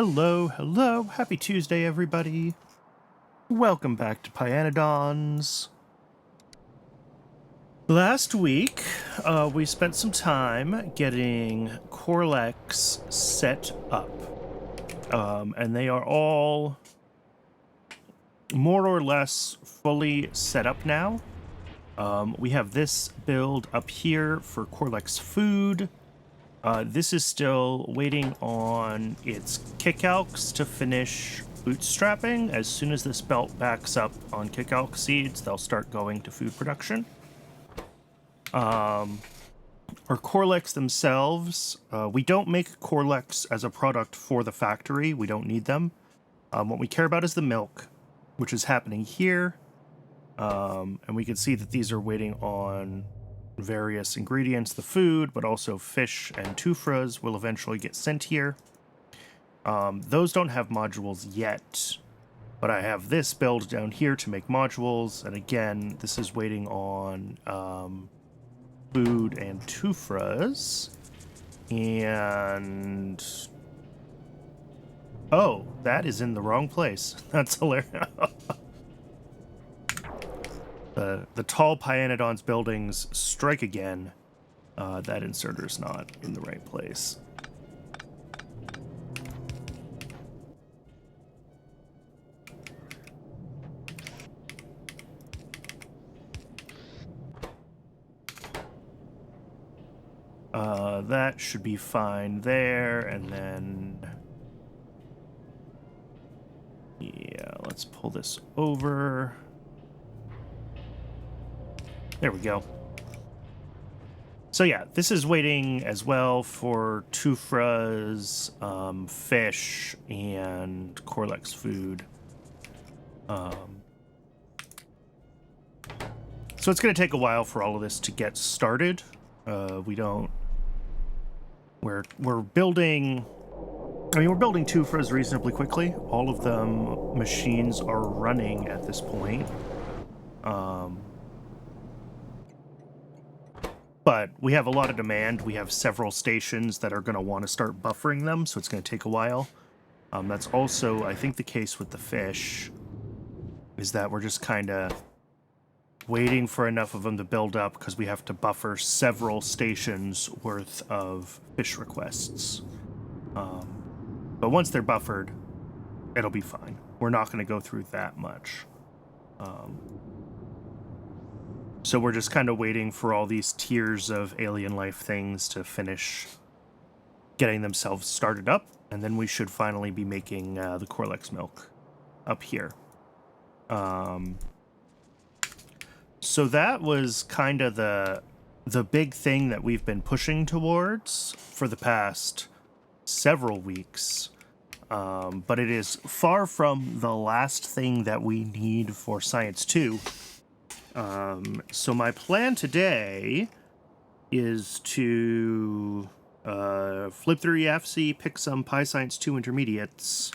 Hello, hello, happy Tuesday, everybody. Welcome back to Pyanodons. Last week, we spent some time getting Corlex set up. And they are all more or less fully set up now. We have this build up here for Corlex food. This is still waiting on its kickalcs to finish bootstrapping. As soon as this belt backs up on kickalc seeds, they'll start going to food production. Our Corlex themselves, we don't make Corlex as a product for the factory. We don't need them. What we care about is the milk, which is happening here. And we can see that these are waiting on various ingredients, the food, but also fish and tufras will eventually get sent here. Those don't have modules yet, but I have this build down here to make modules, and again, this is waiting on food and tufras. And oh, that is in the wrong place. That's hilarious. The tall Pyanodon's buildings strike again. That inserter's not in the right place. That should be fine there, and then yeah, let's pull this over. There we go. So yeah, this is waiting as well for tufras, fish, and Corlex food. So it's going to take a while for all of this to get started. We're building... we're building tufras reasonably quickly. All of them machines are running at this point. But we have a lot of demand. We have several stations that are going to want to start buffering them, so it's going to take a while. That's also, I think, the case with the fish, is that we're just kind of waiting for enough of them to build up because we have to buffer several stations worth of fish requests. But once they're buffered, it'll be fine. We're not going to go through that much. So we're just kind of waiting for all these tiers of alien life things to finish getting themselves started up, and then we should finally be making the Corlex milk up here. So that was kind of the big thing that we've been pushing towards for the past several weeks. But it is far from the last thing that we need for Science 2. So my plan today is to flip through EFC, pick some PyScience 2 intermediates,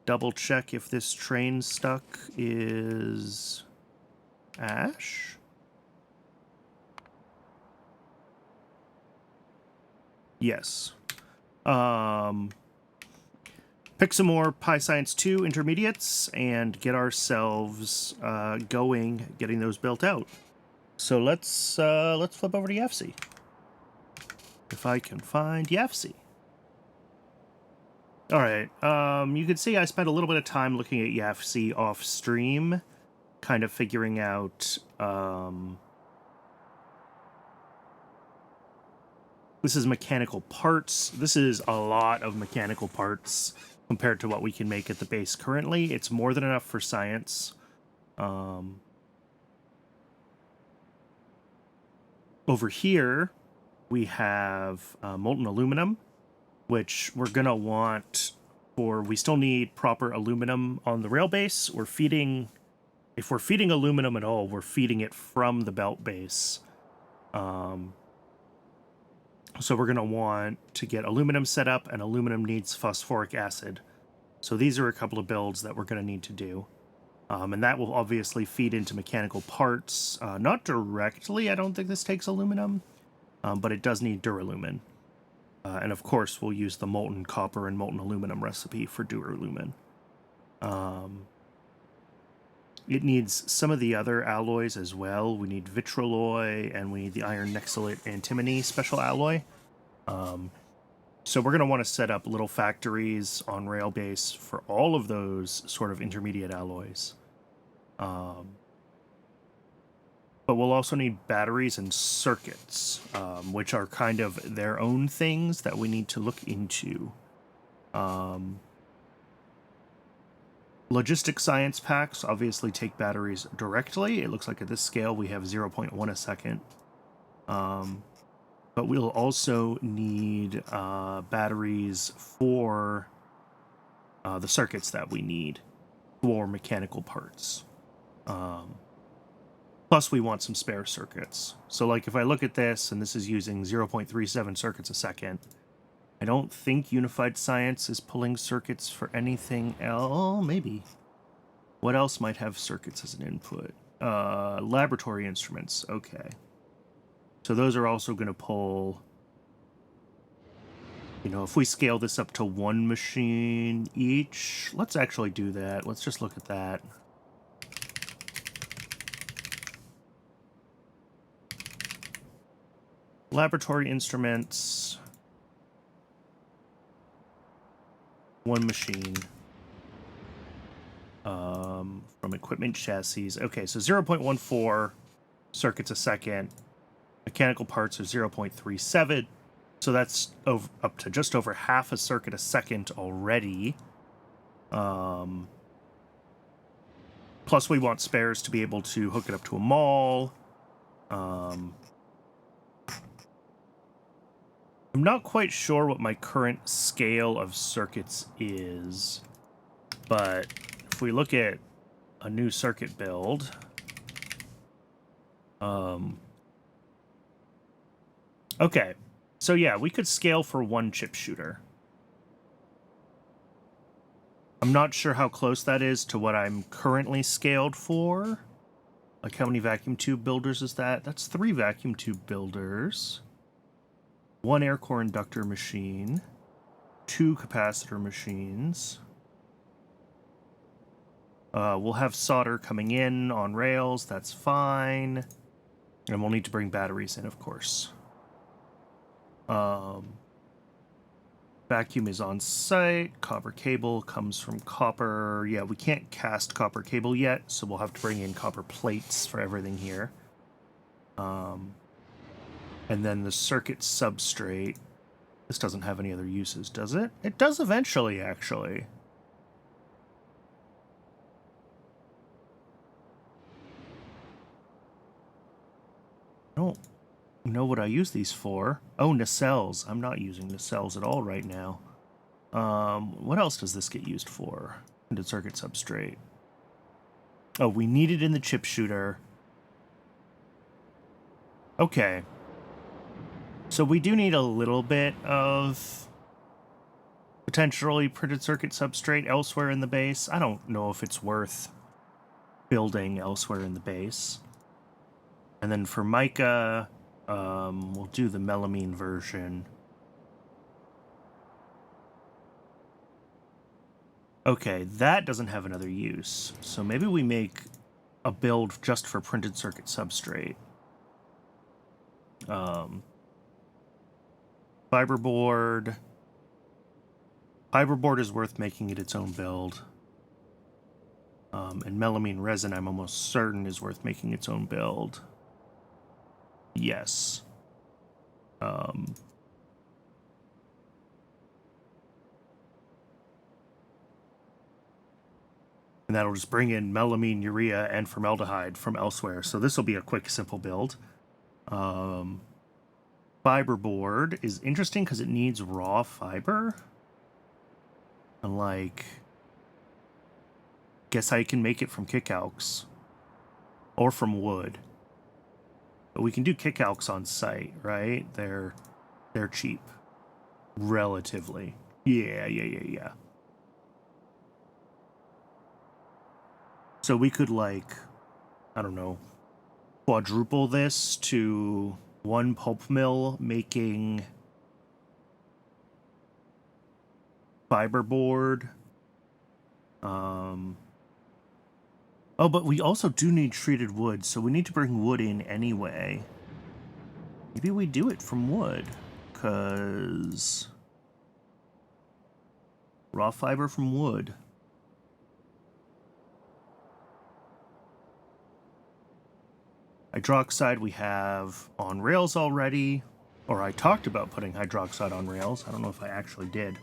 double check if this train stuck is ash. Yes. Pick some more PyScience 2 intermediates and get ourselves going, getting those built out. So let's flip over to YAFC. If I can find YAFC. All right. You can see I spent a little bit of time looking at YAFC off stream, kind of figuring out. This is mechanical parts. This is a lot of mechanical parts compared to what we can make at the base currently. It's more than enough for science. Over here, we have molten aluminum, which we're going to want for... We still need proper aluminum on the rail base. We're feeding... If we're feeding aluminum at all, we're feeding it from the belt base. So we're going to want to get aluminum set up, and aluminum needs phosphoric acid. So these are a couple of builds that we're going to need to do. And that will obviously feed into mechanical parts. Not directly, I don't think this takes aluminum, but it does need duralumin. And of course, we'll use the molten copper and molten aluminum recipe for Duralumin. It needs some of the other alloys as well. We need vitrolloy, and we need the iron nexolite antimony special alloy. So we're going to want to set up little factories on Railbase for all of those sort of intermediate alloys. But we'll also need batteries and circuits, which are kind of their own things that we need to look into. Logistic science packs obviously take batteries directly. It looks like at this scale we have 0.1 a second. But we'll also need batteries for the circuits that we need for mechanical parts. Plus, we want some spare circuits. So, like, if I look at this, and this is using 0.37 circuits a second, I don't think Unified Science is pulling circuits for anything else. Maybe. What else might have circuits as an input? Laboratory instruments. Okay. So those are also going to pull... You know, if we scale this up to one machine each... Let's actually do that. Let's just look at that. Laboratory instruments... One machine. From equipment chassis. Okay, so 0.14 circuits a second. Mechanical parts are 0.37. So that's up to just over half a circuit a second already. Plus we want spares to be able to hook it up to a mall. I'm not quite sure what my current scale of circuits is, but if we look at a new circuit build, okay, so yeah, we could scale for one chip shooter. I'm not sure how close that is to what I'm currently scaled for. Like, how many vacuum tube builders is that? That's 3 vacuum tube builders. 1 air core inductor machine, 2 capacitor machines. We'll have solder coming in on rails, that's fine. And we'll need to bring batteries in, of course. Vacuum is on site, copper cable comes from copper. Yeah, we can't cast copper cable yet, so we'll have to bring in copper plates for everything here. And then the circuit substrate. This doesn't have any other uses, does it? It does eventually, actually. I don't know what I use these for. Oh, nacelles. I'm not using nacelles at all right now. What else does this get used for? Printed circuit substrate. Oh, we need it in the chip shooter. Okay. So we do need a little bit of potentially printed circuit substrate elsewhere in the base. I don't know if it's worth building elsewhere in the base. And then for mica, we'll do the melamine version. Okay, that doesn't have another use. So maybe we make a build just for printed circuit substrate. Fiberboard. Fiberboard is worth making it its own build. And melamine resin, I'm almost certain, is worth making its own build. Yes. And that'll just bring in melamine, urea, and formaldehyde from elsewhere. So this will be a quick, simple build. Fiberboard is interesting because it needs raw fiber. And, like, guess I can make it from kickalks. Or from wood. But we can do kickalks on site, right? They're cheap. Relatively. Yeah. So we could, like, I don't know, quadruple this to one pulp mill making fiberboard. Oh, but we also do need treated wood, so we need to bring wood in anyway. Maybe we do it from wood, because raw fiber from wood. Hydroxide we have on rails already, or I talked about putting hydroxide on rails. I don't know if I actually did.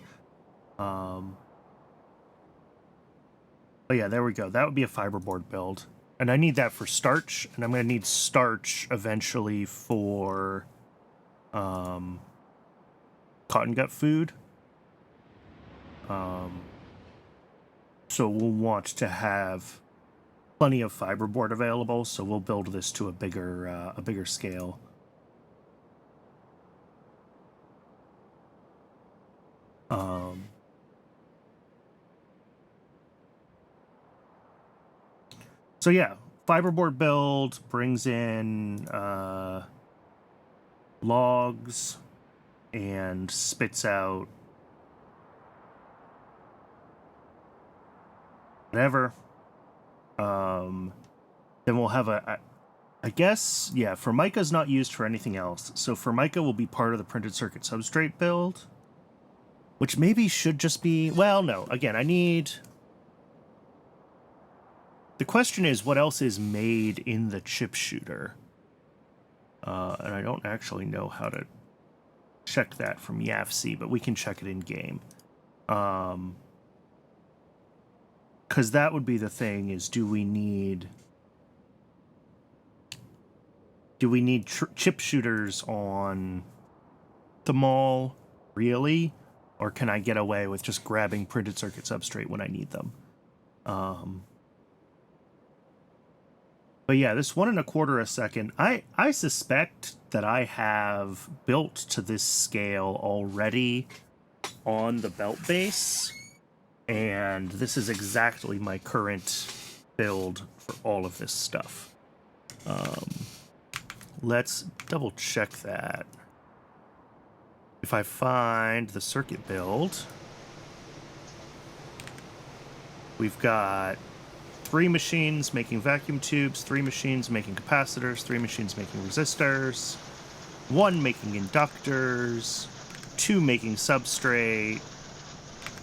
But yeah, there we go. That would be a fiberboard build. And I need that for starch, and I'm going to need starch eventually for cotton gut food. So we'll want to have plenty of fiberboard available, so we'll build this to a bigger scale. So yeah, fiberboard build brings in logs and spits out whatever. Then we'll have I guess, yeah, Formica's not used for anything else. So Formica will be part of the printed circuit substrate build, which maybe should just be, well, no, again, I need... The question is, what else is made in the chip shooter? And I don't actually know how to check that from YAFC, but we can check it in game. Because that would be the thing, is do we need chip shooters on the mall, really? Or can I get away with just grabbing printed circuit substrate when I need them? But yeah, this 1 1/4 a second, I suspect that I have built to this scale already on the belt base, and this is exactly my current build for all of this stuff. Let's double check that. If I find the circuit build, we've got 3 machines making vacuum tubes, 3 machines making capacitors, 3 machines making resistors, 1 making inductors, 2 making substrate.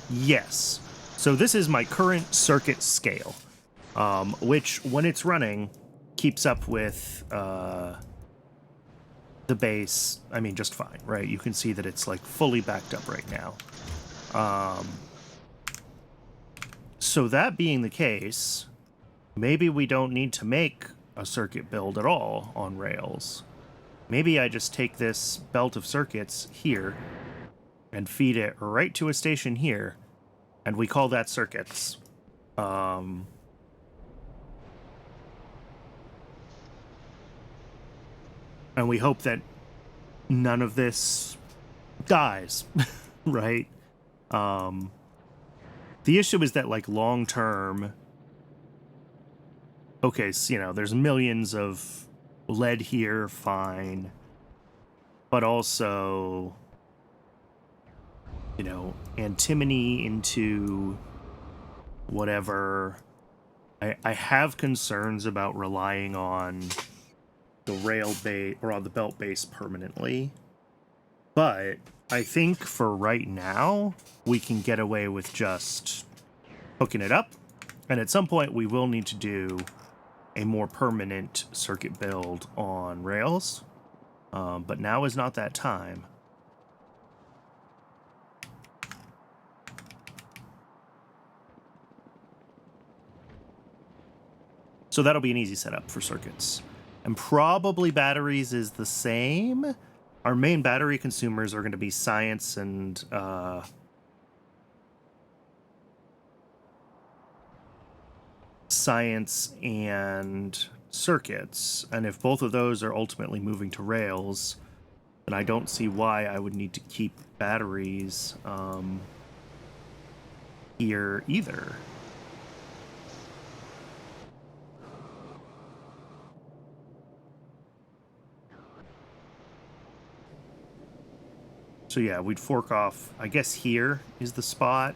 Yes. So this is my current circuit scale, which, when it's running, keeps up with the base, I mean, just fine, right? You can see that it's, like, fully backed up right now. So that being the case, maybe we don't need to make a circuit build at all on rails. Maybe I just take this belt of circuits here and feed it right to a station here, and we call that circuits. And we hope that none of this dies, right? The issue is that, like, long term, okay, so, you know, there's millions of lead here, fine. But also, you know, antimony into whatever. I have concerns about relying on the rail base or on the belt base permanently. But I think for right now, we can get away with just hooking it up. And at some point, we will need to do a more permanent circuit build on rails. But now is not that time. So that'll be an easy setup for circuits. And probably batteries is the same. Our main battery consumers are going to be science and circuits. And if both of those are ultimately moving to rails, then I don't see why I would need to keep batteries here either. So yeah, we'd fork off, I guess here is the spot.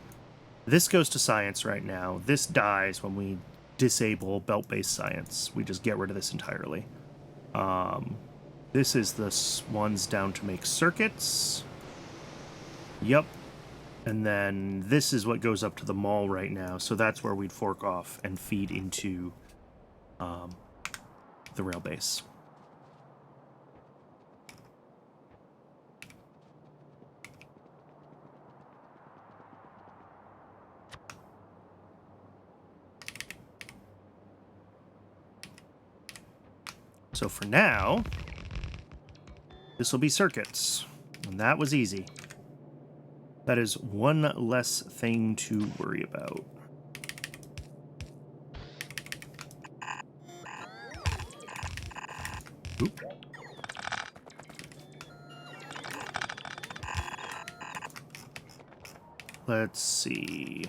This goes to science right now. This dies when we disable belt-based science. We just get rid of this entirely. This is the ones down to make circuits. Yep. And then this is what goes up to the mall right now. So that's where we'd fork off and feed into the rail base. So for now, this will be circuits. And that was easy. That is one less thing to worry about. Oop. Let's see.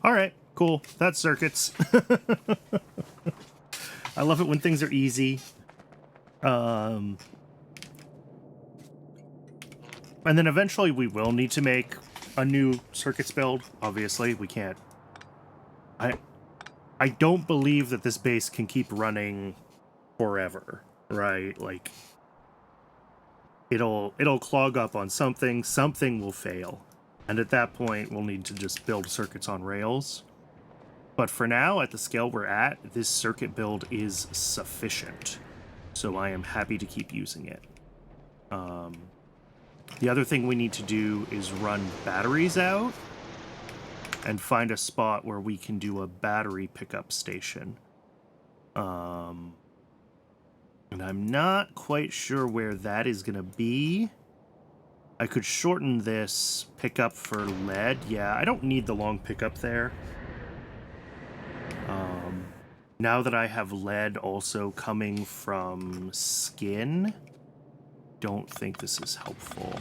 All right, cool. That's circuits. I love it when things are easy. And then eventually we will need to make a new circuits build. Obviously, we can't. I don't believe that this base can keep running forever, right? Like it'll clog up on something will fail. And at that point, we'll need to just build circuits on rails. But for now, at the scale we're at, this circuit build is sufficient. So I am happy to keep using it. The other thing we need to do is run batteries out and find a spot where we can do a battery pickup station. And I'm not quite sure where that is going to be. I could shorten this pickup for lead. Yeah, I don't need the long pickup there. Now that I have lead also coming from skin, don't think this is helpful.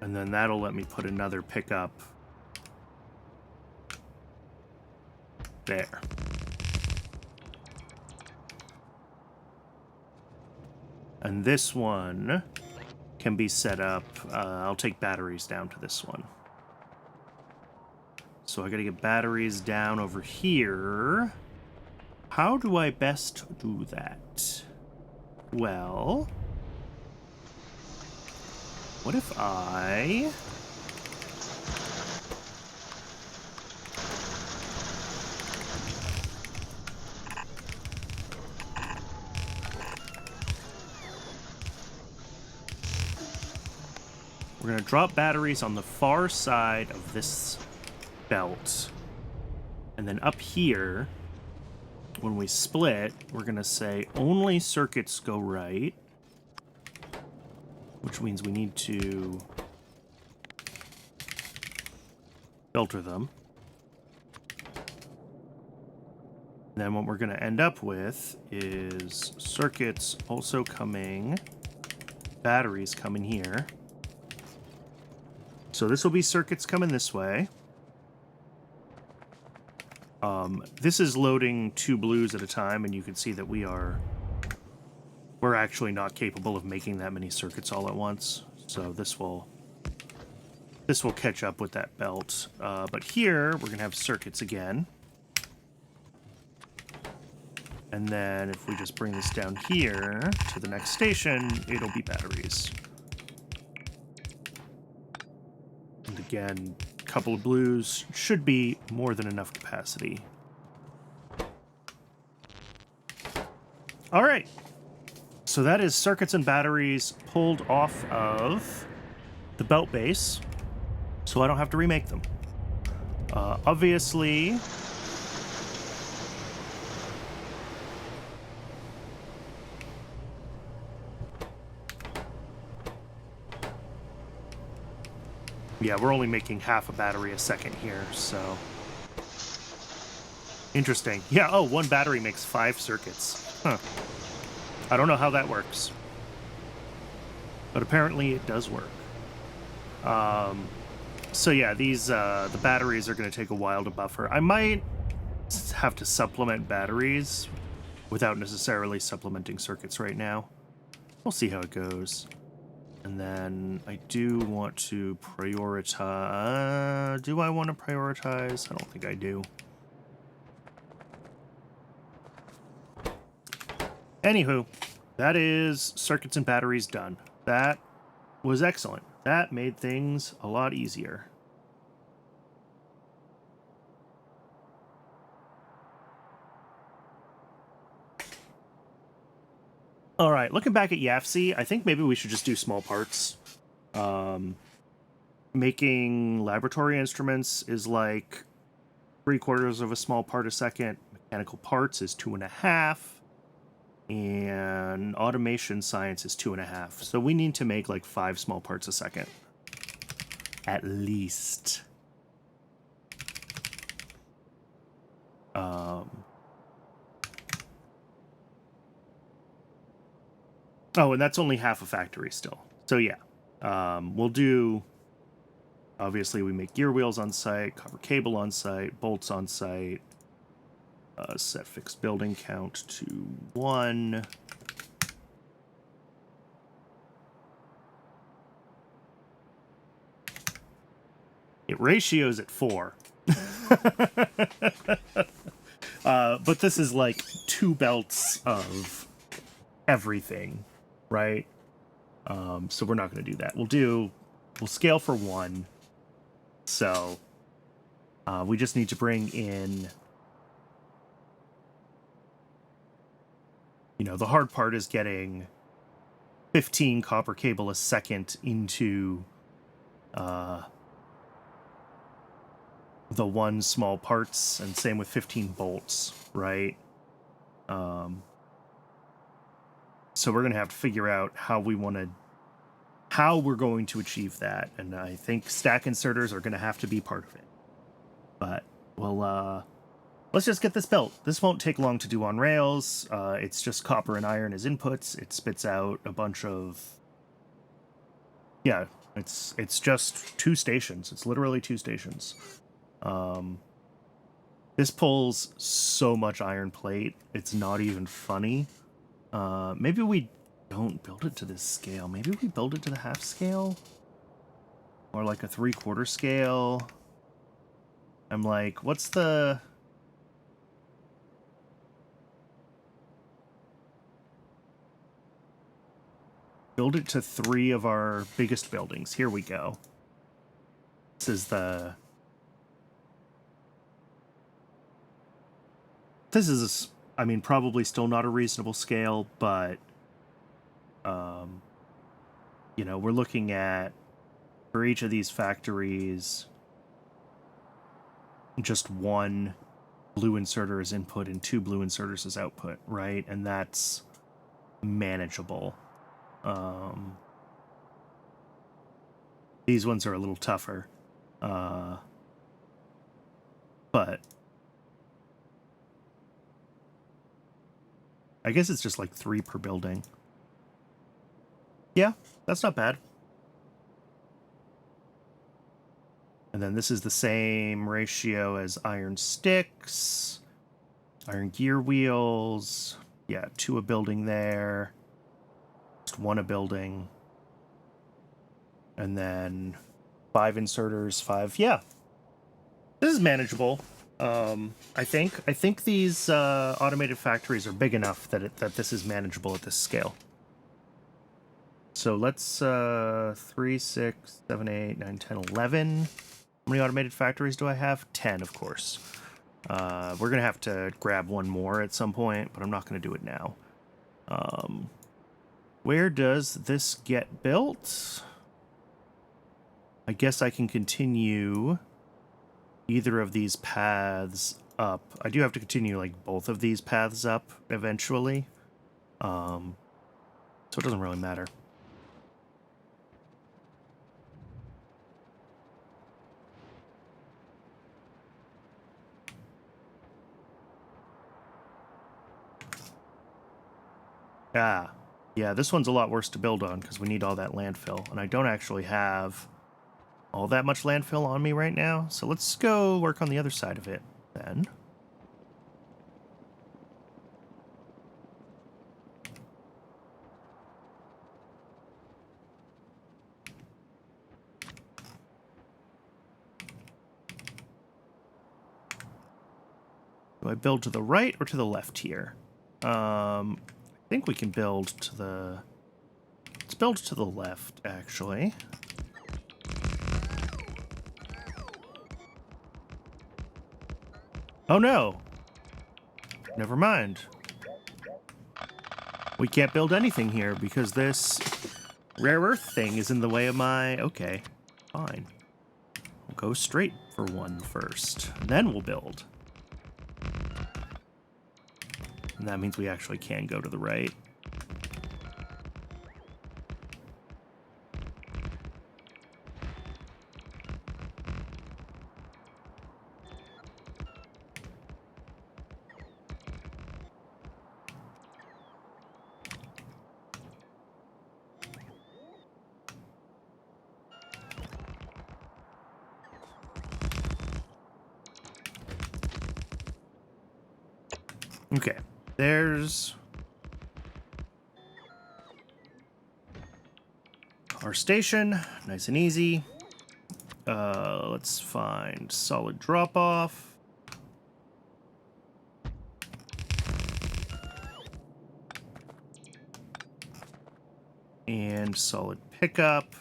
And then that'll let me put another pickup there. And this one can be set up. I'll take batteries down to this one. So I gotta get batteries down over here. How do I best do that? Well, what if I... We're going to drop batteries on the far side of this belt. And then up here, when we split, we're going to say only circuits go right. Which means we need to filter them. And then what we're going to end up with is circuits also coming, batteries coming here. So this will be circuits coming this way. This is loading 2 blues at a time, and you can see that we're actually not capable of making that many circuits all at once. So this will catch up with that belt. But here we're gonna have circuits again. And then if we just bring this down here to the next station, it'll be batteries. And again, a couple of blues should be more than enough capacity. All right. So that is circuits and batteries pulled off of the belt base, so I don't have to remake them. Obviously, yeah, we're only making half a battery a second here, so interesting. Yeah, oh, one battery makes 5 circuits. Huh. I don't know how that works, but apparently it does work. So yeah, these the batteries are going to take a while to buffer. I might have to supplement batteries without necessarily supplementing circuits right now. We'll see how it goes. And then I do want to prioritize... do I want to prioritize? I don't think I do. Anywho, that is circuits and batteries done. That was excellent. That made things a lot easier. All right, looking back at YAFC, I think maybe we should just do small parts. Making laboratory instruments is like 3/4 of a small part a second. Mechanical parts is 2.5. And automation science is 2.5. So we need to make like 5 small parts a second. At least. Oh, and that's only half a factory still. So yeah, we'll do... Obviously, we make gear wheels on site, copper cable on site, bolts on site. Set fixed building count to 1. It ratios at 4. But this is like 2 belts of everything, right? So we're not going to do that. We'll scale for 1. So we just need to bring in, you know, the hard part is getting 15 copper cable a second into the 1 small parts, and same with 15 bolts, right? So we're going to have to figure out how we're going to achieve that, and I think stack inserters are going to have to be part of it. But we'll let's just get this built. This won't take long to do on rails. It's just copper and iron as inputs. It spits out a bunch of... Yeah, it's just 2 stations. It's literally 2 stations. This pulls so much iron plate, it's not even funny. Maybe we don't build it to this scale. Maybe we build it to the half scale? Or like a 3/4 scale? I'm like, what's the... Build it to 3 of our biggest buildings. Here we go. This is the... This is, I mean, probably still not a reasonable scale, but, you know, we're looking at, for each of these factories, just 1 blue inserter as input and 2 blue inserters as output, right? And that's manageable. These ones are a little tougher. But I guess it's just like 3 per building. Yeah, that's not bad. And then this is the same ratio as iron sticks, iron gear wheels. Yeah, 2 a building there. Just 1 a building. And then 5 inserters, 5. Yeah. This is manageable. I think these automated factories are big enough that this is manageable at this scale. So let's 3, 6, 7, 8, 9, 10, 11. How many automated factories do I have? 10, of course. We're gonna have to grab 1 more at some point, but I'm not gonna do it now. Where does this get built? I guess I can continue either of these paths up. I do have to continue like both of these paths up eventually. So it doesn't really matter. Ah, yeah, this one's a lot worse to build on because we need all that landfill, and I don't actually have all that much landfill on me right now, so let's go work on the other side of it then. Do I build to the right or to the left here? I think we can build to the... Let's build to the left, actually. Oh no! Never mind. We can't build anything here because this rare earth thing is in the way of my... Okay, fine. We'll go straight for one first, then we'll build. And that means we actually can go to the right. Okay, there's our station, nice and easy. Let's find solid drop-off. And solid pickup.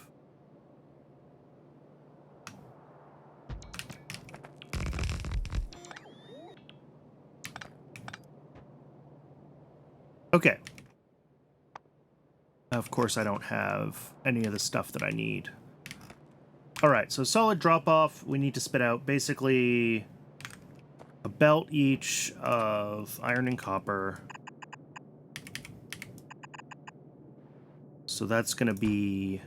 Okay. Of course, I don't have any of the stuff that I need. All right, so solid drop-off. We need to spit out basically a belt each of iron and copper. So that's going to be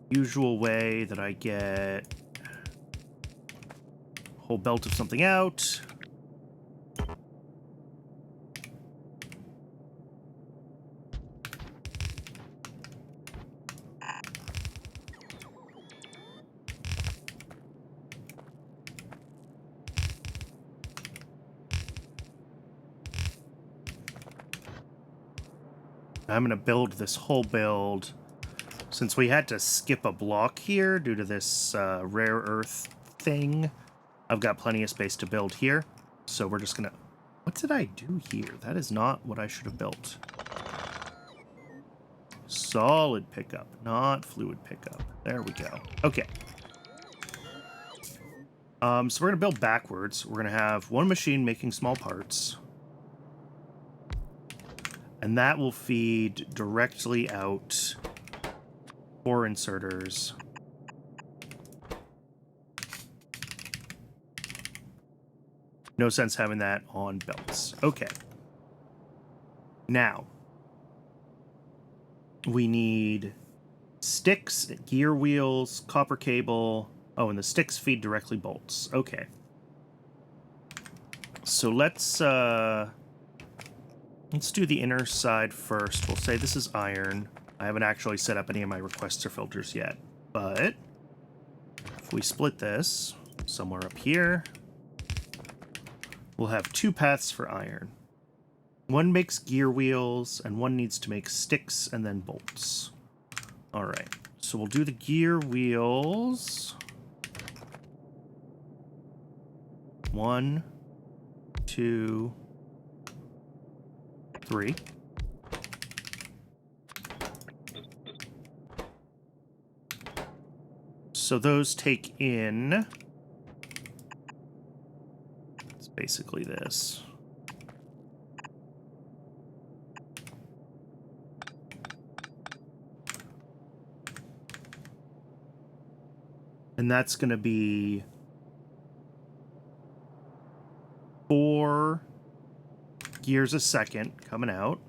usual way that I get a whole belt of something out. I'm going to build this whole build. Since we had to skip a block here due to this rare earth thing, I've got plenty of space to build here. So we're just going to... What did I do here? That is not what I should have built. Solid pickup, not fluid pickup. There we go. Okay. So we're going to build backwards. We're going to have one machine making small parts. And that will feed directly out ore inserters. No sense having that on belts. Okay. Now, we need sticks, gear wheels, copper cable. Oh, and the sticks feed directly bolts. Okay. So let's do the inner side first. We'll say this is iron. I haven't actually set up any of my requester filters yet, but if we split this somewhere up here, we'll have two paths for iron. One makes gear wheels, and one needs to make sticks and then bolts. All right, so we'll do the gear wheels. 1, 2, 3. So those take in... It's basically this. And that's going to be 4 gears a second coming out.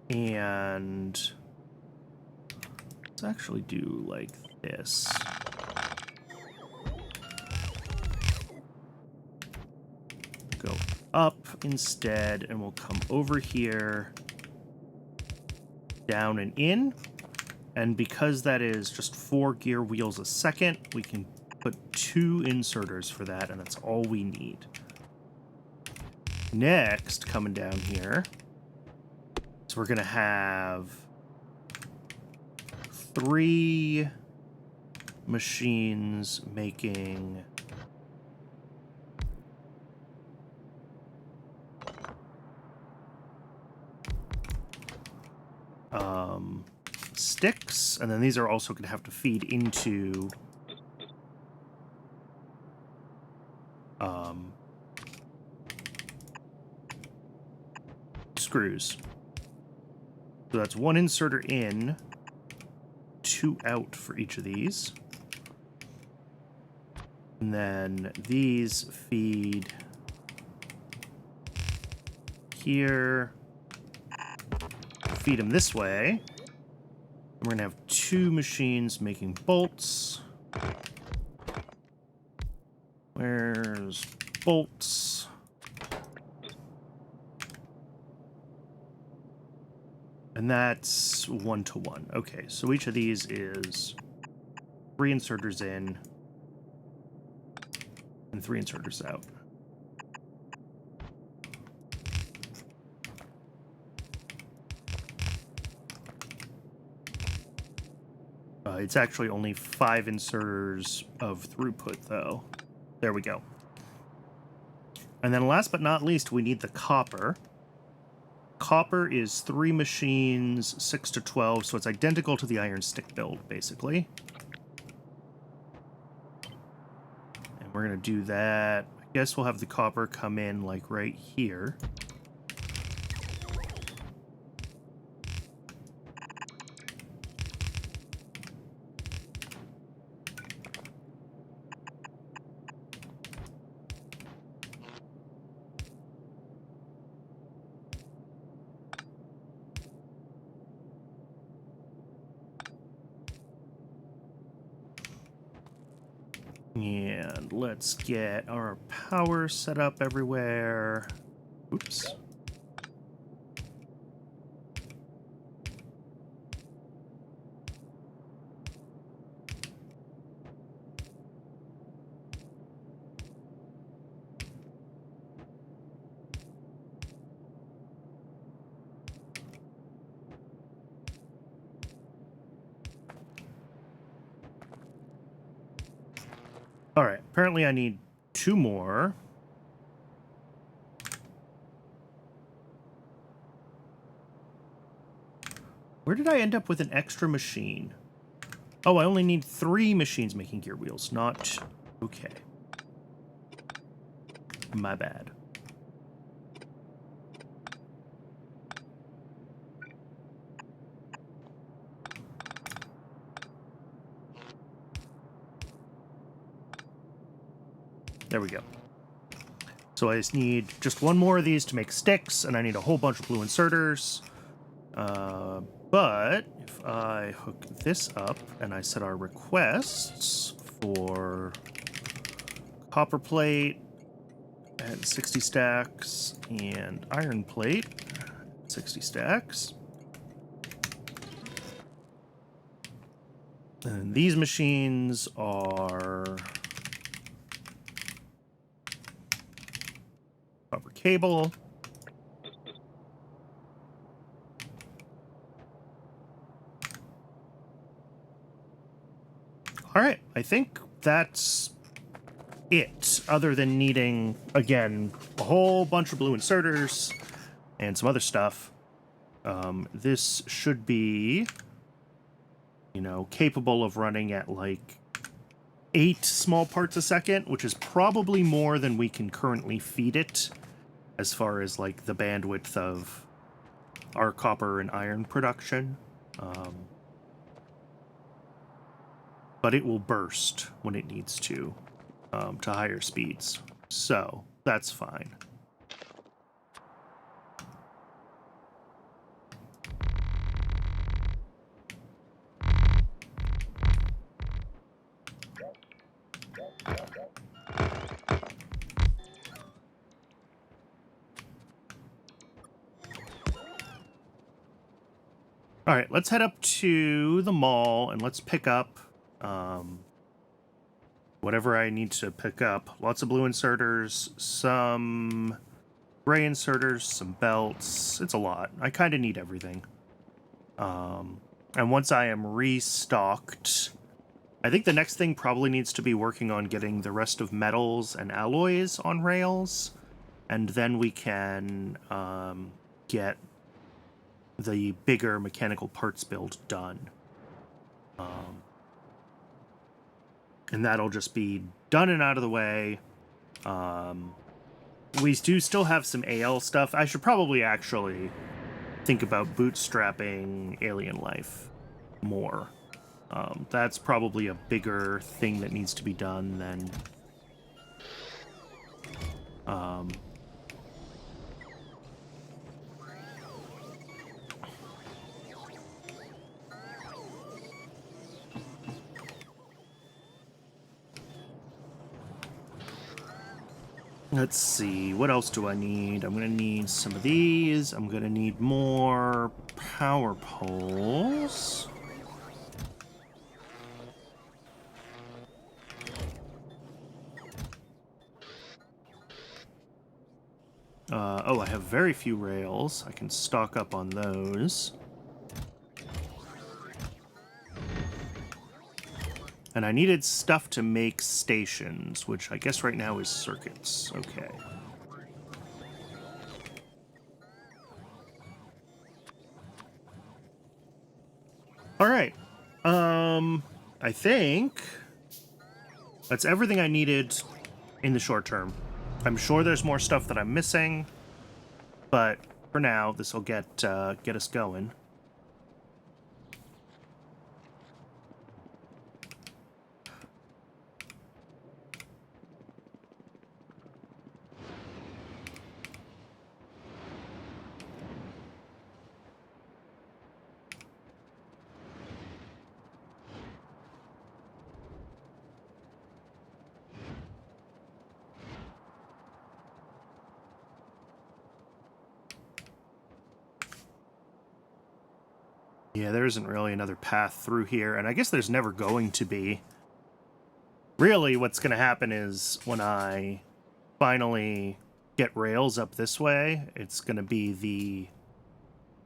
And let's actually do like this. Go up instead, and we'll come over here, down and in. And because that is just 4 gear wheels a second, we can put 2 inserters for that, and that's all we need. Next, coming down here, so we're going to have 3 machines making sticks, and then these are also going to have to feed into screws. So that's 1 inserter in, 2 out for each of these. And then these feed here, feed them this way. And we're going to have 2 machines making bolts. Where's bolts? And that's 1 to 1. Okay, so each of these is 3 inserters in and 3 inserters out. It's actually only 5 inserters of throughput, though. There we go. And then last but not least, we need the copper. Copper is 3 machines, 6 to 12, so it's identical to the iron stick build, basically. And we're going to do that. I guess we'll have the copper come in, like, right here. And let's get our power set up everywhere. Oops. All right, apparently I need 2 more. Where did I end up with an extra machine? Oh, I only need 3 machines making gear wheels, not... Okay. My bad. There we go. So I just need just 1 more of these to make sticks, and I need a whole bunch of blue inserters. But if I hook this up and I set our requests for copper plate at 60 stacks and iron plate at 60 stacks. And these machines are copper cable. All right, I think that's it, other than needing, again, a whole bunch of blue inserters and some other stuff. This should be, you know, capable of running at like 8 small parts a second, which is probably more than we can currently feed it as far as like the bandwidth of our copper and iron production. But it will burst when it needs to higher speeds. So that's fine. All right, let's head up to the mall and let's pick up whatever I need to pick up. Lots of blue inserters, some gray inserters, some belts. It's a lot. I kind of need everything. And once I am restocked, I think the next thing probably needs to be working on getting the rest of metals and alloys on rails, and then we can get the bigger mechanical parts build done. And that'll just be done and out of the way. We do still have some AL stuff. I should probably actually think about bootstrapping alien life more. That's probably a bigger thing that needs to be done than let's see, what else do I need? I'm gonna need some of these. I'm gonna need more power poles. Oh, I have very few rails. I can stock up on those. And I needed stuff to make stations, which I guess right now is circuits. Okay. All right. I think that's everything I needed in the short term. I'm sure there's more stuff that I'm missing, but for now, this will get us going. Yeah, there isn't really another path through here, and I guess there's never going to be. Really, what's going to happen is when I finally get rails up this way, it's going to be the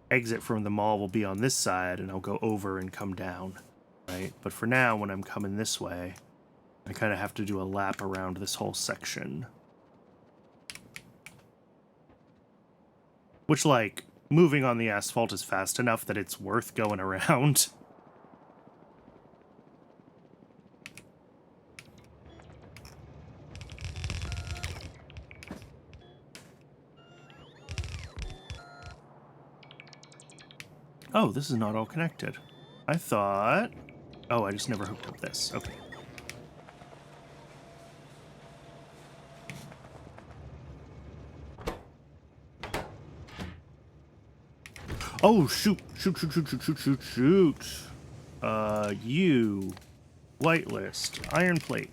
exit from the mall will be on this side, and I'll go over and come down, right? But for now, when I'm coming this way, I kind of have to do a lap around this whole section. Which, like, moving on the asphalt is fast enough that it's worth going around. Oh, this is not all connected. I thought... Oh, I just never hooked up this. Okay. Oh, shoot. Shoot. You. Whitelist. Iron plate.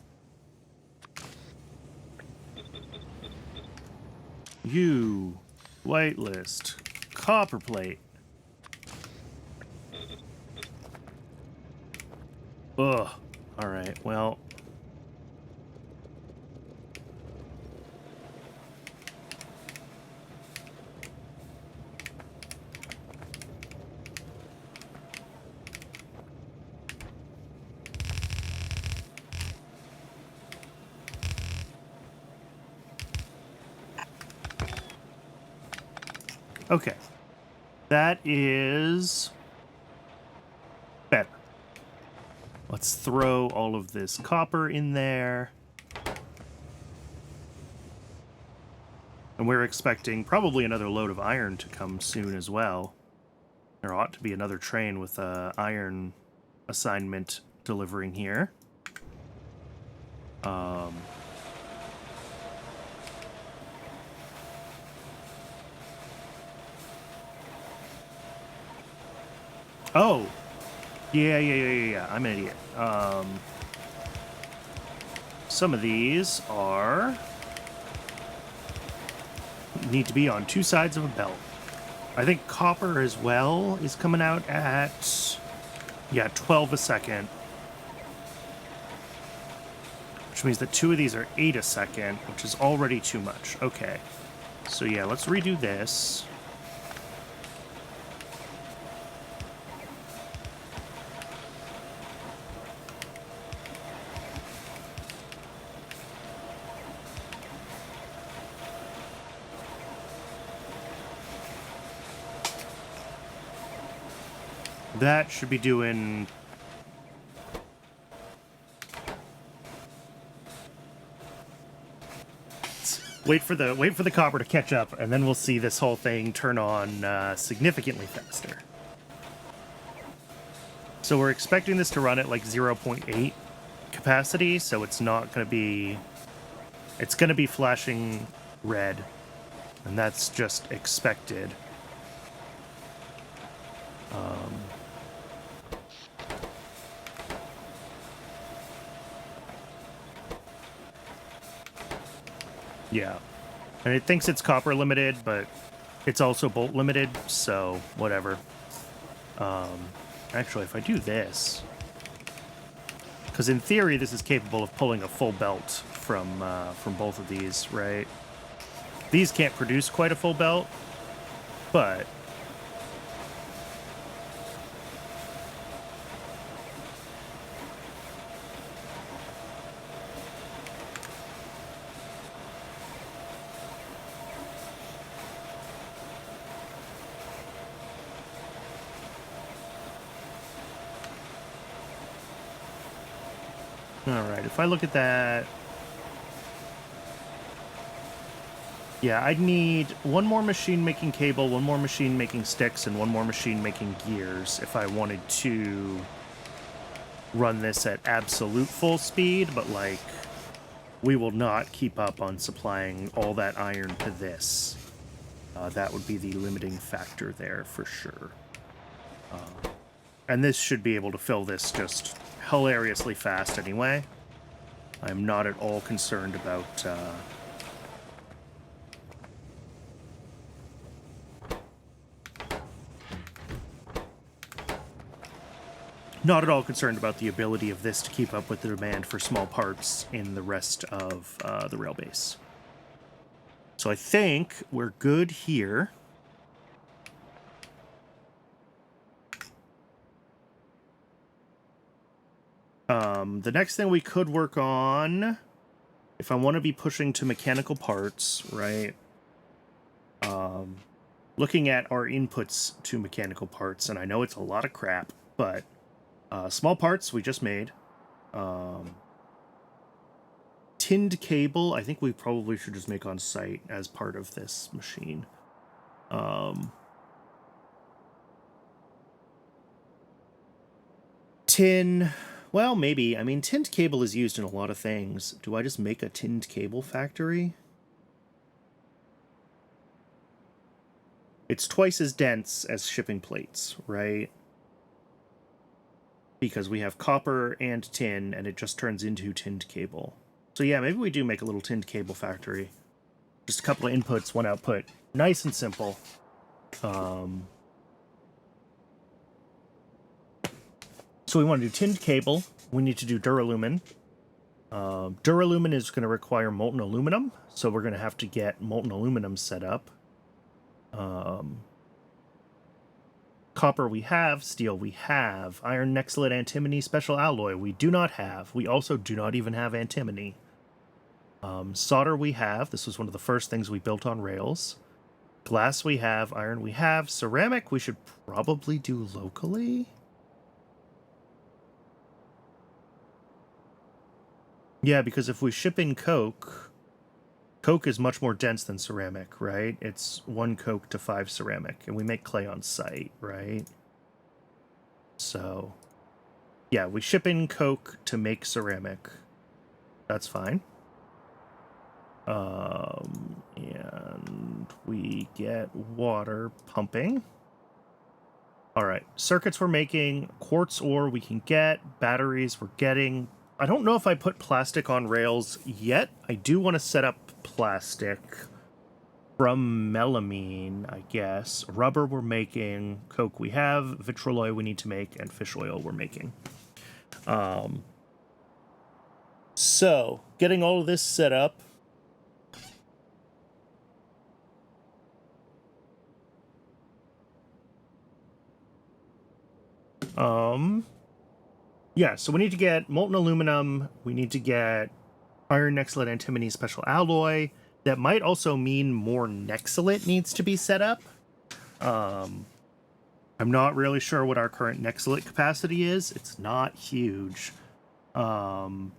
You. Whitelist. Copper plate. Ugh. Alright, well... Okay. That is... better. Let's throw all of this copper in there. And we're expecting probably another load of iron to come soon as well. There ought to be another train with a iron assignment delivering here. Oh! Yeah. I'm an idiot. Some of these need to be on two sides of a belt. I think copper as well is coming out at, 12 a second. Which means that two of these are 8 a second, which is already too much. Okay. So yeah, let's redo this. That should be doing... Wait for the copper to catch up, and then we'll see this whole thing turn on significantly faster. So we're expecting this to run at like 0.8 capacity, so it's not going to be... It's going to be flashing red, and that's just expected. Yeah. And it thinks it's copper limited, but it's also bolt limited, so whatever. Actually, if I do this... Because in theory, this is capable of pulling a full belt from both of these, right? These can't produce quite a full belt, but... Alright, if I look at that... Yeah, I'd need one more machine making cable, one more machine making sticks, and one more machine making gears if I wanted to run this at absolute full speed, but, like, we will not keep up on supplying all that iron to this. That would be the limiting factor there, for sure. And this should be able to fill this just hilariously fast anyway. I'm not at all concerned about... Not at all concerned about the ability of this to keep up with the demand for small parts in the rest of the rail base. So I think we're good here. The next thing we could work on, if I want to be pushing to mechanical parts, right? Looking at our inputs to mechanical parts, and I know it's a lot of crap, but small parts we just made. Tinned cable, I think we probably should just make on site as part of this machine. Tin... Well, maybe. I mean, tinned cable is used in a lot of things. Do I just make a tinned cable factory? It's twice as dense as shipping plates, right? Because we have copper and tin, and it just turns into tinned cable. So yeah, maybe we do make a little tinned cable factory. Just a couple of inputs, one output. Nice and simple. So we want to do tinned cable. We need to do duralumin. Duralumin is going to require molten aluminum, so we're going to have to get molten aluminum set up. Copper we have, steel we have, iron, nextlet, antimony, special alloy we do not have. We also do not even have antimony. Solder we have. This was one of the first things we built on rails. Glass we have, iron we have, ceramic we should probably do locally. Yeah, because if we ship in coke, Coke is much more dense than ceramic, right? It's 1 coke to 5 ceramic, and we make clay on site, right? So, yeah, we ship in coke to make ceramic. That's fine. And we get water pumping. All right, circuits we're making, quartz ore we can get, batteries we're getting. I don't know if I put plastic on rails yet. I do want to set up plastic from melamine, I guess. Rubber we're making, coke we have, vitriol we need to make, and fish oil we're making. So, getting all of this set up. Yeah, so we need to get molten aluminum, we need to get iron nexylate antimony special alloy. That might also mean more nexylate needs to be set up. I'm not really sure what our current nexylate capacity is. It's not huge. But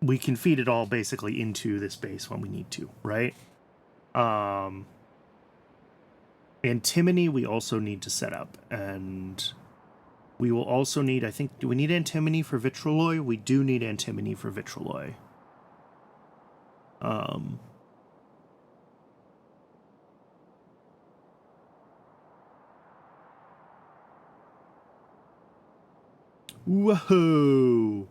we can feed it all basically into this base when we need to, right? Antimony we also need to set up, and we will also need, I think, do we need antimony for vitriol? We do need antimony for vitriol. Whoa!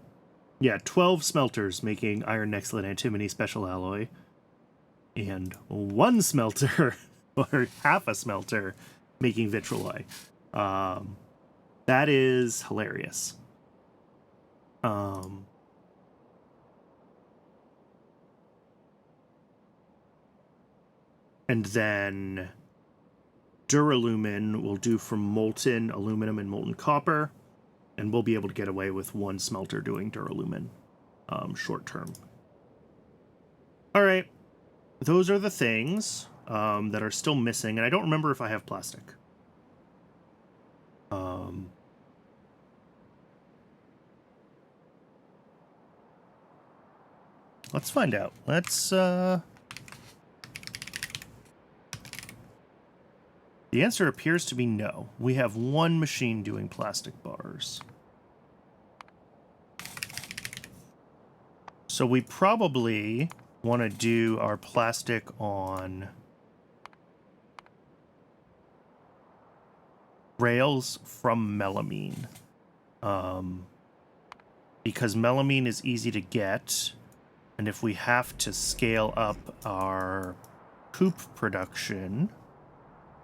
Yeah, 12 smelters making iron nexylate antimony special alloy, and 1 smelter or half a smelter making vitriol. That is hilarious. And then duralumin will do for molten aluminum and molten copper, and we'll be able to get away with 1 smelter doing duralumin short term. All right, those are the things that are still missing, and I don't remember if I have plastic. Let's find out. Let's, the answer appears to be no. We have 1 machine doing plastic bars. So we probably want to do our plastic on rails from melamine. Because melamine is easy to get, and if we have to scale up our poop production,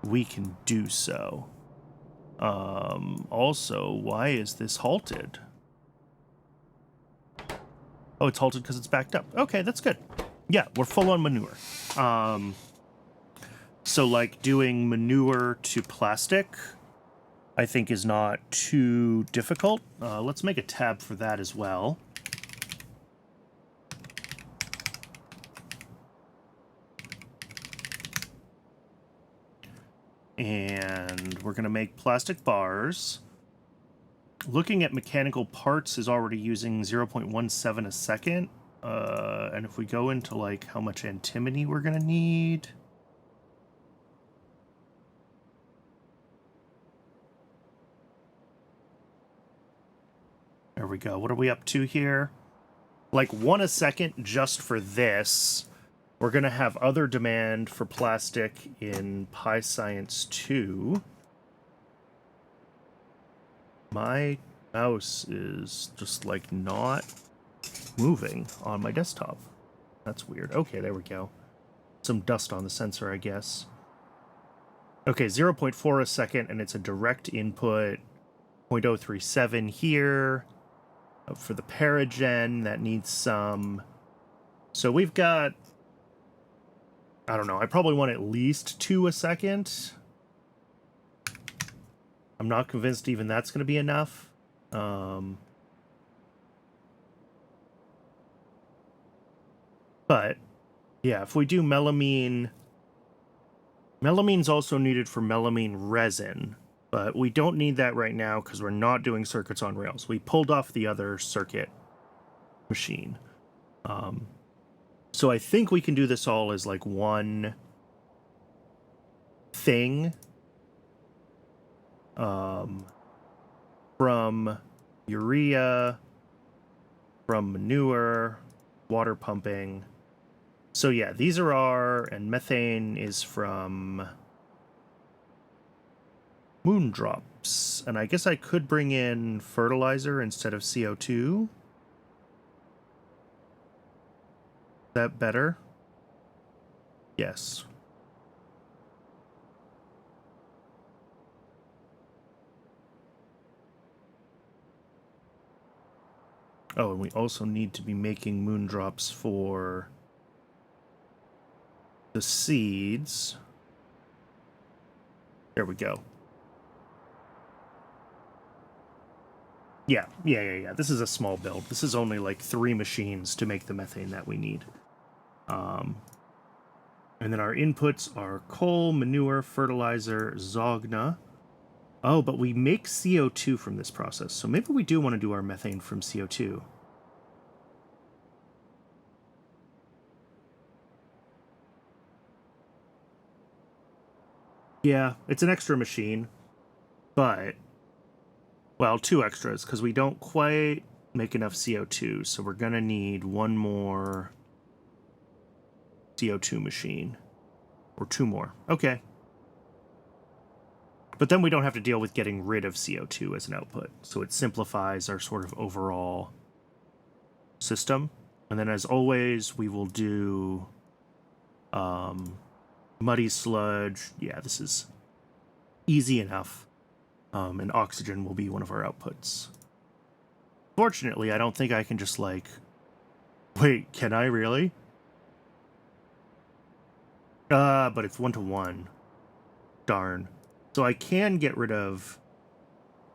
we can do so. Also, why is this halted? Oh, it's halted because it's backed up. Okay, that's good. Yeah, we're full on manure. So, like, doing manure to plastic, I think, is not too difficult. Let's make a tab for that as well. And we're going to make plastic bars. Looking at mechanical parts is already using 0.17 a second. And if we go into, like, how much antimony we're going to need... There we go. What are we up to here? Like 1 a second just for this. We're going to have other demand for plastic in Pi Science 2. My mouse is just, like, not moving on my desktop. That's weird. Okay, there we go. Some dust on the sensor, I guess. Okay, 0.4 a second, and it's a direct input. 0.037 here. For the Paragen, that needs some. So we've got... I don't know, I probably want at least 2 a second. I'm not convinced even that's going to be enough. But, yeah, if we do melamine... Melamine's also needed for melamine resin, but we don't need that right now because we're not doing circuits on rails. We pulled off the other circuit machine. So I think we can do this all as like one thing. From urea, from manure, water pumping. So yeah, these are and methane is from moondrops. And I guess I could bring in fertilizer instead of CO2. Is that better? Yes. Oh, and we also need to be making moondrops for the seeds. There we go. Yeah. This is a small build. This is only like 3 machines to make the methane that we need. And then our inputs are coal, manure, fertilizer, Zogna. Oh, but we make CO2 from this process, so maybe we do want to do our methane from CO2. Yeah, it's an extra machine, but, well, 2 extras, because we don't quite make enough CO2, so we're going to need 1 more CO2 machine. Or 2 more. Okay. But then we don't have to deal with getting rid of CO2 as an output, so it simplifies our sort of overall system. And then, as always, we will do muddy sludge. Yeah, this is easy enough. And oxygen will be one of our outputs. Fortunately, I don't think I can just like... Wait, can I really? But it's 1-to-1. Darn. So I can get rid of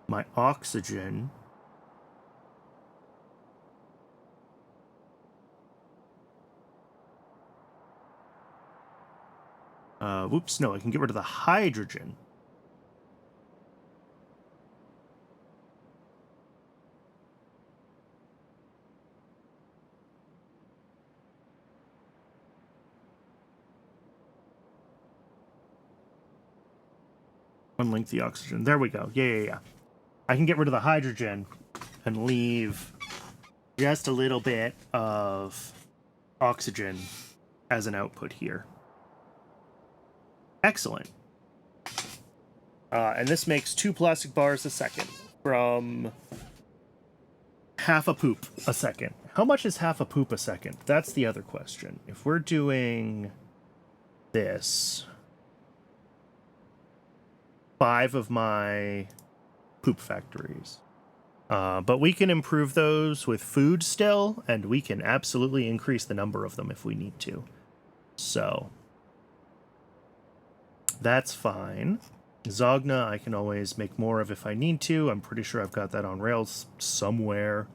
my oxygen. Whoops, no, I can get rid of the hydrogen. Unlink the oxygen. There we go. Yeah. I can get rid of the hydrogen and leave just a little bit of oxygen as an output here. Excellent. And this makes 2 plastic bars a second from half a poop a second. How much is half a poop a second? That's the other question. If we're doing this, 5 of my poop factories. But we can improve those with food still, and we can absolutely increase the number of them if we need to. So that's fine. Zogna I can always make more of if I need to. I'm pretty sure I've got that on rails somewhere.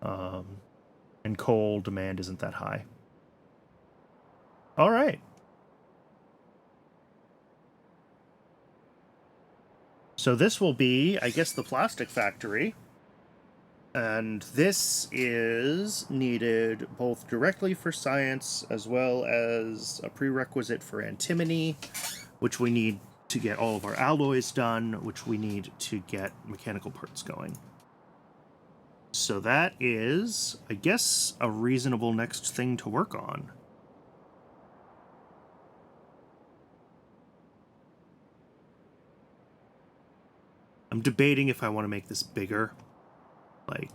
And coal demand isn't that high. All right. So this will be, I guess, the plastic factory. And this is needed both directly for science as well as a prerequisite for antimony, which we need to get all of our alloys done, which we need to get mechanical parts going. So that is, I guess, a reasonable next thing to work on. I'm debating if I want to make this bigger. Like,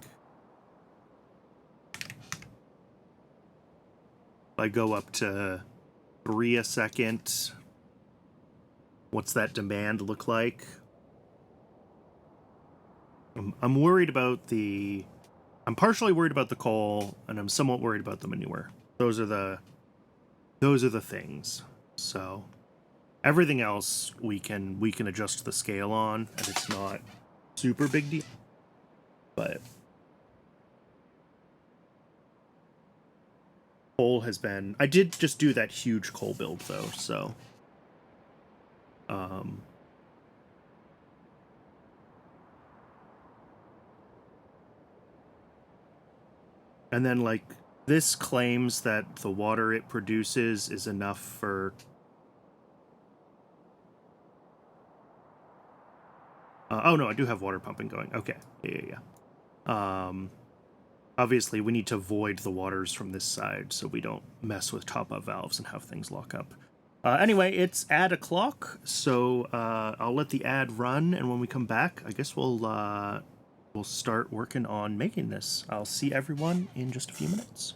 if I go up to 3 a second, what's that demand look like? I'm worried about I'm partially worried about the coal, and I'm somewhat worried about the manure. Those are the things. So everything else we can adjust the scale on, and it's not super big deal. But coal has been... I did just do that huge coal build though, so and then, like, This claims that the water it produces is enough for... oh no, I do have water pumping going. Okay, yeah. Obviously, we need to void the waters from this side so we don't mess with top-up valves and have things lock up. Anyway, it's ad o'clock, so I'll let the ad run, and when we come back, I guess we'll start working on making this. I'll see everyone in just a few minutes.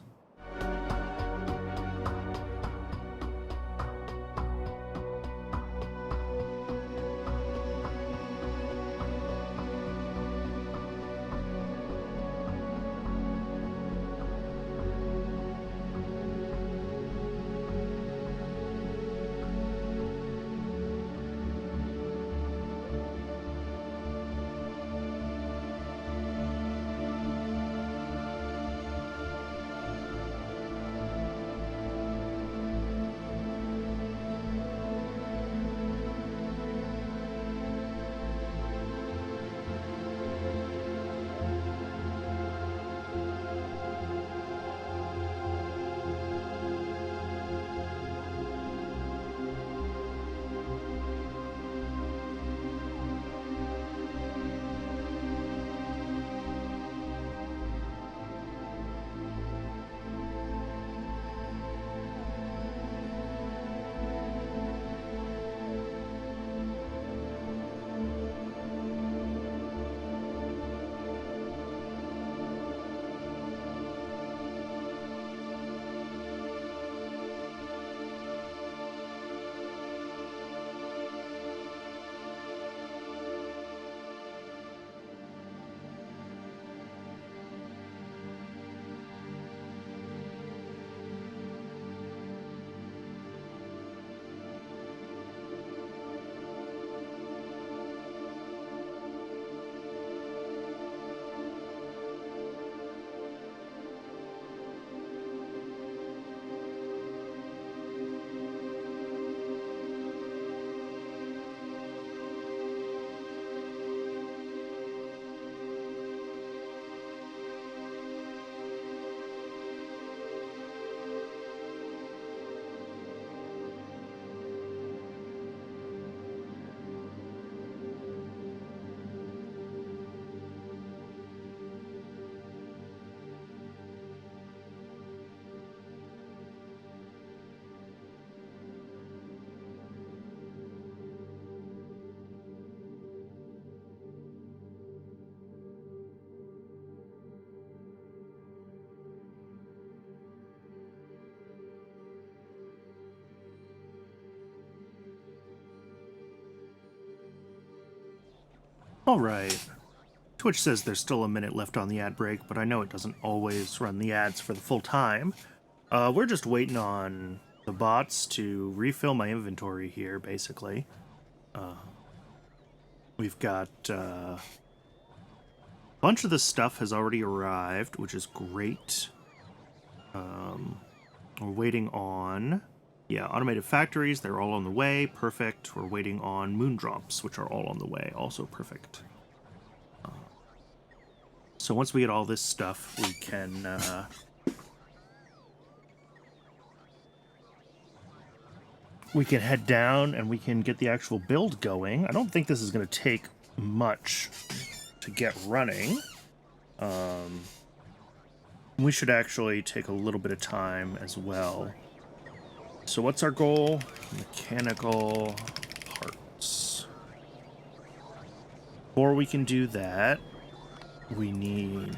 All right. Twitch says there's still a minute left on the ad break, but I know it doesn't always run the ads for the full time. We're just waiting on the bots to refill my inventory here, basically. We've got a bunch of the stuff has already arrived, which is great. We're waiting on... Yeah, automated factories, they're all on the way. Perfect. We're waiting on moondrops, which are all on the way. Also perfect. So once we get all this stuff, we can... we can head down and we can get the actual build going. I don't think this is going to take much to get running. We should actually take a little bit of time as well. So what's our goal? Mechanical parts. Before we can do that, we need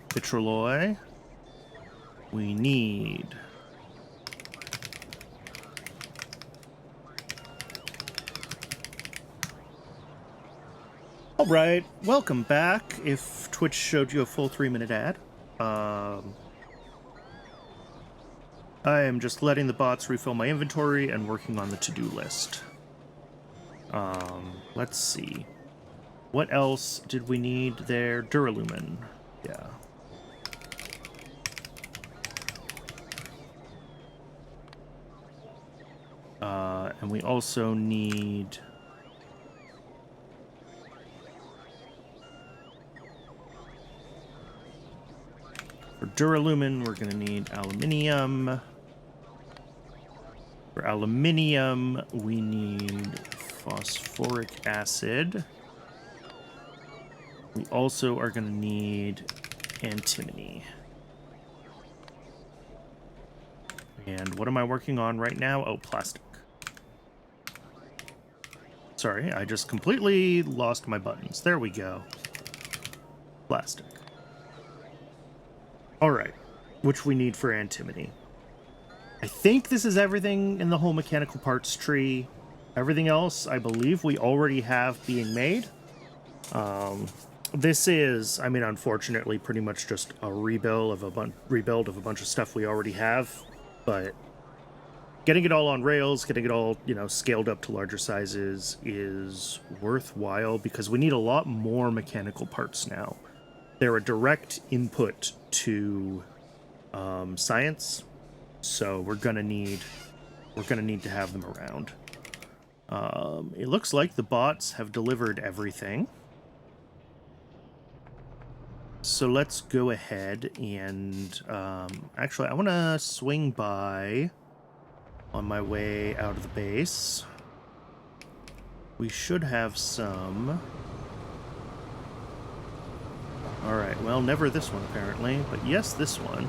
vitroloi. We need all right, welcome back. If Twitch showed you a full 3-minute ad, I am just letting the bots refill my inventory and working on the to-do list. Let's see. What else did we need there? Duralumin. Yeah. And we also need... for duralumin, we're going to need aluminium. For aluminium, we need phosphoric acid. We also are going to need antimony. And what am I working on right now? Oh, plastic. Sorry, I just completely lost my buttons. There we go. Plastic. All right, which we need for antimony. I think this is everything in the whole mechanical parts tree. Everything else, I believe we already have being made. This is, I mean, unfortunately, pretty much just a rebuild of a bunch of stuff we already have. But getting it all on rails, getting it all, you know, scaled up to larger sizes is worthwhile because we need a lot more mechanical parts now. They're a direct input to science, so we're gonna need to have them around. It looks like the bots have delivered everything. So let's go ahead and actually I want to swing by on my way out of the base. We should have some. All right, well, never this one apparently, but yes, this one.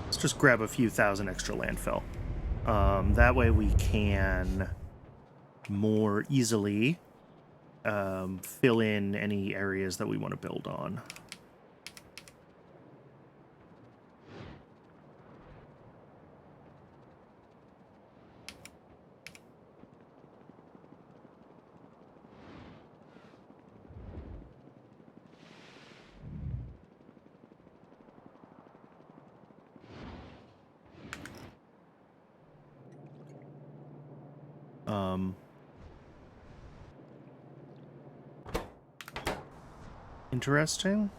Let's just grab a few thousand extra landfill. That way we can more easily fill in any areas that we want to build on. Interesting.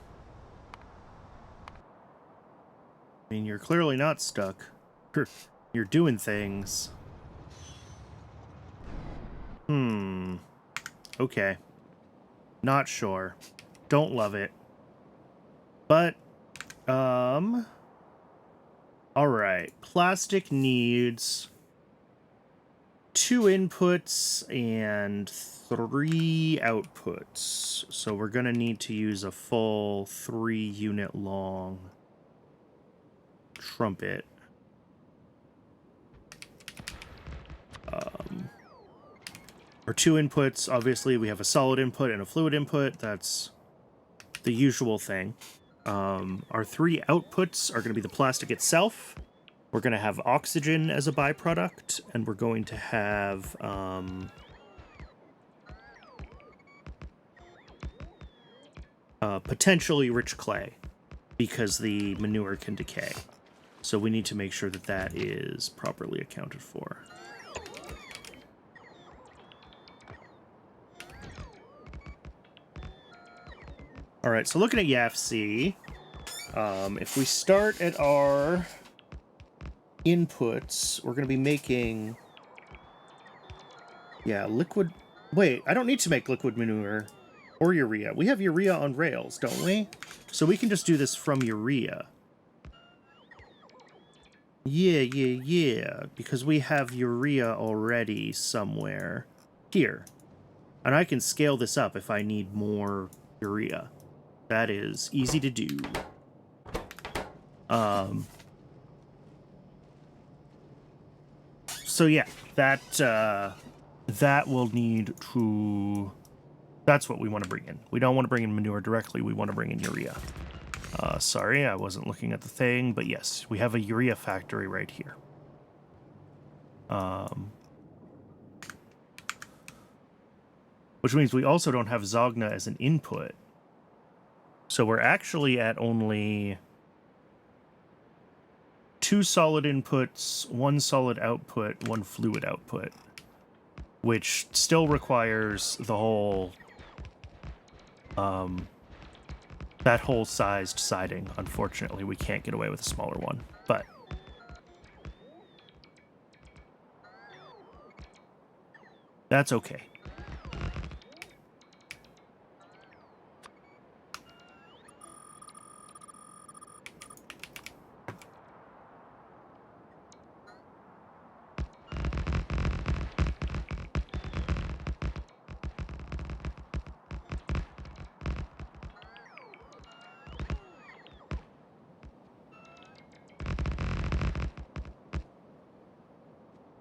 I mean, you're clearly not stuck. You're doing things. Okay. Not sure. Don't love it. But, all right. Plastic needs 2 inputs and 3 outputs. So we're going to need to use a full 3-unit long trumpet. Our 2 inputs, obviously, we have a solid input and a fluid input. That's the usual thing. Our 3 outputs are going to be the plastic itself. We're going to have oxygen as a byproduct, and we're going to have potentially rich clay, because the manure can decay. So we need to make sure that that is properly accounted for. All right, so looking at YAFC, if we start at our inputs, we're going to be making, liquid. Wait, I don't need to make liquid manure or urea. We have urea on rails, don't we? So we can just do this from urea. Yeah, because we have urea already somewhere here. And I can scale this up if I need more urea. That is easy to do. So yeah, that will need to... That's what we want to bring in. We don't want to bring in manure directly. We want to bring in urea. Sorry, I wasn't looking at the thing, but yes, we have a urea factory right here. Which means we also don't have Zogna as an input. So we're actually at only 2 solid inputs, 1 solid output, 1 fluid output, which still requires the whole, that whole sized siding. Unfortunately, we can't get away with a smaller one, but that's okay.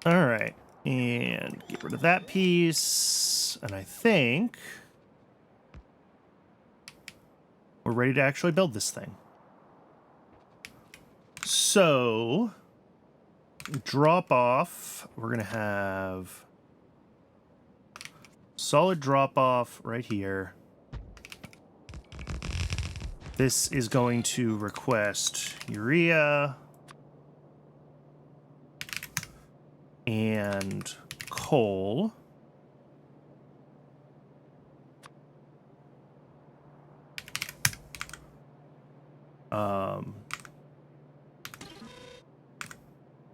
All right. And get rid of that piece. And I think we're ready to actually build this thing. So, drop off. We're going to have solid drop off right here. This is going to request urea and coal.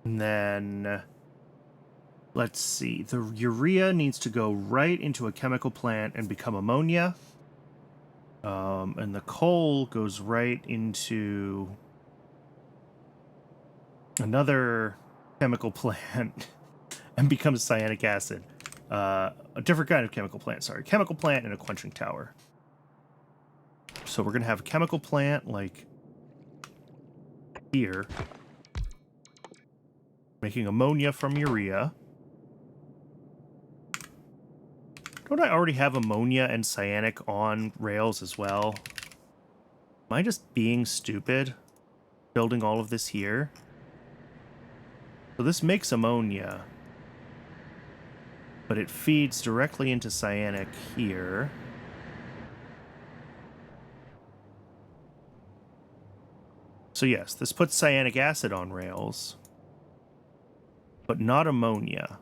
And then, let's see, the urea needs to go right into a chemical plant and become ammonia. And the coal goes right into another chemical plant and becomes cyanic acid. A different kind of chemical plant, sorry. Chemical plant and a quenching tower. So we're going to have a chemical plant, like, here. Making ammonia from urea. Don't I already have ammonia and cyanic on rails as well? Am I just being stupid? Building all of this here? So this makes ammonia. But it feeds directly into cyanic here. So yes, this puts cyanic acid on rails. But not ammonia.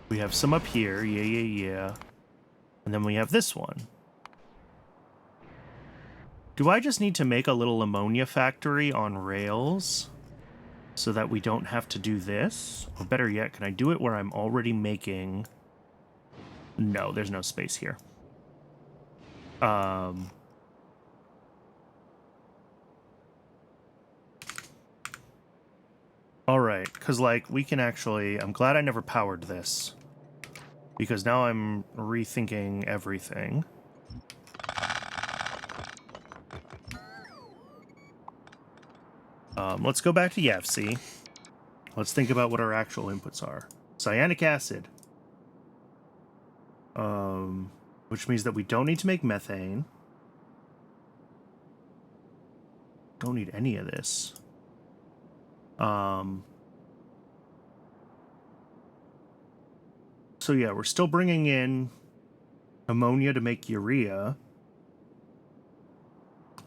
We have some up here, yeah. And then we have this one. Do I just need to make a little ammonia factory on rails so that we don't have to do this? Or better yet, can I do it where I'm already making... No, there's no space here. Alright, because, like, we can actually... I'm glad I never powered this. Because now I'm rethinking everything. Let's go back to YAFC. Let's think about what our actual inputs are. Cyanic acid. Which means that we don't need to make methane. Don't need any of this. So yeah, we're still bringing in ammonia to make urea.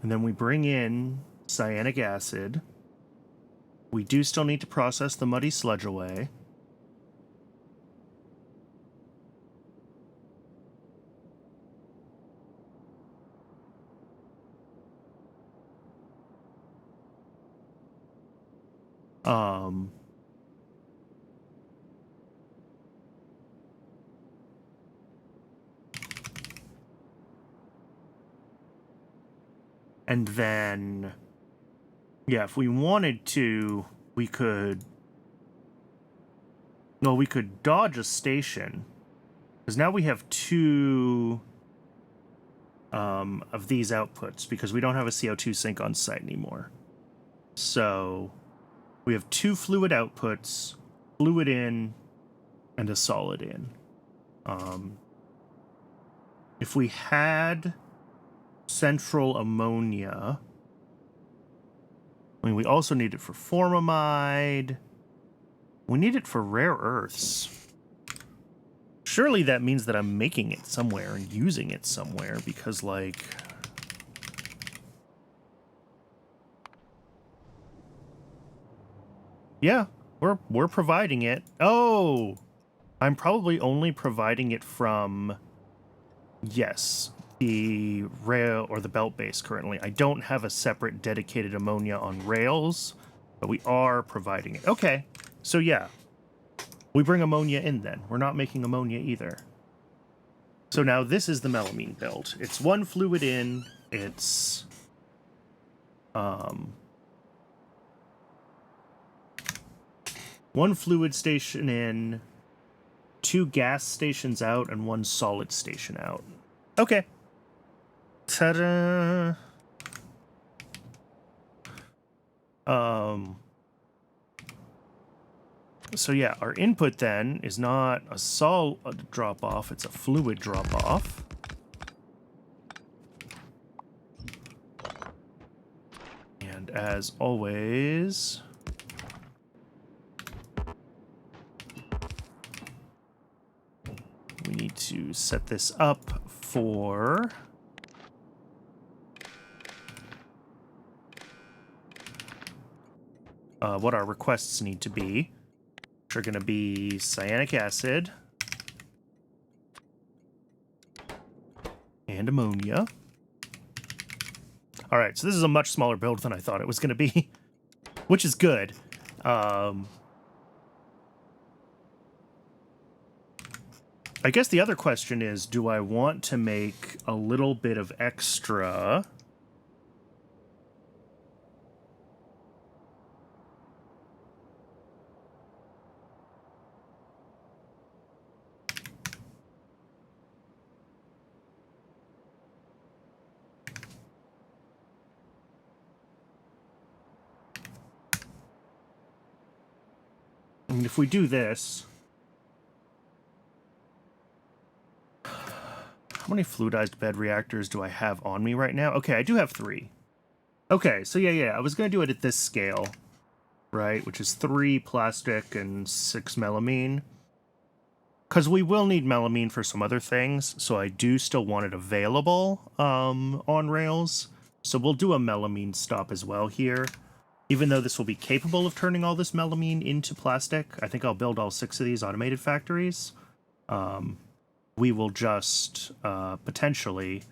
And then we bring in cyanic acid. We do still need to process the muddy sludge away. And then, yeah, if we wanted to, we could... Well, we could dodge a station. Because now we have two of these outputs, because we don't have a CO2 sink on site anymore. So we have two fluid outputs, fluid in, and a solid in. If we had central ammonia, I mean, we also need it for formamide. We need it for rare earths. Surely that means that I'm making it somewhere and using it somewhere, because, like... Yeah, we're providing it. Oh! I'm probably only providing it from... Yes, the rail or the belt base currently. I don't have a separate dedicated ammonia on rails, but we are providing it. Okay, so yeah. We bring ammonia in then. We're not making ammonia either. So now this is the melamine build. It's one fluid in, it's... one fluid station in, two gas stations out, and one solid station out. Okay. Ta-da! So yeah, our input then is not a solid drop-off, it's a fluid drop-off. And as always, we need to set this up for what our requests need to be, which are going to be cyanic acid and ammonia. All right, so this is a much smaller build than I thought it was going to be, which is good. I guess the other question is, do I want to make a little bit of extra? I mean, if we do this, how many fluidized bed reactors do I have on me right now? Okay, I do have 3. Okay, so yeah, I was going to do it at this scale, right? Which is 3 plastic and 6 melamine. Because we will need melamine for some other things, so I do still want it available on rails. So we'll do a melamine stop as well here. Even though this will be capable of turning all this melamine into plastic, I think I'll build all 6 of these automated factories. We will just potentially,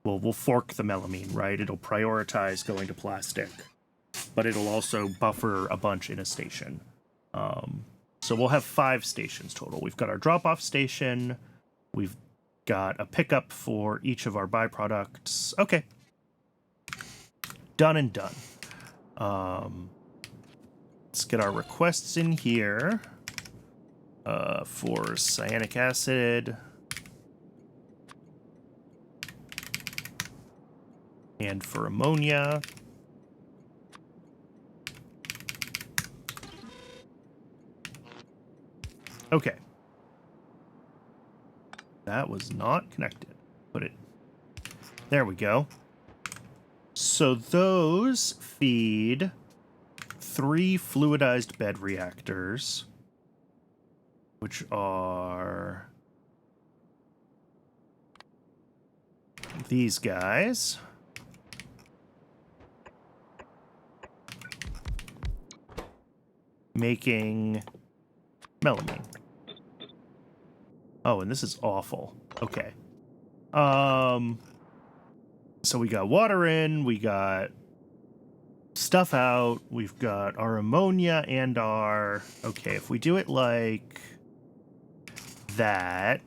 we'll fork the melamine, right? It'll prioritize going to plastic, but it'll also buffer a bunch in a station. So we'll have 5 stations total. We've got our drop-off station. We've got a pickup for each of our byproducts. Okay. Done and done. Let's get our requests in here for cyanic acid and for ammonia. Okay. That was not connected. Put it. There we go. So those feed 3 fluidized bed reactors, which are these guys. Making melamine. Oh, and this is awful. Okay. So we got water in, we got stuff out, we've got our ammonia and our... Okay, if we do it like that...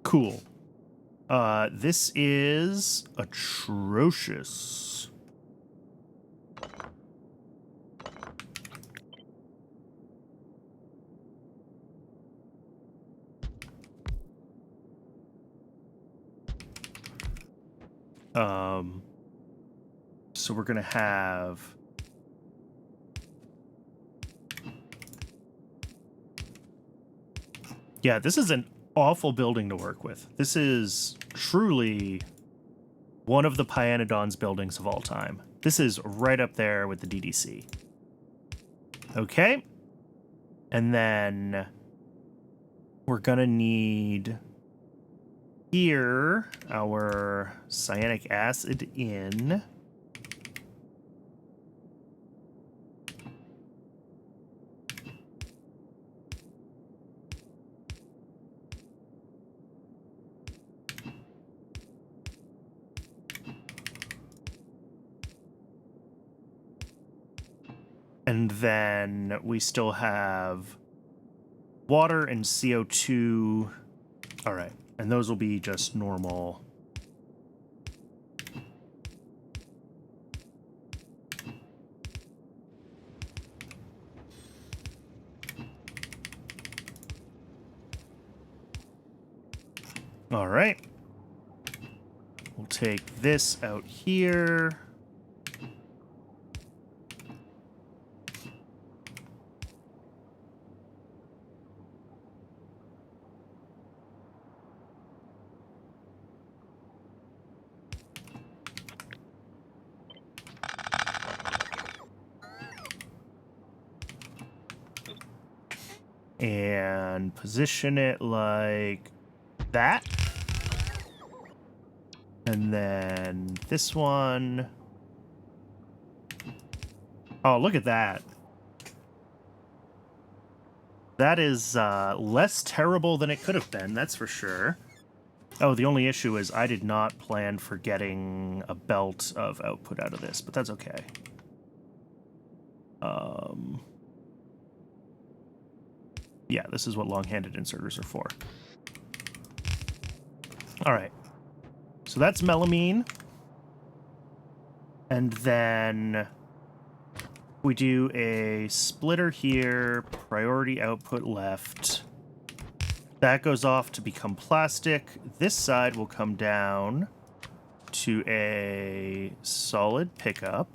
Cool. This is atrocious. So we're gonna have... Yeah, this is an awful building to work with. This is truly one of the Pyanodon's buildings of all time. This is right up there with the DDC. Okay. And then we're gonna need here our cyanic acid in. And then we still have water and CO2. All right. And those will be just normal. All right. We'll take this out here. And position it like that. And then this one. Oh, look at that. That is less terrible than it could have been, that's for sure. Oh, the only issue is I did not plan for getting a belt of output out of this, but that's okay. Yeah, this is what long-handed inserters are for. All right. So that's melamine. And then we do a splitter here, priority output left. That goes off to become plastic. This side will come down to a solid pickup.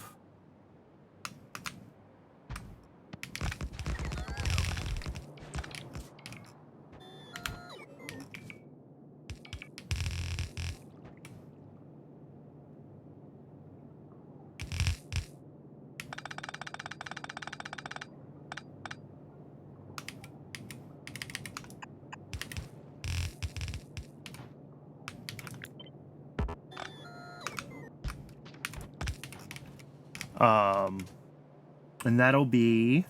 And that'll be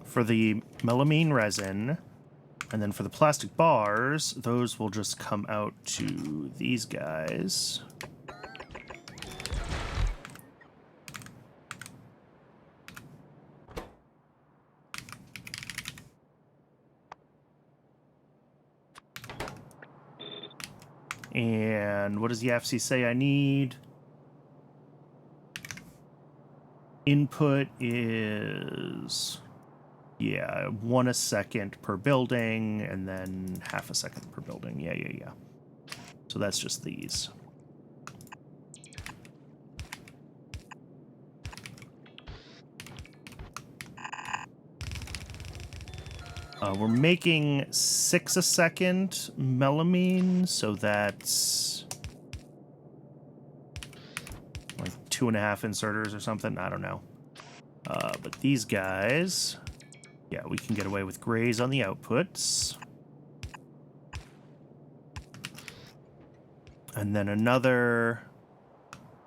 for the melamine resin. And then for the plastic bars, those will just come out to these guys. And what does the FC say I need? Input is, yeah, 1 a second per building, and then half a second per building. Yeah. So that's just these. We're making 6 a second melamine, so that's like 2.5 inserters or something. I don't know. But these guys, yeah, we can get away with grays on the outputs. And then another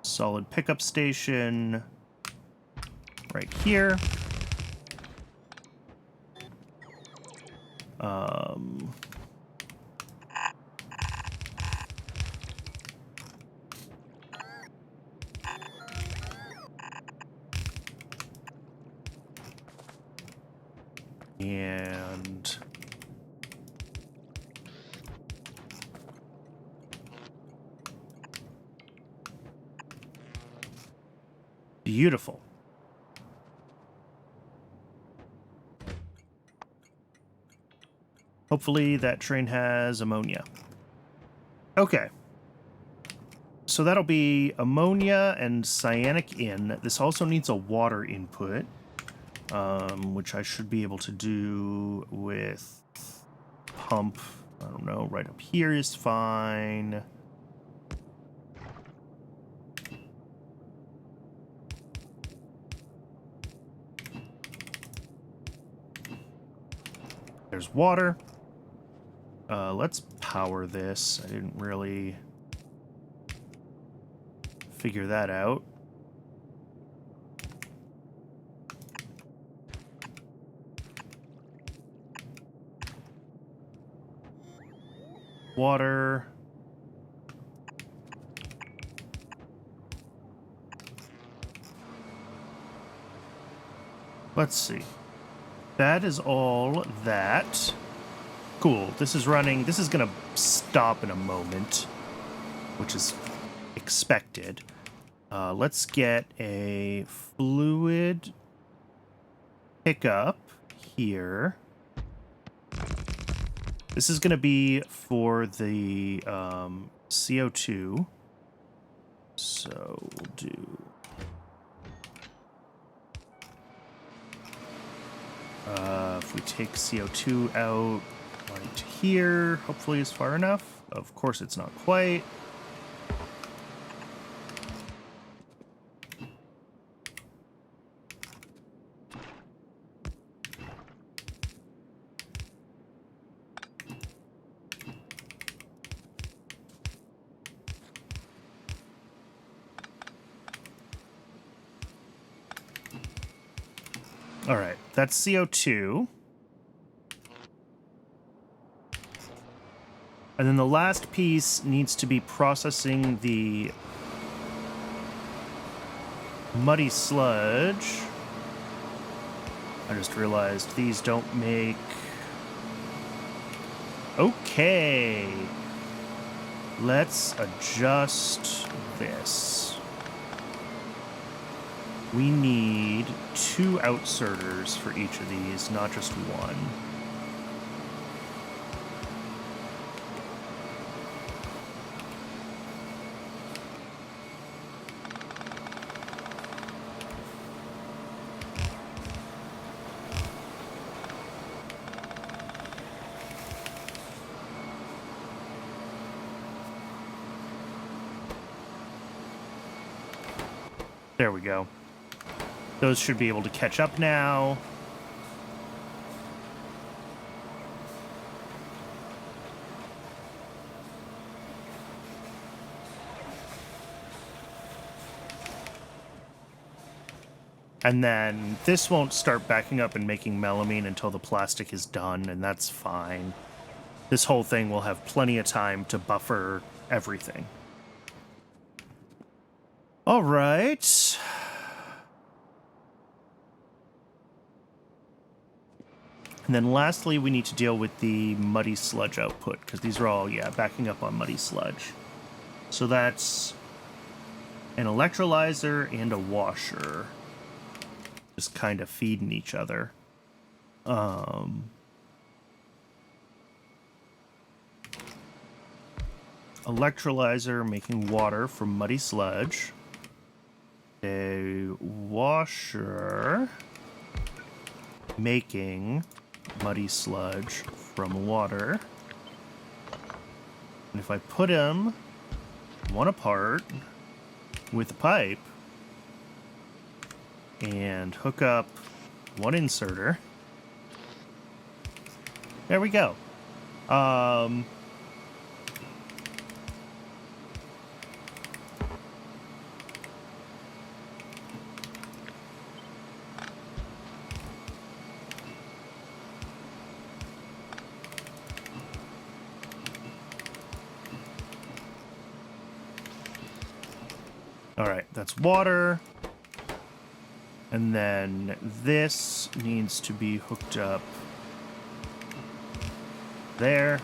solid pickup station right here. And beautiful. Hopefully that train has ammonia. Okay. So that'll be ammonia and cyanic in. This also needs a water input, which I should be able to do with pump. I don't know, right up here is fine. There's water. Let's power this. I didn't really figure that out. Water. Let's see. That is all that. Cool. This is running. This is going to stop in a moment, which is expected. Let's get a fluid pickup here. This is going to be for the CO2. So we'll do... if we take CO2 out right here, hopefully is far enough. Of course it's not quite. All right, that's CO2. And then the last piece needs to be processing the muddy sludge. I just realized these don't make... Okay. Let's adjust this. We need 2 outserters for each of these, not just one. There we go. Those should be able to catch up now. And then this won't start backing up and making melamine until the plastic is done, and that's fine. This whole thing will have plenty of time to buffer everything. All right. And then lastly, we need to deal with the muddy sludge output, because these are all, yeah, backing up on muddy sludge. So that's an electrolyzer and a washer. Just kind of feeding each other. Electrolyzer making water from muddy sludge. A washer making muddy sludge from water. And if I put them one apart with a pipe and hook up one inserter, there we go. All right, that's water. And then this needs to be hooked up there.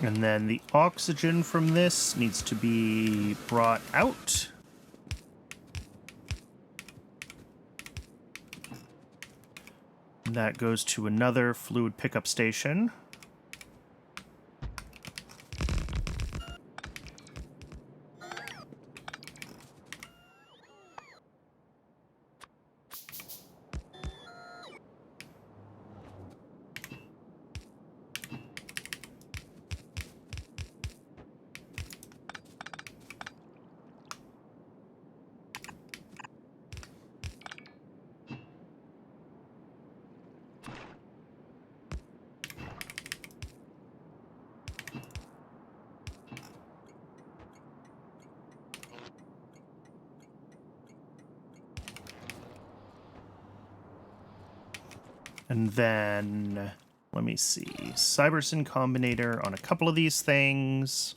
And then the oxygen from this needs to be brought out. That goes to another fluid pickup station. And then, let me see, Cybersyn Combinator on a couple of these things.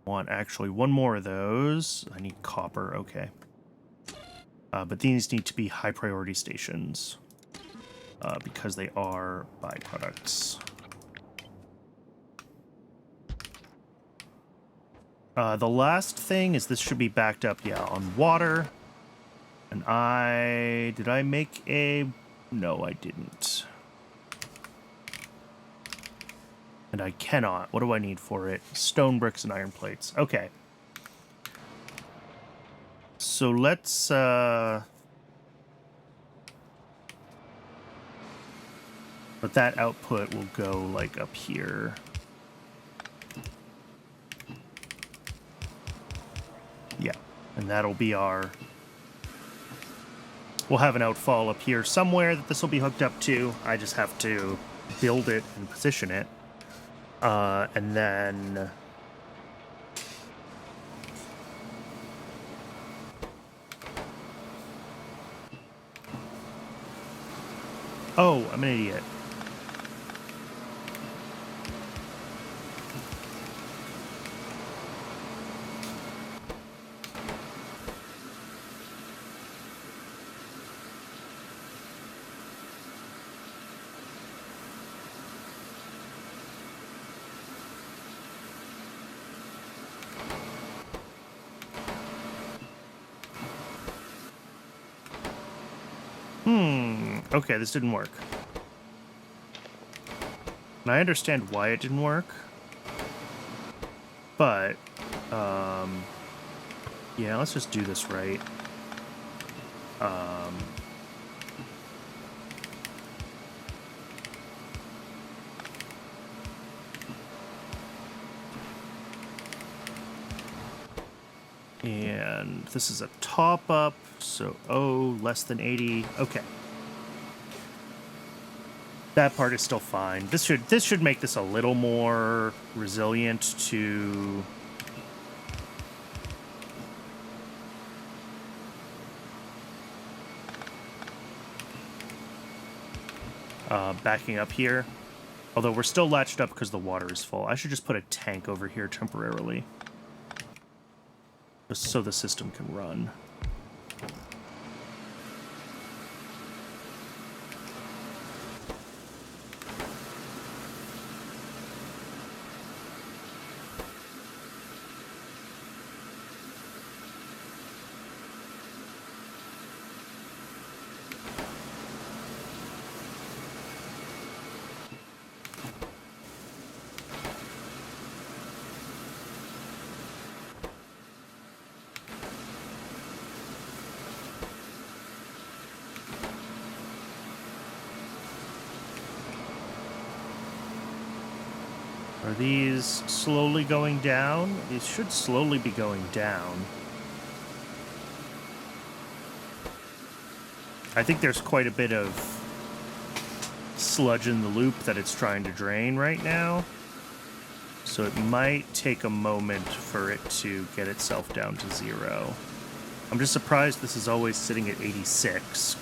Want actually one more of those. I need copper, okay. But these need to be high priority stations because they are byproducts. The last thing is this should be backed up, yeah, on water. And did I make a... No, I didn't. And I cannot. What do I need for it? Stone bricks and iron plates. Okay. So let's, but that output will go, like, up here. Yeah. And that'll be our... We'll have an outfall up here somewhere that this will be hooked up to. I just have to build it and position it. And then... Oh, I'm an idiot. Okay, this didn't work. And I understand why it didn't work. But, yeah, let's just do this right. And this is a top up, so less than 80. Okay. That part is still fine. This should make this a little more resilient to backing up here. Although we're still latched up because the water is full. I should just put a tank over here temporarily. Just so the system can run. Are these slowly going down? These should slowly be going down. I think there's quite a bit of sludge in the loop that it's trying to drain right now. So it might take a moment for it to get itself down to 0. I'm just surprised this is always sitting at 86.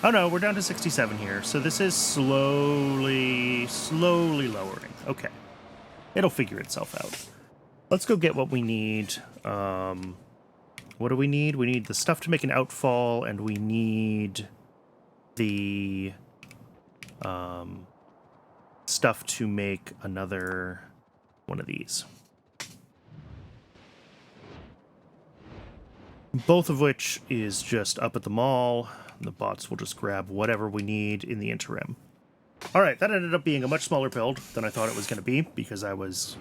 Oh no, we're down to 67 here. So this is slowly lowering. Okay. It'll figure itself out. Let's go get what we need. What do we need? We need the stuff to make an outfall, and we need the stuff to make another one of these. Both of which is just up at the mall. The bots will just grab whatever we need in the interim. Alright, that ended up being a much smaller build than I thought it was going to be, because I was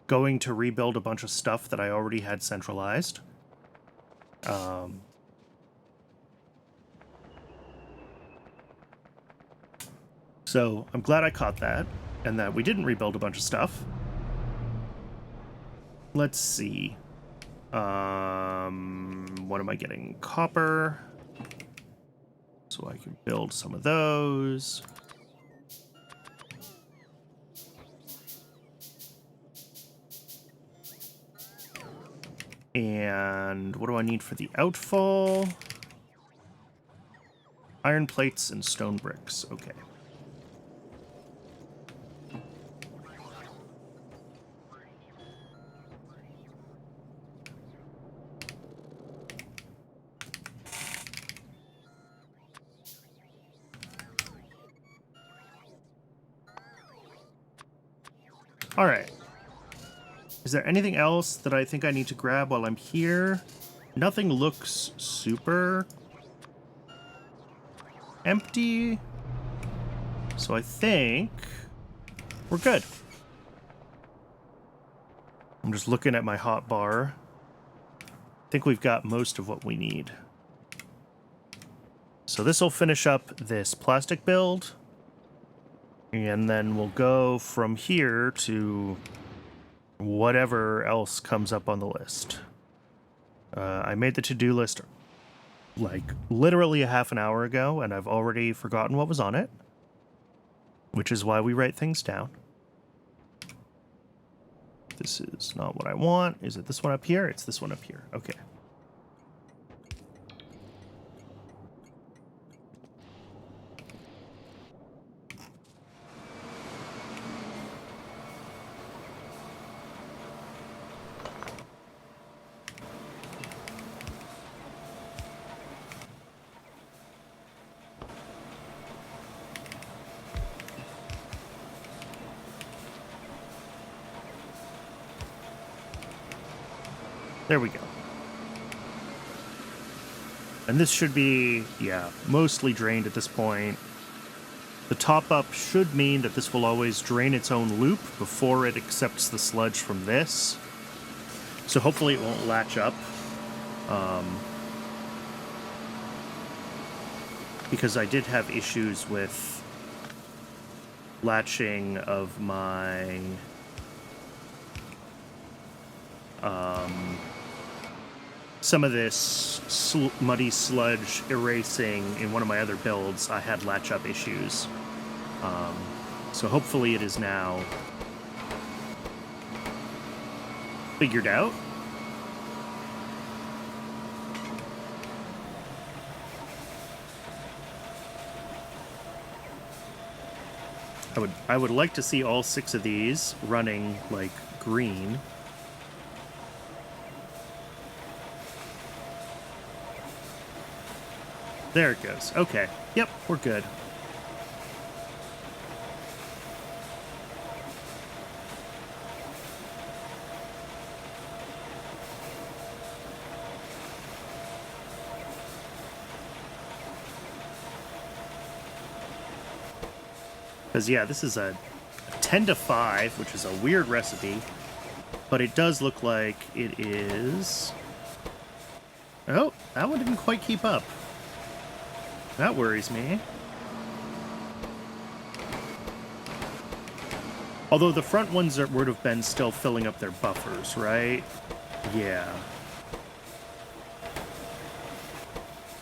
going to rebuild a bunch of stuff that I already had centralized. So I'm glad I caught that, and that we didn't rebuild a bunch of stuff. Let's see. What am I getting? Copper. So I can build some of those. And what do I need for the outfall? Iron plates and stone bricks. Okay. All right. Is there anything else that I think I need to grab while I'm here? Nothing looks super empty. So I think we're good. I'm just looking at my hot bar. I think we've got most of what we need. So this will finish up this plastic build. And then we'll go from here to whatever else comes up on the list. I made the to-do list like literally a half an hour ago, and I've already forgotten what was on it, which is why we write things down. This is not what I want. Is it this one up here? It's this one up here. Okay. There we go. And this should be, yeah, mostly drained at this point. The top-up should mean that this will always drain its own loop before it accepts the sludge from this. So hopefully it won't latch up. Because I did have issues with latching of my... some of this muddy sludge erasing in one of my other builds, I had latch up issues. So hopefully it is now figured out. I would like to see all 6 of these running like green. There it goes. Okay. Yep, we're good. Because, yeah, this is a 10 to 5, which is a weird recipe. But it does look like it is... Oh, that one didn't quite keep up. That worries me. Although the front ones would have been still filling up their buffers, right? Yeah.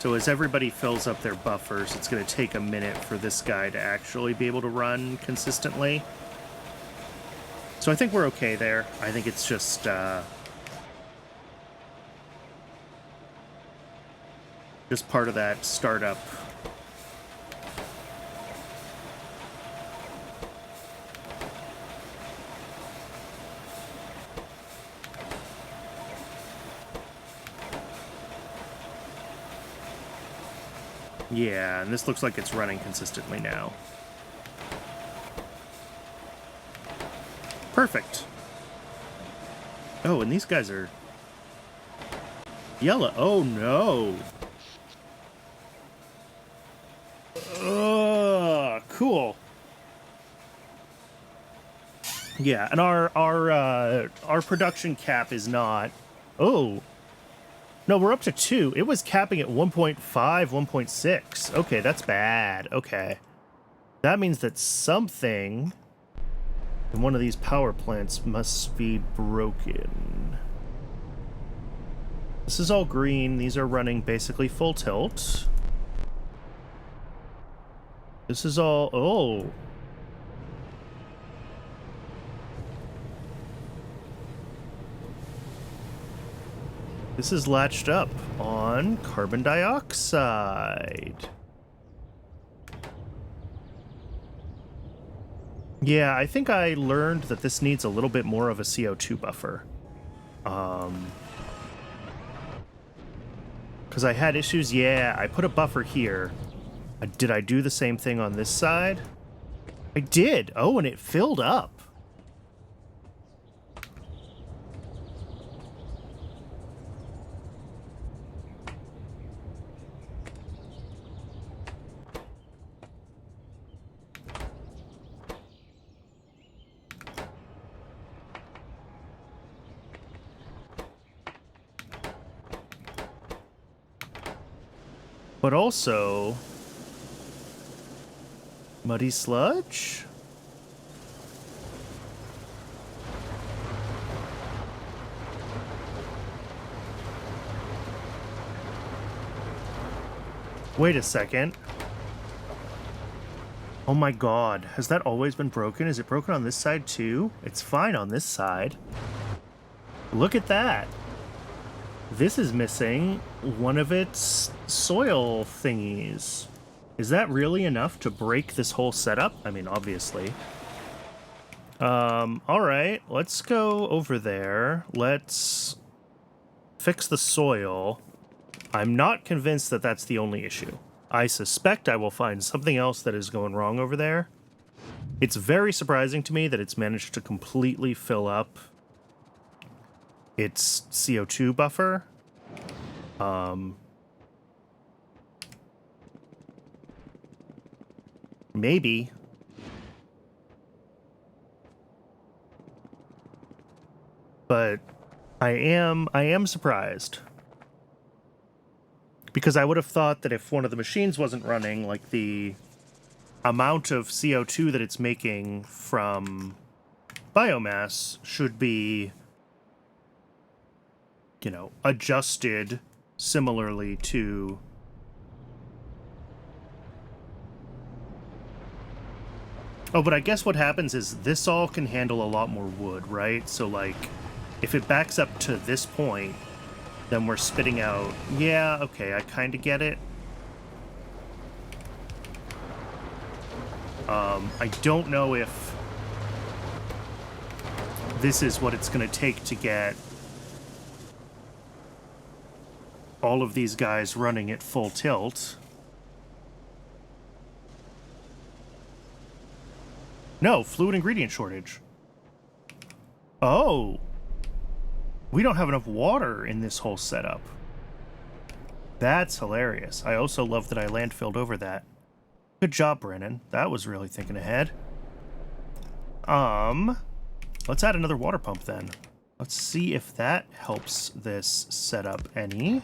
So as everybody fills up their buffers, it's going to take a minute for this guy to actually be able to run consistently. So I think we're okay there. I think it's just... just part of that startup. Yeah, and this looks like it's running consistently now. Perfect. Oh, and these guys are yellow. Oh, no. Cool. Yeah, and our production cap is not... Oh. No, we're up to 2. It was capping at 1.5, 1.6. Okay, that's bad. Okay. That means that something in one of these power plants must be broken. This is all green. These are running basically full tilt. This is all... Oh. This is latched up on carbon dioxide. Yeah, I think I learned that this needs a little bit more of a CO2 buffer. Because I had issues. Yeah, I put a buffer here. Did I do the same thing on this side? I did. Oh, and it filled up. but also muddy sludge? Wait a second. Oh my god, has that always been broken? Is it broken on this side too? It's fine on this side. Look at that. This is missing one of its soil thingies. Is that really enough to break this whole setup? I mean, obviously. Alright, let's go over there. Let's fix the soil. I'm not convinced that that's the only issue. I suspect I will find something else that is going wrong over there. It's very surprising to me that it's managed to completely fill up its CO2 buffer. Maybe. But I am surprised. Because I would have thought that if one of the machines wasn't running, like the amount of CO2 that it's making from biomass should be, you know, adjusted similarly to... Oh, but I guess what happens is this all can handle a lot more wood, right? So, like, if it backs up to this point, then we're spitting out... Yeah, okay, I kind of get it. I don't know if this is what it's going to take to get all of these guys running at full tilt. No, fluid ingredient shortage. Oh. We don't have enough water in this whole setup. That's hilarious. I also love that I landfilled over that. Good job, Brennan. That was really thinking ahead. Let's add another water pump then. Let's see if that helps this setup any.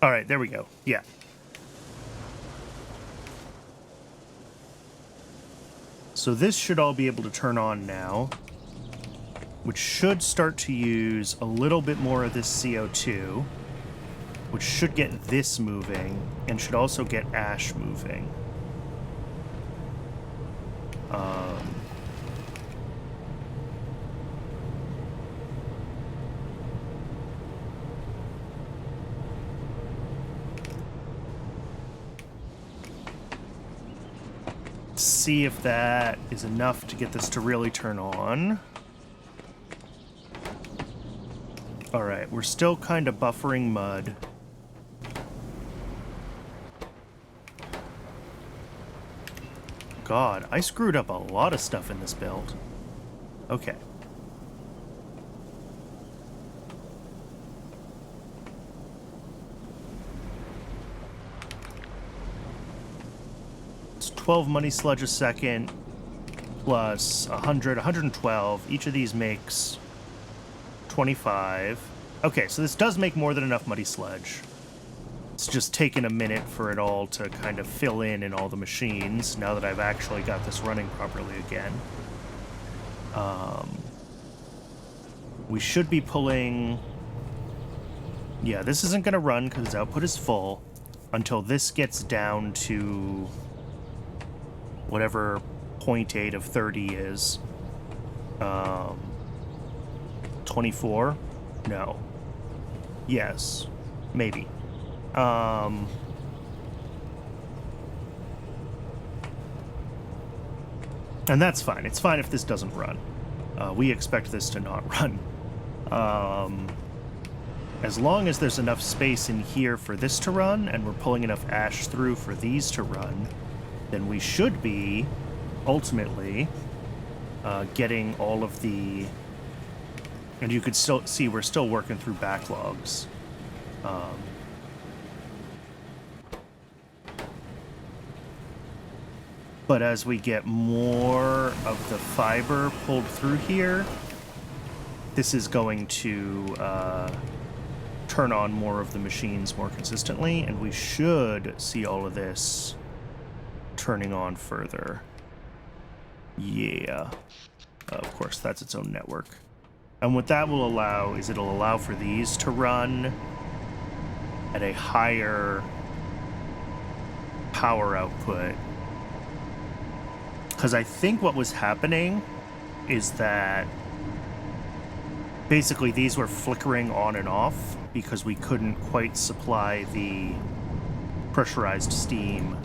All right, there we go. Yeah. So this should all be able to turn on now, which should start to use a little bit more of this CO2, which should get this moving, and should also get ash moving. See if that is enough to get this to really turn on. All right, we're still kind of buffering mud. God, I screwed up a lot of stuff in this build. Okay. It's 12 money sludge a second, plus 100, 112. Each of these makes 25. Okay, so this does make more than enough muddy sludge. It's just taken a minute for it all to kind of fill in all the machines, now that I've actually got this running properly again. We should be pulling... Yeah, this isn't going to run because its output is full until this gets down to whatever 0.8 of 30 is. 24? No. Yes. Maybe. And that's fine. It's fine if this doesn't run. We expect this to not run. As long as there's enough space in here for this to run, and we're pulling enough ash through for these to run, then we should be, ultimately, getting all of the And you could still see we're still working through backlogs. But as we get more of the fiber pulled through here, this is going to turn on more of the machines more consistently, and we should see all of this turning on further. Yeah. Of course, that's its own network. And what that will allow is it'll allow for these to run at a higher power output. Because I think what was happening is that basically these were flickering on and off because we couldn't quite supply the pressurized steam.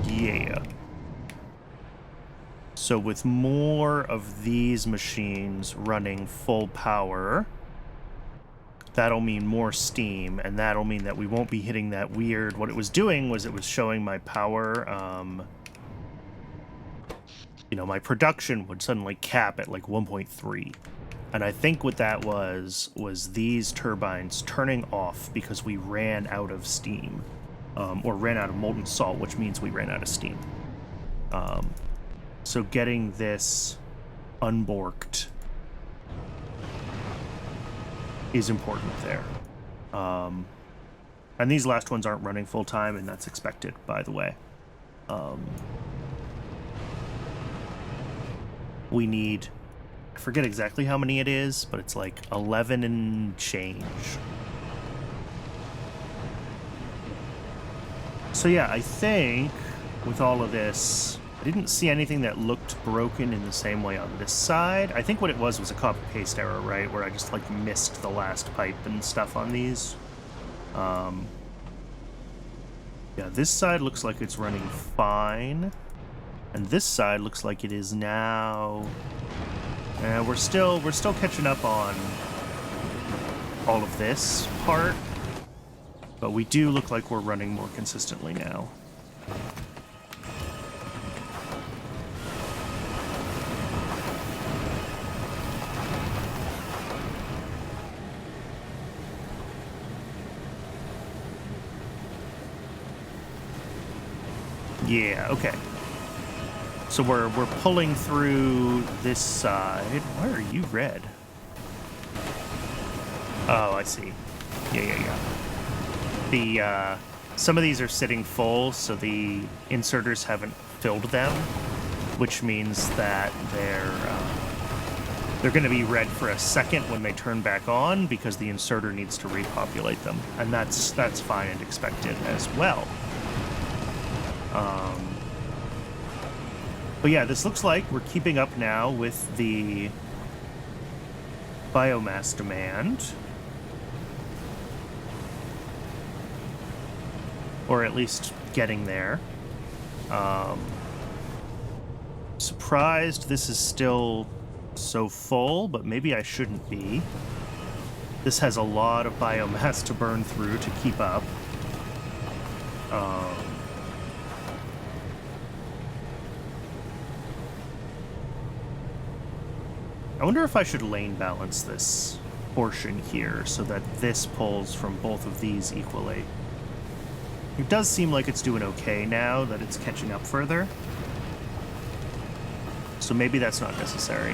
Yeah. So with more of these machines running full power, that'll mean more steam, and that'll mean that we won't be hitting that weird... What it was doing was it was showing my power, you know, my production would suddenly cap at like 1.3. And I think what that was these turbines turning off because we ran out of steam, or ran out of molten salt, which means we ran out of steam. So getting this unborked is important there. And these last ones aren't running full time, and that's expected, by the way. We need... I forget exactly how many it is, but it's like 11 and change. So yeah, I think with all of this, I didn't see anything that looked broken in the same way on this side. I think what it was a copy-paste error, right? Where I just like missed the last pipe and stuff on these. Yeah, this side looks like it's running fine. And this side looks like it is now... we're still catching up on all of this part, but we do look like we're running more consistently now. Yeah, okay. So we're pulling through this side. Why are you red? Oh, I see. Yeah. The some of these are sitting full, so the inserters haven't filled them, which means that they're going to be red for a second when they turn back on because the inserter needs to repopulate them, and that's fine and expected as well. But yeah, this looks like we're keeping up now with the biomass demand. Or at least getting there. Surprised this is still so full, but maybe I shouldn't be. This has a lot of biomass to burn through to keep up. I wonder if I should lane balance this portion here so that this pulls from both of these equally. It does seem like it's doing okay now that it's catching up further. So maybe that's not necessary.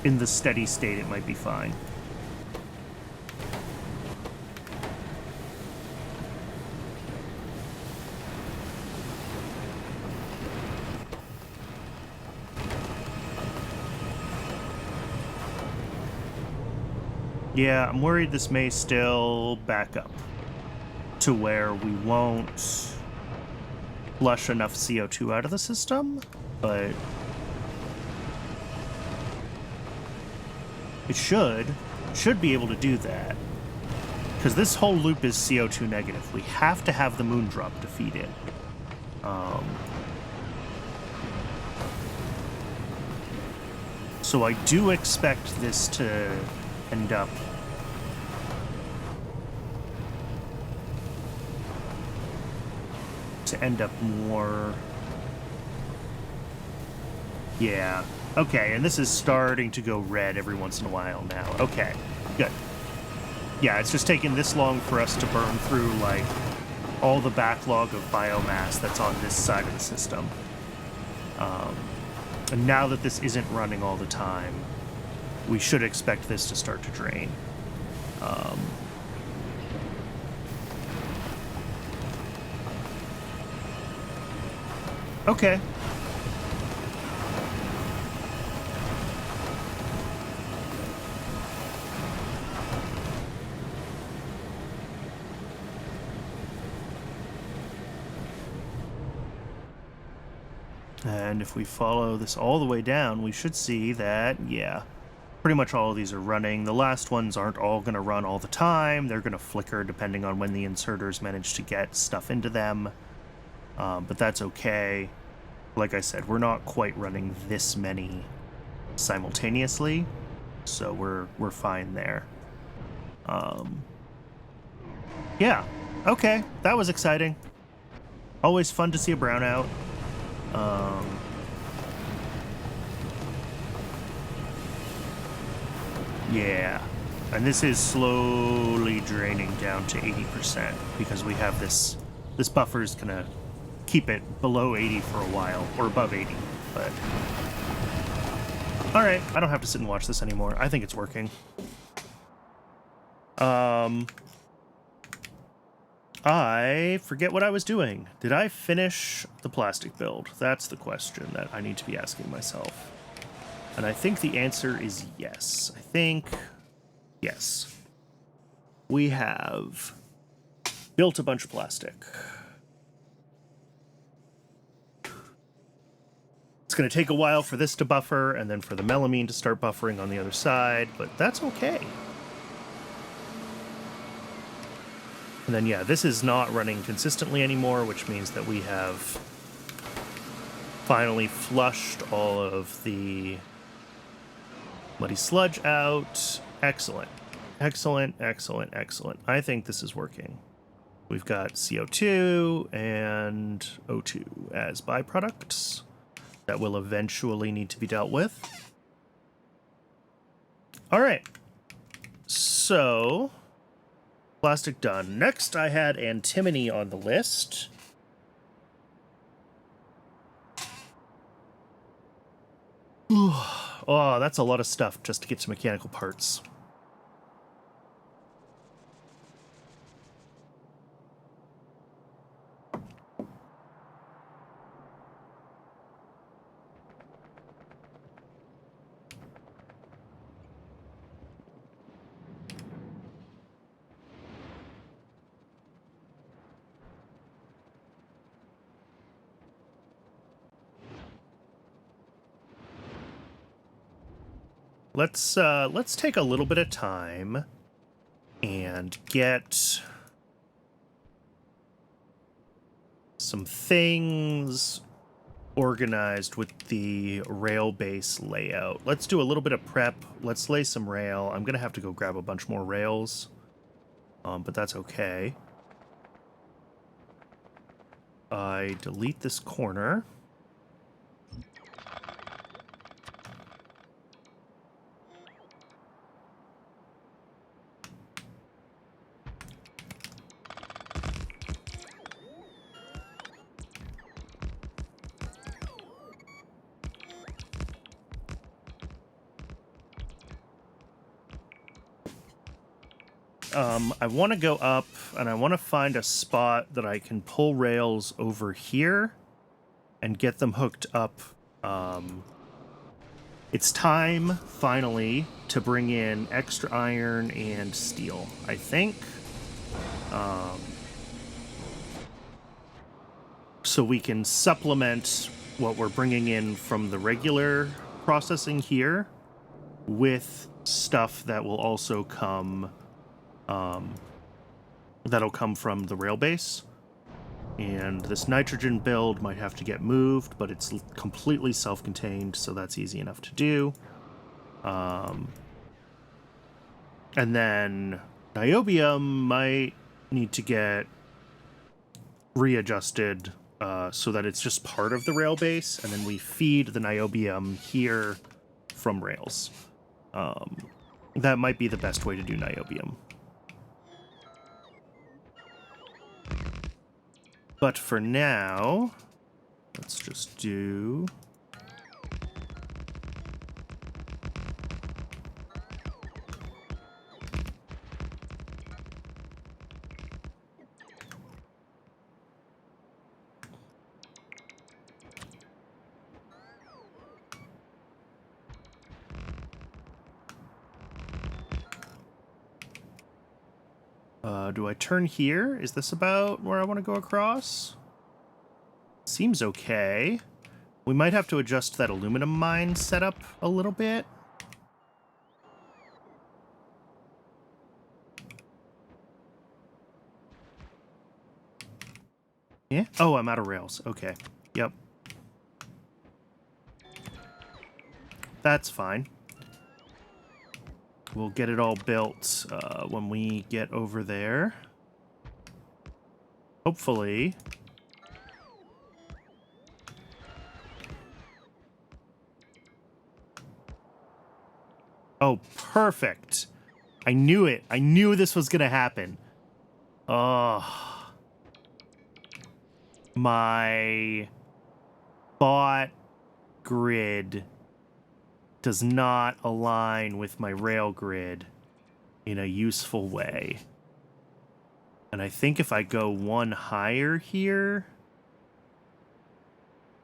In the steady state, it might be fine. Yeah, I'm worried this may still back up to where we won't flush enough CO2 out of the system, but it should be able to do that. Because this whole loop is CO2 negative. We have to have the moon drop to feed it. So I do expect this to end up more... Yeah. Okay, and this is starting to go red every once in a while now. Okay, good. Yeah, it's just taking this long for us to burn through, like, all the backlog of biomass that's on this side of the system. And now that this isn't running all the time, we should expect this to start to drain. Okay. And if we follow this all the way down, we should see that, yeah, pretty much all of these are running. The last ones aren't all going to run all the time. They're going to flicker depending on when the inserters manage to get stuff into them. But that's okay. Like I said, we're not quite running this many simultaneously, so we're fine there. Yeah, okay, that was exciting. Always fun to see a brownout. Yeah, and this is slowly draining down to 80% because we have this buffer is gonna keep it below 80 for a while, or above 80, but all right, I don't have to sit and watch this anymore. I think it's working. I forget what I was doing. Did I finish the plastic build? That's the question that I need to be asking myself. And I think the answer is yes. I think yes. We have built a bunch of plastic. It's going to take a while for this to buffer and then for the melamine to start buffering on the other side, but that's okay. And then, yeah, this is not running consistently anymore, which means that we have finally flushed all of the muddy sludge out. Excellent. Excellent, excellent, excellent. I think this is working. We've got CO2 and O2 as byproducts that will eventually need to be dealt with. All right. So... plastic done. Next, I had antimony on the list. Oh, that's a lot of stuff just to get to mechanical parts. Let's take a little bit of time and get some things organized with the rail base layout. Let's do a little bit of prep. Let's lay some rail. I'm gonna have to go grab a bunch more rails, but that's okay. I delete this corner. I want to go up, and I want to find a spot that I can pull rails over here and get them hooked up. It's time, finally, to bring in extra iron and steel, I think. So we can supplement what we're bringing in from the regular processing here with stuff that will also come... that'll come from the rail base. And this nitrogen build might have to get moved, but it's completely self-contained, so that's easy enough to do. And then niobium might need to get readjusted so that it's just part of the rail base, and then we feed the niobium here from rails. That might be the best way to do niobium. But for now, let's just do... do I turn here? Is this about where I want to go across? Seems okay. We might have to adjust that aluminum mine setup a little bit. Yeah? Oh, I'm out of rails. Okay. Yep. That's fine. We'll get it all built when we get over there. Hopefully. Oh, perfect. I knew it. I knew this was going to happen. Oh. My bot grid does not align with my rail grid in a useful way. And I think if I go one higher here,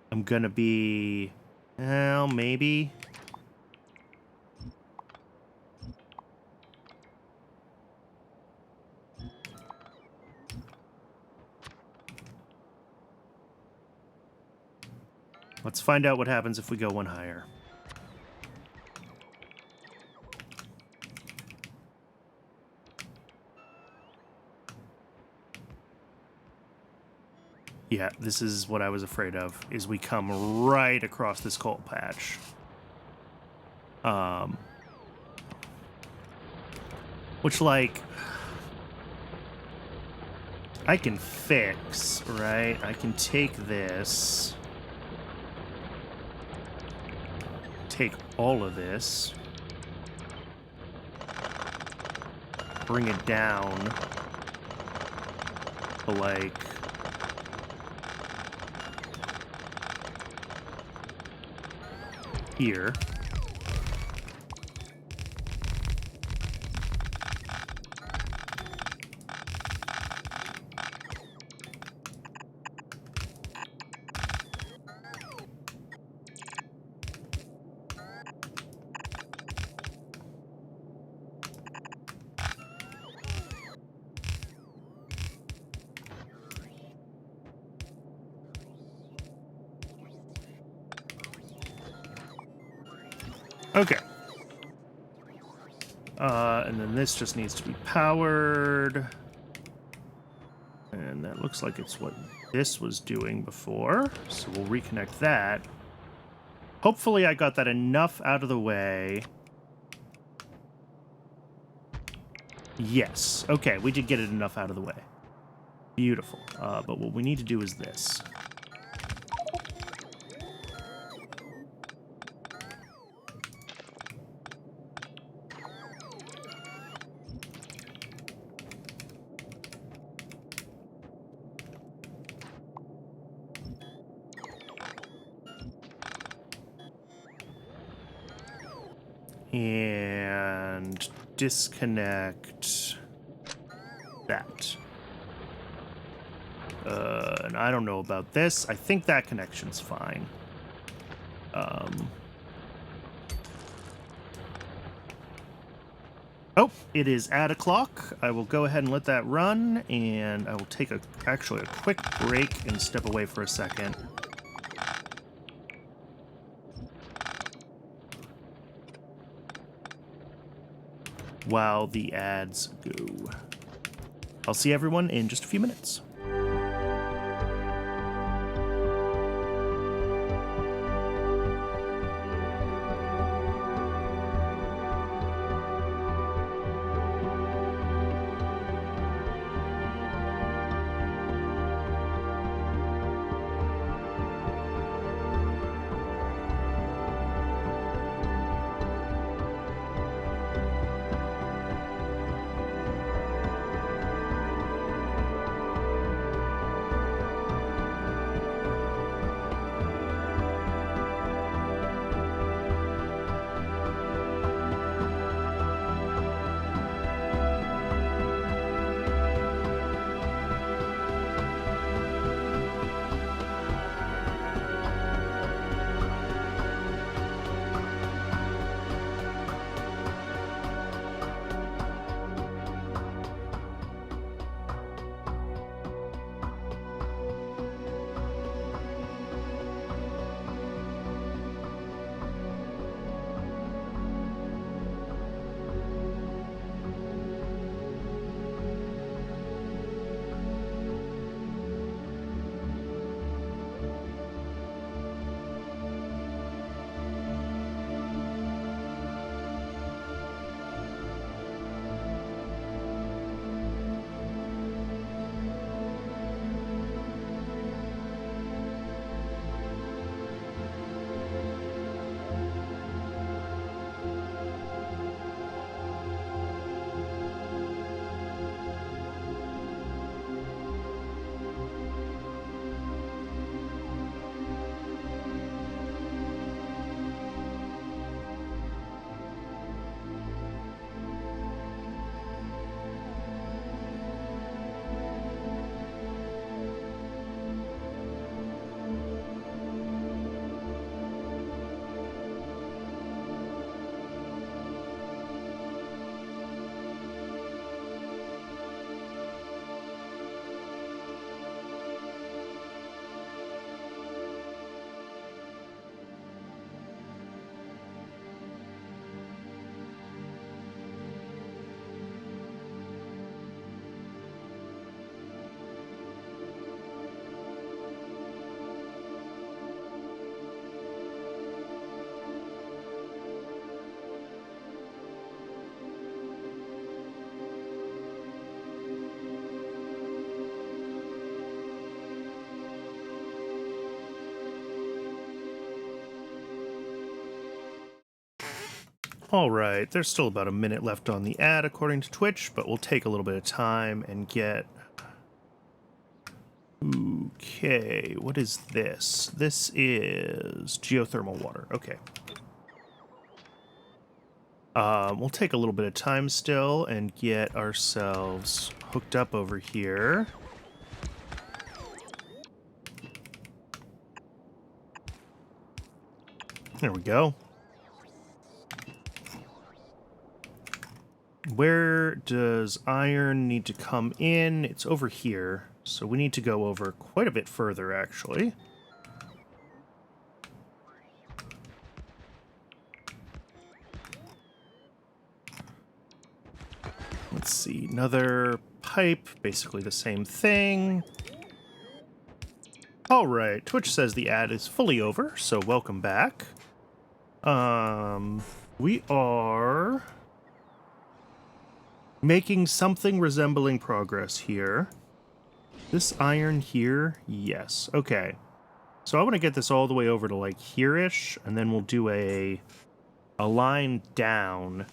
I'm gonna be, well, maybe. Let's find out what happens if we go one higher. Yeah, this is what I was afraid of, is we come right across this coal patch. Which, like, I can fix, right? I can take this, take all of this, bring it down to, like, here. Okay. And then this just needs to be powered. And that looks like it's what this was doing before. So we'll reconnect that. Hopefully I got that enough out of the way. Yes. Okay, we did get it enough out of the way. Beautiful. But what we need to do is this. And disconnect that. And I don't know about this. I think that connection's fine. Oh, it is at o'clock. I will go ahead and let that run, and I will take actually a quick break and step away for a second. While the ads go. I'll see everyone in just a few minutes. All right, there's still about a minute left on the ad according to Twitch, but we'll take a little bit of time and get... Okay, what is this? This is geothermal water. Okay. We'll take a little bit of time still and get ourselves hooked up over here. There we go. Where does iron need to come in? It's over here, so we need to go over quite a bit further, actually. Let's see, another pipe, basically the same thing. All right, Twitch says the ad is fully over, so welcome back. We are making something resembling progress here. This iron here, yes. Okay, so I want to get this all the way over to like here-ish, and then we'll do a line down,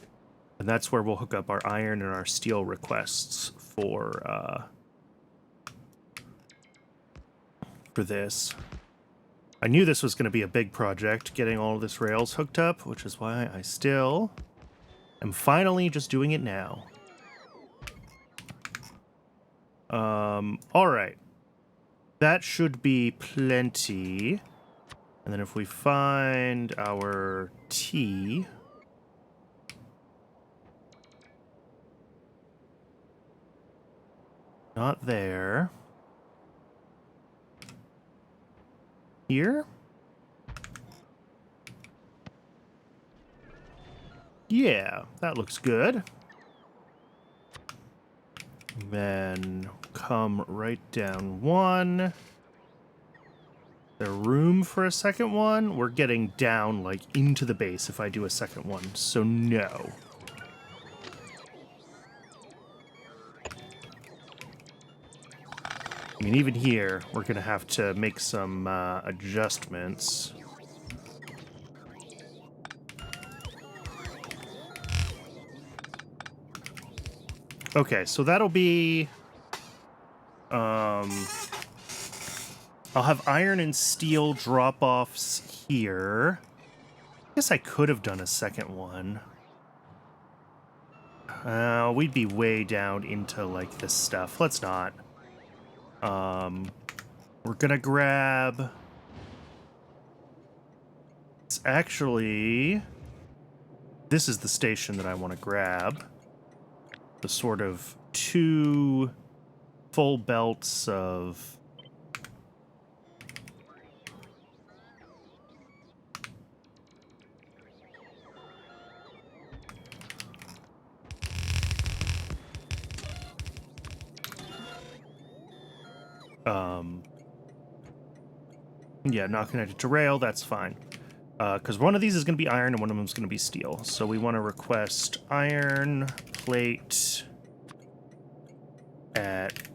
and that's where we'll hook up our iron and our steel requests for this. I knew this was going to be a big project, getting all of this rails hooked up, which is why I still am finally just doing it now. All right. That should be plenty. And then if we find our tea... Not there. Here? Yeah, that looks good. Then come right down one. There room for a second one? We're getting down like into the base if I do a second one, so no. I mean, even here, we're going to have to make some adjustments. Okay, so that'll be... I'll have iron and steel drop-offs here. I guess I could have done a second one. We'd be way down into, like, this stuff. Let's not. We're gonna grab... It's actually... This is the station that I want to grab. The sort of 2 full belts of... Yeah, not connected to rail, that's fine. Because one of these is going to be iron and one of them is going to be steel. So we want to request iron plate at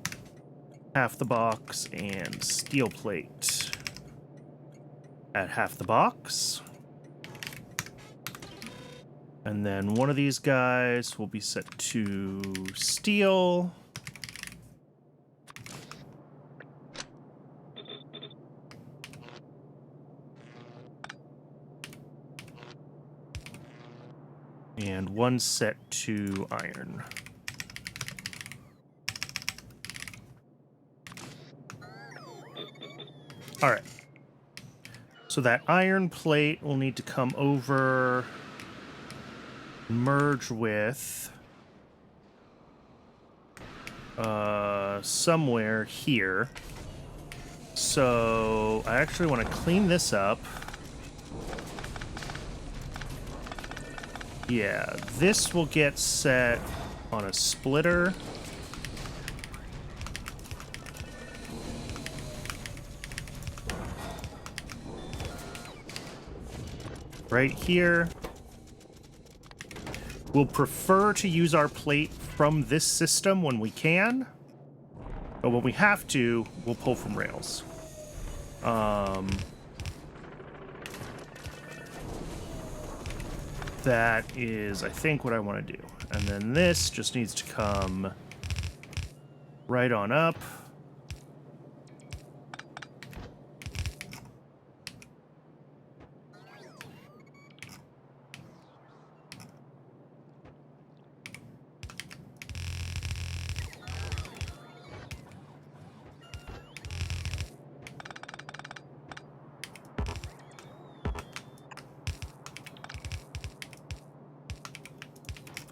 half the box and steel plate at half the box. And then one of these guys will be set to steel. And one set to iron. All right. So that iron plate will need to come over, merge with somewhere here. So I actually want to clean this up. Yeah, this will get set on a splitter. Right here. We'll prefer to use our plate from this system when we can. But when we have to, we'll pull from rails. That is, I think, what I want to do. And then this just needs to come right on up.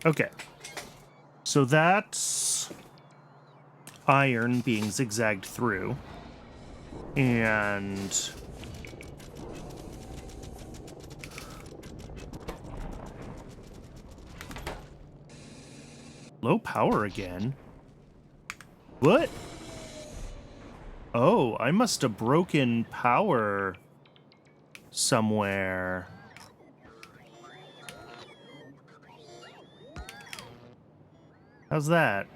Okay. So that's iron being zigzagged through. And low power again. What? Oh, I must have broken power somewhere. How's that?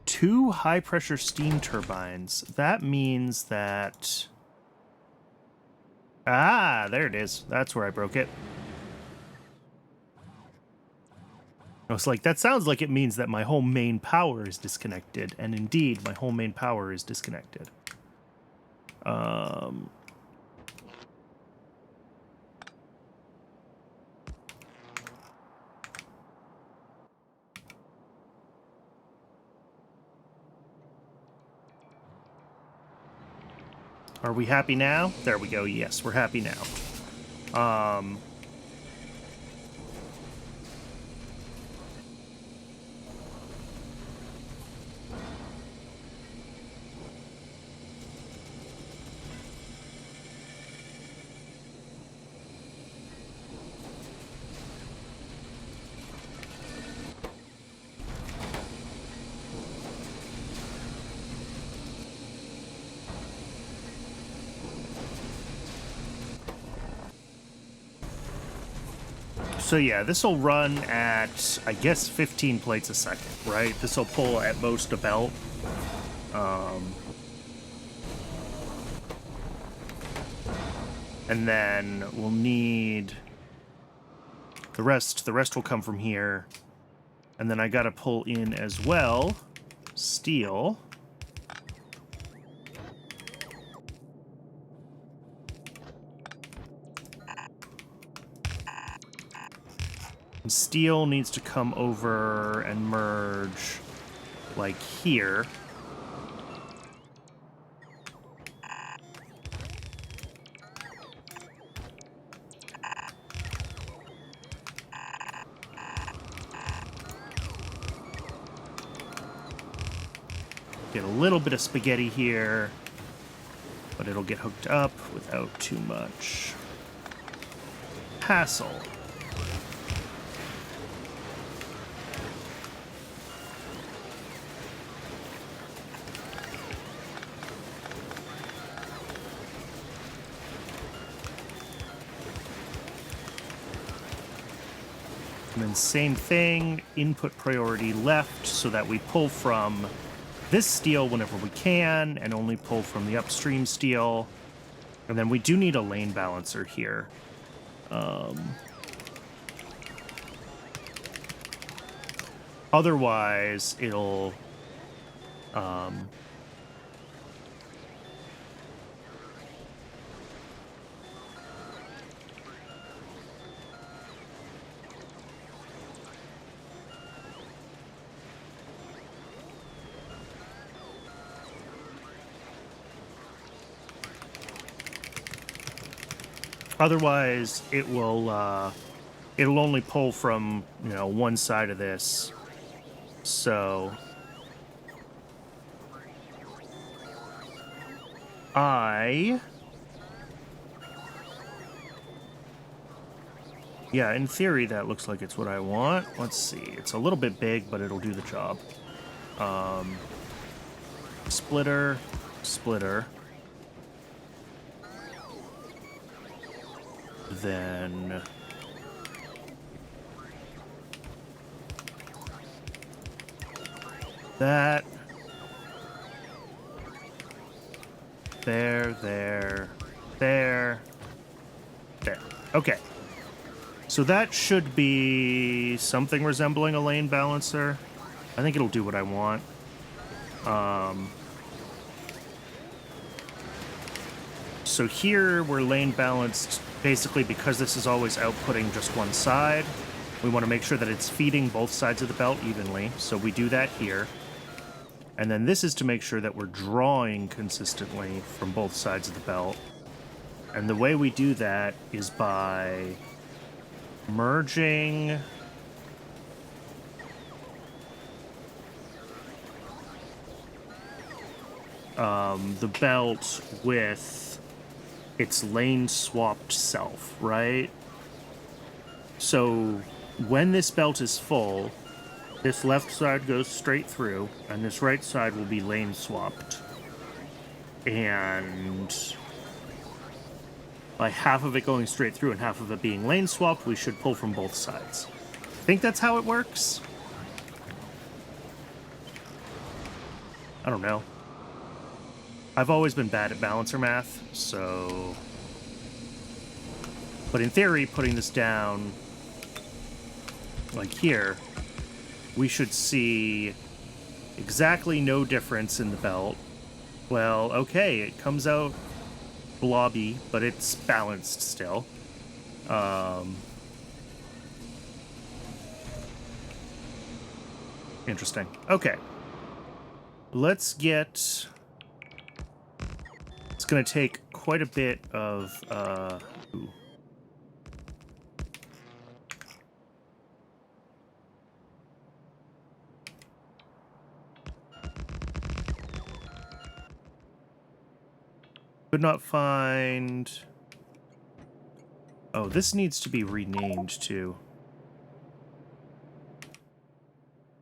Two high-pressure steam turbines. That means that... Ah, there it is. That's where I broke it. I was like, that sounds like it means that my whole main power is disconnected. And indeed, my whole main power is disconnected. Are we happy now? There we go. Yes, we're happy now. So yeah, this will run at, I guess, 15 plates a second, right? This will pull at most a belt. And then we'll need the rest. The rest will come from here. And then I gotta pull in as well steel. And steel needs to come over and merge like here. Get a little bit of spaghetti here, but it'll get hooked up without too much hassle. And then same thing, input priority left, so that we pull from this steel whenever we can, and only pull from the upstream steel. And then we do need a lane balancer here. Otherwise, it'll... Otherwise, it will, it'll only pull from, you know, one side of this. So... Yeah, in theory, that looks like it's what I want. Let's see. It's a little bit big, but it'll do the job. Splitter, splitter. Then That. There, there, there, there. Okay. So that should be something resembling a lane balancer. I think it'll do what I want. So here we're lane balanced basically because this is always outputting just one side. We want to make sure that it's feeding both sides of the belt evenly. So we do that here. And then this is to make sure that we're drawing consistently from both sides of the belt. And the way we do that is by merging the belt with its lane swapped self, right? So when this belt is full, this left side goes straight through, and this right side will be lane swapped. And by half of it going straight through and half of it being lane swapped, we should pull from both sides. I think that's how it works. I don't know. I've always been bad at balancer math, so... But in theory, putting this down, like here, we should see exactly no difference in the belt. Well, okay, it comes out blobby, but it's balanced still. Interesting. Okay. Let's get... It's going to take quite a bit of... Ooh. Could not find... Oh, this needs to be renamed, too.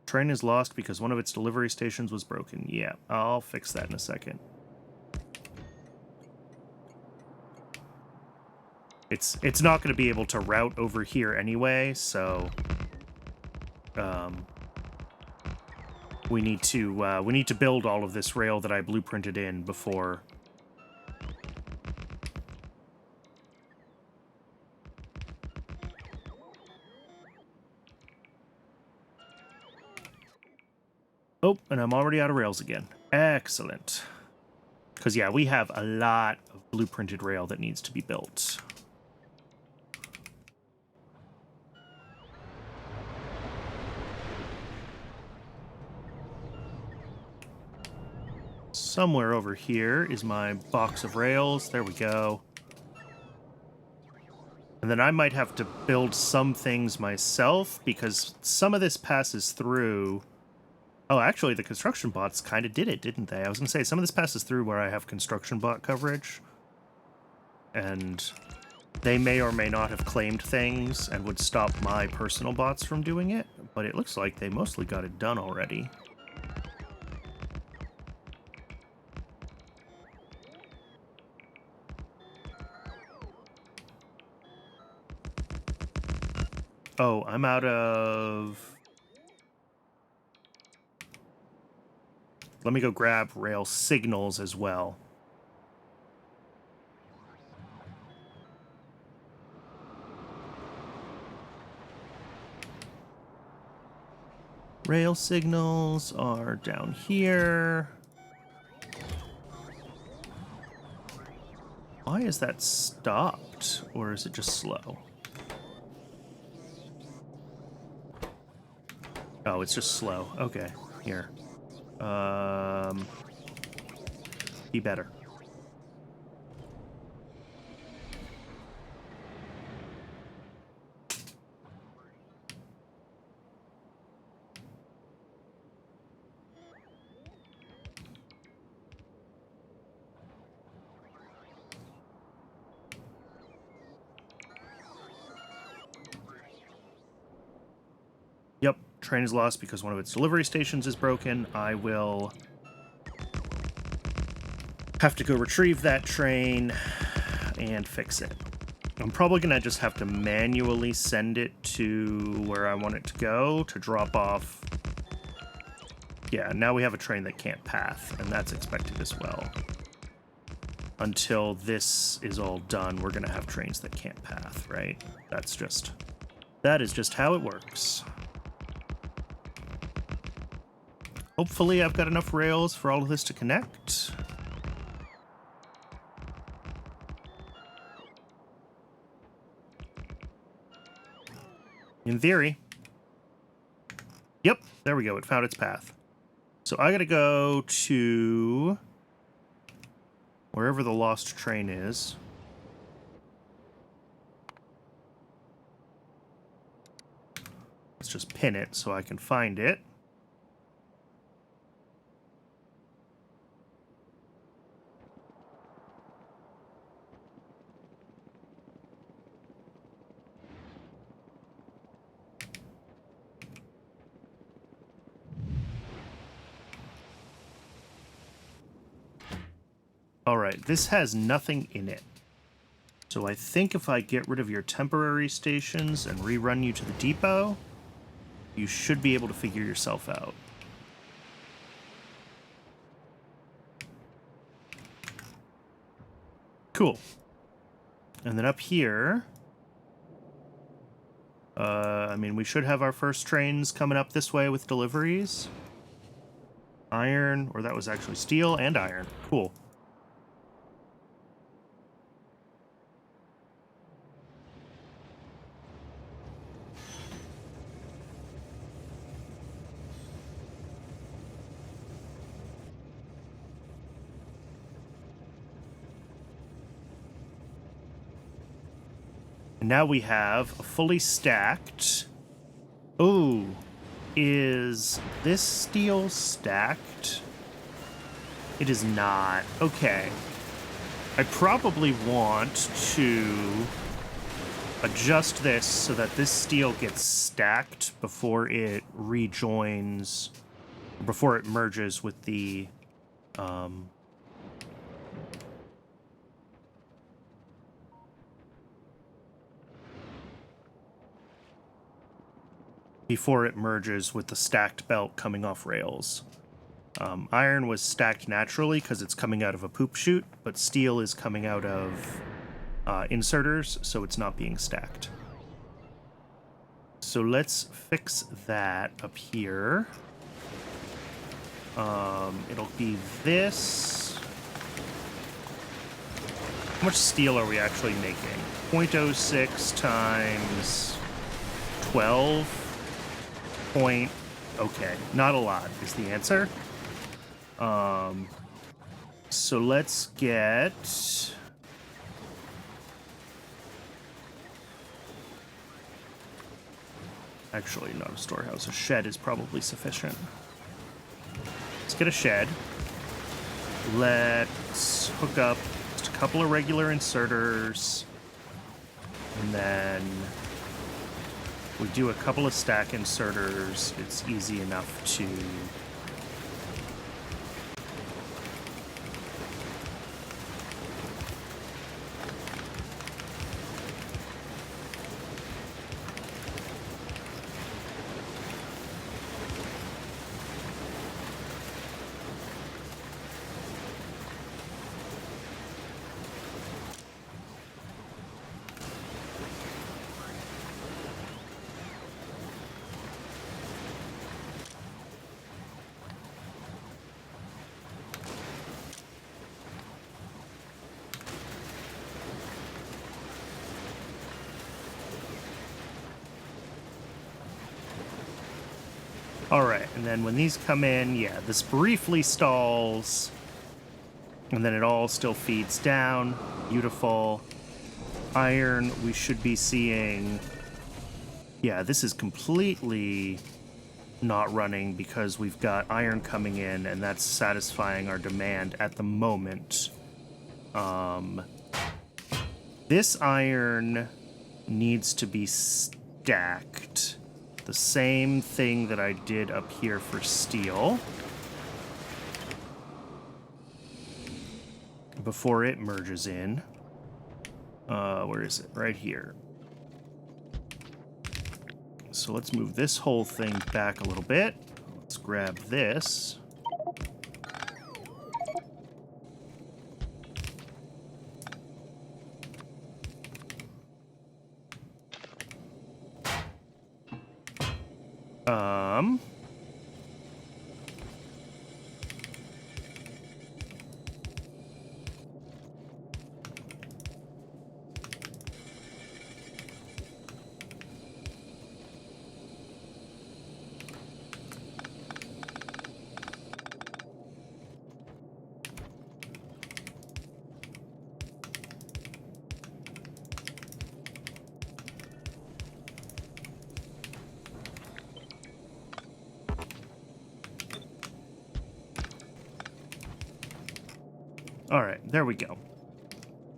Train is lost because one of its delivery stations was broken. Yeah, I'll fix that in a second. It's not going to be able to route over here anyway, so... we need to build all of this rail that I blueprinted in before... Oh, and I'm already out of rails again. Excellent. Because, yeah, we have a lot of blueprinted rail that needs to be built. Somewhere over here is my box of rails. There we go. And then I might have to build some things myself, because some of this passes through... Oh, actually, the construction bots kind of did it, didn't they? I was going to say, some of this passes through where I have construction bot coverage. And they may or may not have claimed things and would stop my personal bots from doing it. But it looks like they mostly got it done already. Oh, I'm out of... Let me go grab rail signals as well. Rail signals are down here. Why is that stopped? Or is it just slow? Oh, it's just slow. Okay, here. Be better. Yep, train is lost because one of its delivery stations is broken. I will have to go retrieve that train and fix it. I'm probably going to just have to manually send it to where I want it to go to drop off Yeah, now we have a train that can't path, and that's expected as well. Until this is all done, we're going to have trains that can't path, right? That is just how it works. Hopefully I've got enough rails for all of this to connect. In theory. Yep, there we go. It found its path. So I gotta go to wherever the lost train is. Let's just pin it so I can find it. Alright, this has nothing in it. So I think if I get rid of your temporary stations and rerun you to the depot, you should be able to figure yourself out. Cool. And then up here, I mean, we should have our first trains coming up this way with deliveries. Iron, or that was actually steel and iron. Cool. And now we have a fully stacked... Oh, is this steel stacked? It is not. Okay. I probably want to adjust this so that this steel gets stacked before it rejoins, before it merges with the before it merges with the stacked belt coming off rails. Iron was stacked naturally because it's coming out of a poop chute, but steel is coming out of inserters, so it's not being stacked. So let's fix that up here. It'll be this. How much steel are we actually making? 0.06 times 12. Okay, not a lot is the answer. So let's get... Actually, not a storehouse. A shed is probably sufficient. Let's get a shed. Let's hook up just a couple of regular inserters. And then we do a couple of stack inserters. It's easy enough to... All right, and then when these come in, yeah, this briefly stalls, and then it all still feeds down. Beautiful. Iron, we should be seeing... Yeah, this is completely not running because we've got iron coming in, and that's satisfying our demand at the moment. This iron needs to be stacked. The same thing that I did up here for steel. Before it merges in. Where is it? Right here. So let's move this whole thing back a little bit. Let's grab this. All right, there we go.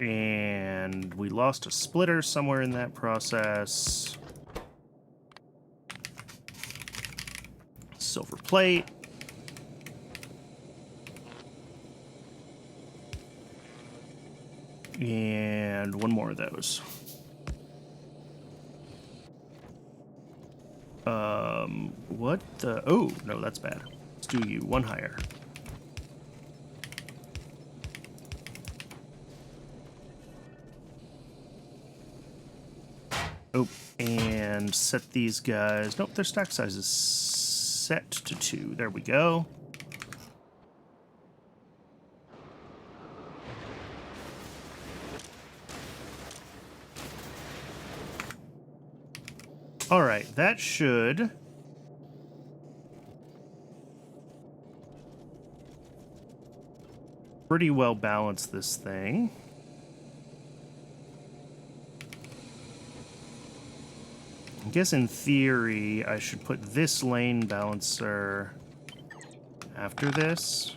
And we lost a splitter somewhere in that process. Silver plate. And one more of those. What the? Oh, no, that's bad. Let's do you one higher. Oh, and set these guys. Nope, their stack size is set to 2. There we go. All right, that should pretty well balance this thing. I guess in theory, I should put this lane balancer after this.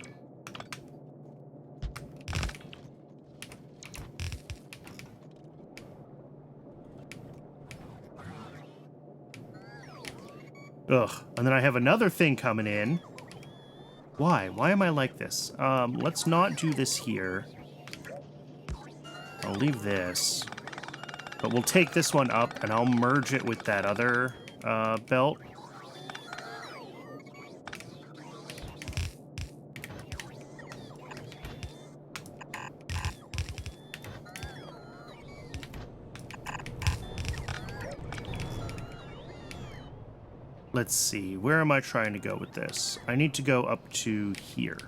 Ugh, and then I have another thing coming in. Why? Why am I like this? Let's not do this here. I'll leave this. But we'll take this one up, and I'll merge it with that other belt. Let's see, where am I trying to go with this? I need to go up to here.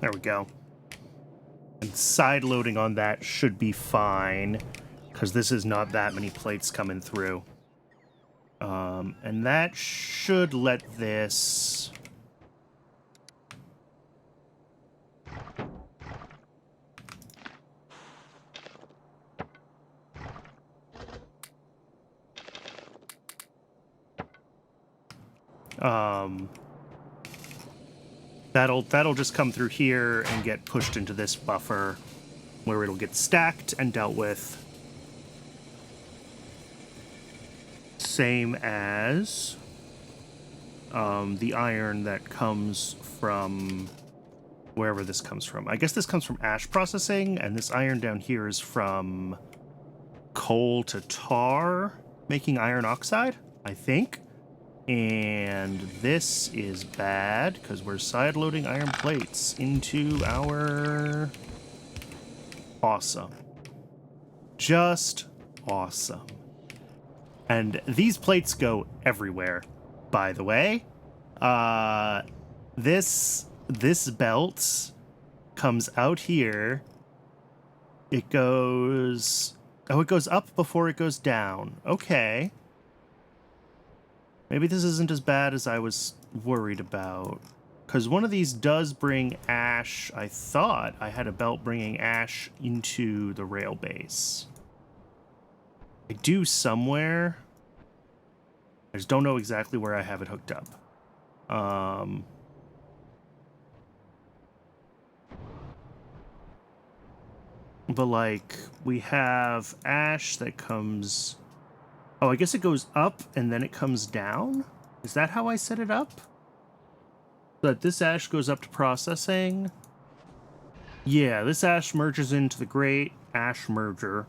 There we go. And side loading on that should be fine, because this is not that many plates coming through. And that should let this... That'll just come through here and get pushed into this buffer where it'll get stacked and dealt with. Same as the iron that comes from wherever this comes from. I guess this comes from ash processing, and this iron down here is from coal to tar, making iron oxide, I think. And this is bad because we're side loading iron plates into our... Awesome. Just awesome. And these plates go everywhere, by the way. This belt comes out here. It goes... Oh, it goes up before it goes down. Okay. Maybe this isn't as bad as I was worried about. Because one of these does bring ash. I thought I had a belt bringing ash into the rail base. I do somewhere. I just don't know exactly where I have it hooked up. But like we have ash that comes. Oh, I guess it goes up and then it comes down. Is that how I set it up? But this ash goes up to processing. Yeah, this ash merges into the great ash merger.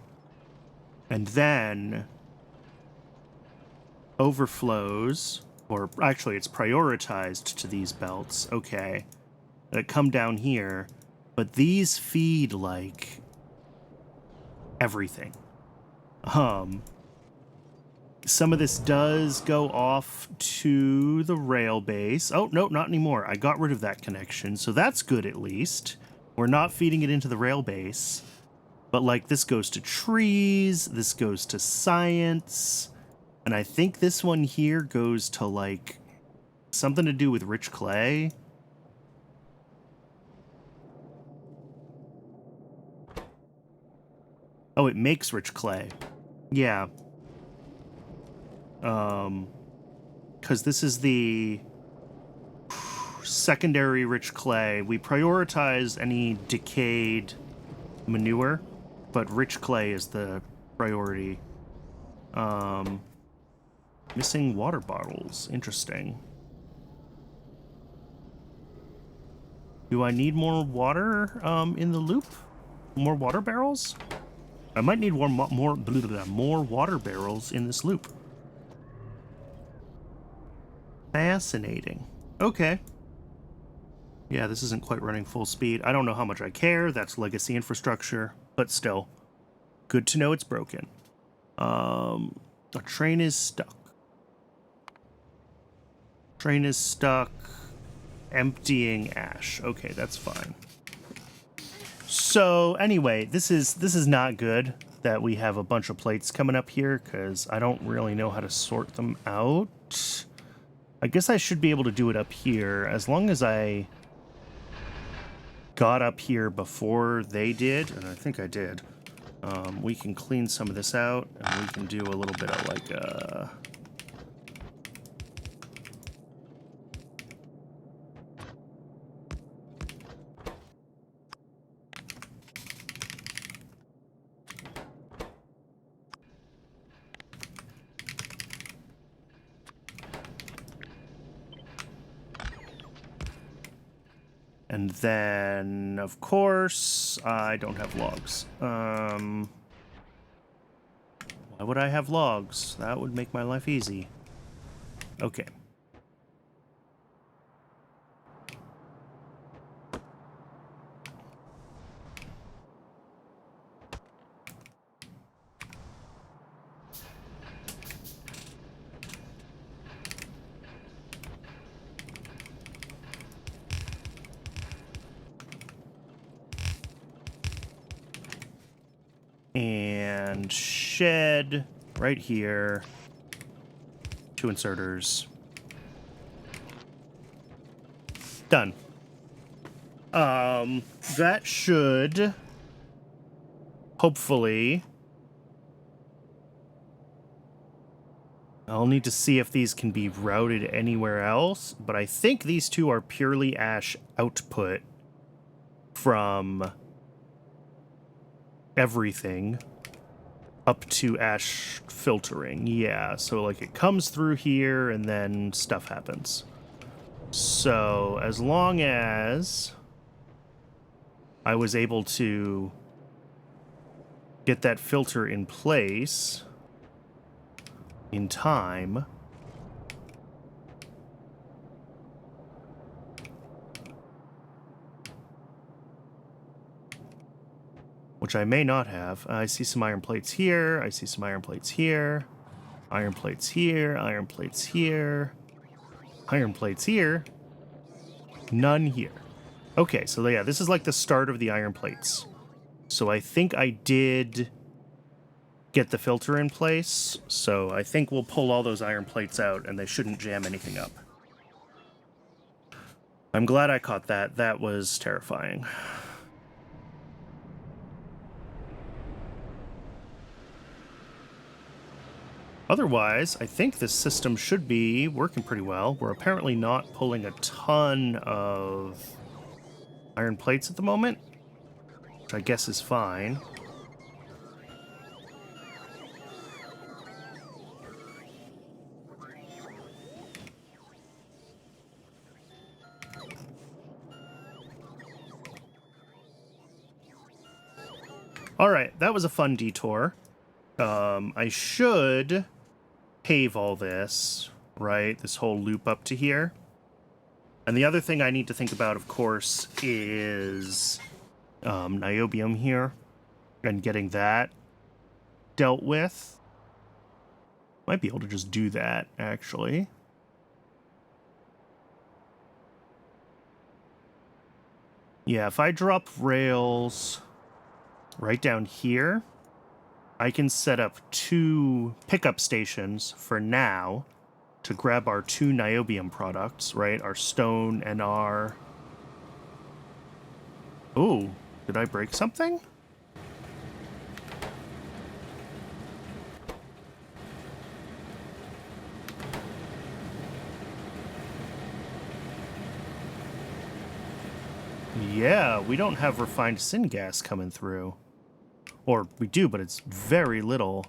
And then overflows, or actually it's prioritized to these belts. Okay. That come down here. But these feed like everything. Some of this does go off to the rail base. Oh, no, not anymore. I got rid of that connection, so that's good at least. We're not feeding it into the rail base. But, like, this goes to trees, this goes to science, and I think this one here goes to, like, something to do with rich clay. Oh, it makes rich clay. Yeah. Because this is the secondary rich clay. We prioritize any decayed manure, but rich clay is the priority. Missing water bottles. Interesting. Do I need more water in the loop? More water barrels? I might need more water barrels in this loop. Fascinating. Okay. Yeah, this isn't quite running full speed. I don't know how much I care. That's legacy infrastructure, but still. Good to know it's broken. A train is stuck. Train is stuck. Emptying ash. Okay, that's fine. So anyway, this is not good that we have a bunch of plates coming up here because I don't really know how to sort them out. I guess I should be able to do it up here as long as I got up here before they did, and I think I did. We can clean some of this out, and we can do a little bit of like and then, of course, I don't have logs. Why would I have logs? That would make my life easy. Okay. And shed right here. 2 inserters. Done. That should hopefully. I'll need to see if these can be routed anywhere else, but I think these two are purely ash output from everything up to ash filtering. Yeah, so like it comes through here and then stuff happens. So as long as I was able to get that filter in place in time, which I may not have. I see some iron plates here. I see some iron plates here. Iron plates here. Iron plates here. Iron plates here. None here. Okay, so yeah, this is like the start of the iron plates. So I think I did get the filter in place. So I think we'll pull all those iron plates out and they shouldn't jam anything up. I'm glad I caught that. That was terrifying. Otherwise, I think this system should be working pretty well. We're apparently not pulling a ton of iron plates at the moment, which I guess is fine. All right, that was a fun detour. I should pave all this, right? This whole loop up to here. And the other thing I need to think about, of course, is niobium here and getting that dealt with. Might be able to just do that, actually. Yeah, if I drop rails right down here, I can set up 2 pickup stations for now to grab our 2 niobium products, right? Our stone and our... Ooh, did I break something? Yeah, we don't have refined syngas coming through. Or we do, but it's very little.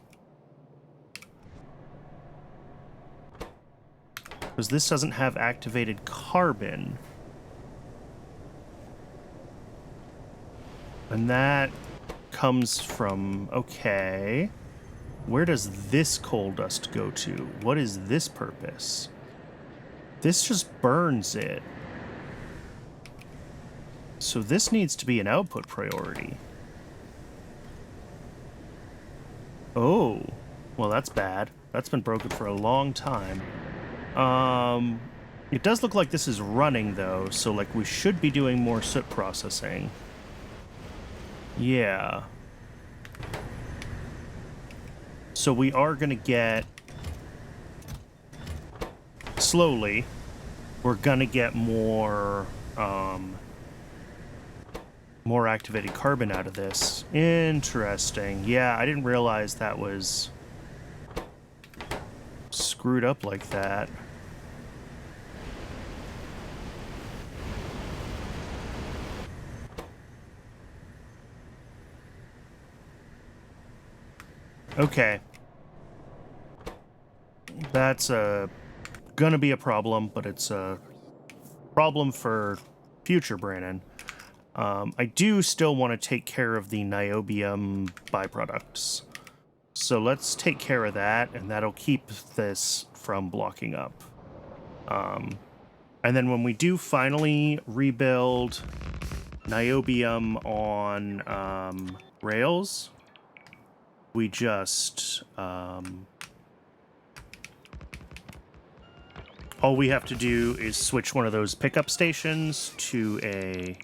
Because this doesn't have activated carbon. And that comes from... Okay. Where does this coal dust go to? What is this purpose? This just burns it. So this needs to be an output priority. Oh, well, that's bad. That's been broken for a long time. It does look like this is running, though, so, like, we should be doing more soot processing. Yeah. So we are going to get... Slowly, we're going to get more, more activated carbon out of this. Interesting. Yeah, I didn't realize that was screwed up like that. Okay. That's gonna be a problem, but it's a problem for future Brandon. I do still want to take care of the niobium byproducts. So let's take care of that, and that'll keep this from blocking up. And then when we do finally rebuild niobium on rails, we just... all we have to do is switch one of those pickup stations to a...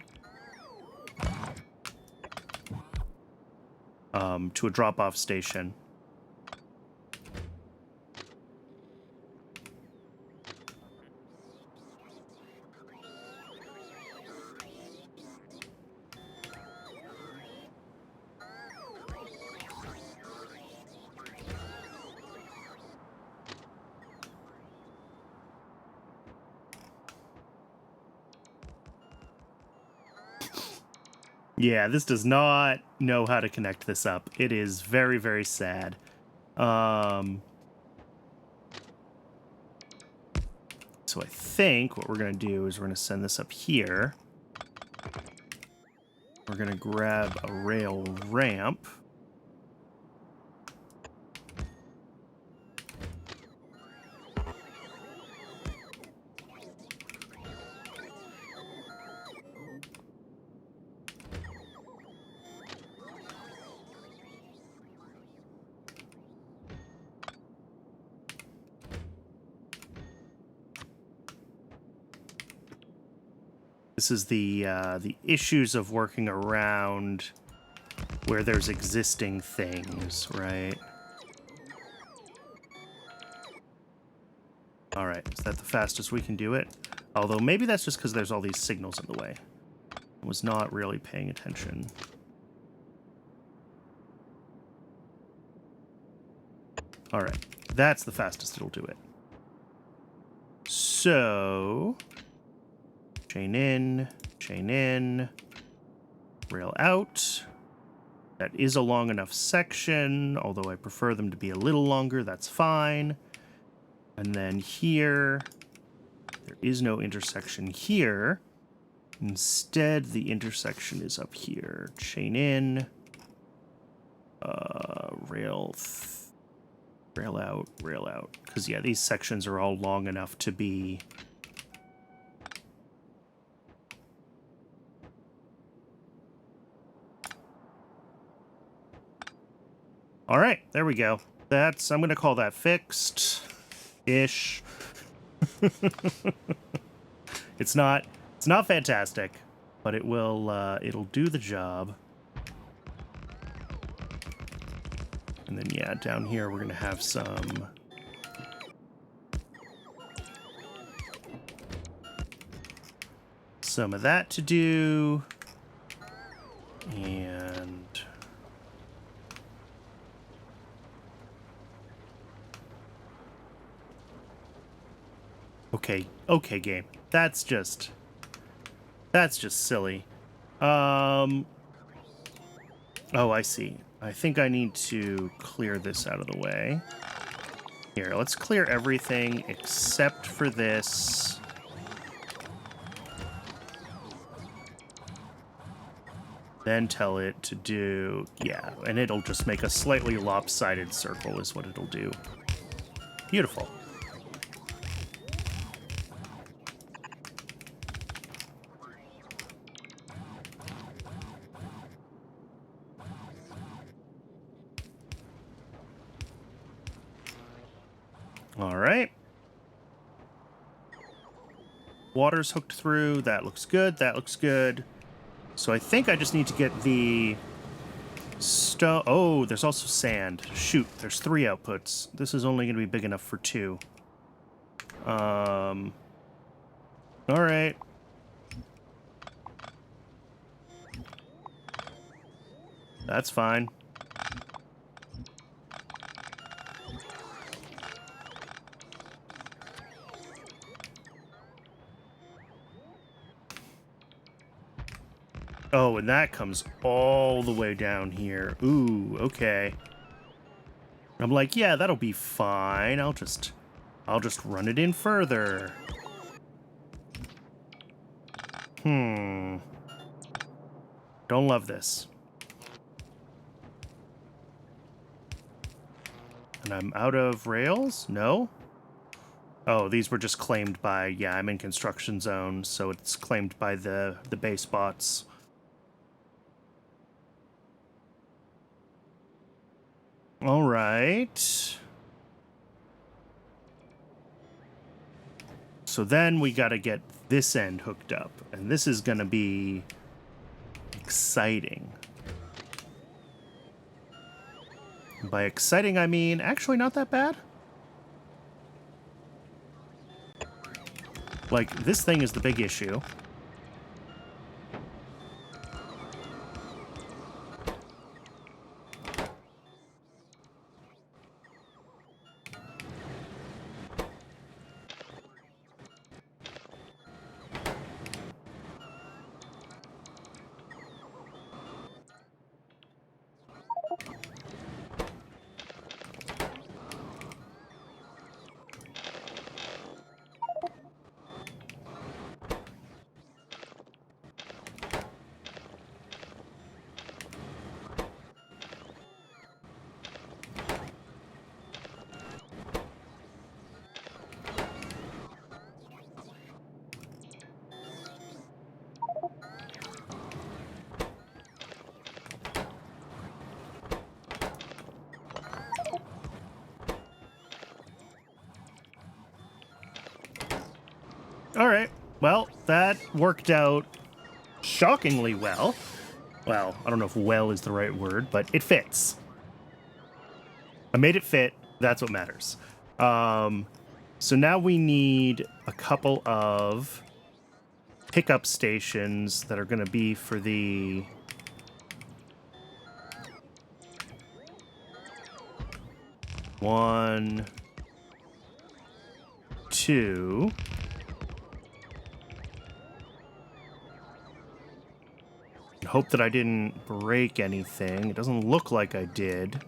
to a drop-off station. Yeah, this does not know how to connect this up. It is very, very sad. So I think what we're going to do is we're going to send this up here. We're going to grab a rail ramp. This is the issues of working around where there's existing things, right? All right, is that the fastest we can do it? Although maybe that's just because there's all these signals in the way. I was not really paying attention. All right, That's the fastest it'll do it. So, chain in, rail out. That is a long enough section, although I prefer them to be a little longer, that's fine. And then here, there is no intersection here. Instead, the intersection is up here. Chain in, rail out. Because, yeah, these sections are all long enough to be... All right, there we go. I'm going to call that fixed-ish. It's not fantastic, but it'll do the job. And then, yeah, down here we're going to have some of that to do. And okay, game. That's just silly. Oh, I see. I think I need to clear this out of the way. Here, let's clear everything except for this. Then tell it to do, yeah, and it'll just make a slightly lopsided circle is what it'll do. Beautiful. All right. Water's hooked through. That looks good. That looks good. So I think I just need to get the stone. Oh, there's also sand. Shoot, there's 3 outputs. This is only going to be big enough for 2. All right. That's fine. Oh, and that comes all the way down here. Ooh, okay. I'm like, yeah, that'll be fine. I'll just run it in further. Don't love this. And I'm out of rails? No? Oh, these were just claimed by, yeah, I'm in construction zone, so it's claimed by the base bots. All right. So then we got to get this end hooked up, and this is going to be exciting. By exciting, I mean actually not that bad. Like, this thing is the big issue. All right. Well, that worked out shockingly well. Well, I don't know if well is the right word, but it fits. I made it fit. That's what matters. So now we need a couple of pickup stations that are going to be for the... One, 2. Hope that I didn't break anything. It doesn't look like I did.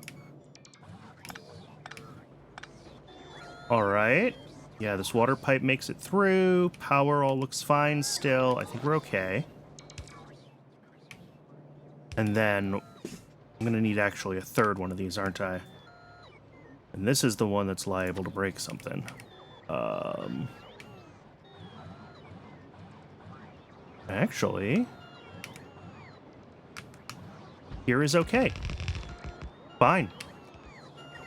All right. Yeah, this water pipe makes it through. Power all looks fine still. I think we're okay. And then I'm going to need actually a third one of these, aren't I? And this is the one that's liable to break something. Actually, here is okay. Fine.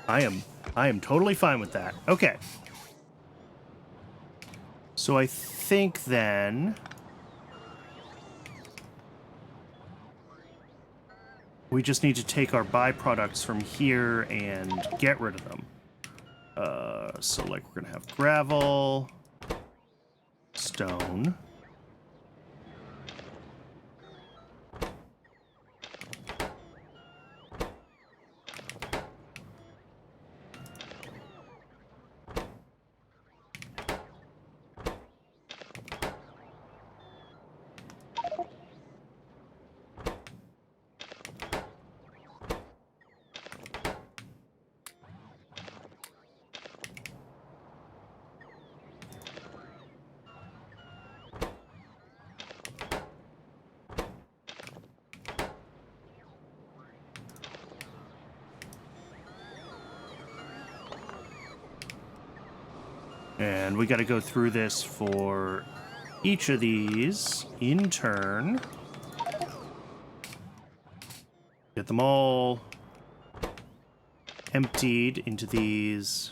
I am totally fine with that. Okay. So I think then we just need to take our byproducts from here and get rid of them. So like we're gonna have gravel, stone. And we got to go through this for each of these in turn. Get them all emptied into these.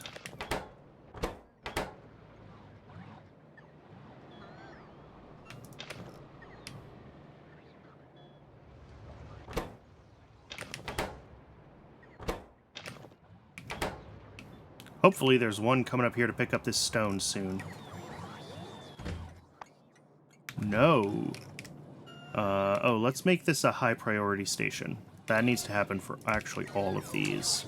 Hopefully there's one coming up here to pick up this stone soon. No. Oh, let's make this a high priority station. That needs to happen for actually all of these.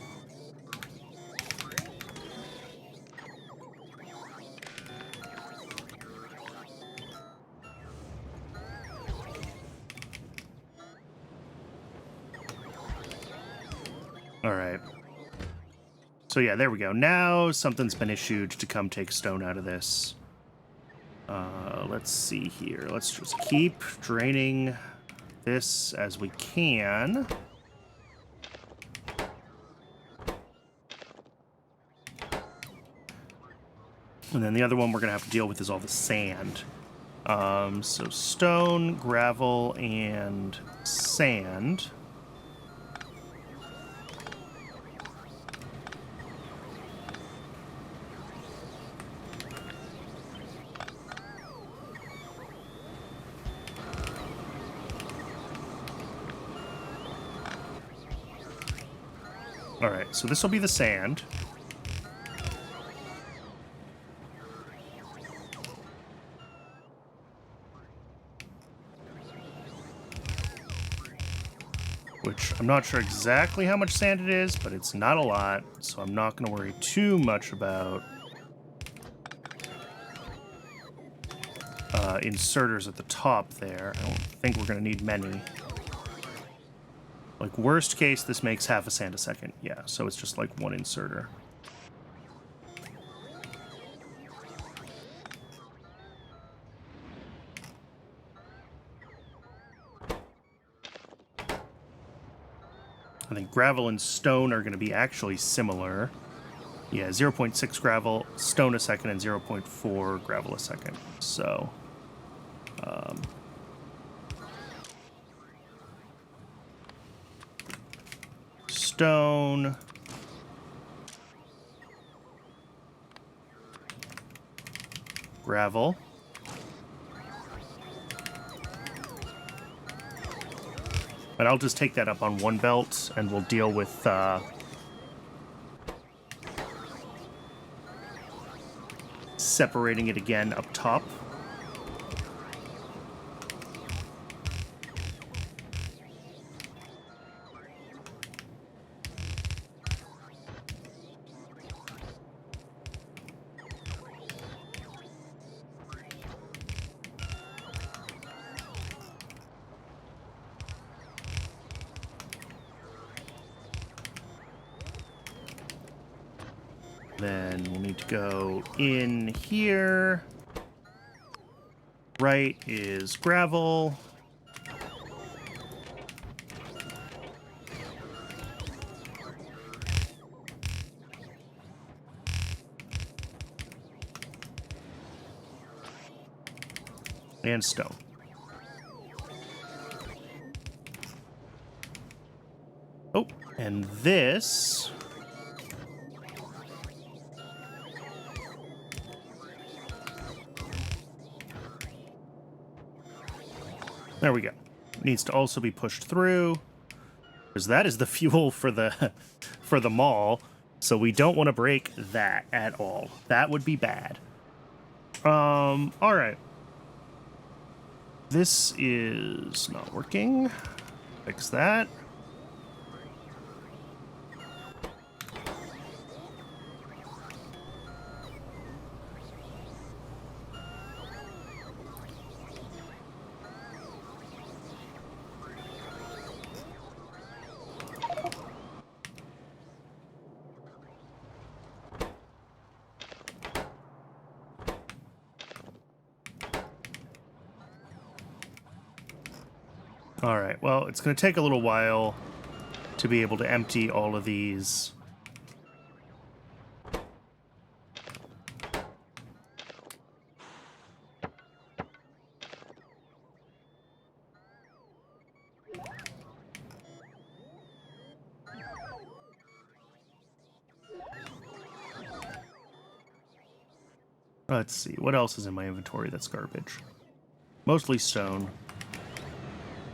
All right. So yeah, there we go. Now something's been issued to come take stone out of this. Let's see here. Let's just keep draining this as we can. And then the other one we're going to have to deal with is all the sand. So stone, gravel, and sand. All right, so this will be the sand. Which I'm not sure exactly how much sand it is, but it's not a lot, so I'm not going to worry too much about inserters at the top there. I don't think we're going to need many. Like, worst case, this makes half a sand a second. Yeah, so it's just like one inserter. I think gravel and stone are going to be actually similar. Yeah, 0.6 gravel, stone a second, and 0.4 gravel a second. So, stone, gravel, but I'll just take that up on one belt and we'll deal with separating it again up top. Then we'll need to go in here. Right is gravel. And stone. Oh, and this... There we go. Needs to also be pushed through, because that is the fuel for the for the mall. So we don't want to break that at all. That would be bad. All right. This is not working. Fix that. All right, well, it's going to take a little while to be able to empty all of these. Let's see, what else is in my inventory that's garbage? Mostly stone.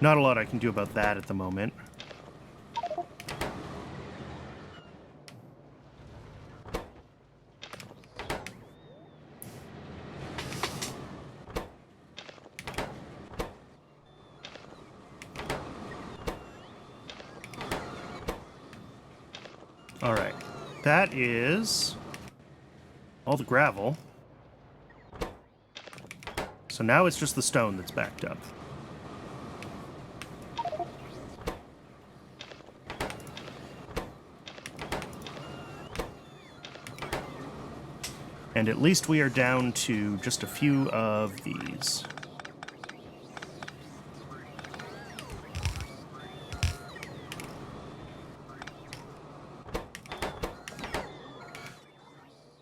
Not a lot I can do about that at the moment. All right, that is all the gravel. So now it's just the stone that's backed up. And at least we are down to just a few of these.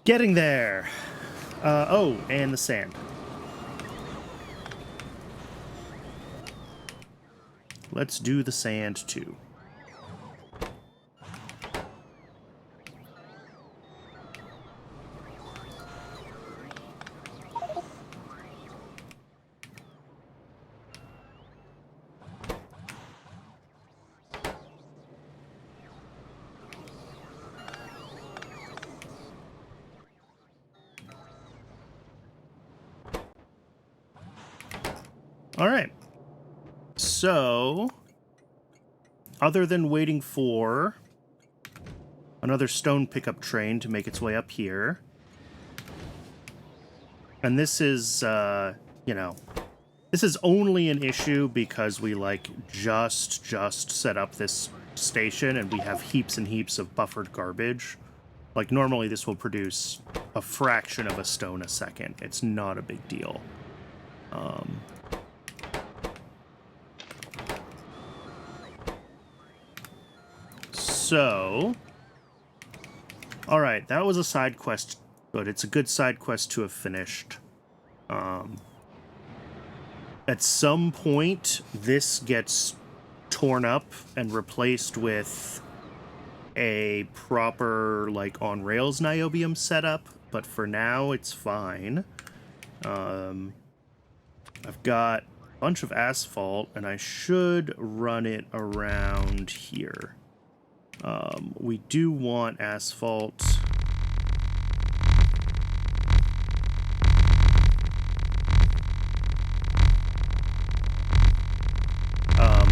Getting there. Oh, and the sand. Let's do the sand too. All right. So, other than waiting for another stone pickup train to make its way up here, and this is, you know, this is only an issue because we, like, just set up this station and we have heaps and heaps of buffered garbage. Like, normally this will produce a fraction of a stone a second. It's not a big deal. So, all right, that was a side quest, but it's a good side quest to have finished. At some point, this gets torn up and replaced with a proper, like, on-rails niobium setup, but for now, it's fine. I've got a bunch of asphalt, and I should run it around here. We do want asphalt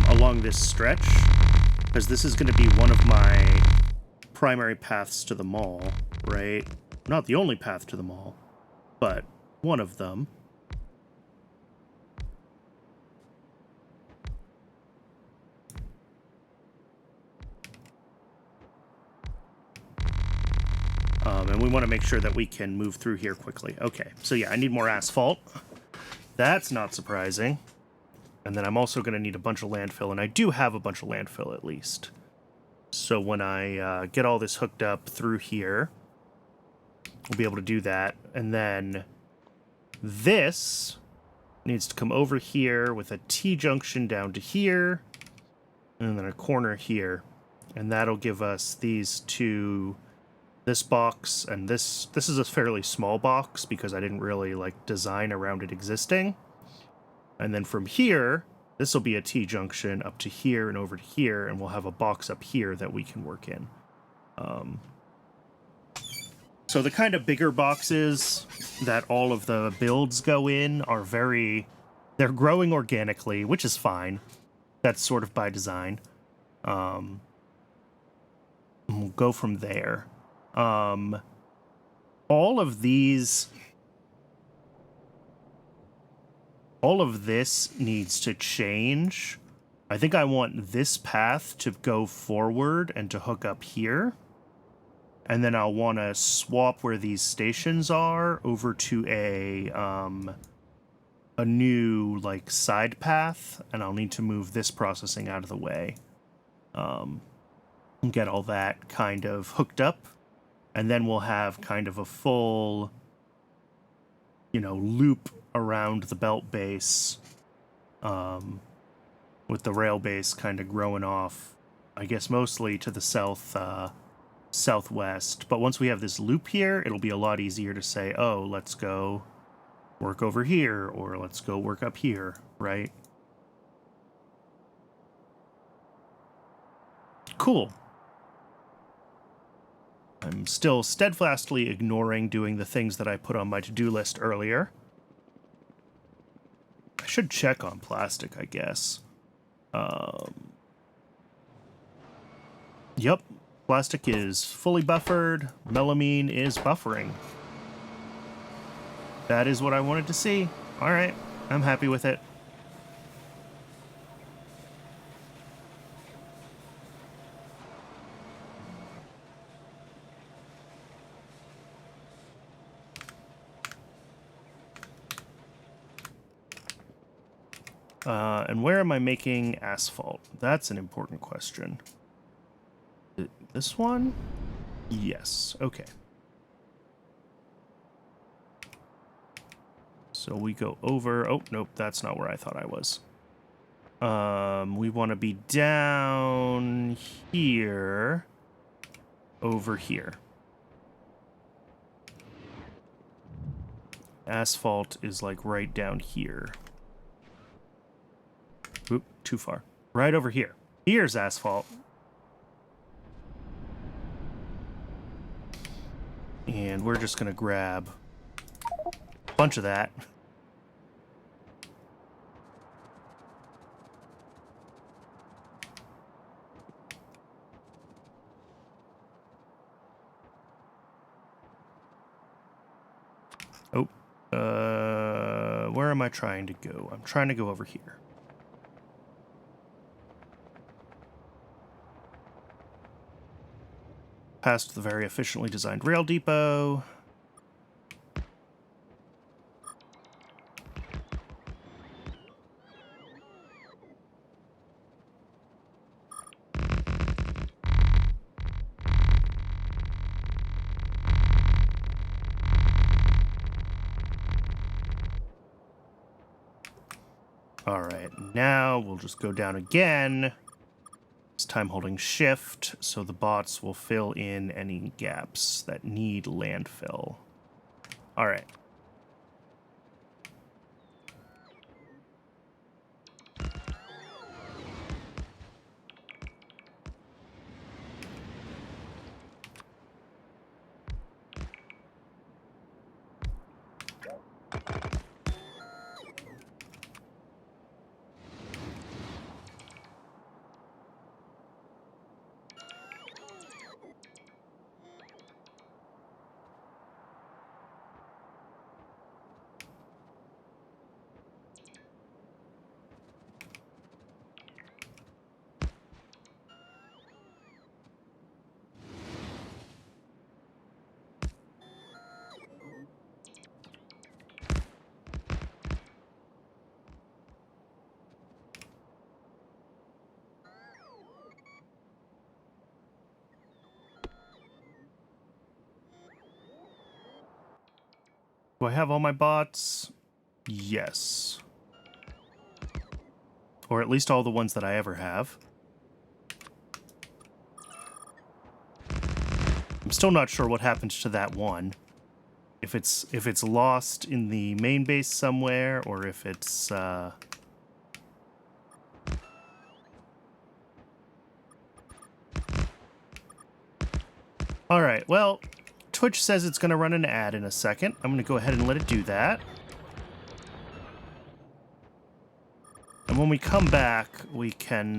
along this stretch, because this is going to be one of my primary paths to the mall, right? Not the only path to the mall, but one of them. And we want to make sure that we can move through here quickly. Okay, so yeah, I need more asphalt. That's not surprising. And then I'm also going to need a bunch of landfill, and I do have a bunch of landfill at least. So when I get all this hooked up through here, we'll be able to do that. And then this needs to come over here with a T-junction down to here, and then a corner here. And that'll give us these two, this box, and this is a fairly small box because I didn't really like design around it existing. And then from here, this will be a T-junction up to here and over to here, and we'll have a box up here that we can work in. So the kind of bigger boxes that all of the builds go in are they're growing organically, which is fine. That's sort of by design. We'll go from there. All of this needs to change. I think I want this path to go forward and to hook up here. And then I'll want to swap where these stations are over to a new, like, side path. And I'll need to move this processing out of the way. And get all that kind of hooked up. And then we'll have kind of a full, loop around the belt base, with the rail base kind of growing off, I guess mostly to the southwest. But once we have this loop here, it'll be a lot easier to say, oh, let's go work over here, or let's go work up here, right? Cool. I'm still steadfastly ignoring doing the things that I put on my to-do list earlier. I should check on plastic, I guess. Yep. Plastic is fully buffered. Melamine is buffering. That is what I wanted to see. All right. I'm happy with it. And where am I making asphalt? That's an important question. This one? Yes. Okay. So we go over... Oh, nope, that's not where I thought I was. We want to be down here, over here. Asphalt is like right down here. Oop, too far. Right over here. Here's asphalt. And we're just going to grab a bunch of that. Oh, where am I trying to go? I'm trying to go over here. Past the very efficiently designed rail depot. All right, now we'll just go down again. This time holding shift, so the bots will fill in any gaps that need landfill. All right. Do I have all my bots? Yes. Or at least all the ones that I ever have. I'm still not sure what happens to that one. If it's lost in the main base somewhere, or if it's Alright, well, Twitch says it's going to run an ad in a second. I'm going to go ahead and let it do that. And when we come back, we can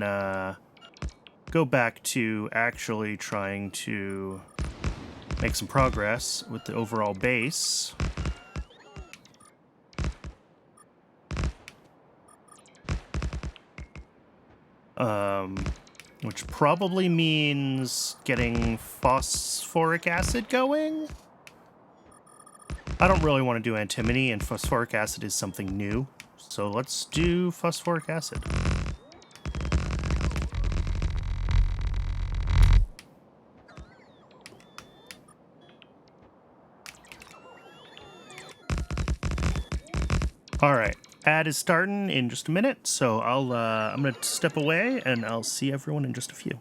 go back to actually trying to make some progress with the overall base. Which probably means getting phosphoric acid going. I don't really want to do antimony, and phosphoric acid is something new. So let's do phosphoric acid. All right, ad is starting in just a minute, so I'm gonna step away and I'll see everyone in just a few.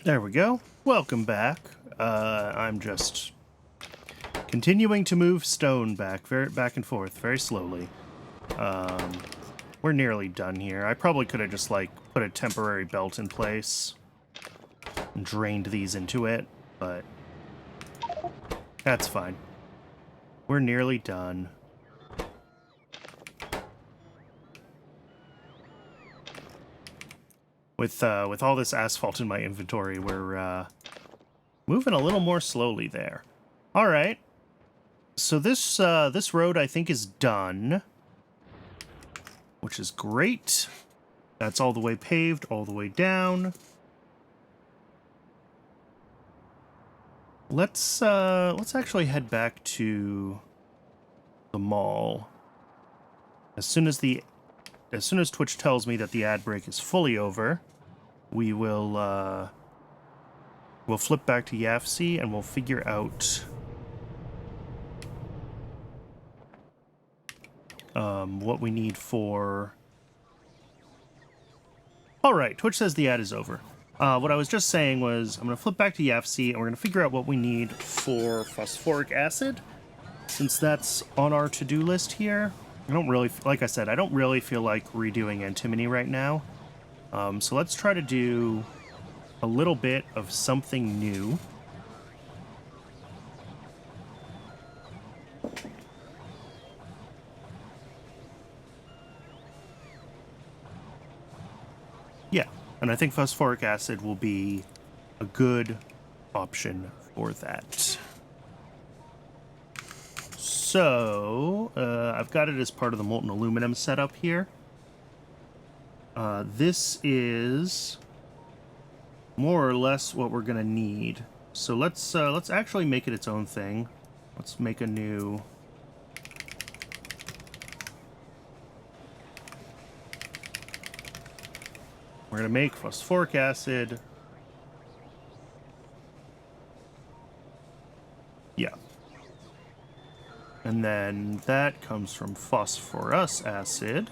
There we go. Welcome back. I'm just continuing to move stone back and forth very slowly. We're nearly done here. I probably could have just like put a temporary belt in place and drained these into it, but that's fine. We're nearly done. With all this asphalt in my inventory, we're moving a little more slowly there. All right. So this road I think is done, which is great. That's all the way paved, all the way down. Let's actually head back to the mall. As soon as Twitch tells me that the ad break is fully over, we will we'll flip back to YAFC and we'll figure out what we need for... All right, Twitch says the ad is over. What I was just saying was I'm going to flip back to YAFC and we're going to figure out what we need for phosphoric acid, since that's on our to-do list here. I don't really, like I said, I don't really feel like redoing antimony right now. So let's try to do a little bit of something new. Yeah, and I think phosphoric acid will be a good option for that. So, I've got it as part of the molten aluminum setup here. This is more or less what we're gonna need. So let's actually make it its own thing. Let's make a new... We're gonna make phosphoric acid. Yeah. And then that comes from phosphorus acid.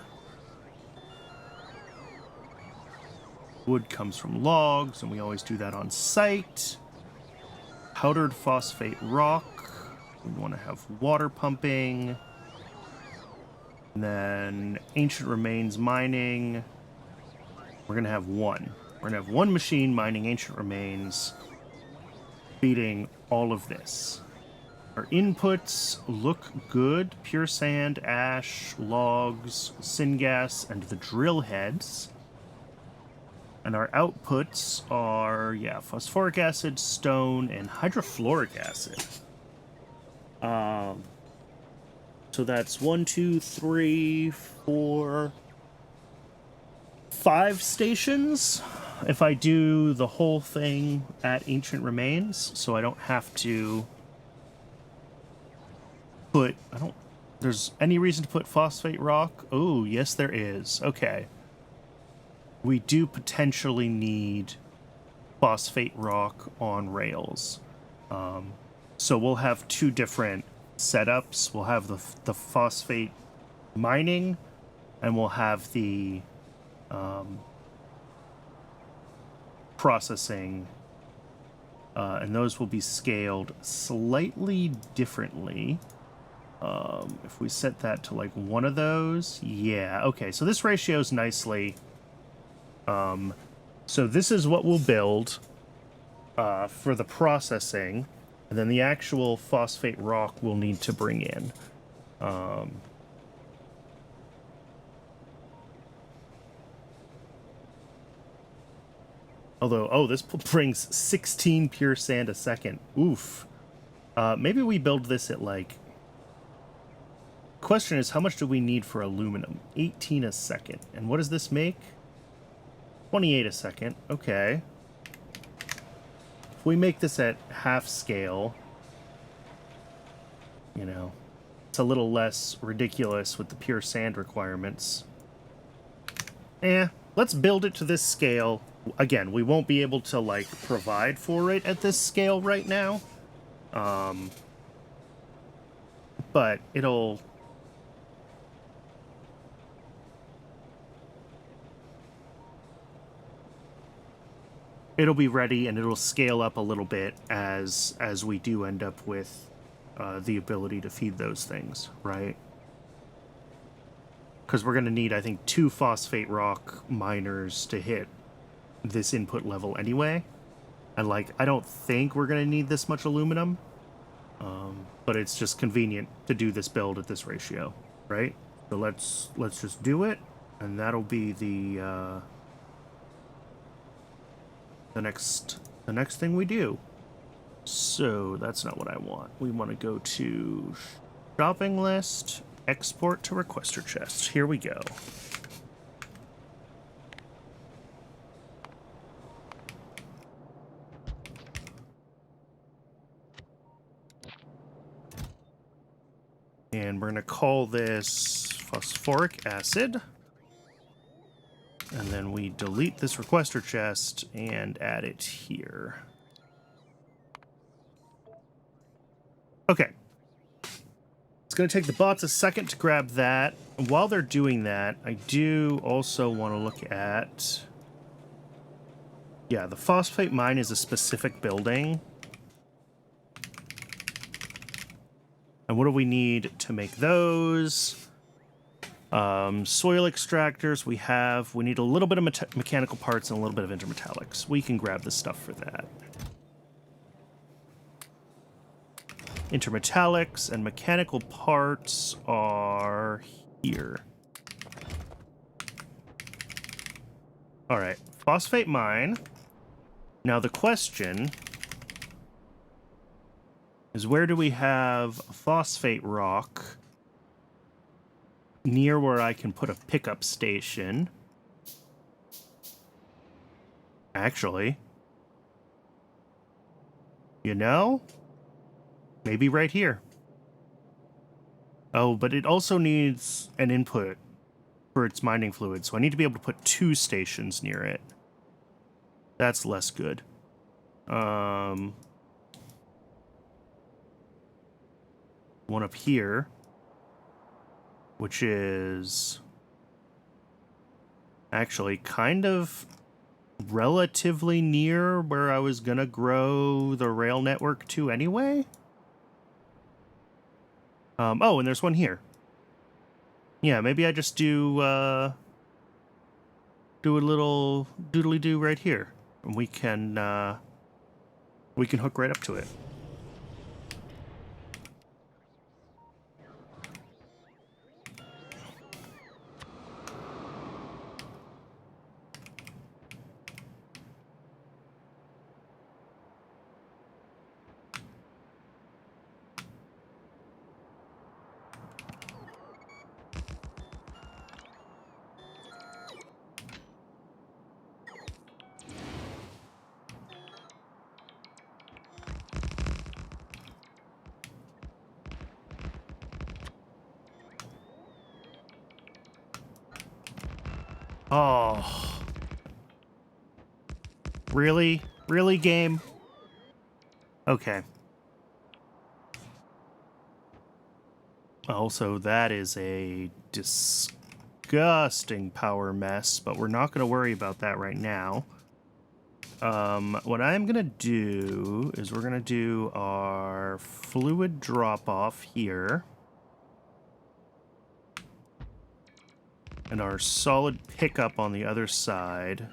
Wood comes from logs, and we always do that on site. Powdered phosphate rock. We want to have water pumping. And then ancient remains mining. We're going to have one. We're going to have one machine mining ancient remains, feeding all of this. Our inputs look good. Pure sand, ash, logs, syngas, and the drill heads. And our outputs are, yeah, phosphoric acid, stone, and hydrofluoric acid. So that's 1, 2, 3, 4, 5 stations. If I do the whole thing at Ancient Remains, so I don't have to put, there's any reason to put phosphate rock? Oh, yes there is. Okay. We do potentially need phosphate rock on rails. So we'll have two different setups. We'll have the phosphate mining, and we'll have the processing, and those will be scaled slightly differently. If we set that to like one of those, yeah, okay, so this ratio's nicely. So this is what we'll build for the processing, and then the actual phosphate rock we'll need to bring in. Although, oh, this brings 16 pure sand a second. Oof. Maybe we build this at like... Question is, how much do we need for aluminum? 18 a second. And what does this make? 28 a second. Okay. If we make this at half scale, you know, it's a little less ridiculous with the pure sand requirements. Let's build it to this scale. Again, we won't be able to, like, provide for it at this scale right now. But it'll... It'll be ready, and it'll scale up a little bit as we do end up with the ability to feed those things, right? Because we're going to need, I think, 2 phosphate rock miners to hit this input level anyway. And, like, I don't think we're going to need this much aluminum, but it's just convenient to do this build at this ratio, right? So let's just do it, and that'll be the next thing we do. So that's not what I want. We want to go to shopping list, export to requester chest. Here we go. And we're going to call this phosphoric acid. And then we delete this requester chest and add it here. Okay. It's going to take the bots a second to grab that. And while they're doing that, I do also want to look at... Yeah, the phosphate mine is a specific building. And what do we need to make those? Soil extractors we need a little bit of mechanical parts and a little bit of intermetallics. We can grab the stuff for that. Intermetallics and mechanical parts are here. All right, phosphate mine. Now the question is, where do we have phosphate rock near where I can put a pickup station? Actually, you know, maybe right here. Oh, but it also needs an input for its mining fluid, so I need to be able to put 2 stations near it. That's less good. One up here, which is actually kind of relatively near where I was gonna grow the rail network to anyway. Oh, and there's one here. Yeah, maybe I just do a little doodly-doo right here. And we can hook right up to it. Oh. Really? Really, game? Okay. Also, that is a disgusting power mess, but we're not going to worry about that right now. What I'm going to do is we're going to do our fluid drop-off here. And our solid pickup on the other side.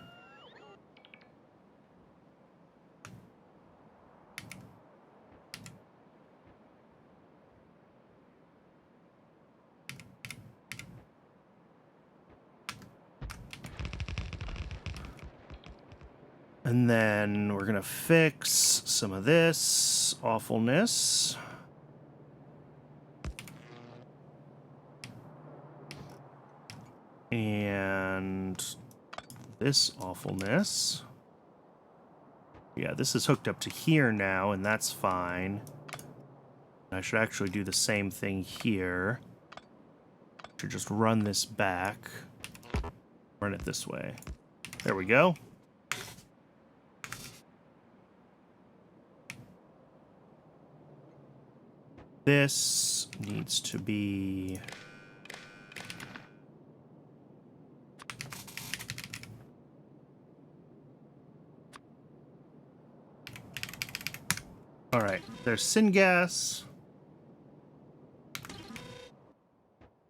And then we're gonna fix some of this awfulness. And this awfulness. Yeah, this is hooked up to here now, and that's fine. I should actually do the same thing here. Should just run this back. Run it this way. There we go. This needs to be... All right, there's syngas.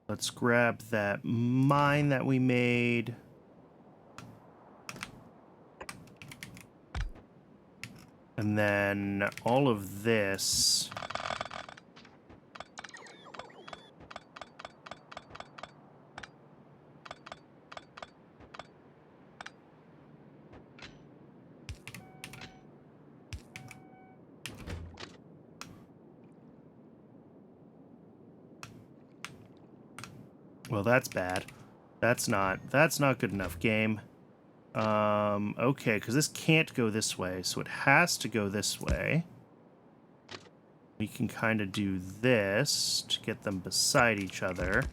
Let's grab that mine that we made. And then all of this. Well, that's bad. That's not good enough, game. Okay, because this can't go this way, so it has to go this way. We can kind of do this to get them beside each other.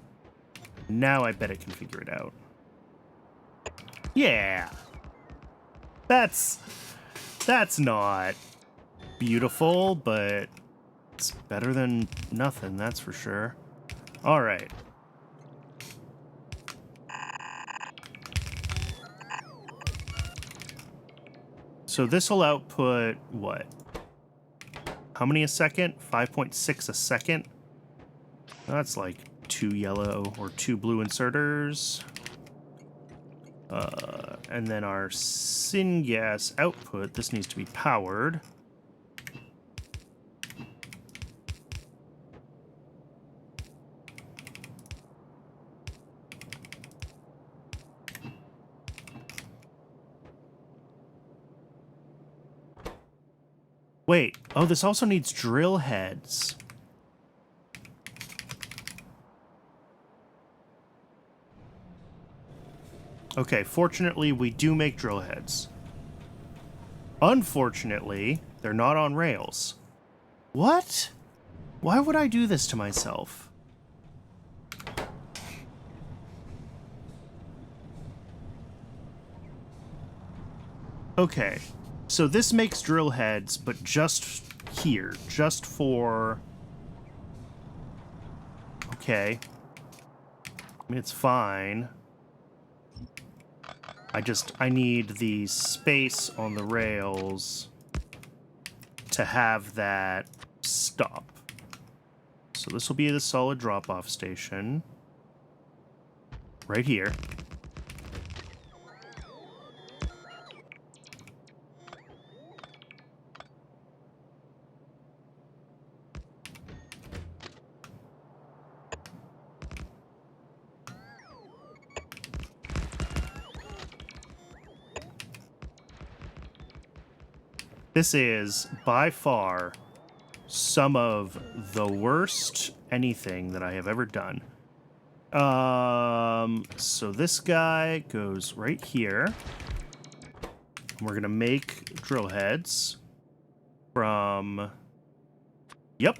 Now I bet it can figure it out. Yeah. That's not beautiful, but it's better than nothing, that's for sure. All right. So this will output what? How many a second? 5.6 a second? That's like 2 yellow or 2 blue inserters. And then our syngas output, this needs to be powered. Wait, oh, this also needs drill heads. Okay, fortunately, we do make drill heads. Unfortunately, they're not on rails. What? Why would I do this to myself? Okay, so this makes drill heads, but just here, just for... Okay. I mean, it's fine. I need the space on the rails to have that stop. So this will be the solid drop-off station. Right here. This is, by far, some of the worst anything that I have ever done. So this guy goes right here. We're gonna make drill heads from... Yep.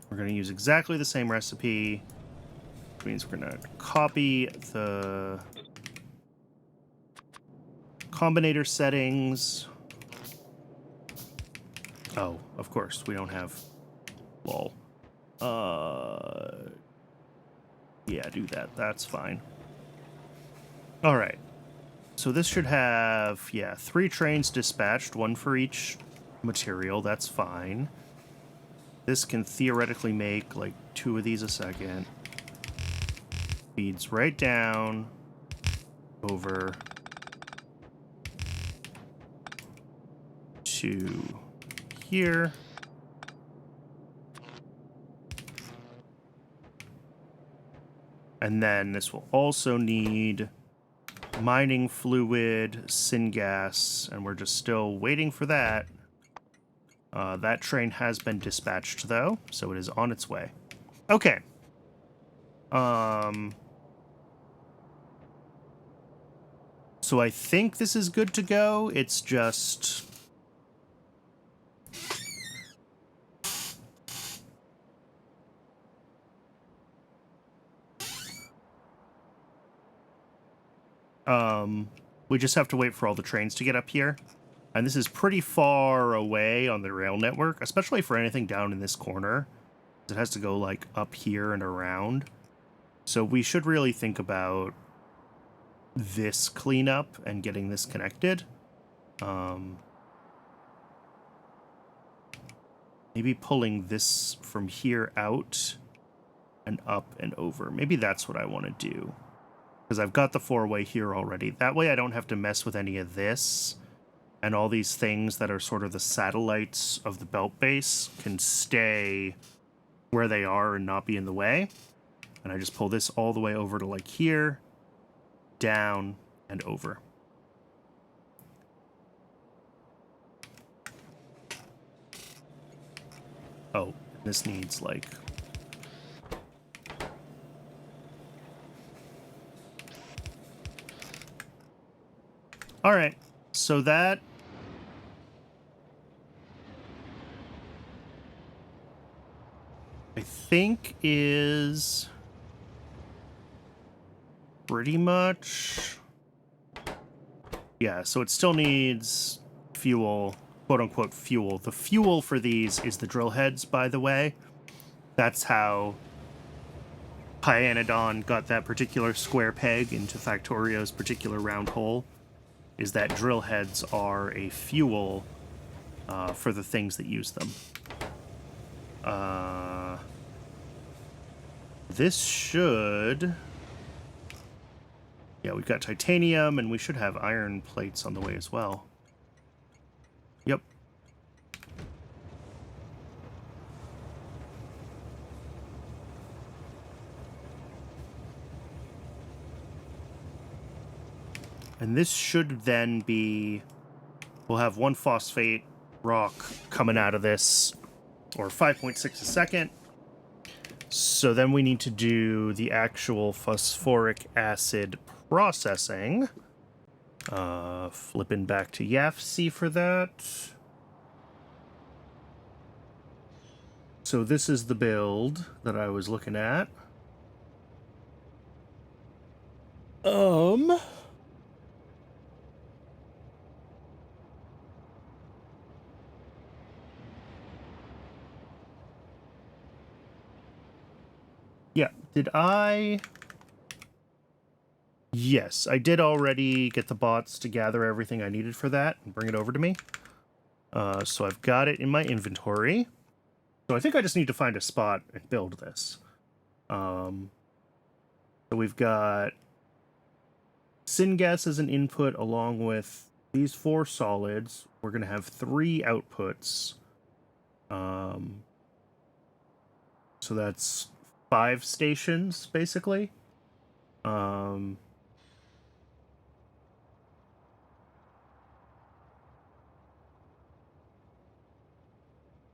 We're gonna use exactly the same recipe, which means we're gonna copy the combinator settings. Oh, of course, we don't have... Lol. Yeah, do that. That's fine. All right. So this should have, yeah, 3 trains dispatched, 1 for each material. That's fine. This can theoretically make, like, 2 of these a second. Feeds right down over to here. And then this will also need mining fluid, syngas, and we're just still waiting for that. That train has been dispatched, though, so it is on its way. Okay. So I think this is good to go. It's just... we just have to wait for all the trains to get up here. And this is pretty far away on the rail network, especially for anything down in this corner. It has to go, like, up here and around. So we should really think about this cleanup and getting this connected. Maybe pulling this from here out and up and over. Maybe that's what I want to do. Because I've got the 4-way here already. That way I don't have to mess with any of this. And all these things that are sort of the satellites of the belt base can stay where they are and not be in the way. And I just pull this all the way over to, like, here, down, and over. Oh, this needs, like... All right, so that I think is pretty much... Yeah, so it still needs fuel, quote-unquote fuel. The fuel for these is the drill heads, by the way. That's how Pyanodon got that particular square peg into Factorio's particular round hole, is that drill heads are a fuel for the things that use them. This should... Yeah, we've got titanium, and we should have iron plates on the way as well. Yep. And this should then be... We'll have one phosphate rock coming out of this, or 5.6 a second. So then we need to do the actual phosphoric acid processing. Flipping back to YAFC for that. So this is the build that I was looking at. Yeah, did I... Yes, I did already get the bots to gather everything I needed for that and bring it over to me. So I've got it in my inventory. So I think I just need to find a spot and build this. So we've got syngas as an input along with these 4 solids. We're going to have 3 outputs. So that's 5 stations, basically.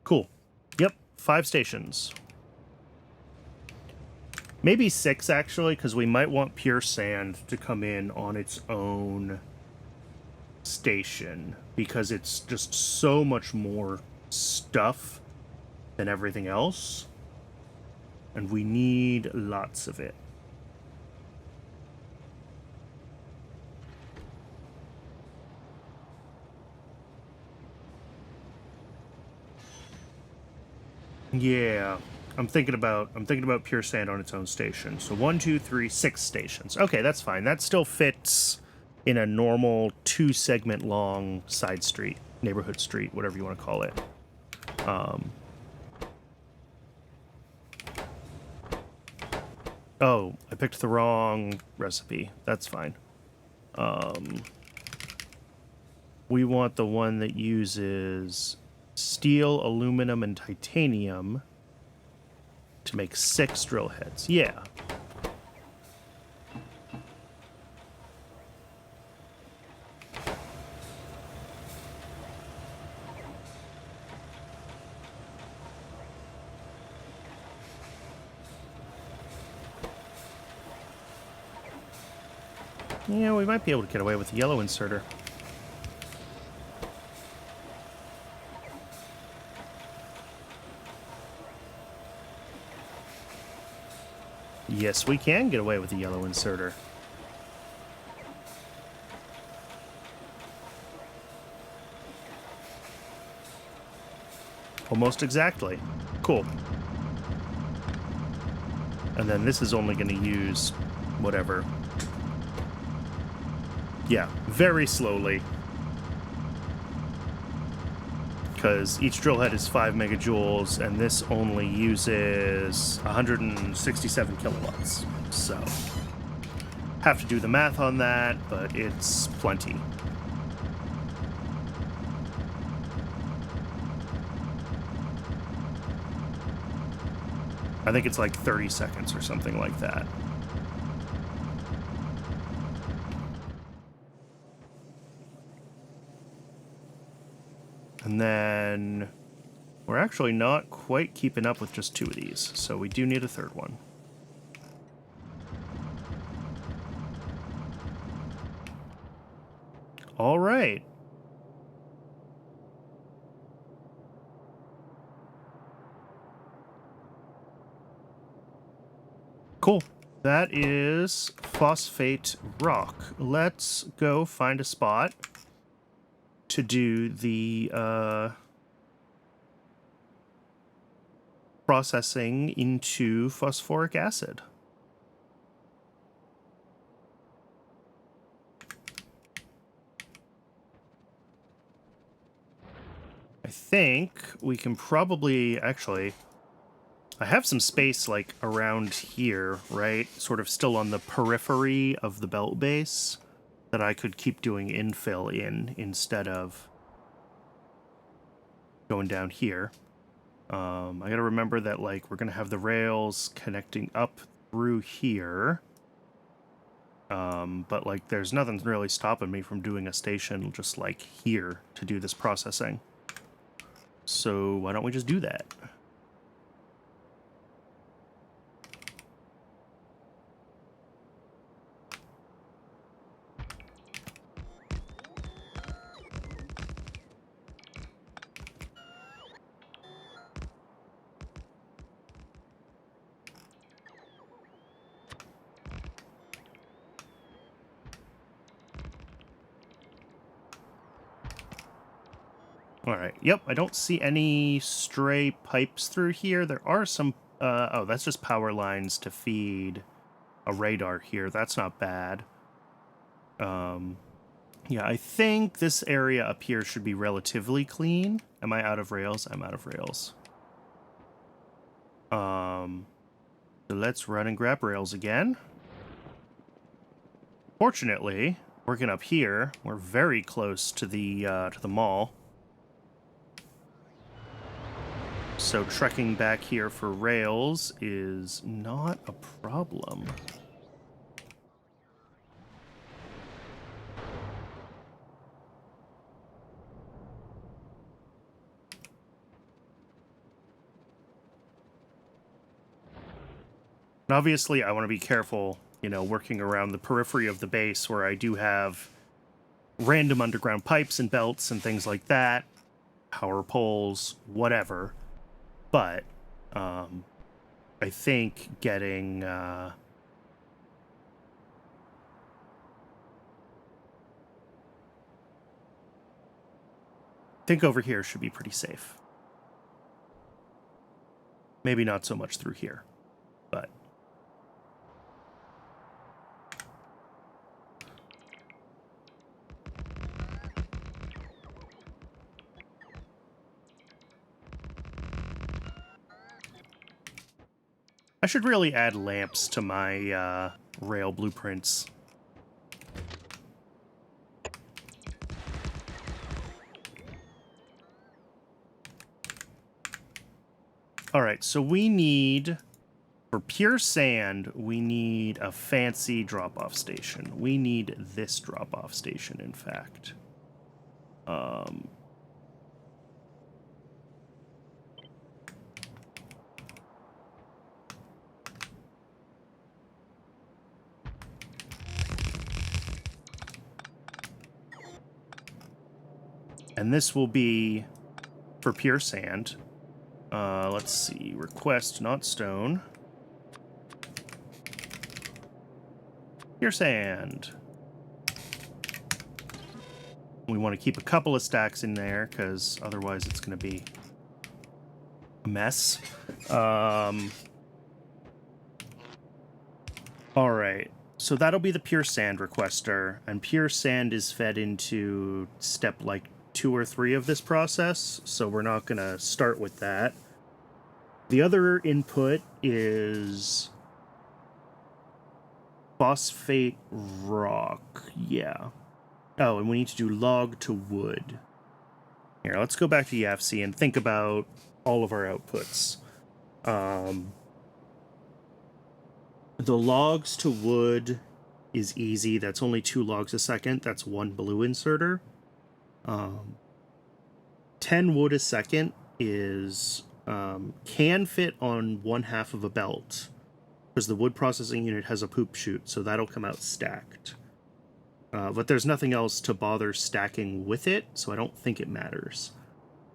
Cool. Yep, 5 stations. Maybe 6, actually, because we might want pure sand to come in on its own station, because it's just so much more stuff than everything else, and we need lots of it. Yeah, I'm thinking about pure sand on its own station. So 1, 2, 3, 6 stations. Okay, that's fine. That still fits in a normal 2-segment long side street, neighborhood street, whatever you want to call it. Oh, I picked the wrong recipe. That's fine. We want the one that uses steel, aluminum, and titanium to make 6 drill heads. Yeah. Yeah, we might be able to get away with the yellow inserter. Yes, we can get away with the yellow inserter. Almost exactly. Cool. And then this is only going to use whatever. Yeah, very slowly. Because each drill head is 5 megajoules, and this only uses 167 kilowatts. So, have to do the math on that, but it's plenty. I think it's like 30 seconds or something like that. And then we're actually not quite keeping up with just 2 of these, so we do need a 3rd one. All right. Cool. That is phosphate rock. Let's go find a spot to do the processing into phosphoric acid. I think we can probably, actually, I have some space like around here, right? Sort of still on the periphery of the belt base that I could keep doing infill in instead of going down here. I gotta remember that like we're gonna have the rails connecting up through here. But like there's nothing really stopping me from doing a station just like here to do this processing. So why don't we just do that? All right. Yep, I don't see any stray pipes through here. There are some... oh, that's just power lines to feed a radar here. That's not bad. Yeah, I think this area up here should be relatively clean. Am I out of rails? I'm out of rails. So let's run and grab rails again. Fortunately, working up here, we're very close to the mall. So trekking back here for rails is not a problem. And obviously, I want to be careful, you know, working around the periphery of the base where I do have random underground pipes and belts and things like that, power poles, whatever. But I think getting I think over here should be pretty safe. Maybe not so much through here, but I should really add lamps to my rail blueprints. All right, so we need, for pure sand, we need a fancy drop-off station. We need this drop-off station, in fact. And this will be for pure sand. Let's see, request not stone. Pure sand. We want to keep a couple of stacks in there because otherwise it's going to be a mess. All right, so that'll be the pure sand requester, and pure sand is fed into step like 2 or 3 of this process, so we're not going to start with that. The other input is phosphate rock. Yeah. Oh, and we need to do log to wood. Here, let's go back to YAFC and think about all of our outputs. The logs to wood is easy. That's only 2 logs a second. That's 1 blue inserter. 10 wood a second is can fit on 1/2 of a belt because the wood processing unit has a poop chute, so that'll come out stacked. But there's nothing else to bother stacking with it, so I don't think it matters.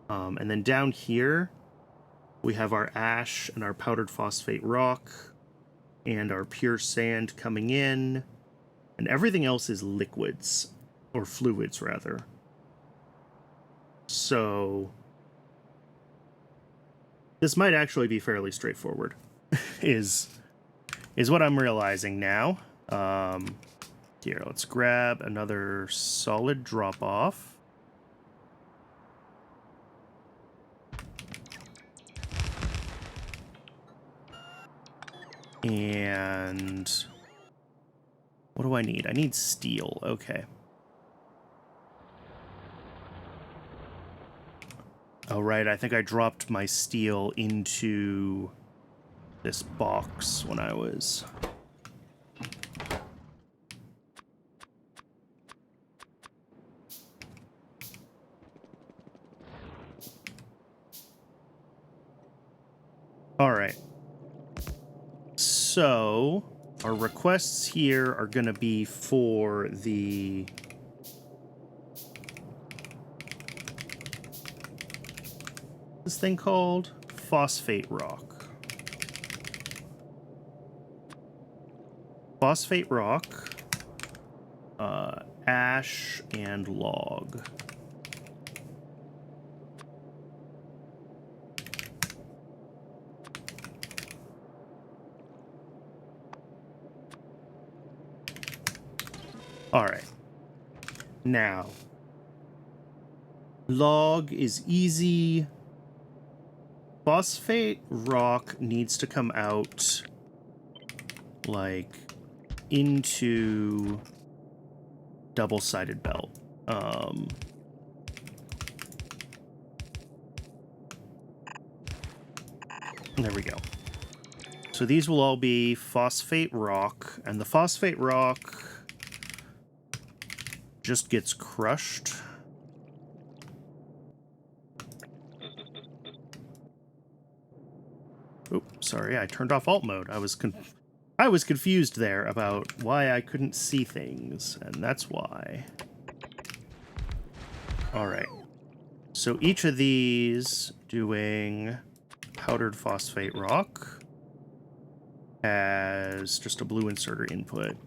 And then down here, we have our ash and our powdered phosphate rock. and our pure sand coming in, and everything else is liquids, or fluids rather. So this might actually be fairly straightforward, is what I'm realizing now. Here, let's grab another solid drop-off. And what do I need? I need steel. Okay. Oh, right. I think I dropped my steel into this box when I was... All right. So our requests here are going to be for the... this thing called phosphate rock. Phosphate rock, ash, and log. All right. Now, log is easy. Phosphate rock needs to come out, like, into double-sided belt. There we go. So these will all be phosphate rock, and the phosphate rock just gets crushed. Oh, sorry, I turned off alt mode. I was confused there about why I couldn't see things, and that's why. All right. So each of these doing powdered phosphate rock as just a blue inserter input.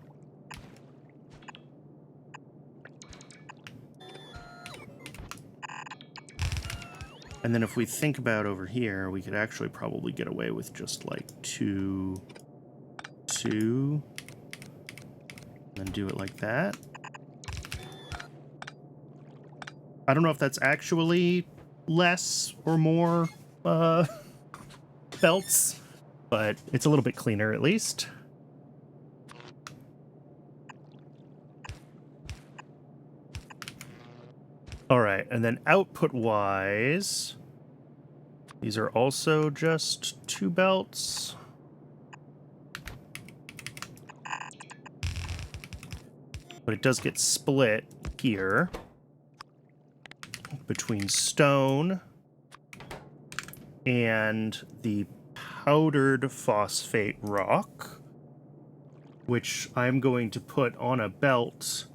And then if we think about over here, we could actually probably get away with just like two, and then do it like that. I don't know if that's actually less or more belts, but it's a little bit cleaner at least. All right, and then output-wise, these are also just 2 belts. But it does get split here between stone and the powdered phosphate rock, which I'm going to put on a belt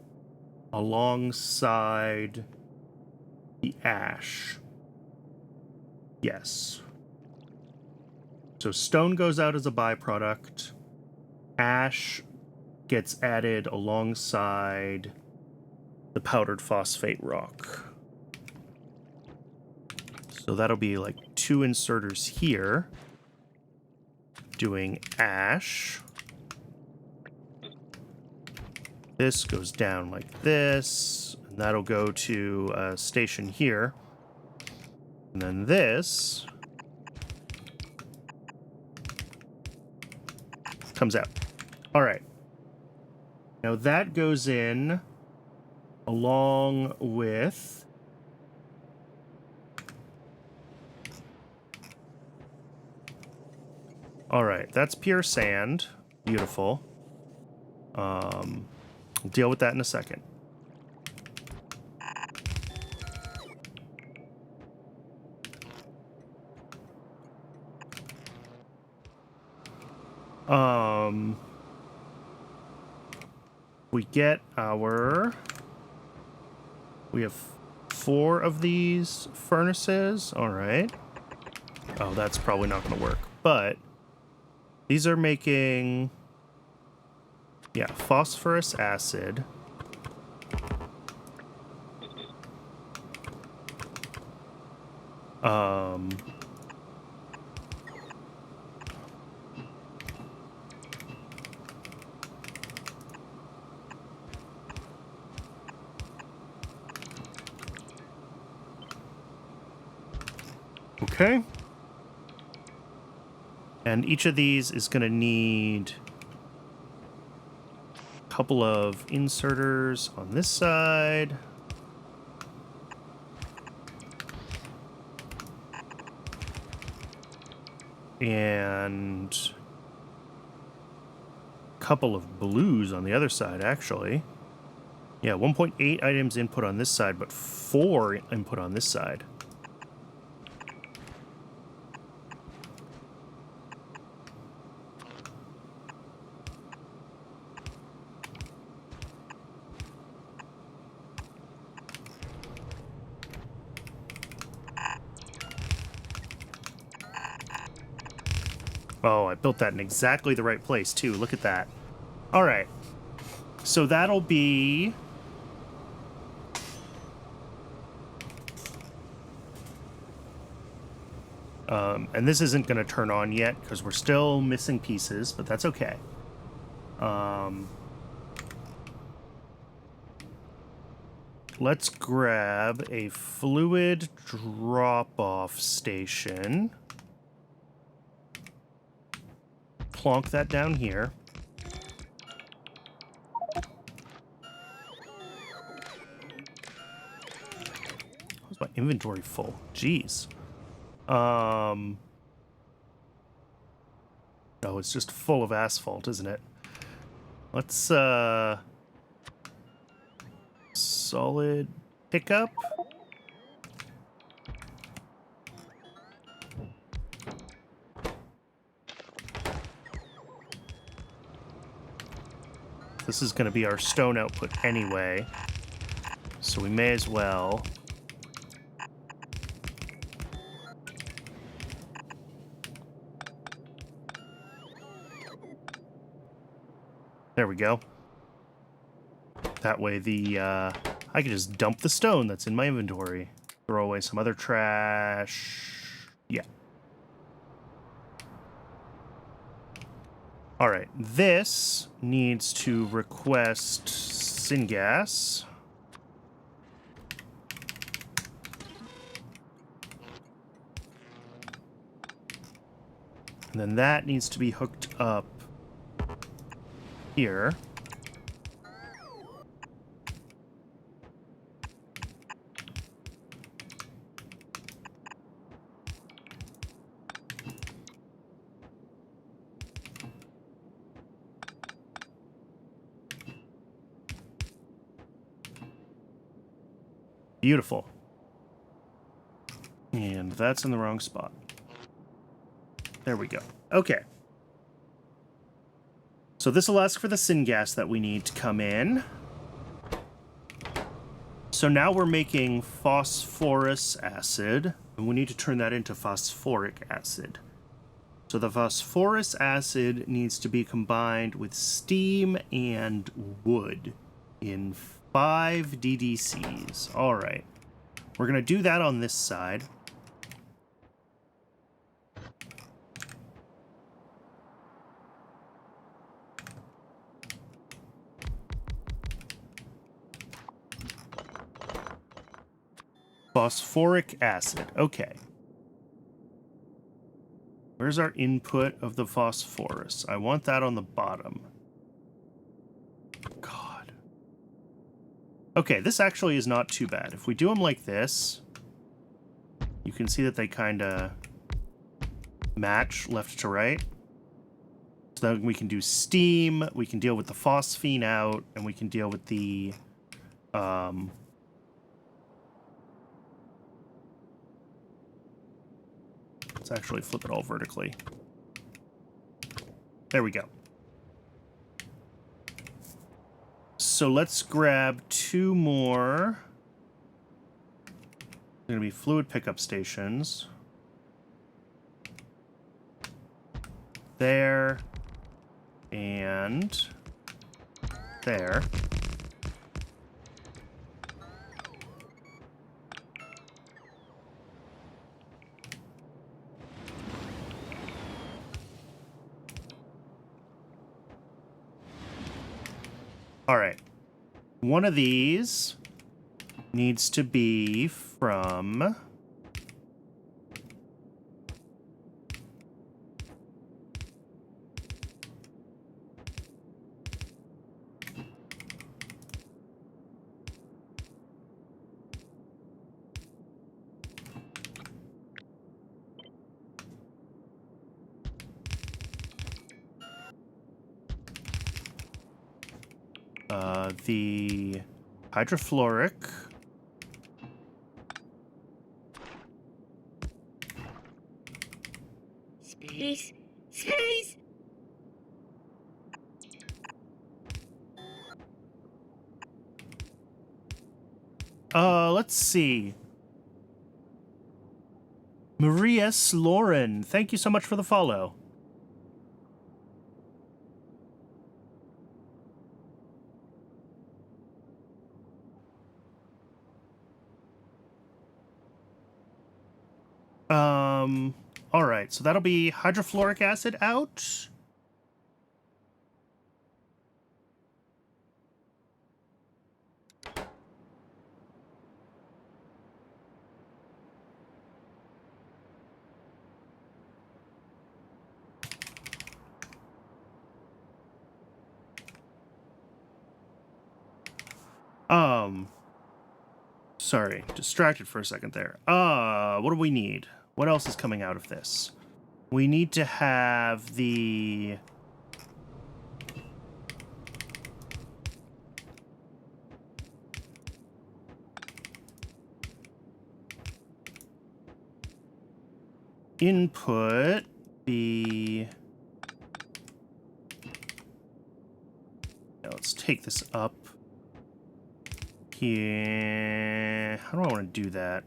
alongside the ash. Yes. So stone goes out as a byproduct. Ash gets added alongside the powdered phosphate rock. So that'll be like 2 inserters here doing ash. This goes down like this, and that'll go to a station here. And then this comes out. All right. Now that goes in along with all right, that's pure sand. Beautiful. We'll deal with that in a second. We get our... we have 4 of these furnaces. All right. Oh, that's probably not going to work, but These are making, yeah, phosphorus acid. Okay. And each of these is going to need a couple of inserters on this side. And a couple of blues on the other side, actually. Yeah, 1.8 items input on this side, but 4 input on this side. Oh, I built that in exactly the right place, too. Look at that. All right. So that'll be... and this isn't going to turn on yet because we're still missing pieces, but that's okay. Let's grab a fluid drop-off station. Plonk that down here. How's my inventory full? Jeez. Oh, it's just full of asphalt, isn't it? Let's, solid pickup. This is going to be our stone output anyway, so we may as well. There we go. That way I can just dump the stone that's in my inventory. Throw away some other trash. Yeah. All right, this needs to request syngas. And then that needs to be hooked up here. Beautiful. And that's in the wrong spot. There we go. Okay. So this will ask for the syngas that we need to come in. So now we're making phosphorus acid, and we need to turn that into phosphoric acid. So the phosphorus acid needs to be combined with steam and wood in 5 DDCs. All right. We're going to do that on this side. Phosphoric acid. Okay. Where's our input of the phosphorus? I want that on the bottom. God. Okay, this actually is not too bad. If we do them like this, you can see that they kind of match left to right. So then we can do steam, we can deal with the phosphine out, and we can deal with the... let's actually flip it all vertically. There we go. So let's grab 2 more. They're going to be fluid pickup stations. there and there. All right. One of these needs to be from... the hydrofluoric. Space. Space. Let's see. Maria S. Lauren, thank you so much for the follow. All right, so that'll be hydrofluoric acid out. Sorry, distracted for a second there. What do we need? What else is coming out of this? We need to have the... input be... Now let's take this up. Here... How do I want to do that?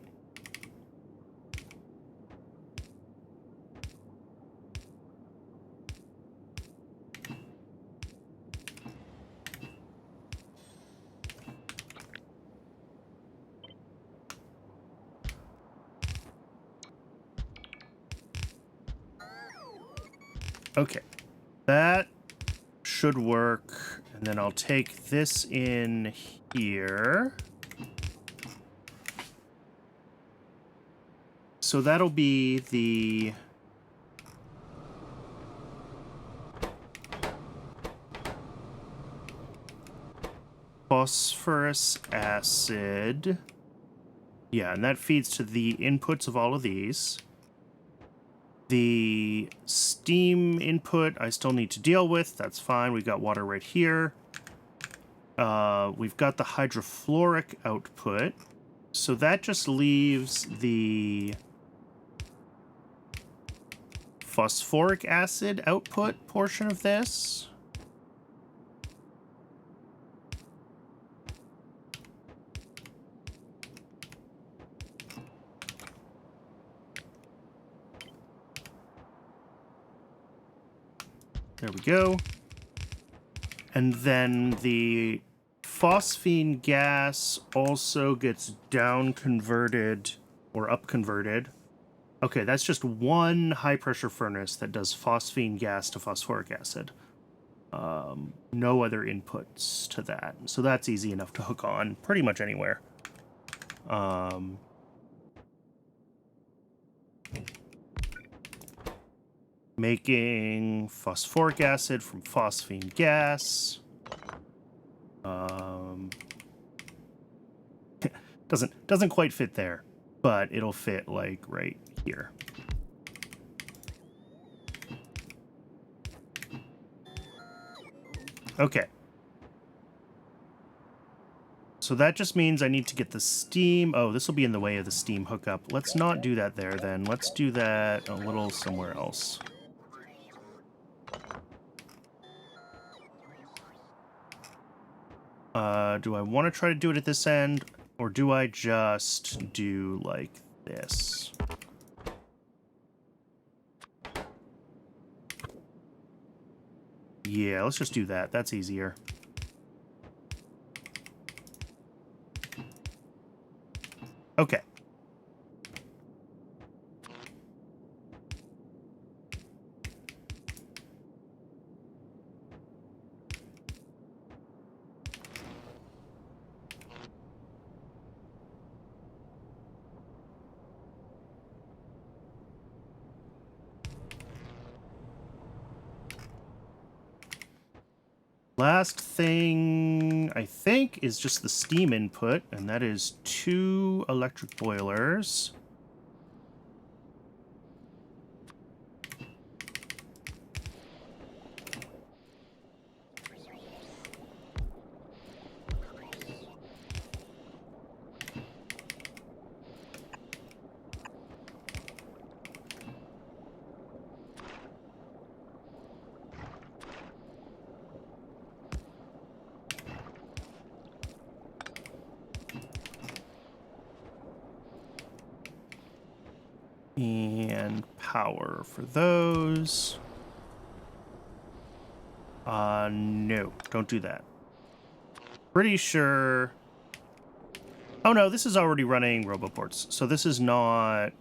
Okay, that should work, and then I'll take this in here. So that'll be the... phosphorus acid. Yeah, and that feeds to the inputs of all of these. The steam input I still need to deal with. That's fine. We've got water right here. We've got the hydrofluoric output. So that just leaves the phosphoric acid output portion of this. There we go. And then the phosphine gas also gets down converted or up converted. Okay, that's just one high pressure furnace that does phosphine gas to phosphoric acid. No other inputs to that. So that's easy enough to hook on pretty much anywhere. Making phosphoric acid from phosphine gas. Doesn't quite fit there, but it'll fit like right here. Okay. So that just means I need to get the steam. Oh, this will be in the way of the steam hookup. Let's not do that there then. Let's do that a little somewhere else. Do I want to try to do it at this end, or do I just do like this? Yeah, let's just do that. That's easier. Okay. Last thing, I think, is just the steam input, and that is 2 electric boilers. And power for those. No, don't do that. Pretty sure... Oh no, this is already running roboports, so this is not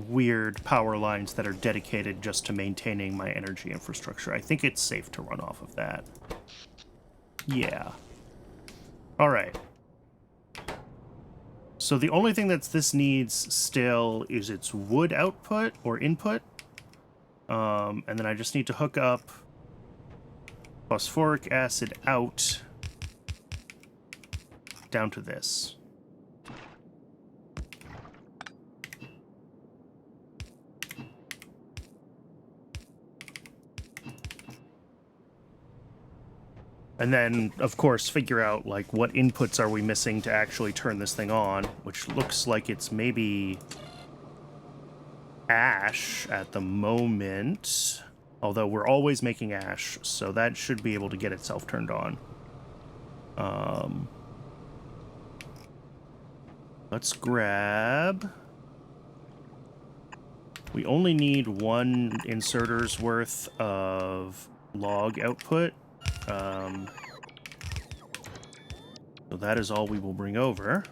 weird power lines that are dedicated just to maintaining my energy infrastructure. I think it's safe to run off of that. Yeah. Alright. So the only thing that this needs still is its wood output or input. And then I just need to hook up phosphoric acid out down to this. And then, of course, figure out, like, what inputs are we missing to actually turn this thing on, which looks like it's maybe ash at the moment. Although we're always making ash, so that should be able to get itself turned on. Let's grab... We only need 1 inserter's worth of log output. So that is all we will bring over.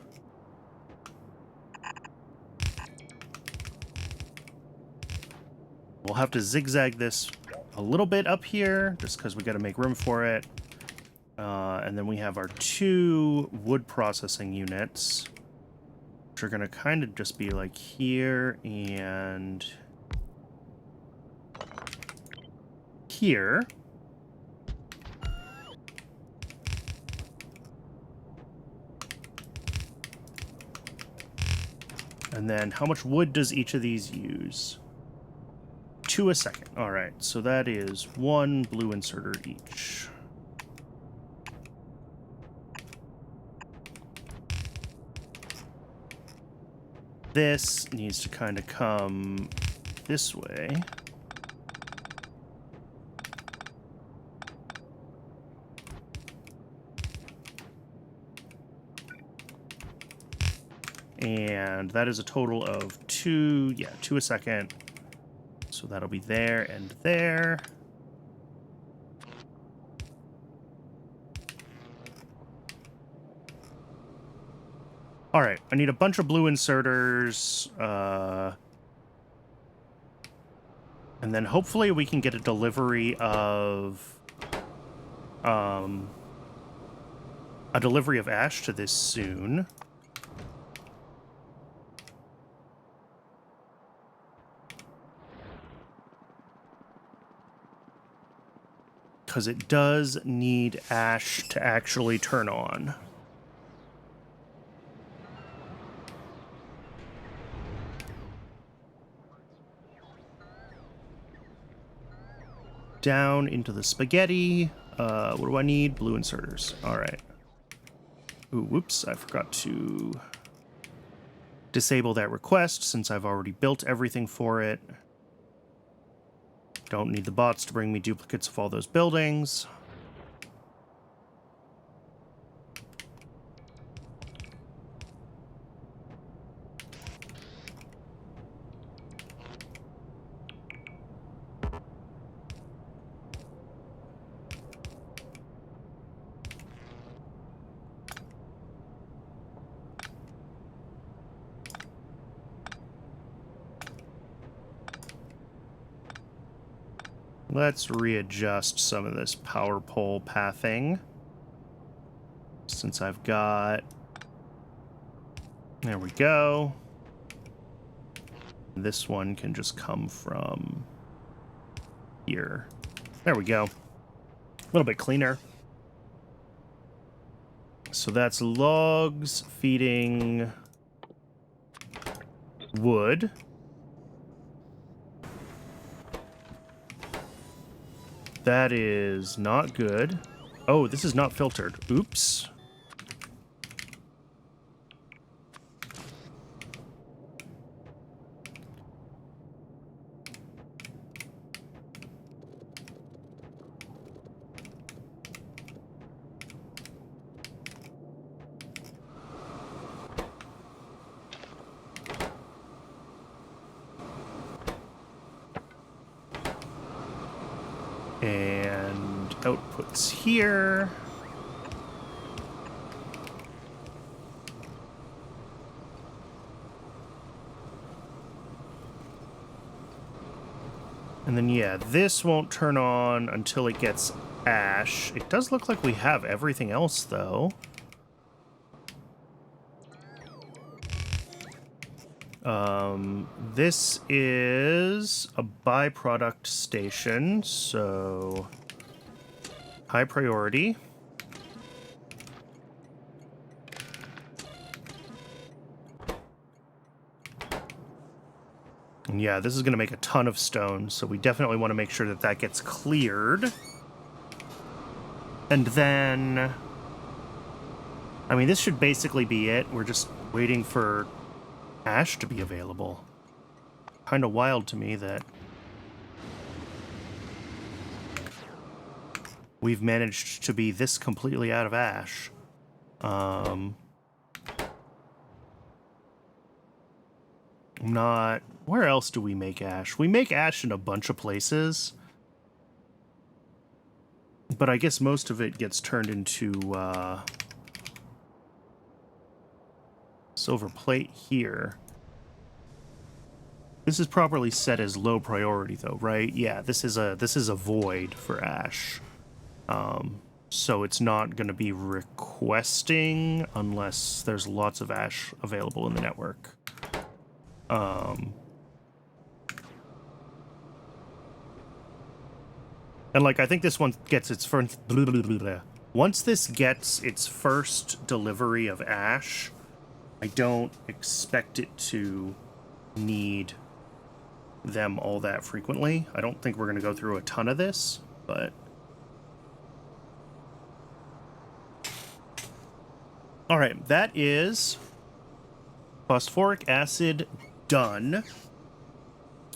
We'll have to zigzag this a little bit up here, just because we got to make room for it. And then we have our 2 wood processing units, which are going to kind of just be like here and here. And then how much wood does each of these use? 2 a second. All right, so that is 1 blue inserter each. This needs to kind of come this way. And that is a total of 2, yeah, 2 a second. So that'll be there and there. All right, I need a bunch of blue inserters. And then hopefully we can get a delivery of ash to this soon. Because it does need ash to actually turn on. Down into the spaghetti. What do I need? Blue inserters. All right. Ooh, whoops. I forgot to disable that request since I've already built everything for it. Don't need the bots to bring me duplicates of all those buildings. Let's readjust some of this power pole pathing. Since I've got... There we go. This one can just come from here. There we go. A little bit cleaner. So that's logs feeding wood. That is not good. Oh, this is not filtered. Oops. And outputs here. And then, yeah, this won't turn on until it gets ash. It does look like we have everything else, though. This is a byproduct station, so high priority. And yeah, this is going to make a ton of stone, so we definitely want to make sure that that gets cleared. And then, I mean, this should basically be it. We're just waiting for ash to be available. Kind of wild to me that we've managed to be this completely out of ash. Not... Where else do we make ash? We make ash in a bunch of places. But I guess most of it gets turned into silver plate here. This is properly set as low priority though, right? Yeah, this is a void for ash. So it's not going to be requesting unless there's lots of ash available in the network. And like, I think this one gets its first... Once this gets its first delivery of ash, I don't expect it to need them all that frequently. I don't think we're going to go through a ton of this, but... Alright, that is phosphoric acid done.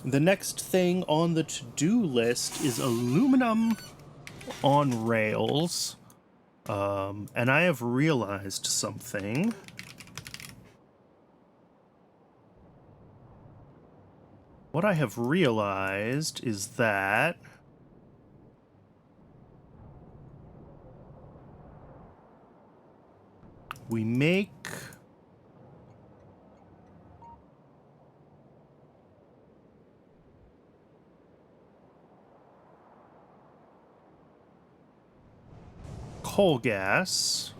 The next thing on the to-do list is aluminum on rails. And I have realized something. What I have realized is that we make coal gas.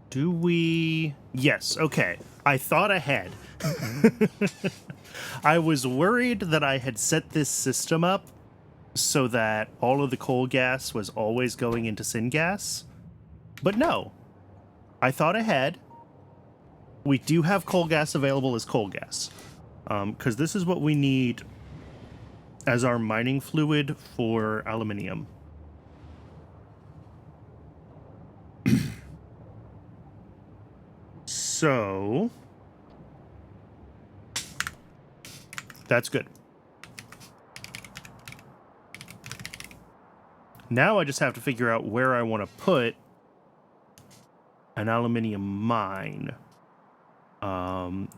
Do we? Yes, okay. I thought ahead. I was worried that I had set this system up so that all of the coal gas was always going into syngas. But no. I thought ahead. We do have coal gas available as coal gas. Because this is what we need as our mining fluid for aluminium. So... that's good. Now I just have to figure out where I want to put an aluminium mine.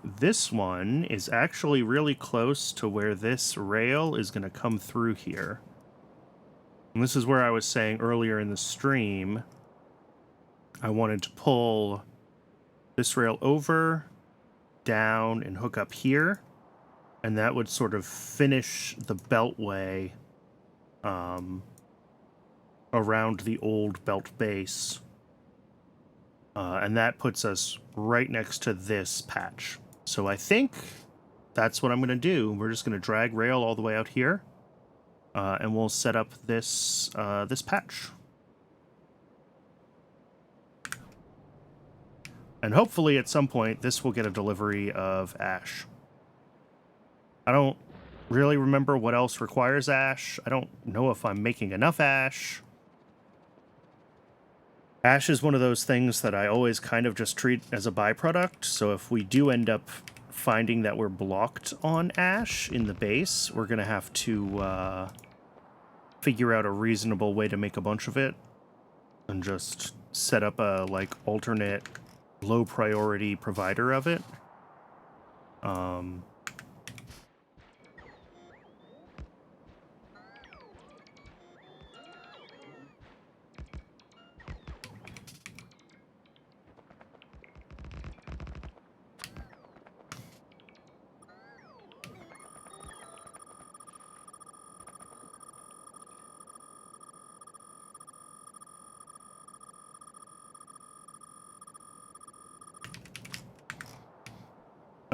This one is actually really close to where this rail is going to come through here. And this is where I was saying earlier in the stream, I wanted to pull this rail over, down, and hook up here. And that would sort of finish the beltway around the old belt base. And that puts us right next to this patch. So I think that's what I'm going to do. We're just going to drag rail all the way out here. And we'll set up this this patch. And hopefully at some point this will get a delivery of ash. I don't really remember what else requires ash. I don't know if I'm making enough ash. Ash is one of those things that I always kind of just treat as a byproduct. So if we do end up finding that we're blocked on ash in the base, we're going to have to figure out a reasonable way to make a bunch of it and just set up a like alternate low priority provider of it.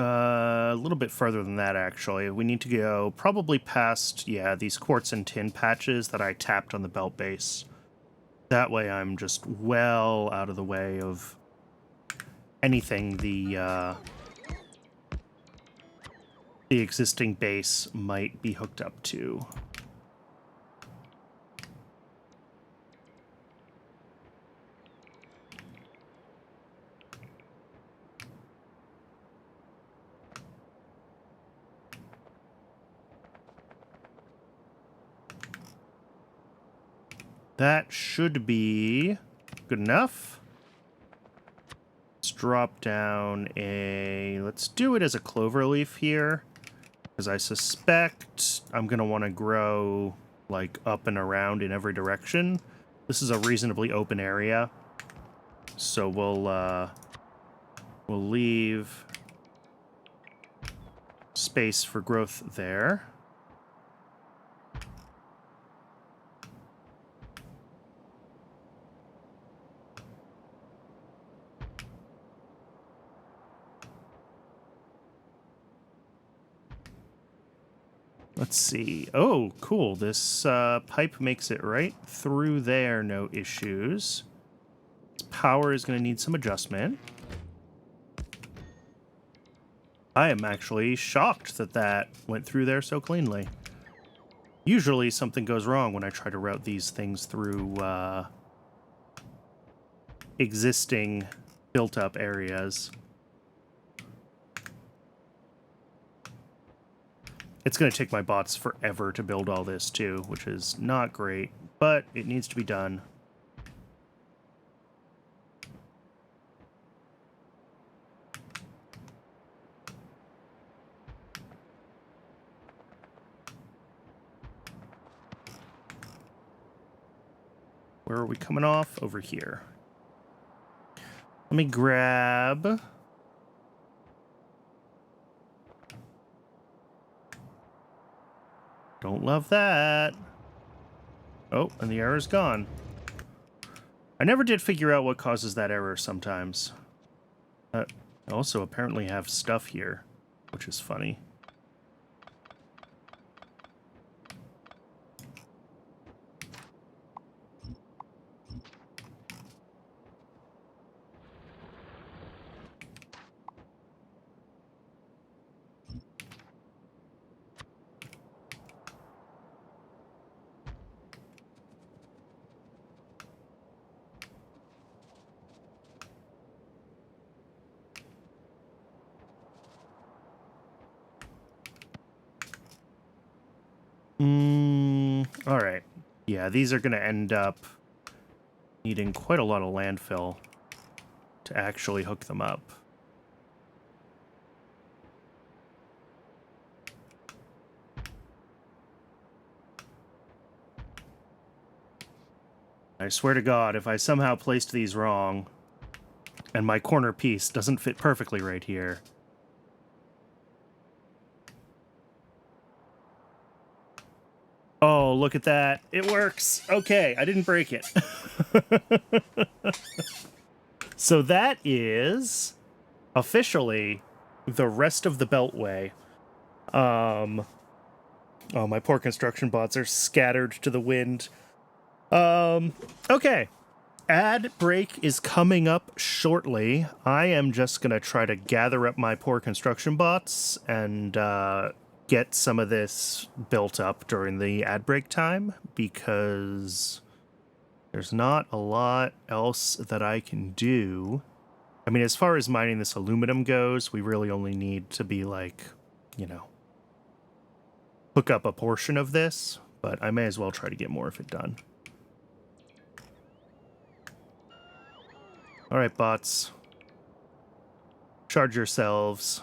A little bit further than that, actually. We need to go probably past, yeah, these quartz and tin patches that I tapped on the belt base. That way I'm just well out of the way of anything the existing base might be hooked up to. That should be good enough. Let's drop down a... Let's do it as a clover leaf here, because I suspect I'm going to want to grow like up and around in every direction. This is a reasonably open area, so we'll leave space for growth there. Let's see. Oh, cool. This pipe makes it right through there, no issues. Its power is going to need some adjustment. I am actually shocked that that went through there so cleanly. Usually something goes wrong when I try to route these things through existing built-up areas. It's going to take my bots forever to build all this too, which is not great, but it needs to be done. Where are we coming off? Over here. Let me grab... Don't love that. Oh, and the error's gone. I never did figure out what causes that error sometimes. I also apparently have stuff here, which is funny. All right. Yeah, these are going to end up needing quite a lot of landfill to actually hook them up. I swear to God, if I somehow placed these wrong and my corner piece doesn't fit perfectly right here, Oh, look at that. It works. Okay, I didn't break it. So that is officially the rest of the Beltway. Oh, my poor construction bots are scattered to the wind. Okay. Ad break is coming up shortly. I am just going to try to gather up my poor construction bots and get some of this built up during the ad break time, because there's not a lot else that I can do. I mean, as far as mining this aluminum goes, we really only need to be like, you know, hook up a portion of this, but I may as well try to get more of it done. All right, bots. Charge yourselves.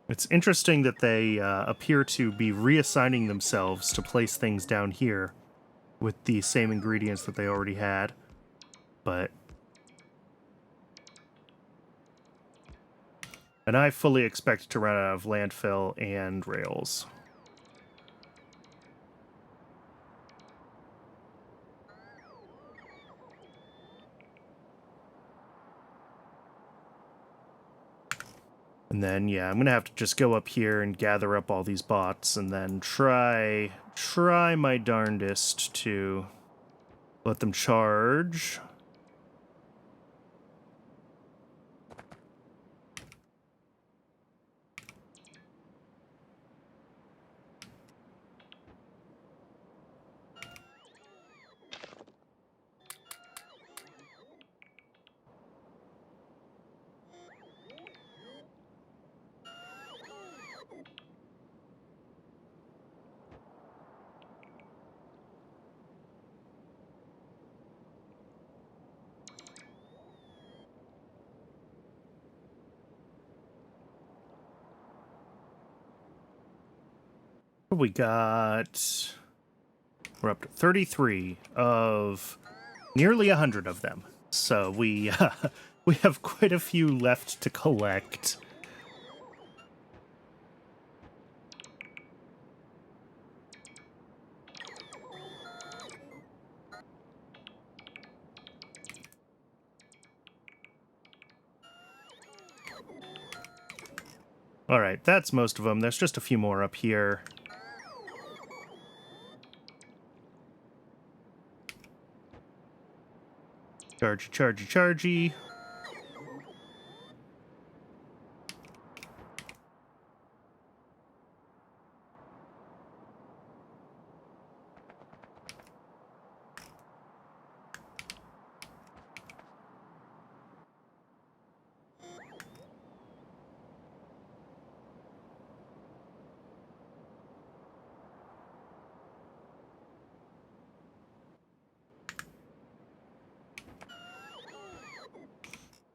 It's interesting that they appear to be reassigning themselves to place things down here with the same ingredients that they already had, but... And I fully expect to run out of landfill and rails. And then, yeah, I'm going to have to just go up here and gather up all these bots and then try my darndest to let them charge. We got... We're up to 33 of nearly 100 of them. So we have quite a few left to collect. All right, that's most of them. There's just a few more up here. Chargy, chargy, chargy.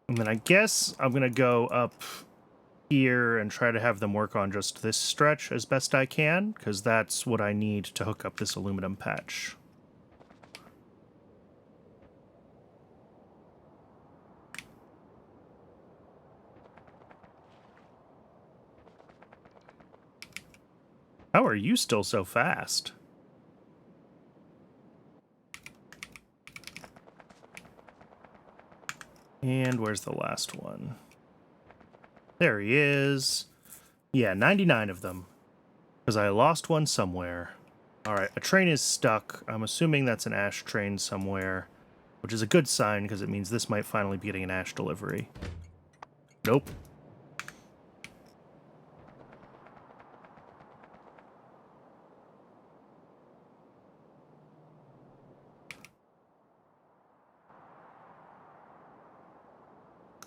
And then I guess I'm going to go up here and try to have them work on just this stretch as best I can, because that's what I need to hook up this aluminum patch. How are you still so fast? And where's the last one? There he is. Yeah, 99 of them. Because I lost one somewhere. Alright, a train is stuck. I'm assuming that's an ash train somewhere. Which is a good sign, because it means this might finally be getting an ash delivery. Nope.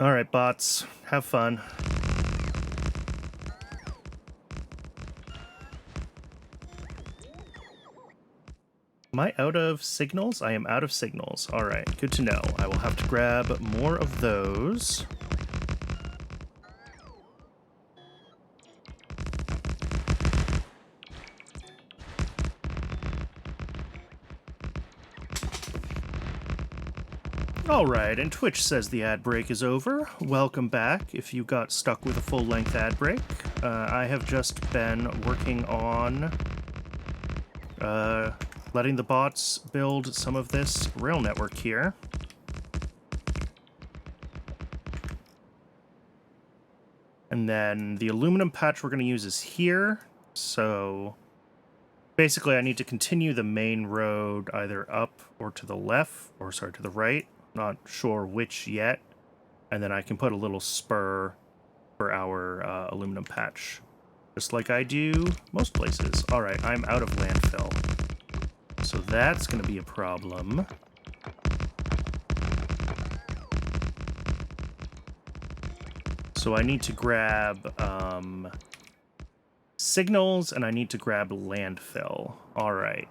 Alright, bots. Have fun. Am I out of signals? I am out of signals. Alright, good to know. I will have to grab more of those. Alright, and Twitch says the ad break is over. Welcome back if you got stuck with a full-length ad break. I have just been working on letting the bots build some of this rail network here. And then the aluminum patch we're going to use is here. So basically I need to continue the main road either up or to the left, or sorry, to the right. Not sure which yet. And then I can put a little spur for our aluminum patch. Just like I do most places. Alright, I'm out of landfill. So that's going to be a problem. So I need to grab signals, and I need to grab landfill. Alright.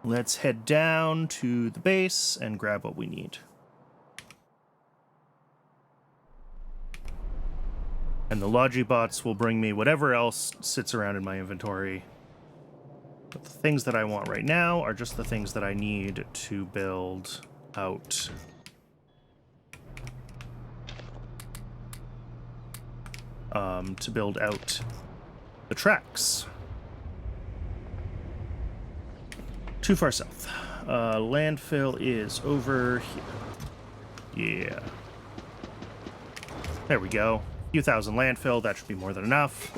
Let's head down to the base and grab what we need. And the Logibots will bring me whatever else sits around in my inventory. But the things that I want right now are just the things that I need to build out. To build out the tracks. Too far south. Landfill is over here. Yeah. There we go. A few thousand landfill, that should be more than enough.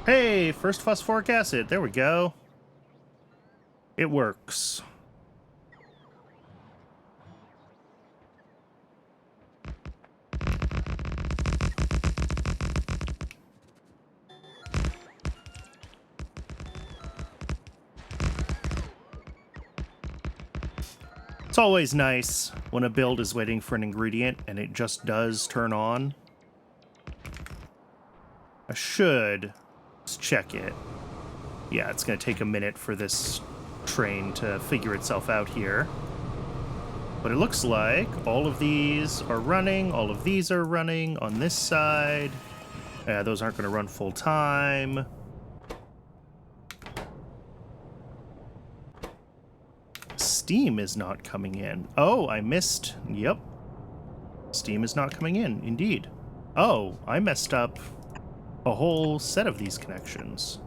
Hey, first phosphoric acid. There we go. It works. It's always nice when a build is waiting for an ingredient and it just does turn on. I should just check it. Yeah, it's going to take a minute for this train to figure itself out here. But it looks like all of these are running, all of these are running on this side. Yeah, those aren't going to run full time. Steam is not coming in. Oh, I missed. Yep. Steam is not coming in, indeed. Oh, I messed up a whole set of these connections.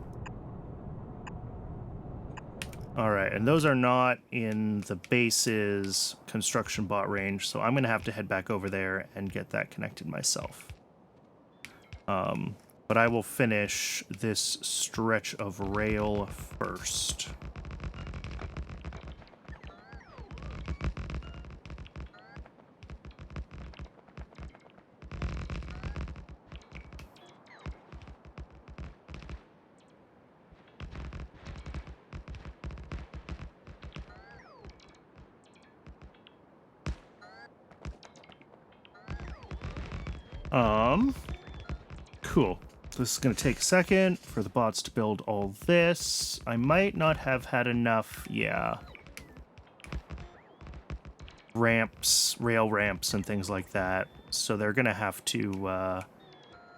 Alright, and those are not in the base's construction bot range, so I'm going to have to head back over there and get that connected myself. But I will finish this stretch of rail first. Cool. So this is going to take a second for the bots to build all this. I might not have had enough, yeah, ramps, rail ramps and things like that. So they're going to have to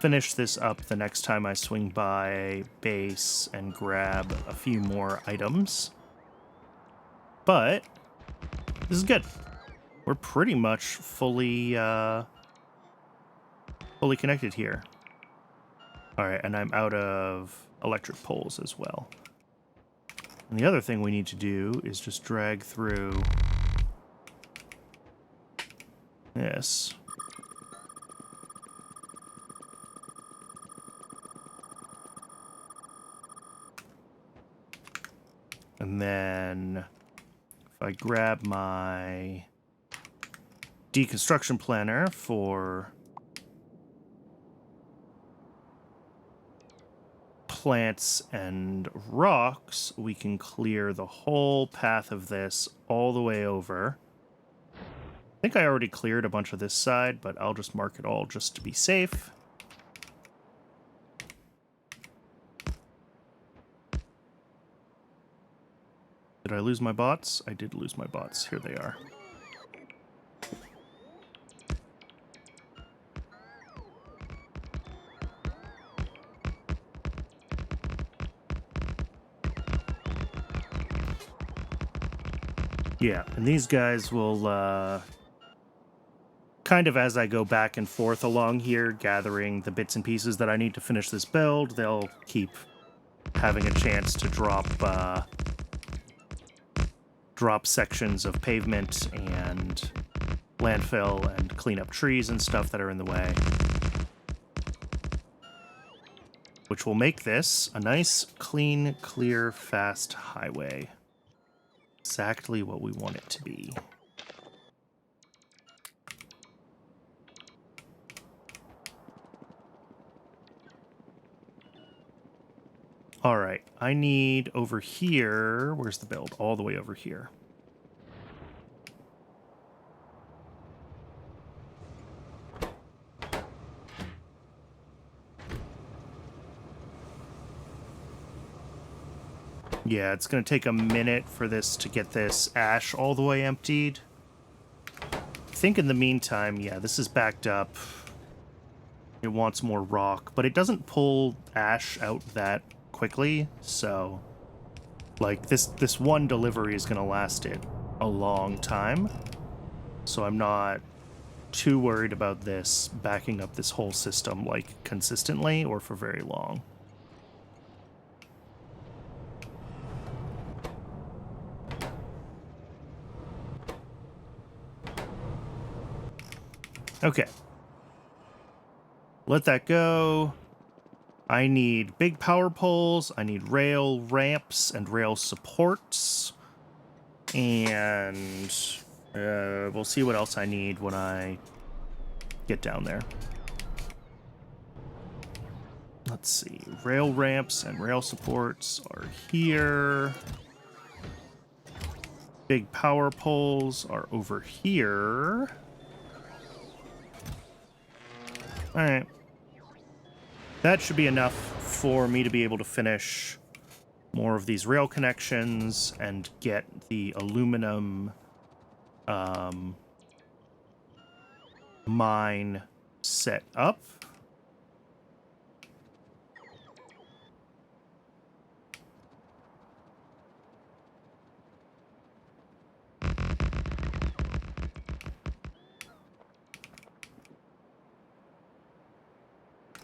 finish this up the next time I swing by base and grab a few more items. But this is good. We're pretty much fully connected here. All right, and I'm out of electric poles as well. And the other thing we need to do is just drag through this. And then if I grab my deconstruction planner for plants and rocks, we can clear the whole path of this all the way over. I think I already cleared a bunch of this side, but I'll just mark it all just to be safe. Did I lose my bots? I did lose my bots. Here they are. Yeah, and these guys will, kind of as I go back and forth along here, gathering the bits and pieces that I need to finish this build, they'll keep having a chance to drop sections of pavement and landfill and clean up trees and stuff that are in the way. Which will make this a nice, clean, clear, fast highway. Exactly what we want it to be. All right, I need over here. Where's the build? All the way over here. Yeah, it's going to take a minute for this to get this ash all the way emptied. I think in the meantime, yeah, this is backed up. It wants more rock, but it doesn't pull ash out that quickly, so like this one delivery is going to last it a long time. So I'm not too worried about this backing up this whole system like consistently or for very long. Okay. Let that go. I need big power poles. I need rail ramps and rail supports. And we'll see what else I need when I get down there. Let's see. Rail ramps and rail supports are here. Big power poles are over here. All right. That should be enough for me to be able to finish more of these rail connections and get the aluminum mine set up.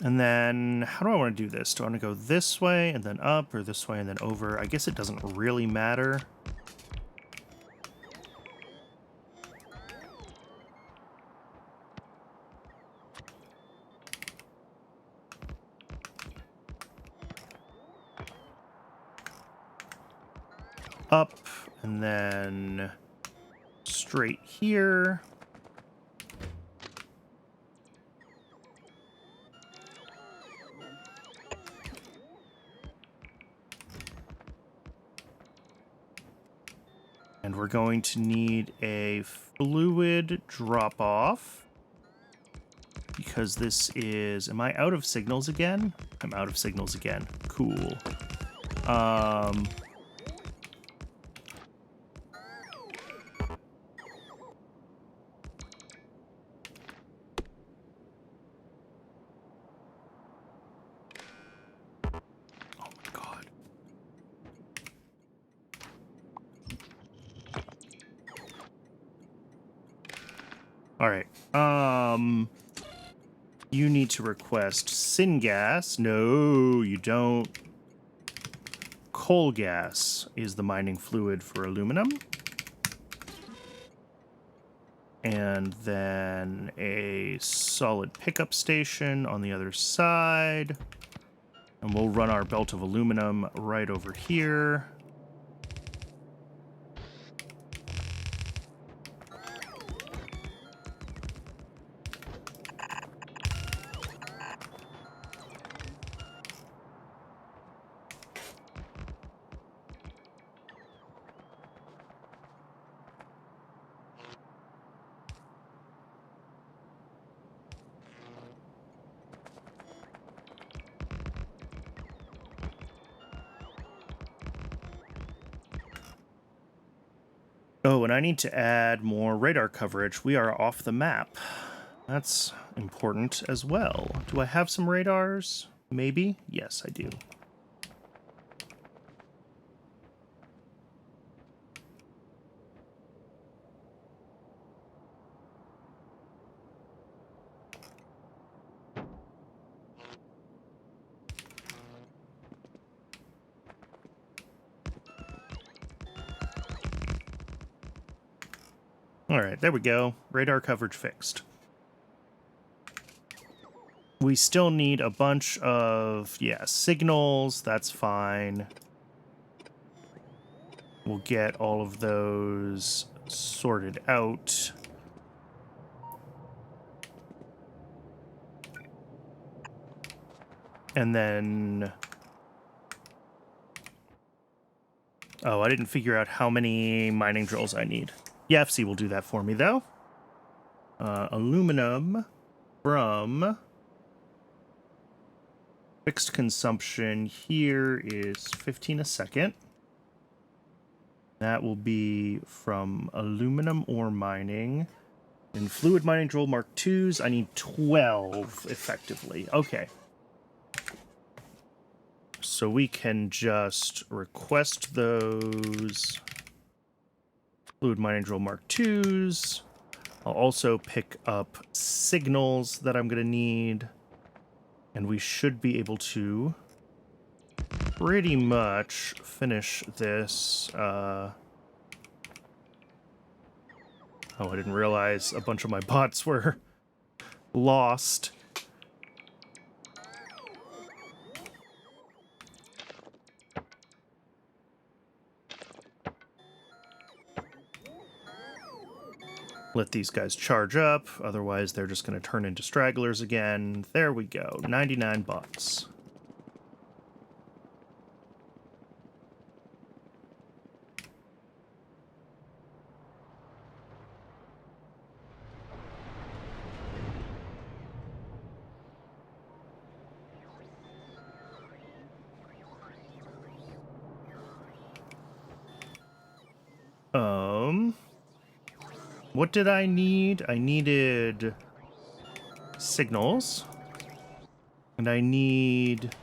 And then, how do I want to do this? Do I want to go this way and then up, or this way and then over? I guess it doesn't really matter. Up, and then straight here. And we're going to need a fluid drop-off. Because this is... Am I out of signals again? I'm out of signals again. Cool. All right. You need to request syngas. No, you don't. Coal gas is the mining fluid for aluminum. And then a solid pickup station on the other side. And we'll run our belt of aluminum right over here. Oh, and I need to add more radar coverage. We are off the map. That's important as well. Do I have some radars? Maybe? Yes, I do. All right, there we go. Radar coverage fixed. We still need a bunch of, signals. That's fine. We'll get all of those sorted out. And then... Oh, I didn't figure out how many mining drills I need. Yeah, FC will do that for me, though. Aluminum from... Fixed consumption here is 15 a second. That will be from aluminum ore mining. In fluid mining drill Mark IIs, I need 12 effectively. Okay. So we can just request those fluid mining drill Mark IIs. I'll also pick up signals that I'm going to need. And we should be able to pretty much finish this. Oh, I didn't realize a bunch of my bots were lost. Let these guys charge up, otherwise they're just going to turn into stragglers again. There we go, 99 bucks. What did I need? I needed signals. And I need...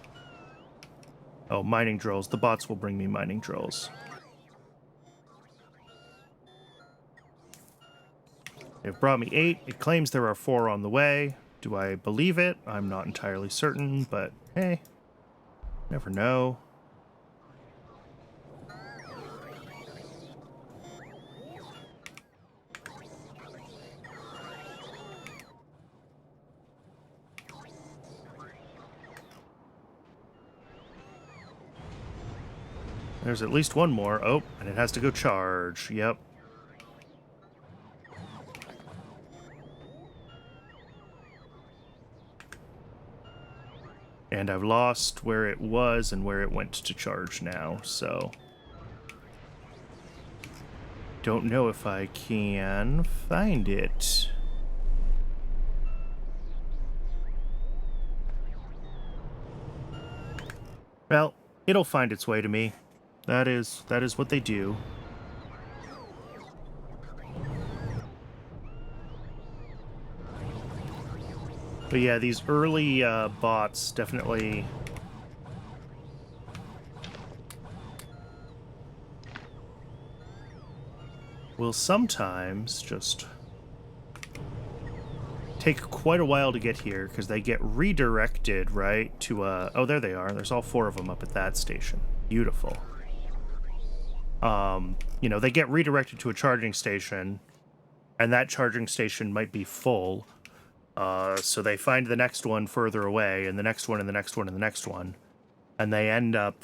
Oh, mining drills. The bots will bring me mining drills. They've brought me 8. It claims there are 4 on the way. Do I believe it? I'm not entirely certain, but hey, never know. There's at least one more. Oh, and it has to go charge. Yep. And I've lost where it was and where it went to charge now, so... Don't know if I can find it. Well, it'll find its way to me. That is what they do. But yeah, these early bots definitely will sometimes just take quite a while to get here because they get redirected, right, to oh, there they are. There's all 4 of them up at that station. Beautiful. You know, they get redirected to a charging station, and that charging station might be full. So they find the next one further away, and the next one, and the next one, and the next one. And they end up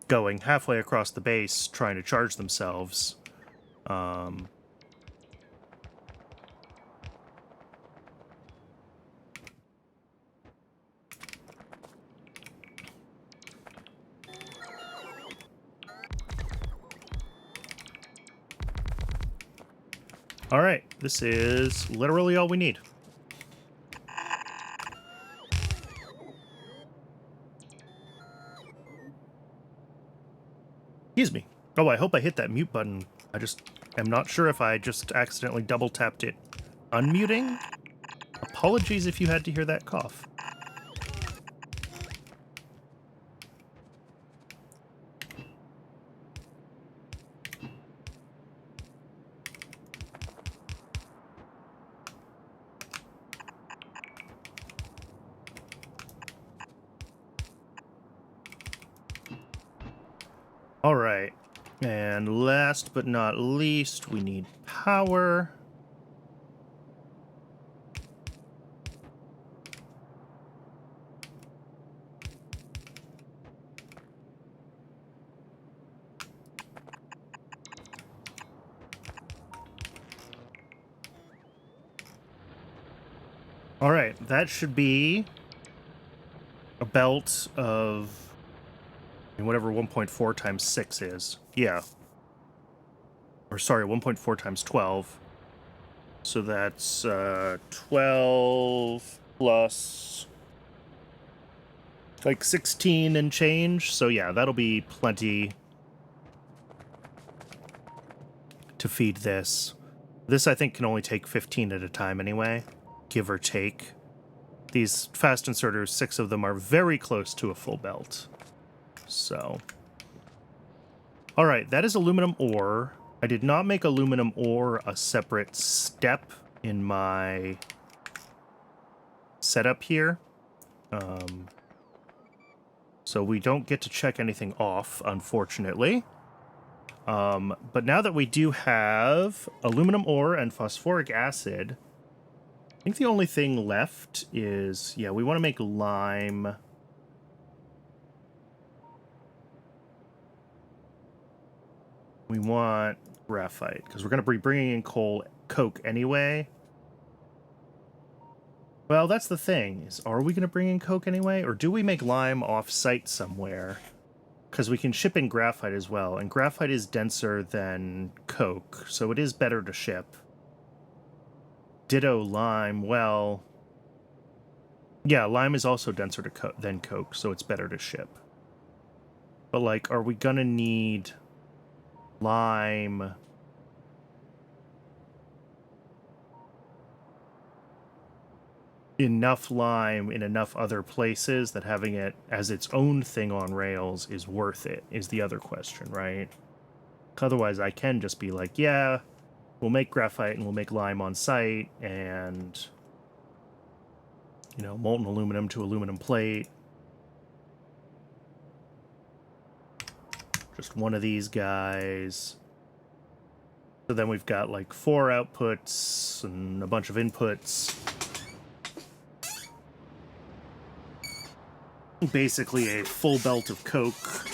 going halfway across the base trying to charge themselves. All right, this is literally all we need. Excuse me. Oh, I hope I hit that mute button. I just am not sure if I just accidentally double tapped it. Unmuting? Apologies if you had to hear that cough. All right, and last but not least, we need power. All right, that should be a belt of whatever 1.4 times 6 is. Yeah. Or sorry, 1.4 times 12. So that's 12 plus like 16 and change. So yeah, that'll be plenty to feed this. This, I think, can only take 15 at a time anyway, give or take. These fast inserters, 6 of them are very close to a full belt. So. All right, that is aluminum ore. I did not make aluminum ore a separate step in my setup here. So we don't get to check anything off, unfortunately. But now that we do have aluminum ore and phosphoric acid, I think the only thing left is, yeah, we want to make lime. We want graphite, because we're going to be bringing in coke anyway. Well, that's the thing, is are we going to bring in coke anyway, or do we make lime off-site somewhere? Because we can ship in graphite as well, and graphite is denser than coke, so it is better to ship. Ditto lime, well... Yeah, lime is also denser than coke, so it's better to ship. But, like, are we gonna need lime... enough lime in enough other places that having it as its own thing on rails is worth it, is the other question, right? Otherwise, I can just be like, yeah, we'll make graphite and we'll make lime on site, and, you know, molten aluminum to aluminum plate. Just one of these guys. So then we've got like 4 outputs and a bunch of inputs. Basically a full belt of coke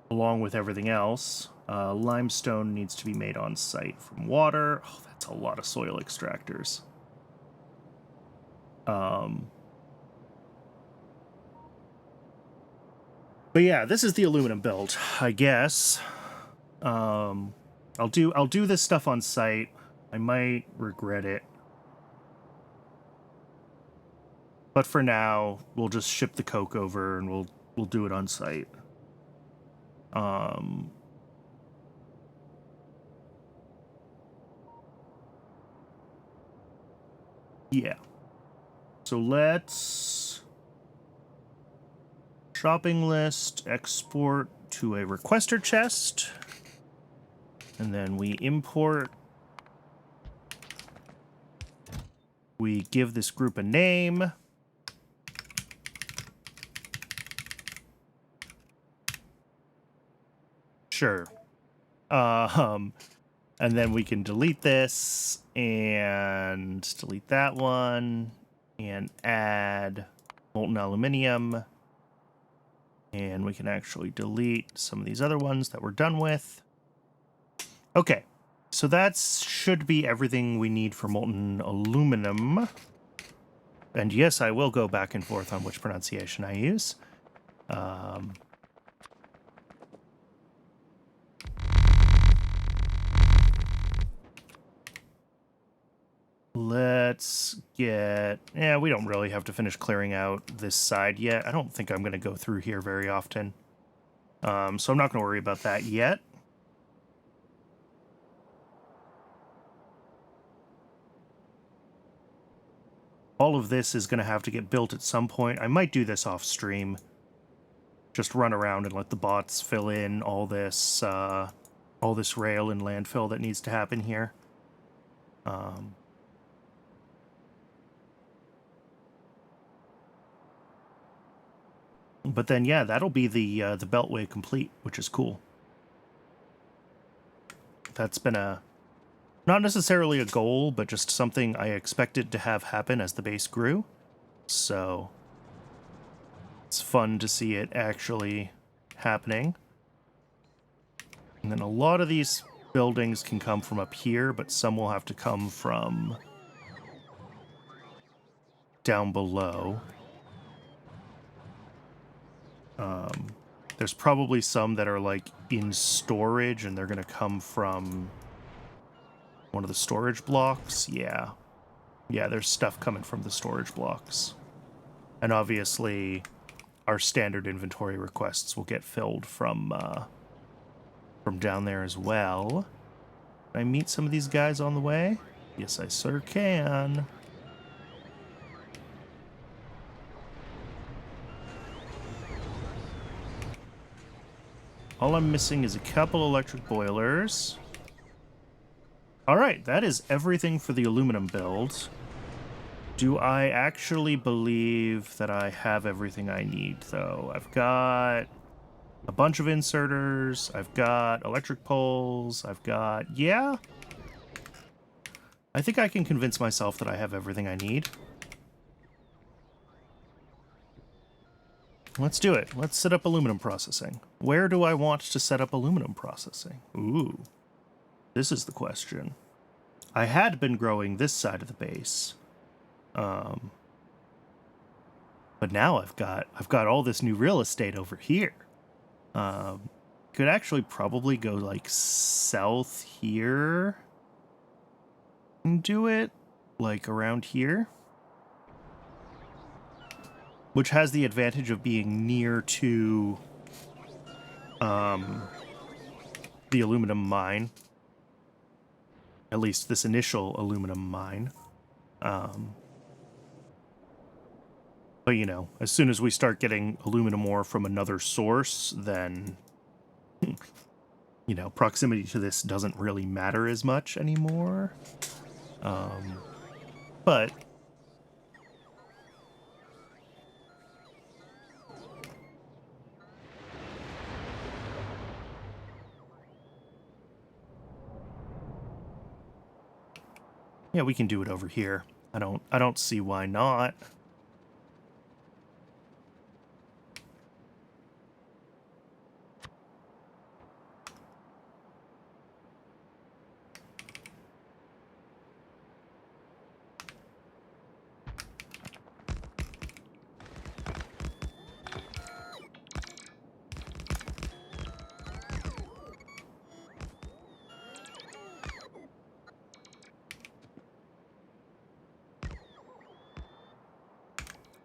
along with everything else. Limestone needs to be made on site from water. Oh, that's a lot of soil extractors. But yeah, this is the aluminum build, I guess. I'll do this stuff on site. I might regret it. But for now, we'll just ship the coke over and we'll do it on site. Yeah. So let's shopping list, export to a requester chest. And then we import. We give this group a name. Sure. And then we can delete this and delete that one and add molten aluminium. And we can actually delete some of these other ones that we're done with. Okay, so that should be everything we need for molten aluminum. And yes, I will go back and forth on which pronunciation I use. Let's get... Yeah, we don't really have to finish clearing out this side yet. I don't think I'm going to go through here very often. So I'm not going to worry about that yet. All of this is going to have to get built at some point. I might do this off stream. Just run around and let the bots fill in all this rail and landfill that needs to happen here. But then, yeah, that'll be the Beltway complete, which is cool. That's been not necessarily a goal, but just something I expected to have happen as the base grew. So it's fun to see it actually happening. And then a lot of these buildings can come from up here, but some will have to come from down below. There's probably some that are like in storage and they're going to come from one of the storage blocks. Yeah. Yeah, there's stuff coming from the storage blocks. And obviously our standard inventory requests will get filled from down there as well. Can I meet some of these guys on the way? Yes, I sure can. All I'm missing is a couple electric boilers. All right, that is everything for the aluminum build. Do I actually believe that I have everything I need, though? I've got a bunch of inserters. I've got electric poles. I've got... Yeah. I think I can convince myself that I have everything I need. Let's do it. Let's set up aluminum processing. Where do I want to set up aluminum processing? Ooh. This is the question. I had been growing this side of the base. But now I've got all this new real estate over here. Could actually probably go like south here and do it like around here, which has the advantage of being near to the aluminum mine, at least this initial aluminum mine. But, you know, as soon as we start getting aluminum ore from another source, then, you know, proximity to this doesn't really matter as much anymore. But... yeah, we can do it over here. I don't see why not.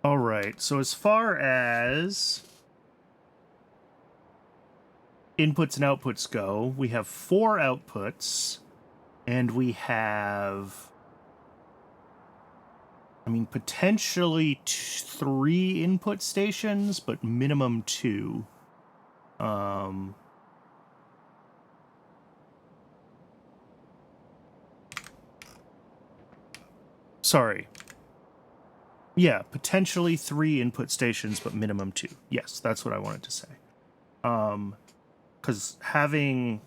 All right, so as far as inputs and outputs go, we have 4 outputs, and we have, I mean, potentially 3 input stations, but minimum 2. Sorry. Yeah, potentially 3 input stations, but minimum 2. Yes, that's what I wanted to say. Because having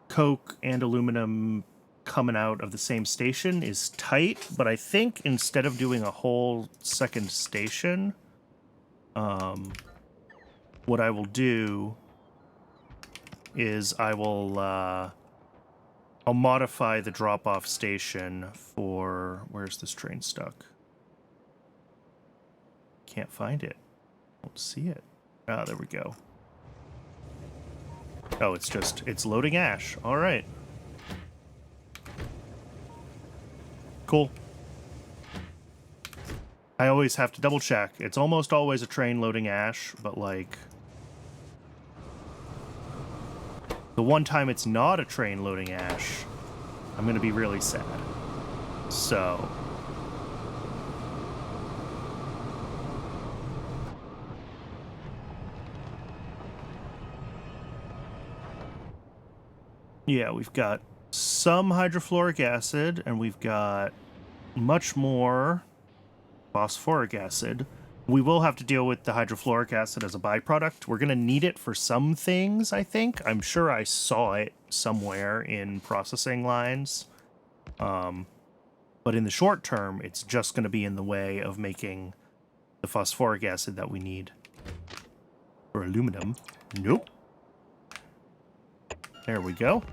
coke and aluminum coming out of the same station is tight, but I think instead of doing a whole second station, what I will do is I'll modify the drop-off station for... Where's this train stuck? Can't find it. Don't see it. Ah, there we go. Oh, it's loading ash. All right. Cool. I always have to double check. It's almost always a train loading ash, but like... the one time it's not a train loading ash, I'm gonna be really sad. So... yeah, we've got some hydrofluoric acid, and we've got much more phosphoric acid. We will have to deal with the hydrofluoric acid as a byproduct. We're going to need it for some things, I think. I'm sure I saw it somewhere in processing lines. But in the short term, it's just going to be in the way of making the phosphoric acid that we need for aluminum. Nope. There we go.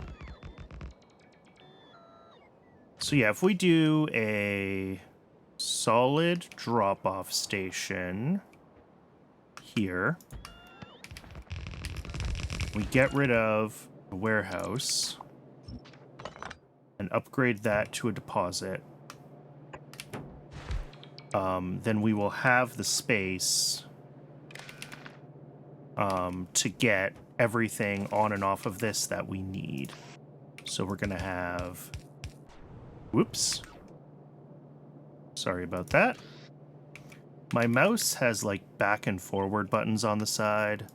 So yeah, if we do a solid drop-off station here. We get rid of the warehouse and upgrade that to a deposit. Then we will have the space to get everything on and off of this that we need. So we're going to have... Whoops. Sorry about that. My mouse has like back and forward buttons on the side,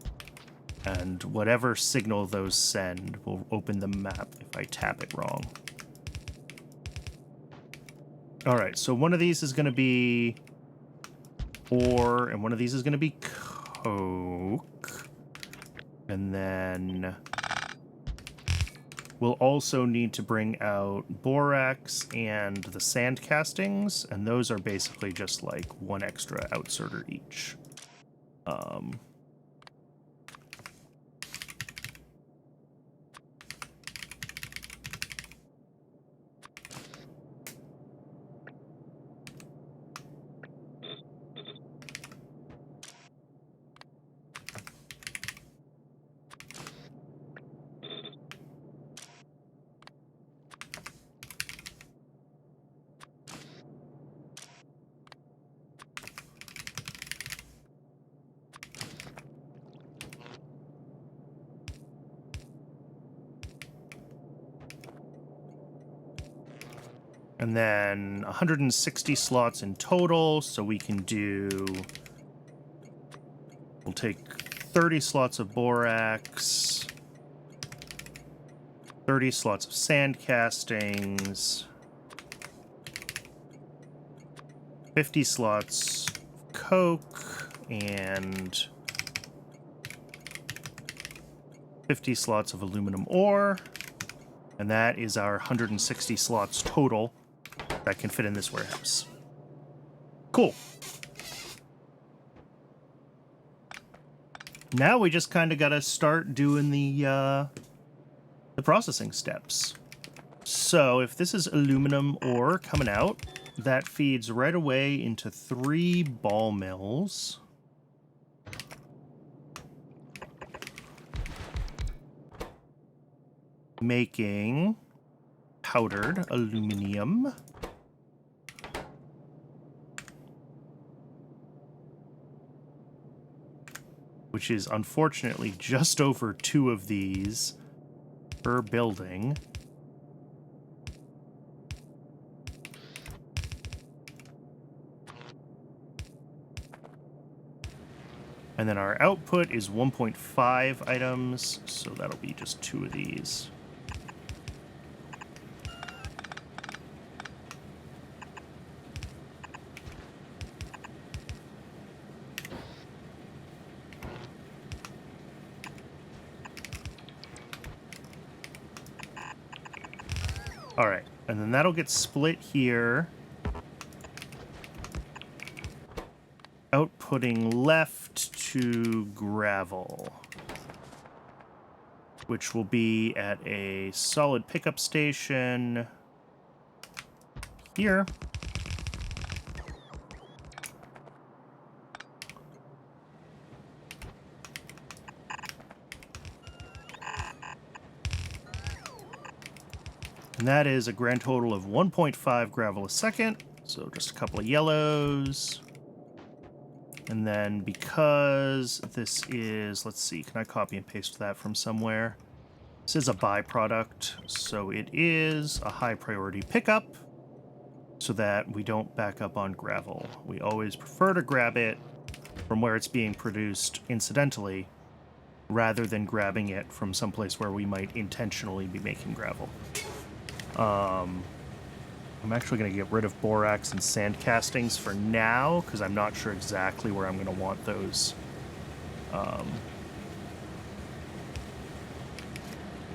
and whatever signal those send will open the map if I tap it wrong. All right, so one of these is going to be ore, and one of these is going to be coke. And then we'll also need to bring out borax and the sand castings, and those are basically just like one extra outserter each. And then 160 slots in total, so we can do... We'll take 30 slots of borax, 30 slots of sand castings, 50 slots of coke, and 50 slots of aluminum ore. And that is our 160 slots total that can fit in this warehouse. Cool. Now we just kind of got to start doing the processing steps. So if this is aluminum ore coming out, that feeds right away into 3 ball mills. Making powdered aluminum. Which is unfortunately just over 2 of these per building. And then our output is 1.5 items, so that'll be just 2 of these. All right, and then that'll get split here. Outputting left to gravel, which will be at a solid pickup station here. And that is a grand total of 1.5 gravel a second. So just a couple of yellows. And then because this is, let's see, can I copy and paste that from somewhere? This is a byproduct, so it is a high priority pickup so that we don't back up on gravel. We always prefer to grab it from where it's being produced incidentally rather than grabbing it from someplace where we might intentionally be making gravel. I'm actually going to get rid of borax and sand castings for now, because I'm not sure exactly where I'm going to want those.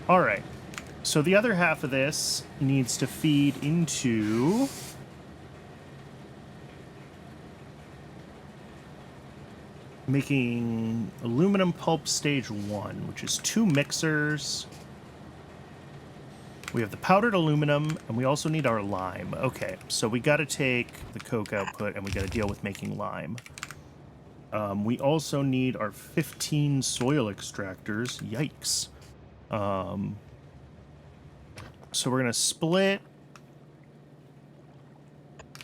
All right. So the other half of this needs to feed into... making aluminum pulp stage 1, which is 2 mixers. We have the powdered aluminum, and we also need our lime. Okay, so we got to take the coke output, and we got to deal with making lime. We also need our 15 soil extractors. Yikes. So we're going to split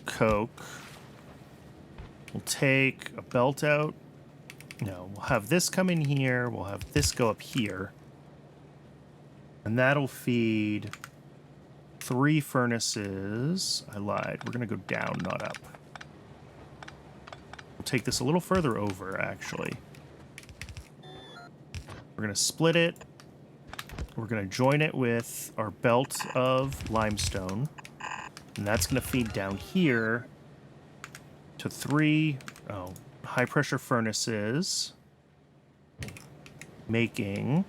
coke. We'll take a belt out. No, we'll have this come in here. We'll have this go up here. And that'll feed 3 furnaces. I lied. We're going to go down, not up. We'll take this a little further over, actually. We're going to split it. We're going to join it with our belt of limestone. And that's going to feed down here to 3 high-pressure furnaces, making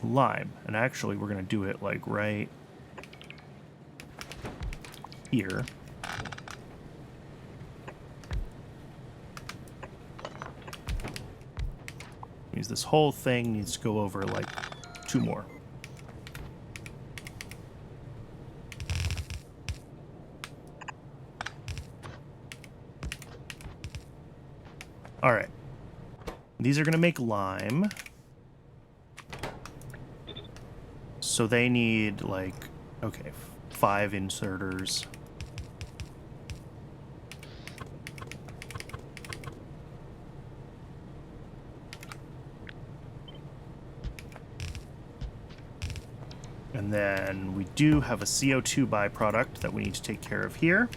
lime. And actually, we're going to do it, like, right here. Means this whole thing needs to go over, like, 2 more. All right. These are going to make lime. So they need, like, okay, 5 inserters. And then we do have a CO2 byproduct that we need to take care of here,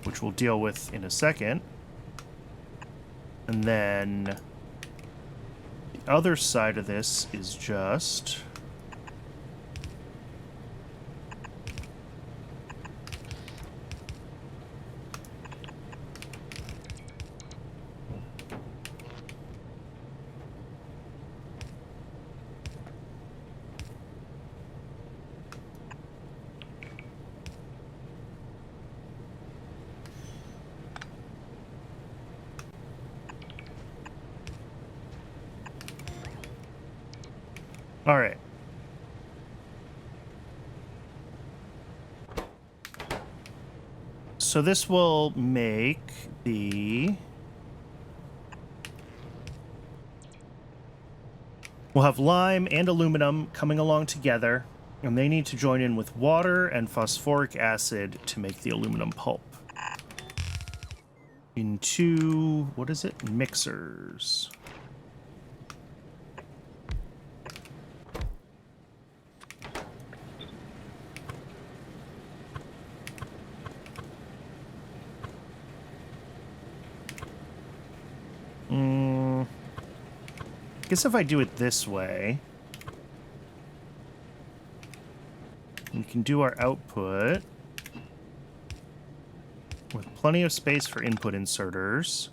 which we'll deal with in a second. And then the other side of this is just all right. So this will make the... We'll have lime and aluminum coming along together, and they need to join in with water and phosphoric acid to make the aluminum pulp. Into, what is it? Mixers. I guess if I do it this way, we can do our output with plenty of space for input inserters.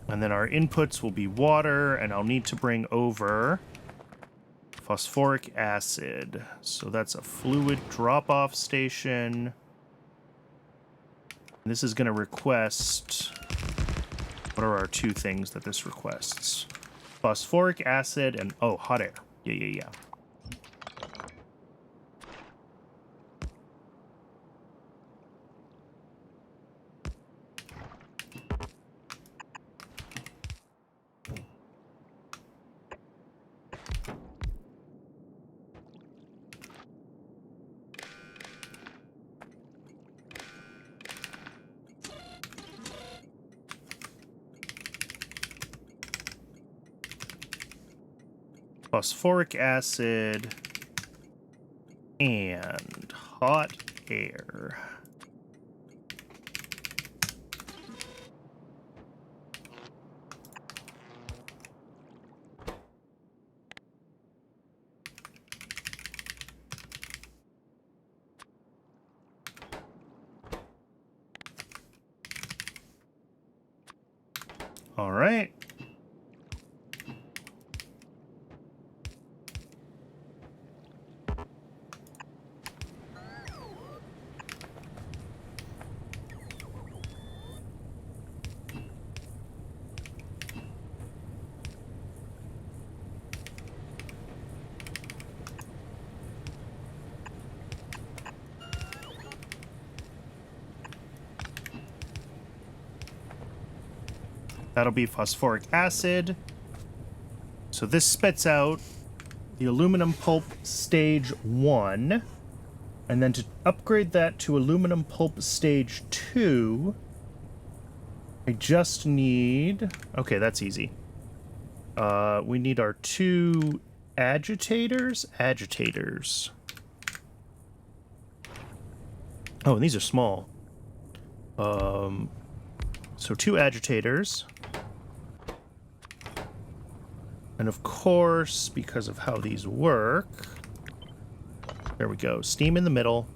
And then our inputs will be water, and I'll need to bring over phosphoric acid. So that's a fluid drop-off station. And this is going to request... What are our 2 things that this requests? Phosphoric acid and... Oh, hot air. Yeah. Phosphoric acid and hot air. All right. That'll be phosphoric acid. So this spits out the aluminum pulp stage 1. And then to upgrade that to aluminum pulp stage 2, I just need... Okay, that's easy. We need our 2 agitators. Oh, and these are small. So 2 agitators. And of course, because of how these work... There we go. Steam in the middle.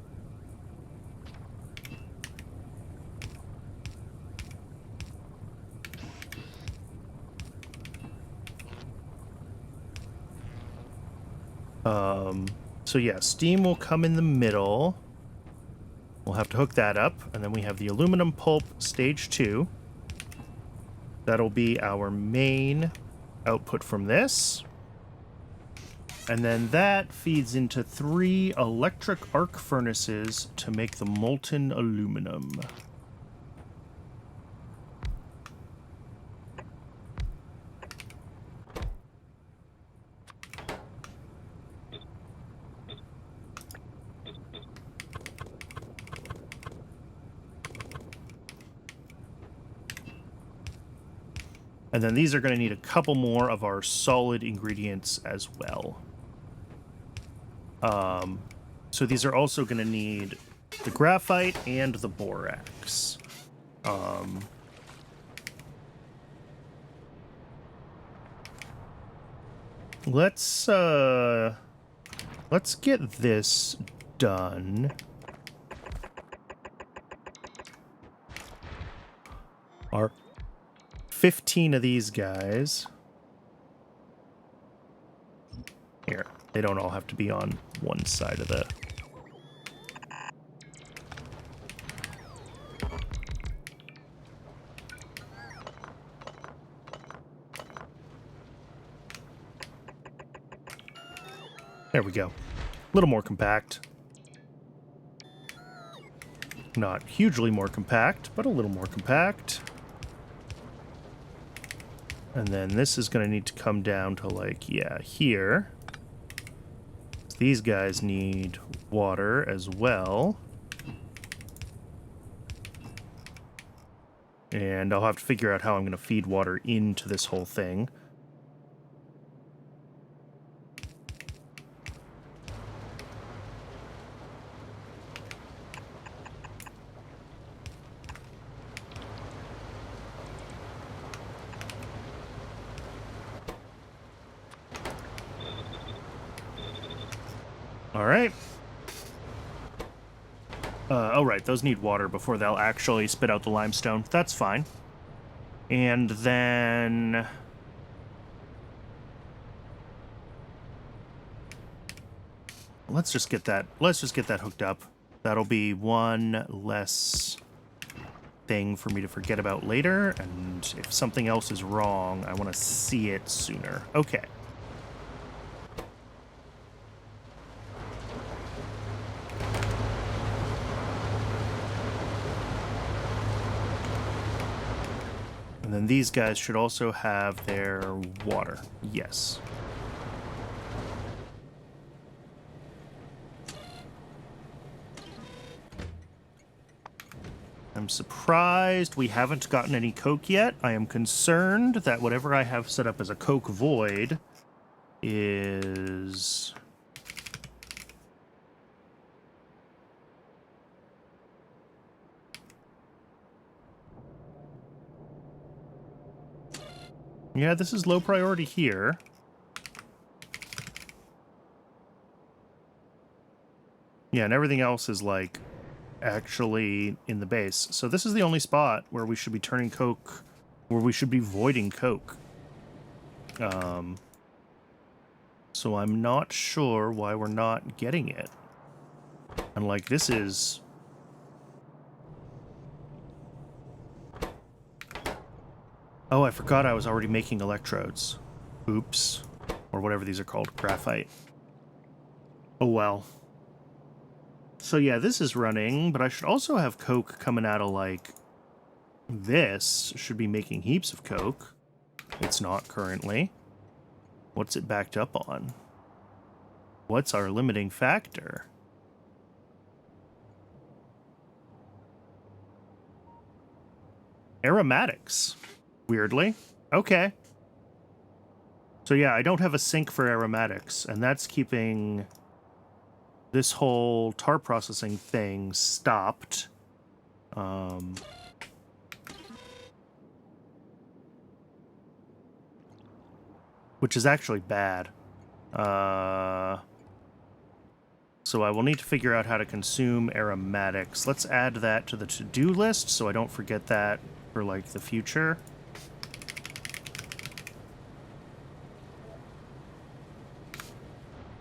So yeah, steam will come in the middle. We'll have to hook that up. And then we have the aluminum pulp stage 2. That'll be our main output from this. And then that feeds into 3 electric arc furnaces to make the molten aluminum. And then these are going to need a couple more of our solid ingredients as well. So these are also going to need the graphite and the borax. Let's get this done. Our 15 of these guys. Here, they don't all have to be on one side of the... There we go. A little more compact. Not hugely more compact, but a little more compact. And then this is going to need to come down to, like, yeah, here. These guys need water as well. And I'll have to figure out how I'm going to feed water into this whole thing. All right. Oh, right. Those need water before they'll actually spit out the limestone. That's fine. And then... Let's just get that hooked up. That'll be one less thing for me to forget about later. And if something else is wrong, I want to see it sooner. Okay. And then these guys should also have their water. Yes. I'm surprised we haven't gotten any coke yet. I am concerned that whatever I have set up as a coke void is... Yeah, this is low priority here. Yeah, and everything else is, like, actually in the base. So this is the only spot where we should be turning coke, where we should be voiding coke. So I'm not sure why we're not getting it. And, like, this is... Oh, I forgot I was already making electrodes. Oops. Or whatever these are called. Graphite. Oh, well. So yeah, this is running, but I should also have coke coming out of, like, This should be making heaps of coke. It's not currently. What's it backed up on? What's our limiting factor? Aromatics. Weirdly. Okay. So yeah, I don't have a sink for aromatics, and that's keeping this whole tar processing thing stopped. Which is actually bad. So I will need to figure out how to consume aromatics. Let's add that to the to-do list so I don't forget that for, like, the future.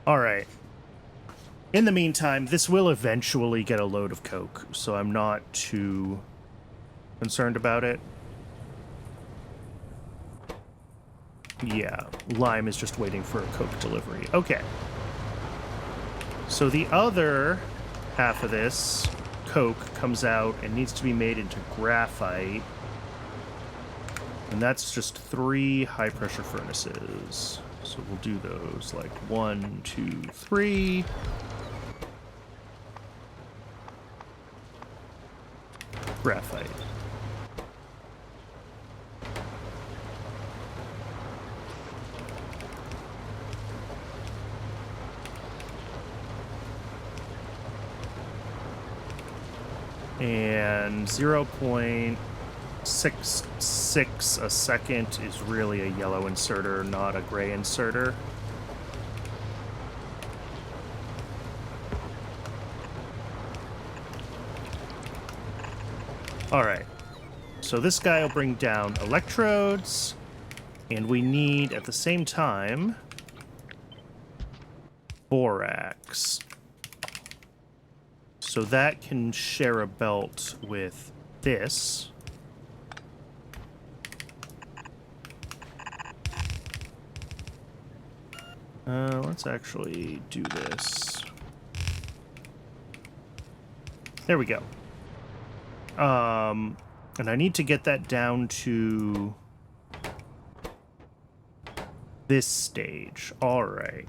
Alright. In the meantime, this will eventually get a load of coke, so I'm not too concerned about it. Yeah, Lime is just waiting for a coke delivery. Okay. So the other half of this coke comes out and needs to be made into graphite. And that's just 3 high-pressure furnaces. So we'll do those like 1, 2, 3. Graphite. And 0.66 a second is really a yellow inserter, not a gray inserter. Alright, so this guy will bring down electrodes, and we need, at the same time, borax. So that can share a belt with this. Let's actually do this. There we go. And I need to get that down to this stage. All right.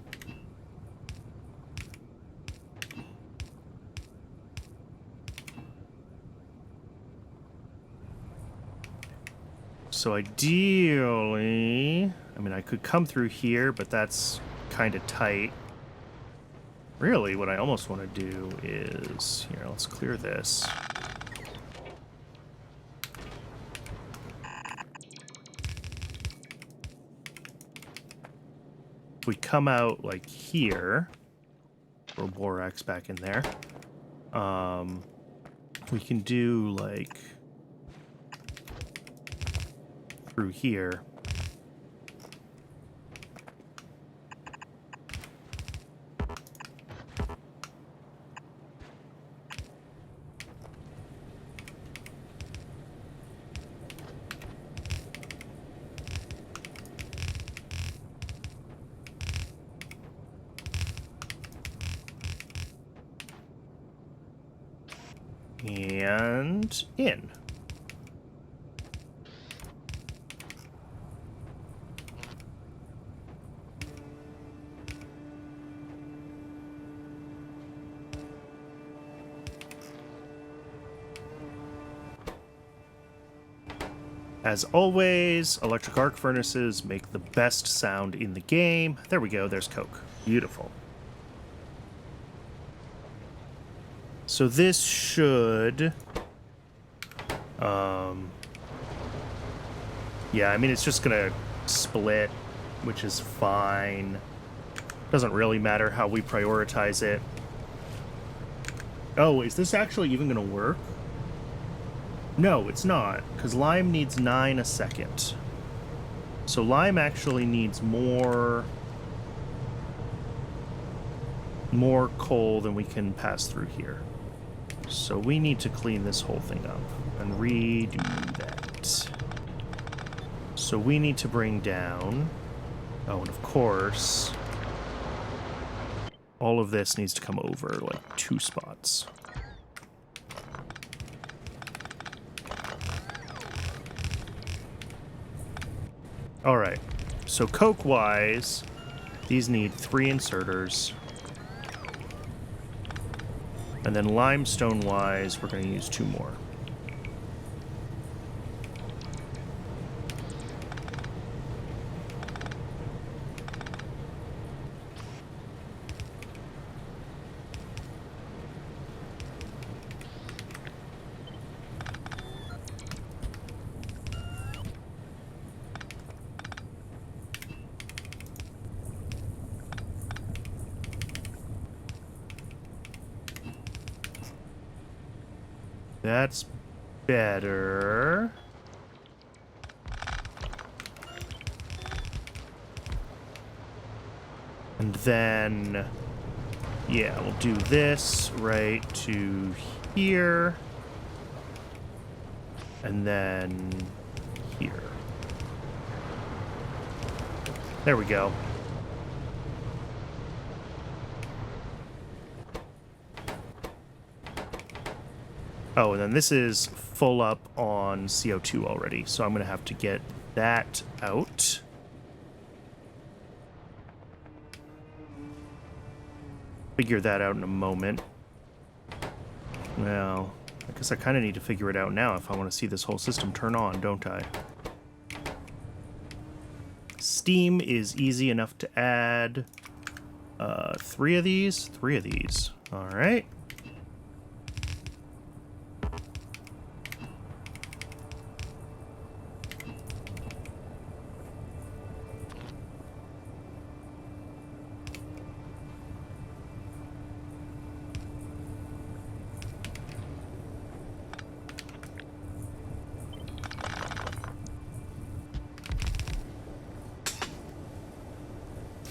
So ideally, I mean, I could come through here, but that's kind of tight. Really, what I almost want to do is, here, let's clear this. If we come out like here, throw borax back in there, we can do like through here. And in. As always, electric arc furnaces make the best sound in the game. There we go, there's coke. Beautiful. So this should... yeah, I mean, it's just gonna split, which is fine. Doesn't really matter how we prioritize it. Oh, is this actually even gonna work? No, it's not, because lime needs 9 a second. So lime actually needs more coal than we can pass through here. So we need to clean this whole thing up and redo that. So we need to bring down... Oh, and of course, all of this needs to come over like 2 spots. All right. So coke-wise, these need 3 inserters. And then limestone-wise, we're going to use 2 more. That's better. And then, yeah, we'll do this right to here. And then here. There we go. Oh, and then this is full up on CO2 already, so I'm going to have to get that out. Figure that out in a moment. Well, I guess I kind of need to figure it out now if I want to see this whole system turn on, don't I? Steam is easy enough to add. 3 of these? 3 of these. All right.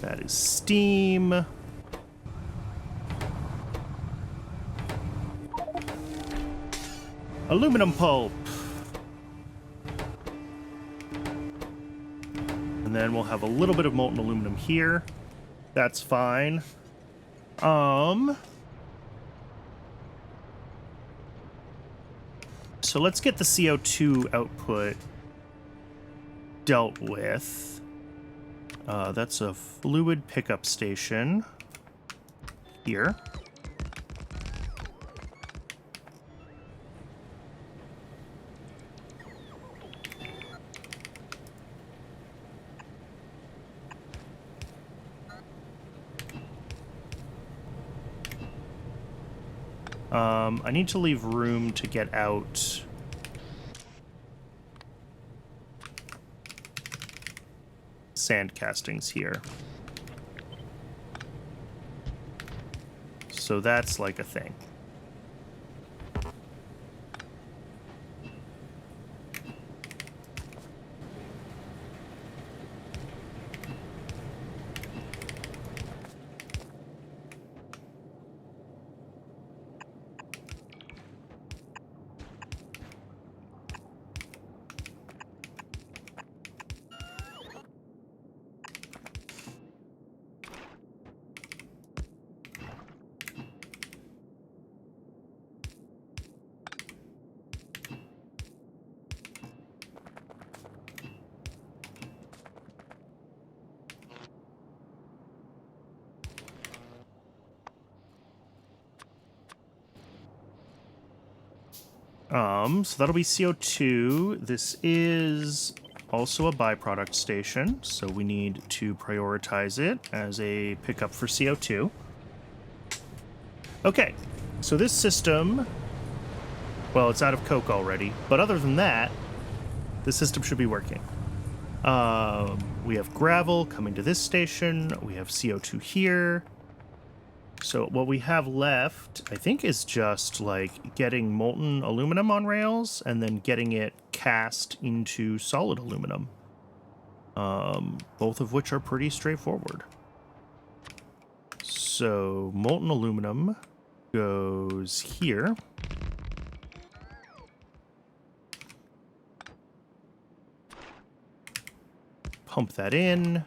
That is steam. Aluminum pulp. And then we'll have a little bit of molten aluminum here. That's fine. So let's get the CO2 output dealt with. That's a fluid pickup station here. I need to leave room to get out sand castings here. So that's like a thing. So that'll be CO2. This is also a byproduct station, so we need to prioritize it as a pickup for CO2. Okay, so this system, well, it's out of coke already, but other than that, the system should be working. We have gravel coming to this station. We have CO2 here. So what we have left, I think, is just like getting molten aluminum on rails and then getting it cast into solid aluminum. Both of which are pretty straightforward. So molten aluminum goes here. Pump that in.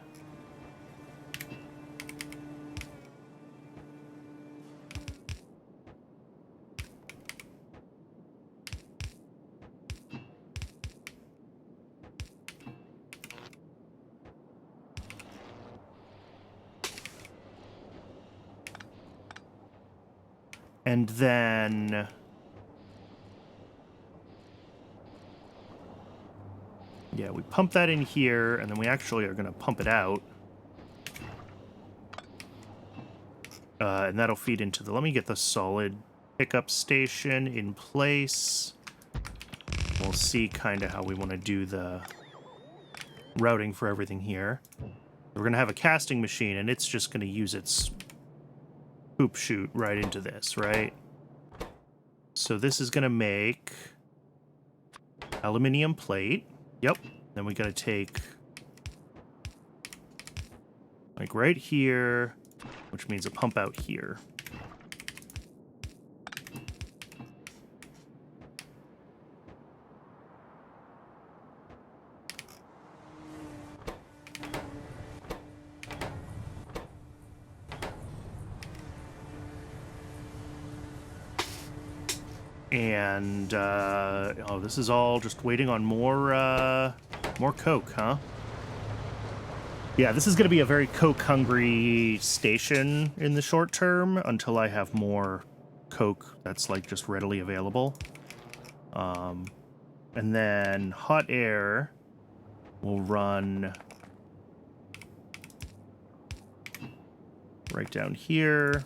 And then... yeah, we pump that in here, and then we actually are going to pump it out. And that'll feed into the... let me get the solid pickup station in place. We'll see kind of how we want to do the routing for everything here. We're going to have a casting machine, and it's just going to use its poop chute right into this, right? So this is going to make aluminum plate. Yep. Then we got to take, like, right here, which means a pump out here. And, oh, this is all just waiting on more Coke, huh? Yeah, this is going to be a very Coke-hungry station in the short term until I have more Coke that's, like, just readily available. And then hot air will run right down here.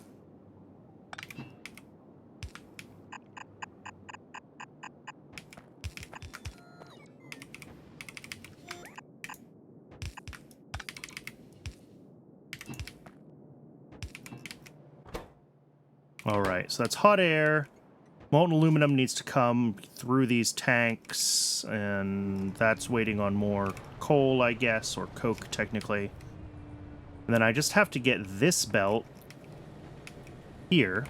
All right, so that's hot air. Molten aluminum needs to come through these tanks, and that's waiting on more coal, I guess, or coke, technically. And then I just have to get this belt here.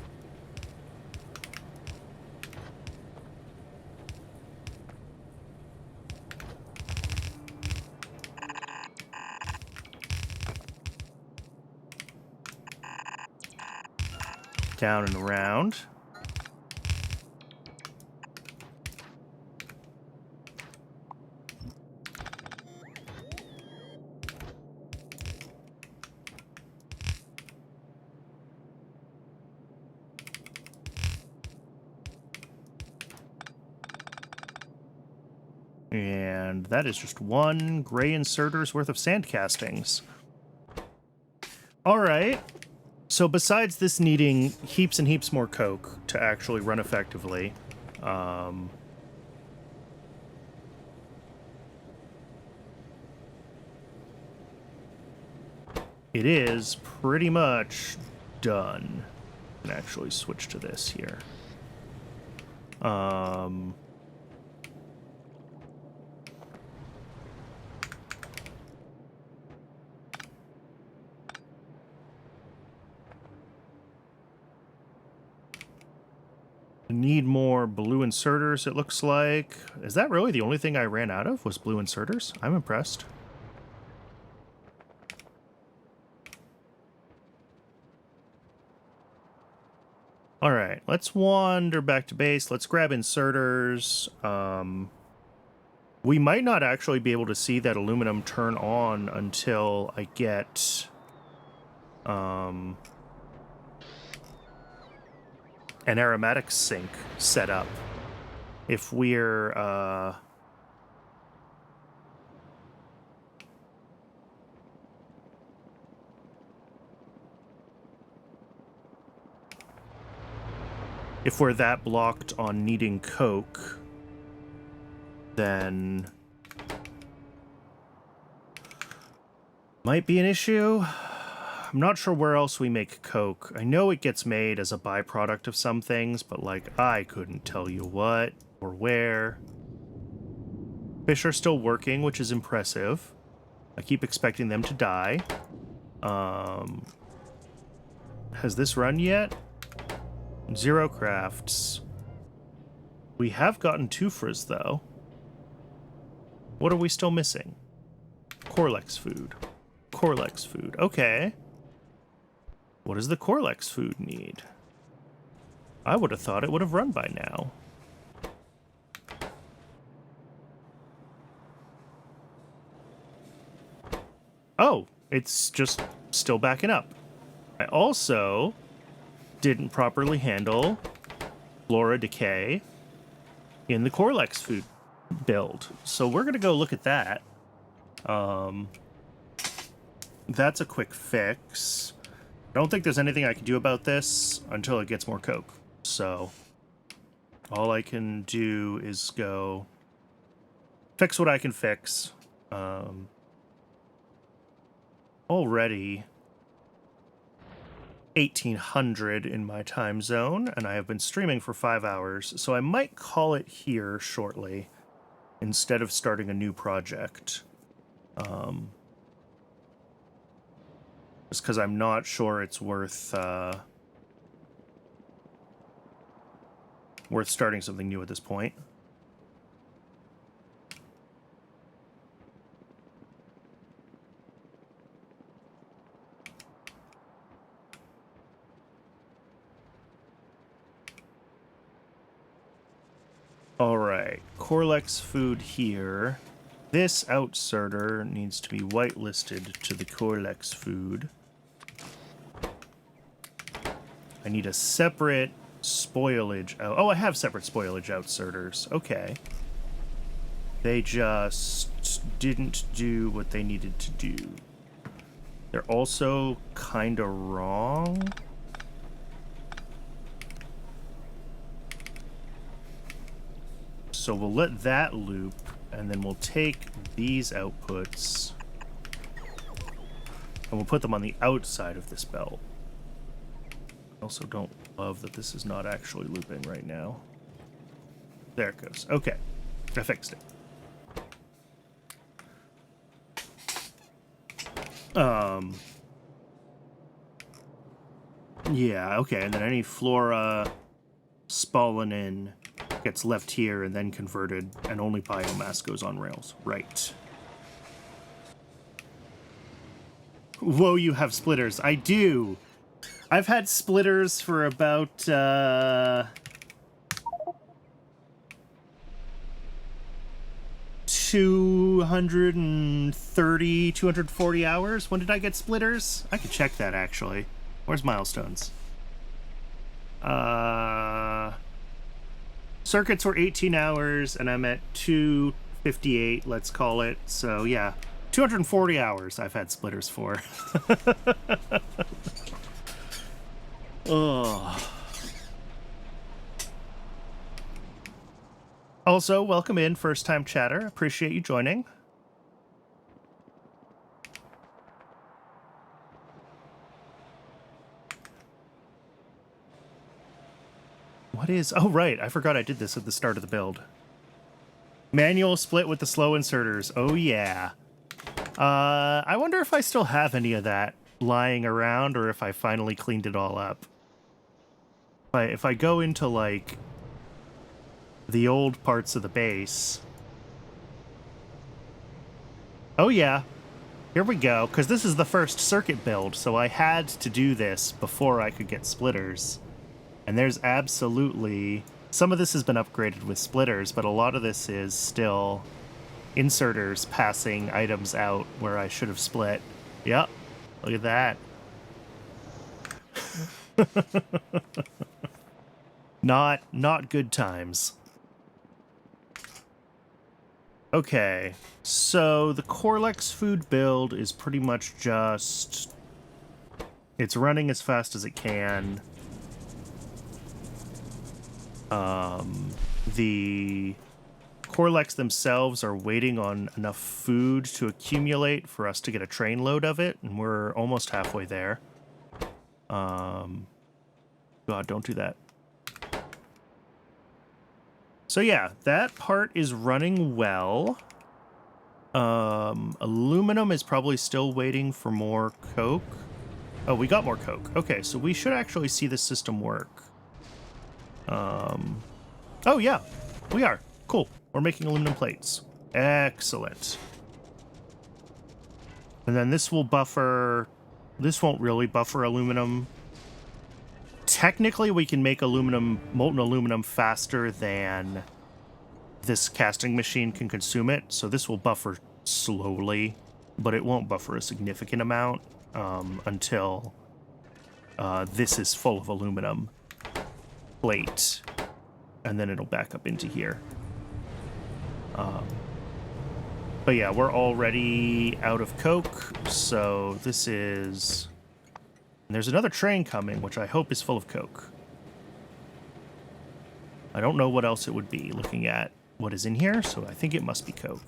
Down and around. And that is just one gray inserter's worth of sand castings. All right. So besides this needing heaps and heaps more coke to actually run effectively, it is pretty much done. I can actually switch to this here. Need more blue inserters, it looks like. Is that really the only thing I ran out of, was blue inserters? I'm impressed. All right, let's wander back to base. Let's grab inserters. We might not actually be able to see that aluminum turn on until I get... an aromatic sink set up. If we're, if we're that blocked on needing coke, then might be an issue. I'm not sure where else we make coke. I know it gets made as a byproduct of some things, but, like, I couldn't tell you what or where. Fish are still working, which is impressive. I keep expecting them to die. Has this run yet? 0 crafts. We have gotten Tufras, though. What are we still missing? Corlex food. Corlex food. Okay. What does the Corlex food need? I would have thought it would have run by now. Oh, it's just still backing up. I also didn't properly handle flora decay in the Corlex food build. So we're going to go look at that. That's a quick fix. I don't think there's anything I can do about this until it gets more coke. So all I can do is go fix what I can fix. Already 1800 in my time zone, and I have been streaming for 5 hours, so I might call it here shortly instead of starting a new project. Just because I'm not sure it's worth starting something new at this point. All right, Corlex food here. This outserter needs to be whitelisted to the Corlex food. I need a separate spoilage out. Oh, I have separate spoilage outserters. Okay. They just didn't do what they needed to do. They're also kind of wrong. So we'll let that loop, and then we'll take these outputs, and we'll put them on the outside of this belt. I also don't love that this is not actually looping right now. There it goes. Okay, I fixed it. Yeah, okay, and then any flora spalling gets left here and then converted, and only biomass goes on rails. Right. Whoa, you have splitters. I do. I've had splitters for about 230, 240 hours. When did I get splitters? I could check that, actually. Where's milestones? Circuits were 18 hours, and I'm at 258, let's call it. So, yeah, 240 hours I've had splitters for. Oh. Also, welcome in, first-time chatter. Appreciate you joining. What is... Oh, right. I forgot I did this at the start of the build. Manual split with the slow inserters. Oh, yeah. I wonder if I still have any of that lying around, or if I finally cleaned it all up. If I go into, like, the old parts of the base... Oh, yeah. Here we go, because this is the first circuit build, so I had to do this before I could get splitters. And there's absolutely... Some of this has been upgraded with splitters, but a lot of this is still inserters passing items out where I should have split. Yep. Look at that. Not good times. Okay, so the Corlex food build is pretty much just... It's running as fast as it can. The Corlex themselves are waiting on enough food to accumulate for us to get a train load of it, and we're almost halfway there. God, don't do that. So yeah, that part is running well. Aluminum is probably still waiting for more coke. Oh, we got more coke. Okay, so we should actually see the system work. Oh yeah, we are. Cool. We're making aluminum plates. Excellent. And then this will buffer... This won't really buffer aluminum. Technically, we can make aluminum, molten aluminum, faster than this casting machine can consume it. So this will buffer slowly, but it won't buffer a significant amount until this is full of aluminum plate, and then it'll back up into here. But yeah, we're already out of coke, so this is... And there's another train coming, which I hope is full of coke. I don't know what else it would be, looking at what is in here, so I think it must be coke.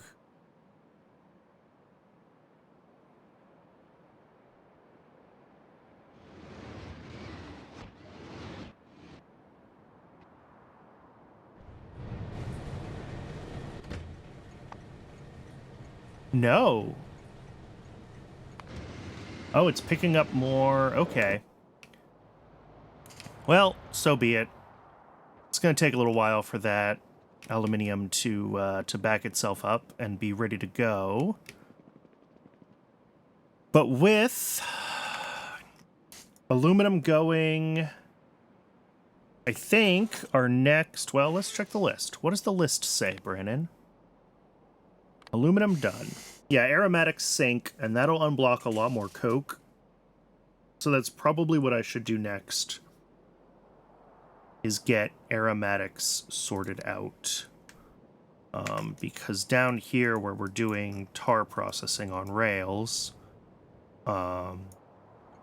No. Oh, it's picking up more. Okay. Well, so be it. It's going to take a little while for that aluminium to back itself up and be ready to go. But with aluminum going, I think our next... Well, let's check the list. What does the list say, Brandon? Aluminum done. Yeah, aromatic sink, and that'll unblock a lot more coke. So that's probably what I should do next, is get aromatics sorted out. Because down here where we're doing tar processing on rails,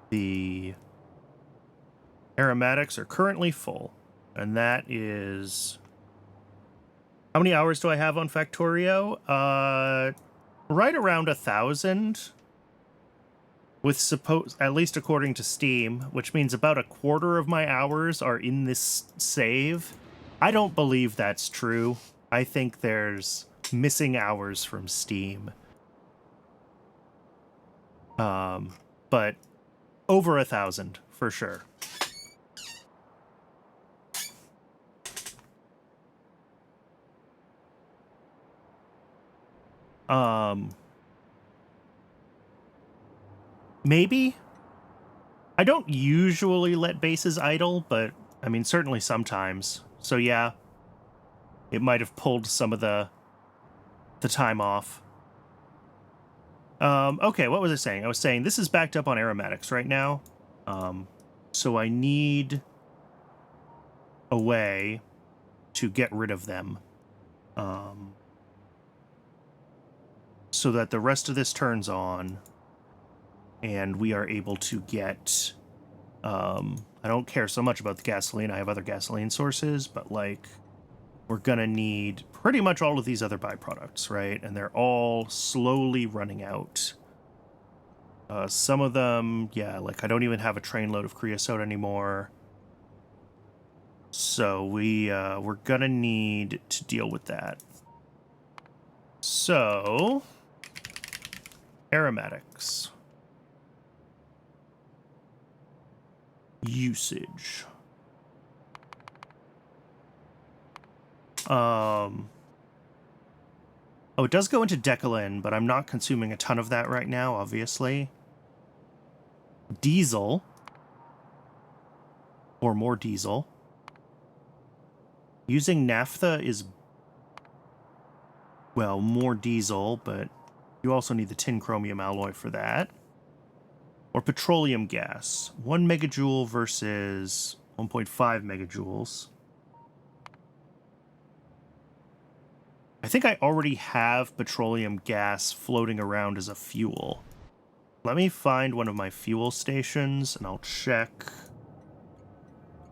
the aromatics are currently full. And that is... How many hours do I have on Factorio? Right around 1,000. With at least according to Steam, which means about a quarter of my hours are in this save. I don't believe that's true. I think there's missing hours from Steam. But over 1,000 for sure. Maybe? I don't usually let bases idle, but I mean, certainly sometimes. So yeah, it might have pulled some of the time off. Okay, what was I saying? I was saying this is backed up on aromatics right now. So I need a way to get rid of them. So that the rest of this turns on and we are able to get, I don't care so much about the gasoline. I have other gasoline sources, but like we're gonna need pretty much all of these other byproducts, right? And they're all slowly running out. Some of them, yeah, like I don't even have a train load of creosote anymore. So we're gonna need to deal with that. So, aromatics. Usage. Oh, it does go into Decalin, but I'm not consuming a ton of that right now, obviously. Diesel. Or more diesel. Using naphtha is, well, more diesel, but you also need the tin chromium alloy for that. Or petroleum gas. 1 megajoule versus 1.5 megajoules. I think I already have petroleum gas floating around as a fuel. Let me find one of my fuel stations, and I'll check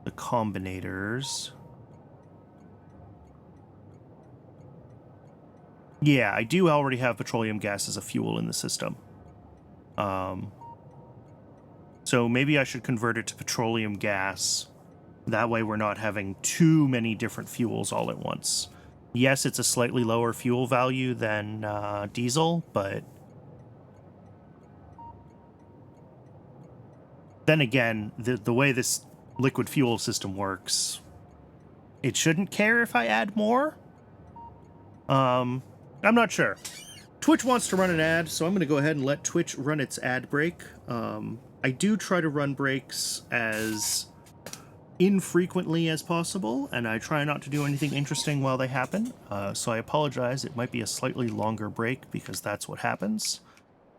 the combinators. Yeah, I do already have petroleum gas as a fuel in the system. So maybe I should convert it to petroleum gas. That way we're not having too many different fuels all at once. Yes, it's a slightly lower fuel value than diesel, but then again, the way this liquid fuel system works, it shouldn't care if I add more. I'm not sure. Twitch wants to run an ad, so I'm going to go ahead and let Twitch run its ad break. I do try to run breaks as infrequently as possible, and I try not to do anything interesting while they happen. So I apologize. It might be a slightly longer break because that's what happens.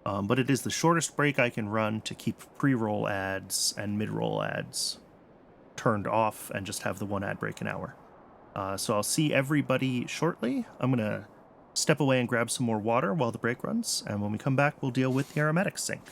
But it is the shortest break I can run to keep pre-roll ads and mid-roll ads turned off and just have the one ad break an hour. So I'll see everybody shortly. I'm going to step away and grab some more water while the break runs, and when we come back, we'll deal with the aromatics sink.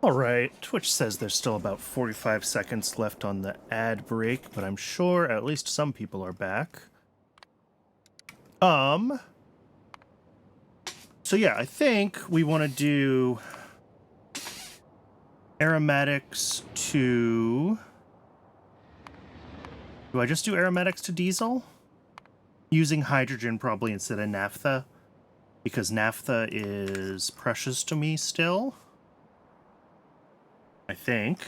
All right, Twitch says there's still about 45 seconds left on the ad break, but I'm sure at least some people are back. So yeah, I think we want to do aromatics to... Do I just do aromatics to diesel? Using hydrogen probably instead of naphtha, because naphtha is precious to me still. I think.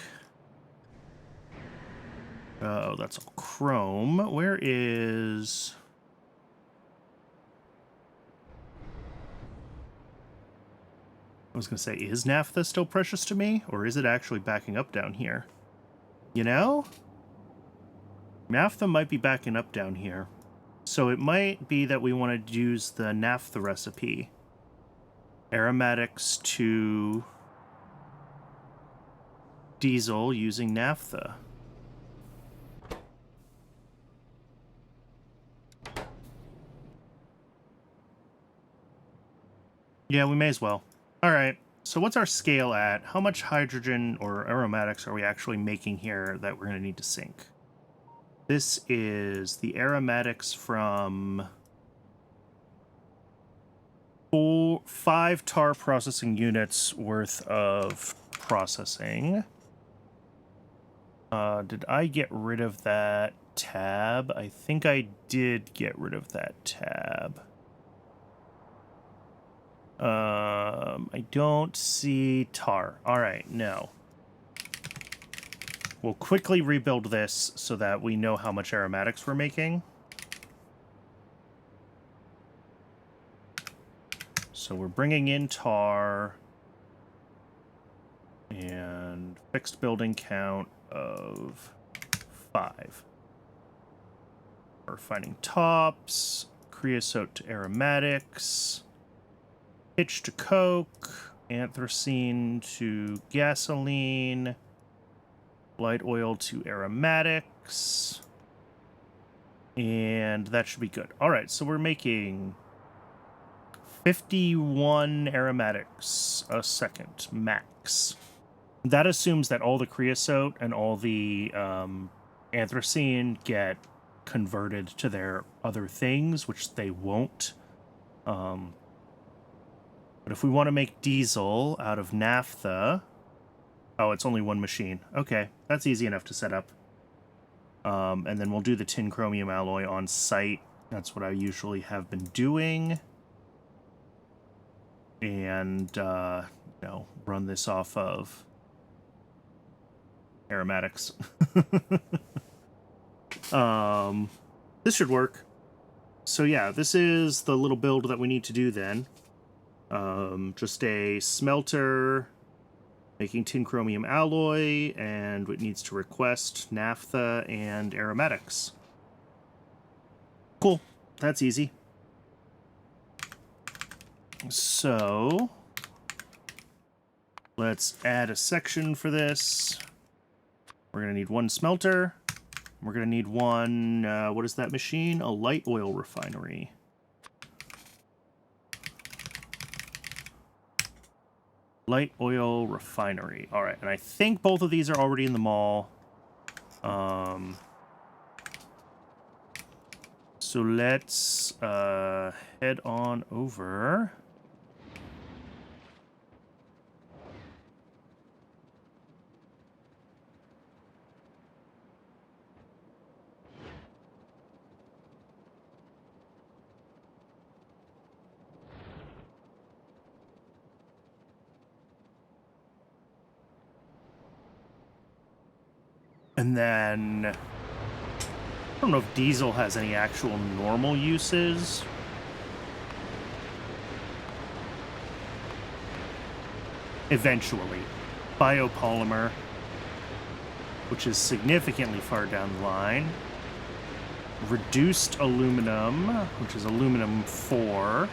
Oh, that's all chrome. Where is... I was going to say, is naphtha still precious to me? Or is it actually backing up down here? You know? Naphtha might be backing up down here. So it might be that we want to use the naphtha recipe. Aromatics to... diesel using naphtha. Yeah, we may as well. All right, so what's our scale at? How much hydrogen or aromatics are we actually making here that we're going to need to sink? This is the aromatics from 5 tar processing units worth of processing. Did I get rid of that tab. I think I did get rid of that tab. I don't see tar. All right, no. We'll quickly rebuild this so that we know how much aromatics we're making. So we're bringing in tar and fixed building count of 5. We're finding tops, creosote to aromatics, pitch to coke, anthracene to gasoline, light oil to aromatics, and that should be good. All right, so we're making 51 aromatics a second, max. That assumes that all the creosote and all the anthracene get converted to their other things, which they won't. But if we want to make diesel out of naphtha... Oh, it's only one machine. Okay, that's easy enough to set up. And then we'll do the tin chromium alloy on site. That's what I usually have been doing. And, run this off of aromatics. This should work. So yeah, this is the little build that we need to do then. Just a smelter... making tin chromium alloy, and it needs to request naphtha and aromatics. Cool. That's easy. So, let's add a section for this. We're going to need one smelter. We're going to need one, what is that machine? A light oil refinery. Light oil refinery. All right, and I think both of these are already in the mall. So let's head on over. And then, I don't know if diesel has any actual normal uses. Eventually. Biopolymer, which is significantly far down the line. Reduced aluminum, which is aluminum 4.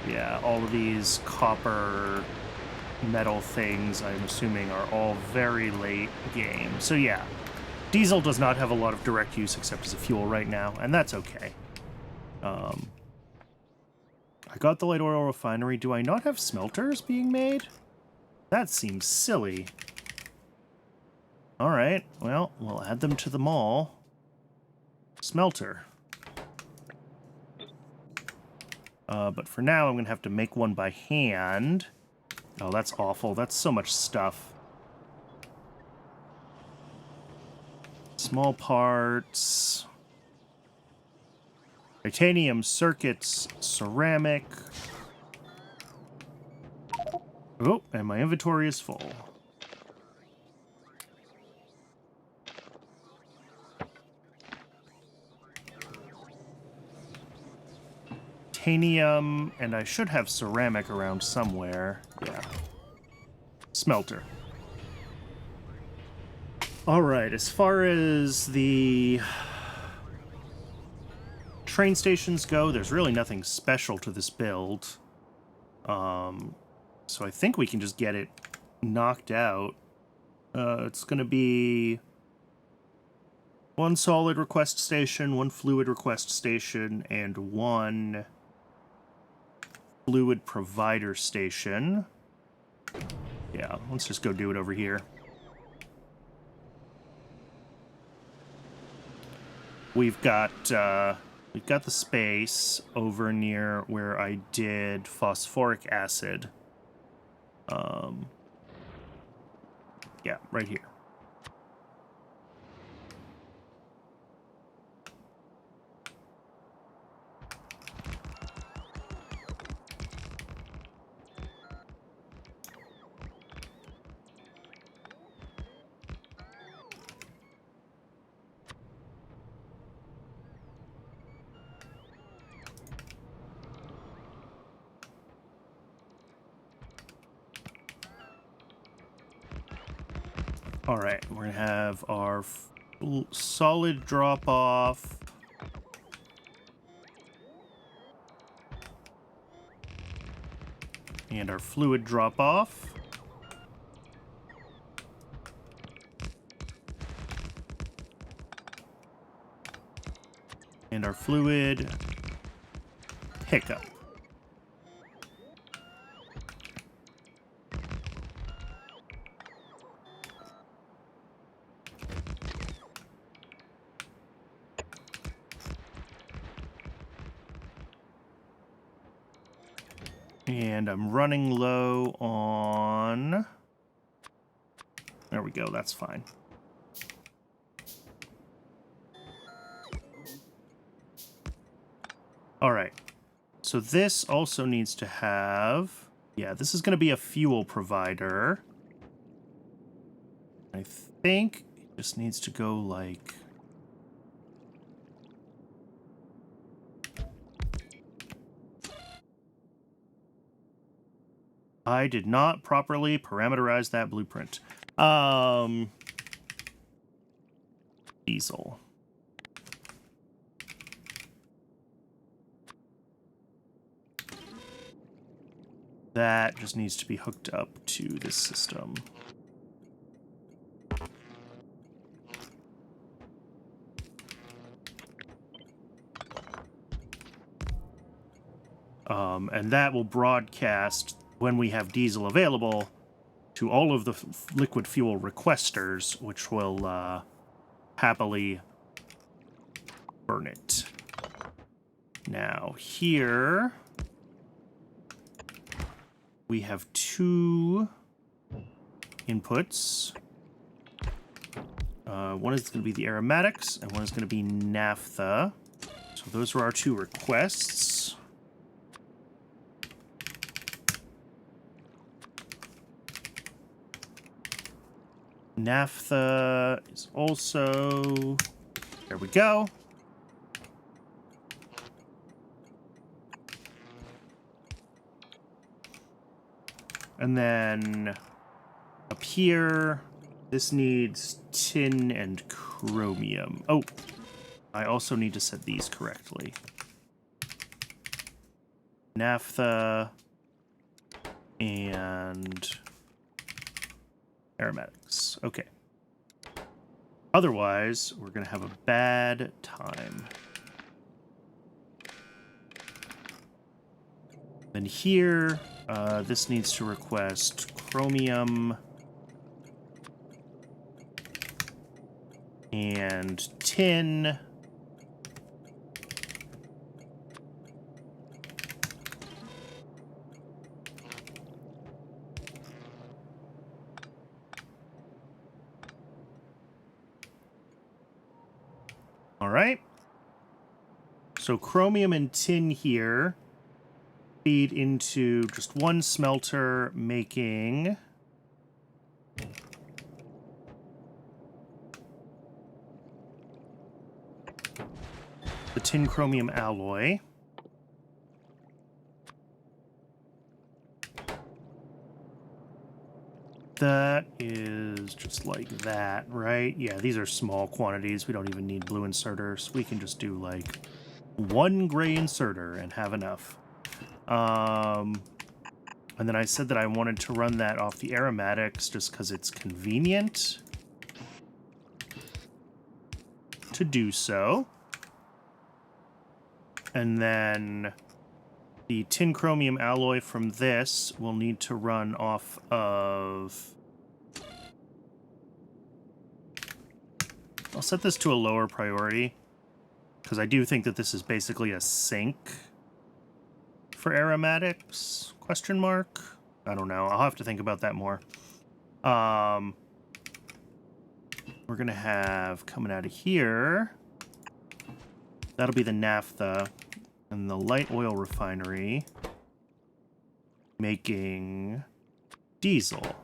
Yeah, all of these copper... metal things, I'm assuming, are all very late game. So yeah, diesel does not have a lot of direct use except as a fuel right now, and that's okay. I got the light oil refinery. Do I not have smelters being made? That seems silly. Alright, well, we'll add them to the mall. Smelter. But for now, I'm going to have to make one by hand. Oh, that's awful. That's so much stuff. Small parts. Titanium circuits. Ceramic. Oh, and my inventory is full. Titanium, and I should have ceramic around somewhere. Yeah. Smelter. Alright, as far as the train stations go, there's really nothing special to this build. So I think we can just get it knocked out. It's going to be one solid request station, one fluid request station, and one fluid provider station. Yeah, let's just go do it over here. We've got the space over near where I did phosphoric acid. Yeah, right here. All right, we're gonna have our solid drop off. And our fluid drop off. And our fluid pickup. And I'm running low on... There we go, that's fine. All right. So this also needs to have... Yeah, this is going to be a fuel provider. I think it just needs to go like... I did not properly parameterize that blueprint. Diesel. That just needs to be hooked up to this system. And that will broadcast, when we have diesel available, to all of the liquid fuel requesters, which will happily burn it. Now, here... we have two inputs. One is going to be the aromatics, and one is going to be naphtha. So those are our two requests. Naphtha is also... There we go. And then up here, this needs tin and chromium. Oh, I also need to set these correctly. Naphtha and aromatics. Okay. Otherwise, we're going to have a bad time. Then here... this needs to request chromium and tin. All right. So chromium and tin here feed into just one smelter, making the tin chromium alloy. That is just like that, right? Yeah, these are small quantities. We don't even need blue inserters. We can just do like one gray inserter and have enough. And then I said that I wanted to run that off the aromatics just because it's convenient to do so. And then the tin chromium alloy from this will need to run off of... I'll set this to a lower priority because I do think that this is basically a sink for aromatics, question mark? I don't know. I'll have to think about that more. We're going to have coming out of here, that'll be the naphtha and the light oil refinery making diesel.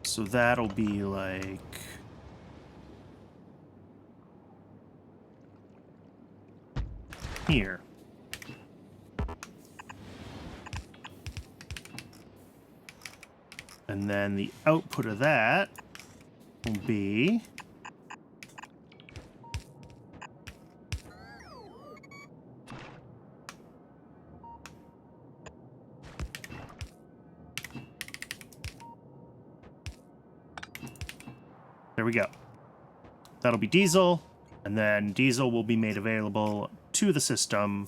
So that'll be like... here. And then the output of that will be... There we go. That'll be diesel, and then diesel will be made available to the system.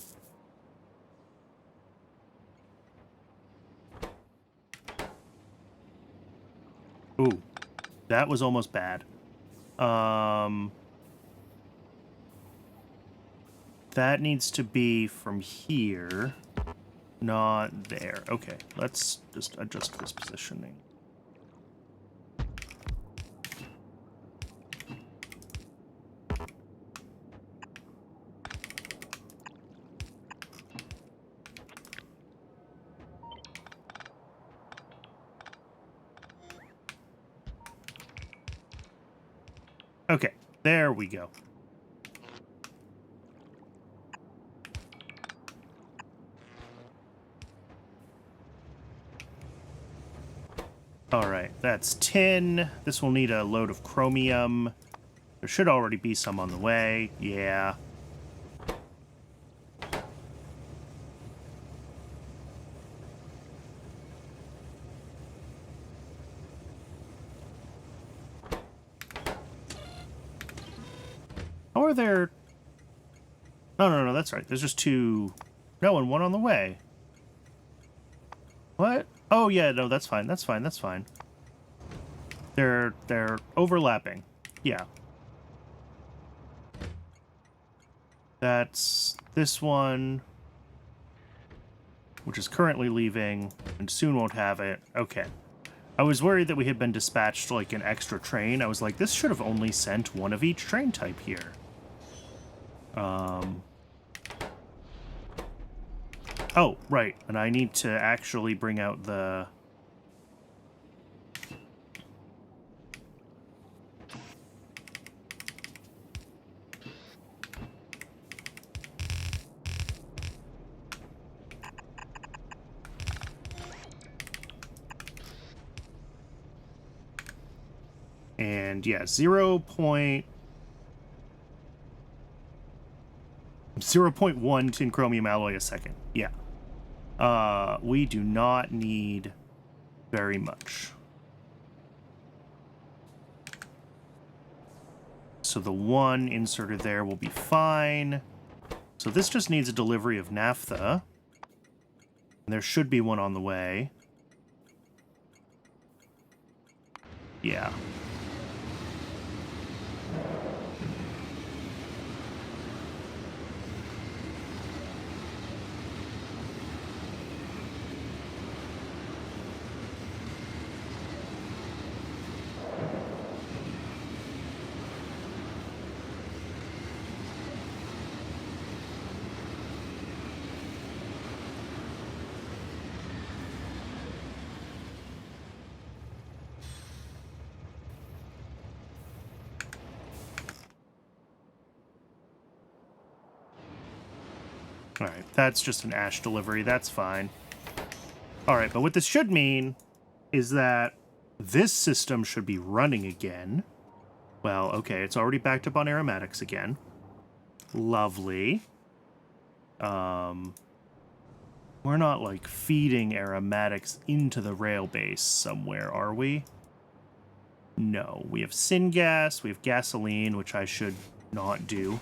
Ooh, that was almost bad. That needs to be from here, not there. Okay, let's just adjust this positioning. Okay, there we go. All right, that's tin. This will need a load of chromium. There should already be some on the way. Yeah. How are there... No, that's right. There's just two... No, and one on the way. What? Oh, yeah, no, that's fine. That's fine. That's fine. They're overlapping. Yeah. That's this one, which is currently leaving, and soon won't have it. Okay. I was worried that we had been dispatched like an extra train. I was like, this should have only sent one of each train type here. Oh, right. And I need to actually bring out the... And yeah, 0.1 tin chromium alloy a second. Yeah. We do not need very much. So the one inserted there will be fine. So this just needs a delivery of naphtha. And there should be one on the way. Yeah. Alright, that's just an ash delivery. That's fine. Alright, but what this should mean is that this system should be running again. Well, okay, it's already backed up on aromatics again. Lovely. We're not, like, feeding aromatics into the rail base somewhere, are we? No. We have syngas, we have gasoline, which I should not do.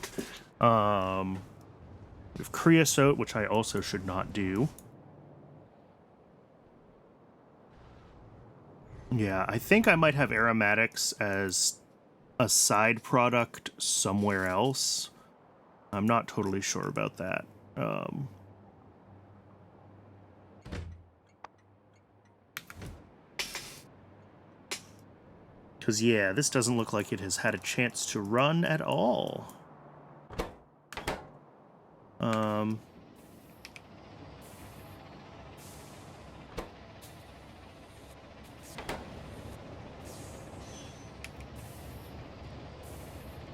We have creosote, which I also should not do. Yeah, I think I might have aromatics as a side product somewhere else. I'm not totally sure about that. Because, yeah, this doesn't look like it has had a chance to run at all.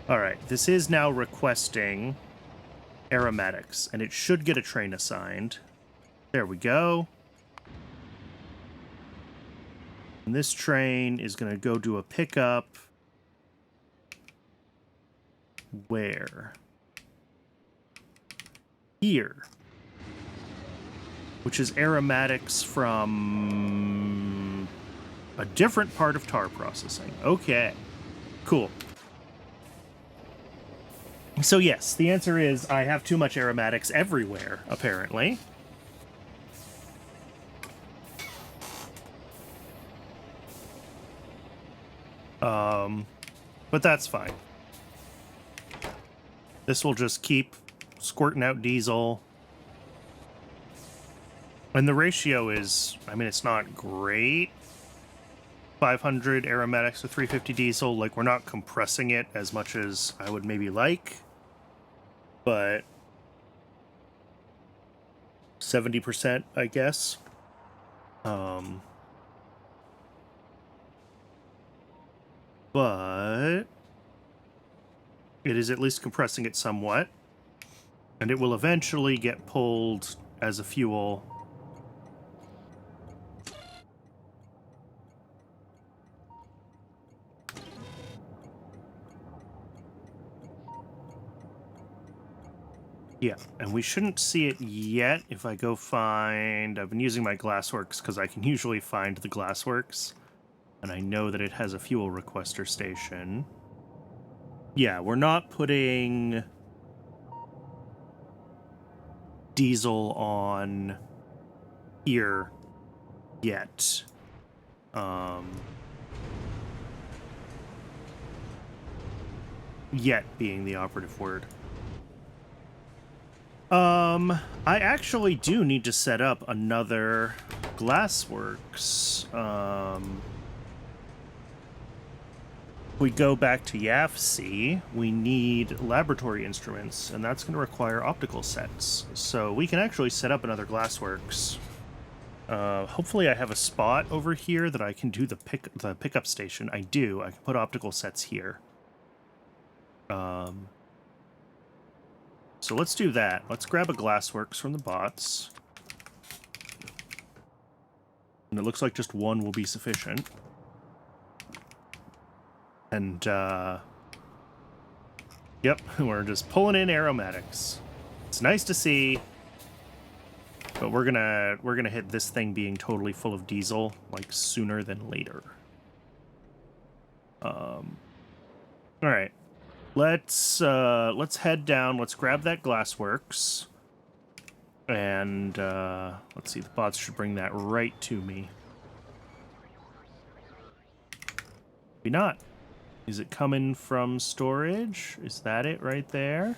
Alright, this is now requesting aromatics, and it should get a train assigned. There we go. And this train is going to go do a pickup. Where? Here. Which is aromatics from a different part of tar processing. Okay. Cool. So yes, the answer is I have too much aromatics everywhere, apparently. But that's fine. This will just keep squirting out diesel. And the ratio is, I mean, it's not great. 500 aromatics to 350 diesel. Like, we're not compressing it as much as I would maybe like. But 70%, I guess. But it is at least compressing it somewhat. And it will eventually get pulled as a fuel. Yeah, and we shouldn't see it yet if I go find... I've been using my Glassworks because I can usually find the Glassworks. And I know that it has a fuel requester station. Yeah, we're not putting diesel on here yet. Yet being the operative word. I actually do need to set up another Glassworks. We go back to YAFC, we need laboratory instruments, and that's going to require optical sets. So we can actually set up another Glassworks. Hopefully I have a spot over here that I can do the pickup station. I do. I can put optical sets here. So let's do that. Let's grab a Glassworks from the bots. And it looks like just one will be sufficient. And, yep, we're just pulling in aromatics. It's nice to see, but we're gonna hit this thing being totally full of diesel, like, sooner than later. Alright. Let's head down, let's grab that Glassworks. And, let's see, the bots should bring that right to me. Maybe not. Is it coming from storage? Is that it right there?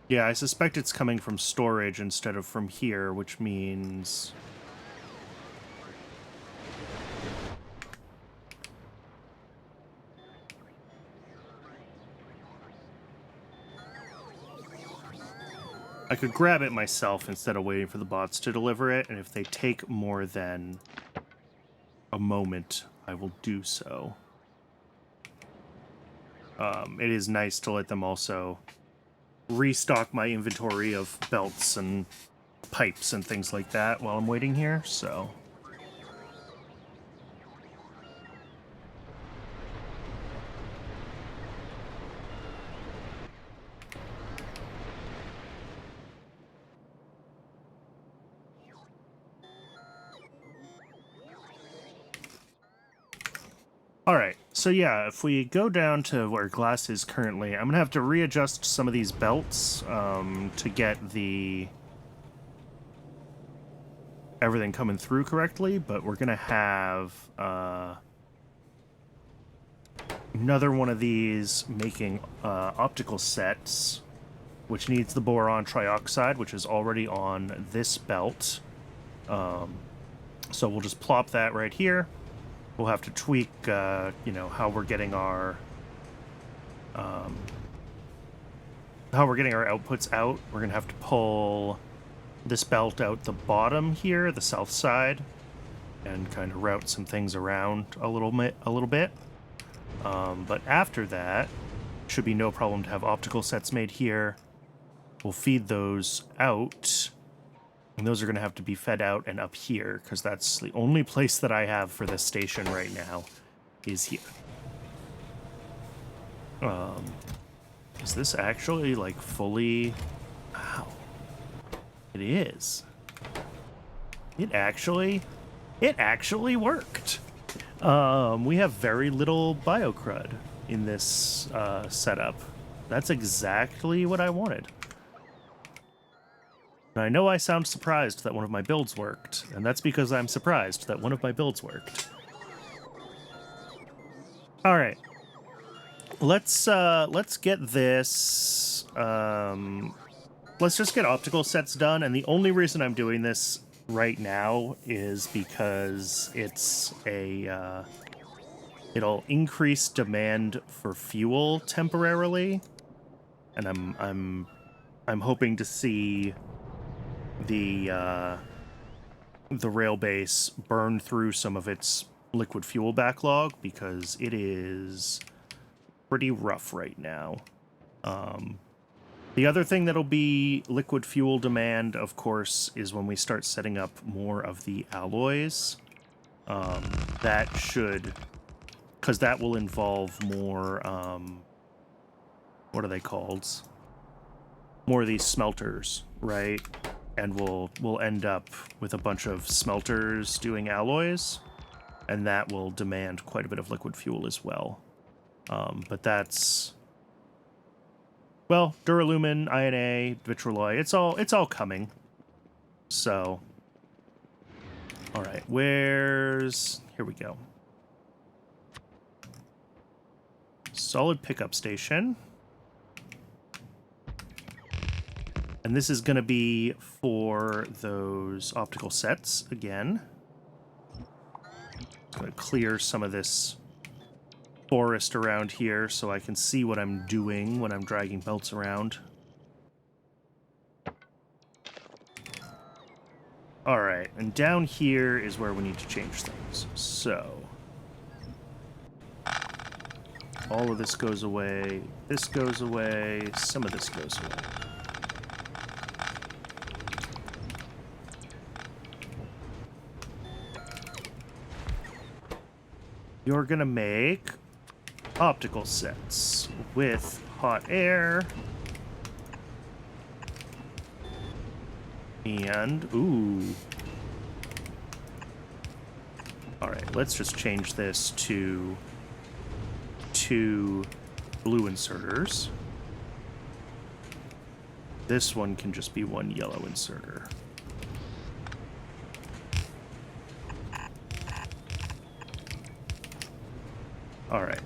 Yeah, I suspect it's coming from storage instead of from here, which means... I could grab it myself instead of waiting for the bots to deliver it, and if they take more than a moment, I will do so. It is nice to let them also restock my inventory of belts and pipes and things like that while I'm waiting here, so... Alright, so yeah, if we go down to where glass is currently, I'm going to have to readjust some of these belts to get the everything coming through correctly, but we're going to have another one of these making optical sets, which needs the boron trioxide, which is already on this belt. So we'll just plop that right here. We'll have to tweak, you know, how we're getting our outputs out. We're gonna have to pull this belt out the bottom here, the south side, and kind of route some things around a little bit. But after that, Should be no problem to have optical sets made here. We'll feed those out. And those are going to have to be fed out and up here, because that's the only place that I have for this station right now is here. Is this actually, like, fully... Wow. It is. It actually worked. We have very little biocrud in this setup. That's exactly what I wanted. And I know I sound surprised that one of my builds worked, and that's because I'm surprised that one of my builds worked. All right. Let's get this. Let's just get optical sets done, and the only reason I'm doing this right now is because it's a it'll increase demand for fuel temporarily, and I'm hoping to see the rail base burn through some of its liquid fuel backlog, because it is pretty rough right now. The other thing that'll be liquid fuel demand, of course, is when we start setting up more of the alloys. That should... because that will involve more, what are they called? More of these smelters, right? And we'll end up with a bunch of smelters doing alloys, and that will demand quite a bit of liquid fuel as well. But that's... well, duralumin, INA, vitrolloy, it's all coming. So, all right, where's... here we go. Solid pickup station. And this is going to be for those optical sets again. I'm going to clear some of this forest around here so I can see what I'm doing when I'm dragging belts around. All right, and down here is where we need to change things. So all of this goes away, this goes away, some of this goes away. You're gonna make optical sets with hot air and ooh. All right, let's just change this to 2 blue inserters. This one can just be 1 yellow inserter. All right.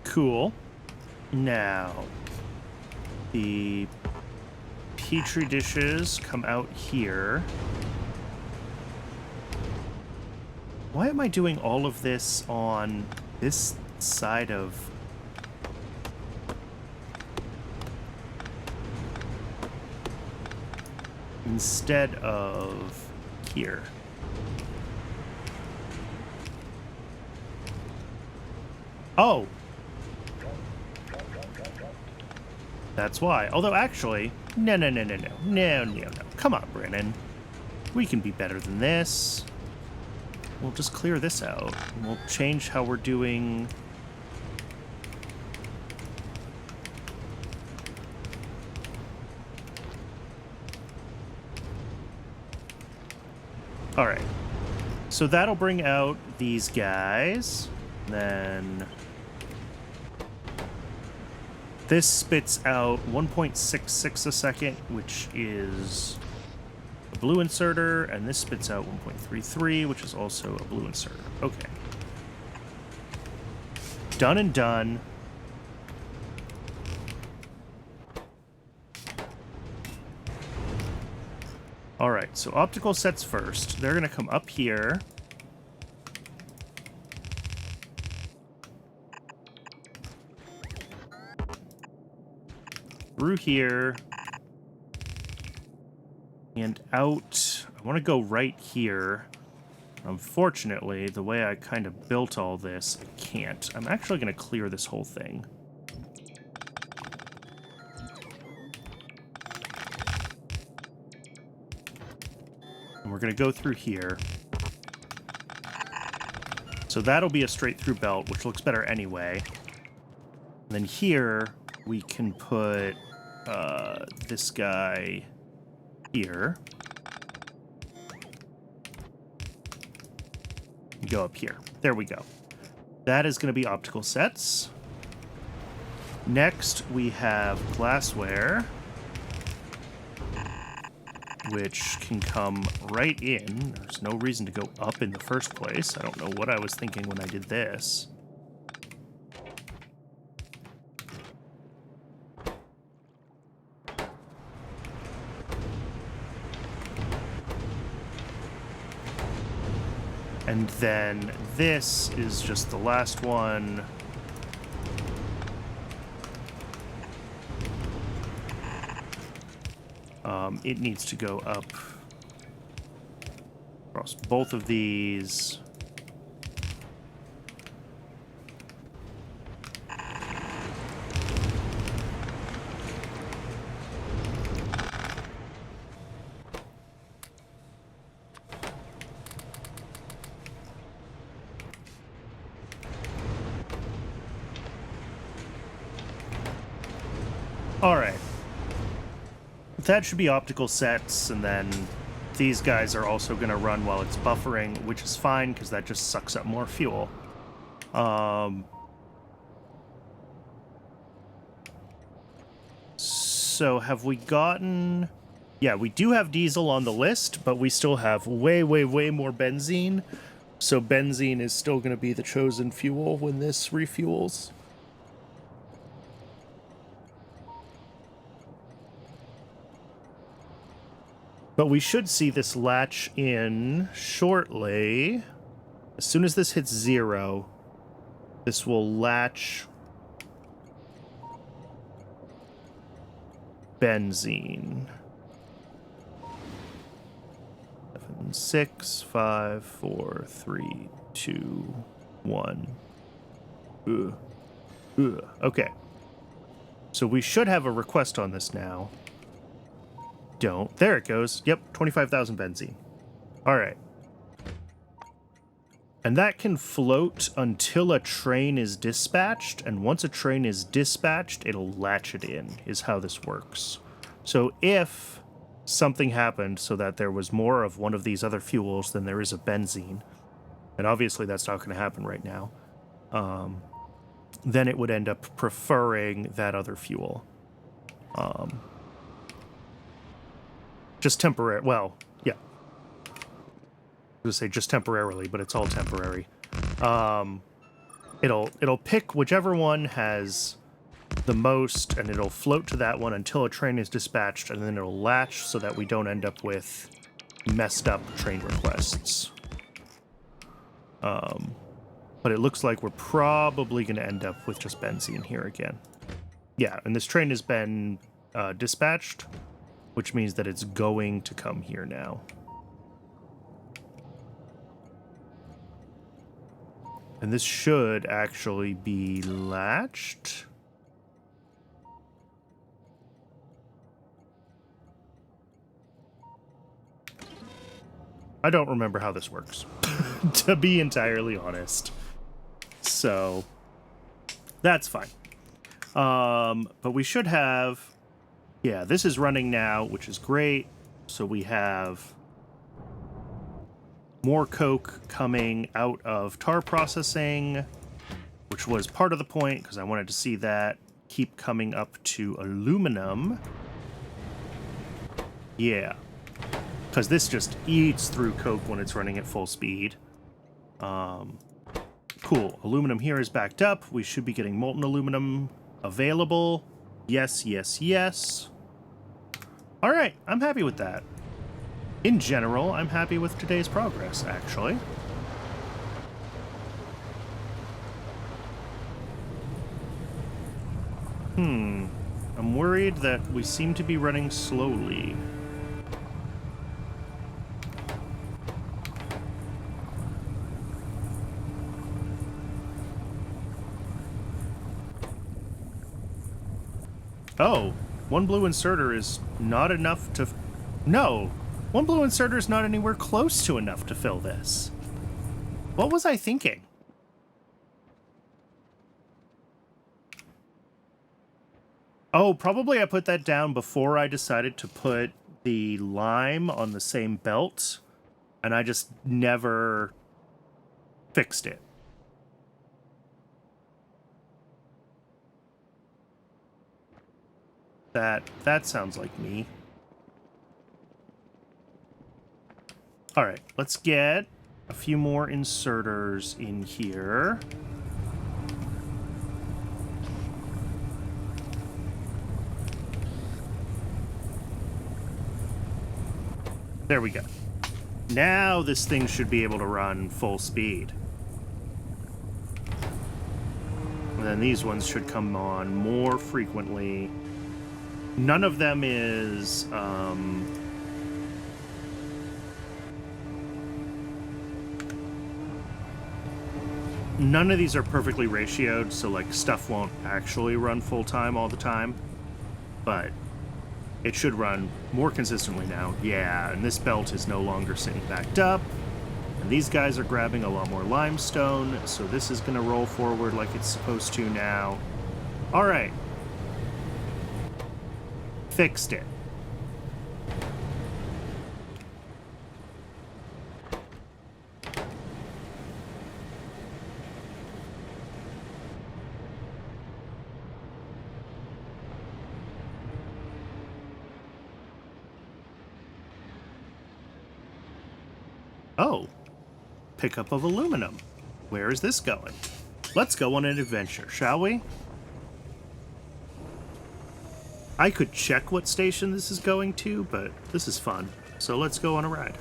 Cool. Now, the petri dishes come out here. Why am I doing all of this on this side of... instead of here? Oh! That's why. Although, actually... No. Come on, Brennan. We can be better than this. We'll just clear this out. We'll change how we're doing... Alright. So that'll bring out these guys. Then... this spits out 1.66 a second, which is a blue inserter, and this spits out 1.33, which is also a blue inserter. Okay. Done and done. All right, so optical sets first. They're going to come up here. Through here. And out. I want to go right here. Unfortunately, the way I kind of built all this, I can't. I'm actually going to clear this whole thing. And we're going to go through here. So that'll be a straight through belt, which looks better anyway. And then here, we can put this guy here. Go up here. There we go. That is going to be optical sets. Next, we have glassware, which can come right in. There's no reason to go up in the first place. I don't know what I was thinking when I did this. And then this is just the last one. It needs to go up across both of these. All right. That should be optical sets, and then these guys are also going to run while it's buffering, which is fine because that just sucks up more fuel. So have we gotten... Yeah, we do have diesel on the list, but we still have way, way, way more benzene. So benzene is still going to be the chosen fuel when this refuels. But we should see this latch in shortly. As soon as this hits 0, this will latch benzene. 7, 6, 5, 4, 3, 2, 1. Okay. So we should have a request on this now. Don't. There it goes. Yep, 25,000 benzene. All right. And that can float until a train is dispatched, and once a train is dispatched, it'll latch it in, is how this works. So if something happened so that there was more of one of these other fuels than there is of benzene, and obviously that's not going to happen right now, then it would end up preferring that other fuel. Just temporary. Well, yeah. I was gonna say just temporarily, but it's all temporary. It'll pick whichever one has the most, and it'll float to that one until a train is dispatched, and then it'll latch so that we don't end up with messed up train requests. But it looks like we're probably going to end up with just benzene here again. Yeah, and this train has been dispatched, which means that it's going to come here now. And this should actually be latched. I don't remember how this works, to be entirely honest. So, that's fine. But we should have... Yeah, this is running now, which is great. So we have more coke coming out of tar processing, which was part of the point, because I wanted to see that keep coming up to aluminum. Yeah, because this just eats through coke when it's running at full speed. Cool. Aluminum here is backed up. We should be getting molten aluminum available. Yes, yes, yes. All right, I'm happy with that. In general, I'm happy with today's progress, actually. I'm worried that we seem to be running slowly. Oh, one blue inserter is not enough to... No, one blue inserter is not anywhere close to enough to fill this. What was I thinking? Oh, probably I put that down before I decided to put the lime on the same belt, and I just never fixed it. That sounds like me. All right, let's get a few more inserters in here. There we go. Now this thing should be able to run full speed. And then these ones should come on more frequently. None of them is... none of these are perfectly ratioed, so like stuff won't actually run full time all the time. But it should run more consistently now. Yeah, and this belt is no longer sitting backed up. And these guys are grabbing a lot more limestone, so this is going to roll forward like it's supposed to now. All right. Fixed it. Oh, pickup of aluminum. Where is this going? Let's go on an adventure, shall we? I could check what station this is going to, but this is fun. So let's go on a ride.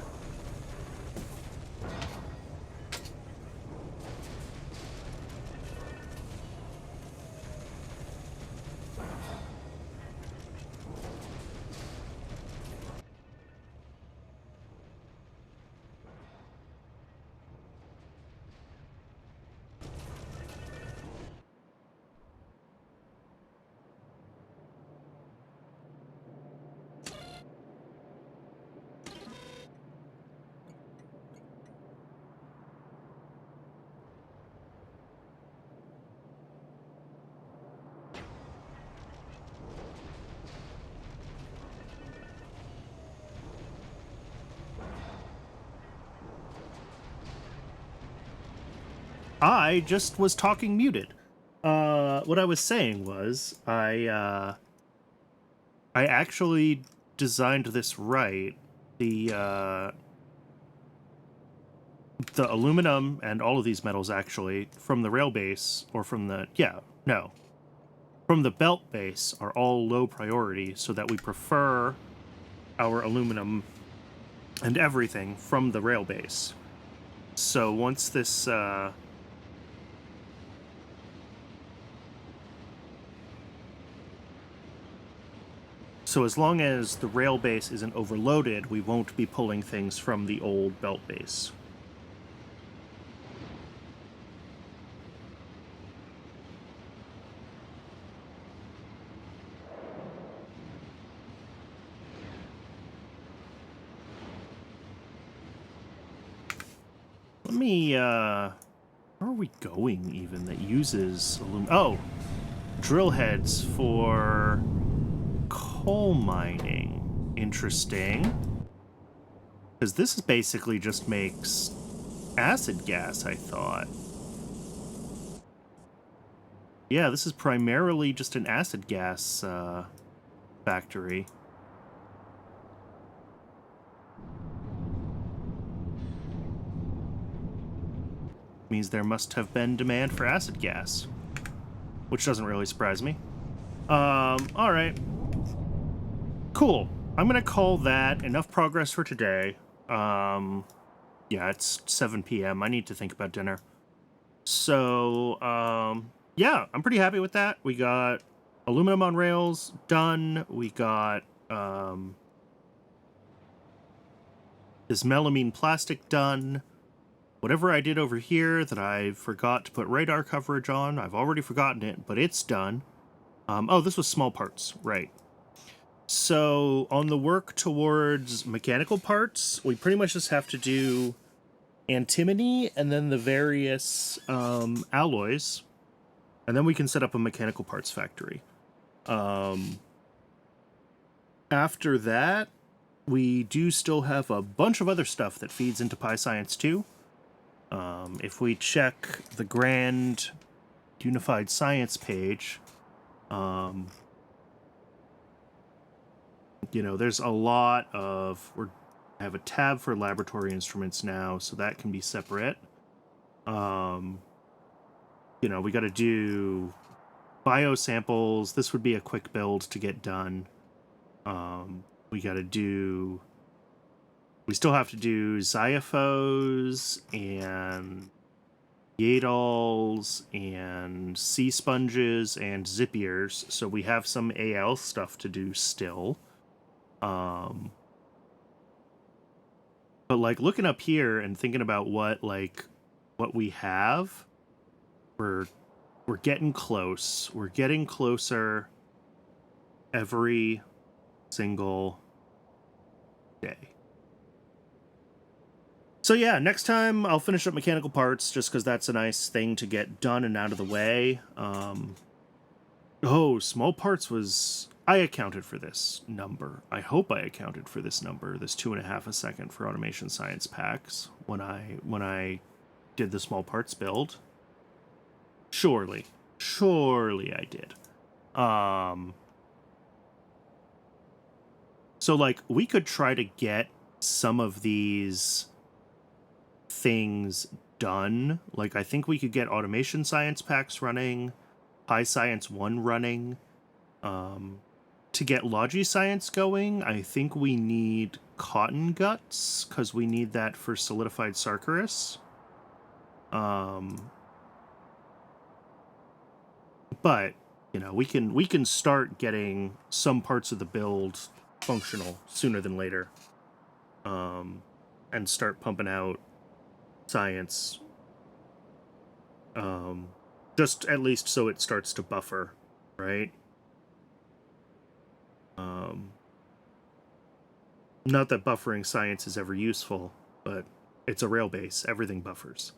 I just was talking muted. What I was saying was, I actually designed this right. The aluminum and all of these metals actually from the rail base, or from the, from the belt base are all low priority, so that we prefer our aluminum and everything from the rail base. So once this, so as long as the rail base isn't overloaded, we won't be pulling things from the old belt base. Let me, where are we going even that uses aluminum? Oh, drill heads for coal mining. Interesting. Because this basically just makes acid gas, I thought. Yeah, this is primarily just an acid gas factory. Means there must have been demand for acid gas, which doesn't really surprise me. All right. Cool. I'm gonna call that enough progress for today. Yeah, it's 7 p.m. I need to think about dinner. So, yeah, I'm pretty happy with that. We got aluminum on rails done. We got, this melamine plastic done. Whatever I did over here that I forgot to put radar coverage on, I've already forgotten it, but it's done. Oh, this was small parts, right. So on the work towards mechanical parts, we pretty much just have to do antimony and then the various alloys, and then we can set up a mechanical parts factory. After that, we do still have a bunch of other stuff that feeds into Pi Science 2. If we check the Grand Unified Science page, there's a lot of... I have a tab for laboratory instruments now, so that can be separate. We got to do biosamples. This would be a quick build to get done. We got to do... We still have to do Xyphos and Yadals and sea sponges and Zippiers, so we have some AL stuff to do still. But like looking up here and thinking about what we have, we're getting close. We're getting closer every single day. So yeah, next time I'll finish up mechanical parts just because that's a nice thing to get done and out of the way. Oh, small parts was... I accounted for this number. I hope I accounted for this number, this 2.5 a second for automation science packs when I did the small parts build. Surely I did. So like we could try to get some of these things done. Like I think we could get automation science packs running, Pi Science 1 running. To get Logi Science going, I think we need cotton guts, because we need that for solidified Sarkarus. But, we can start getting some parts of the build functional sooner than later. And start pumping out science. Just at least so it starts to buffer, right? Not that buffering science is ever useful, but it's a rail base. Everything buffers.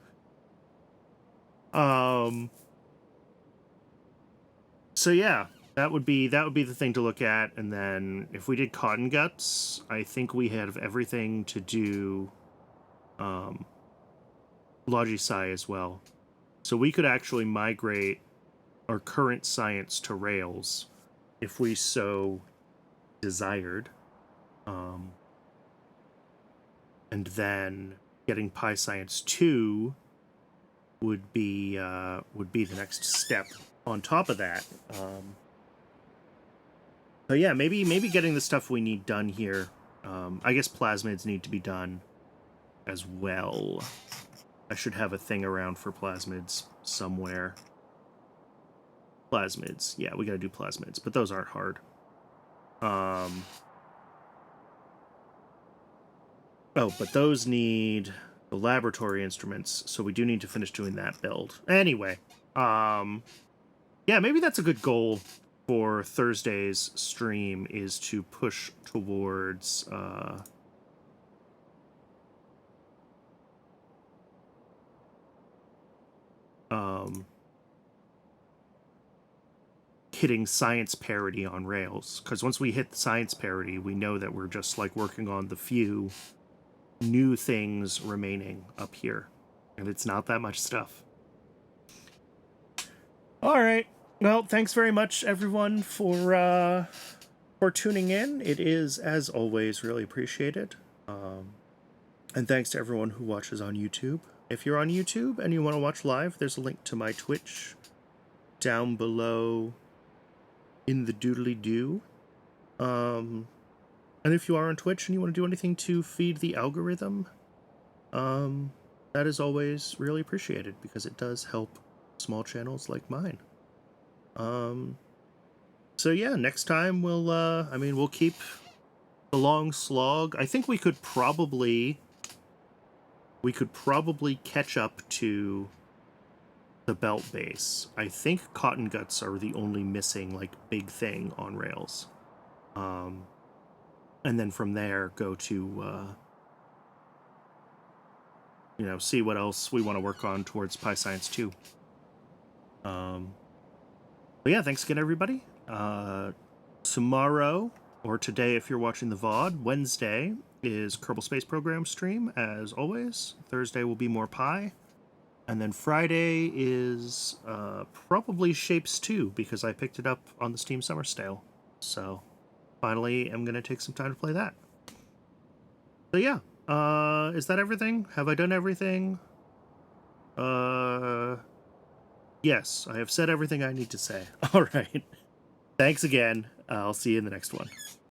So yeah, that would be the thing to look at. And then if we did cotton guts, I think we have everything to do Logisci as well. So we could actually migrate our current science to Rails if we so desired. And then getting Pi Science 2 would be the next step on top of that. But yeah, maybe getting the stuff we need done here. I guess plasmids need to be done as well. I should have a thing around for plasmids somewhere. Plasmids. Yeah, we gotta do plasmids, but those aren't hard. Oh, but those need the laboratory instruments, so we do need to finish doing that build. Anyway, yeah, maybe that's a good goal for Thursday's stream, is to push towards hitting science parity on Rails, because once we hit science parity, we know that we're just like working on the few new things remaining up here, and it's not that much stuff. All right, well, thanks very much everyone for tuning in. It is, as always, really appreciated. And thanks to everyone who watches on YouTube. If you're on YouTube and you want to watch live, there's a link to my Twitch down below in the doodly-doo. And if you are on Twitch and you want to do anything to feed the algorithm, that is always really appreciated, because it does help small channels like mine. So yeah, next time we'll keep the long slog. I think we could probably catch up to the belt base. I think cotton guts are the only missing like big thing on rails. And then from there go to see what else we want to work on towards Pi Science 2. But yeah, thanks again, everybody. Tomorrow, or today if you're watching the VOD, Wednesday is Kerbal Space Program stream, as always. Thursday will be more Pi. And then Friday is probably Shapes 2, because I picked it up on the Steam Summer Sale. So, finally, I'm going to take some time to play that. So yeah, is that everything? Have I done everything? Yes, I have said everything I need to say. All right. Thanks again. I'll see you in the next one.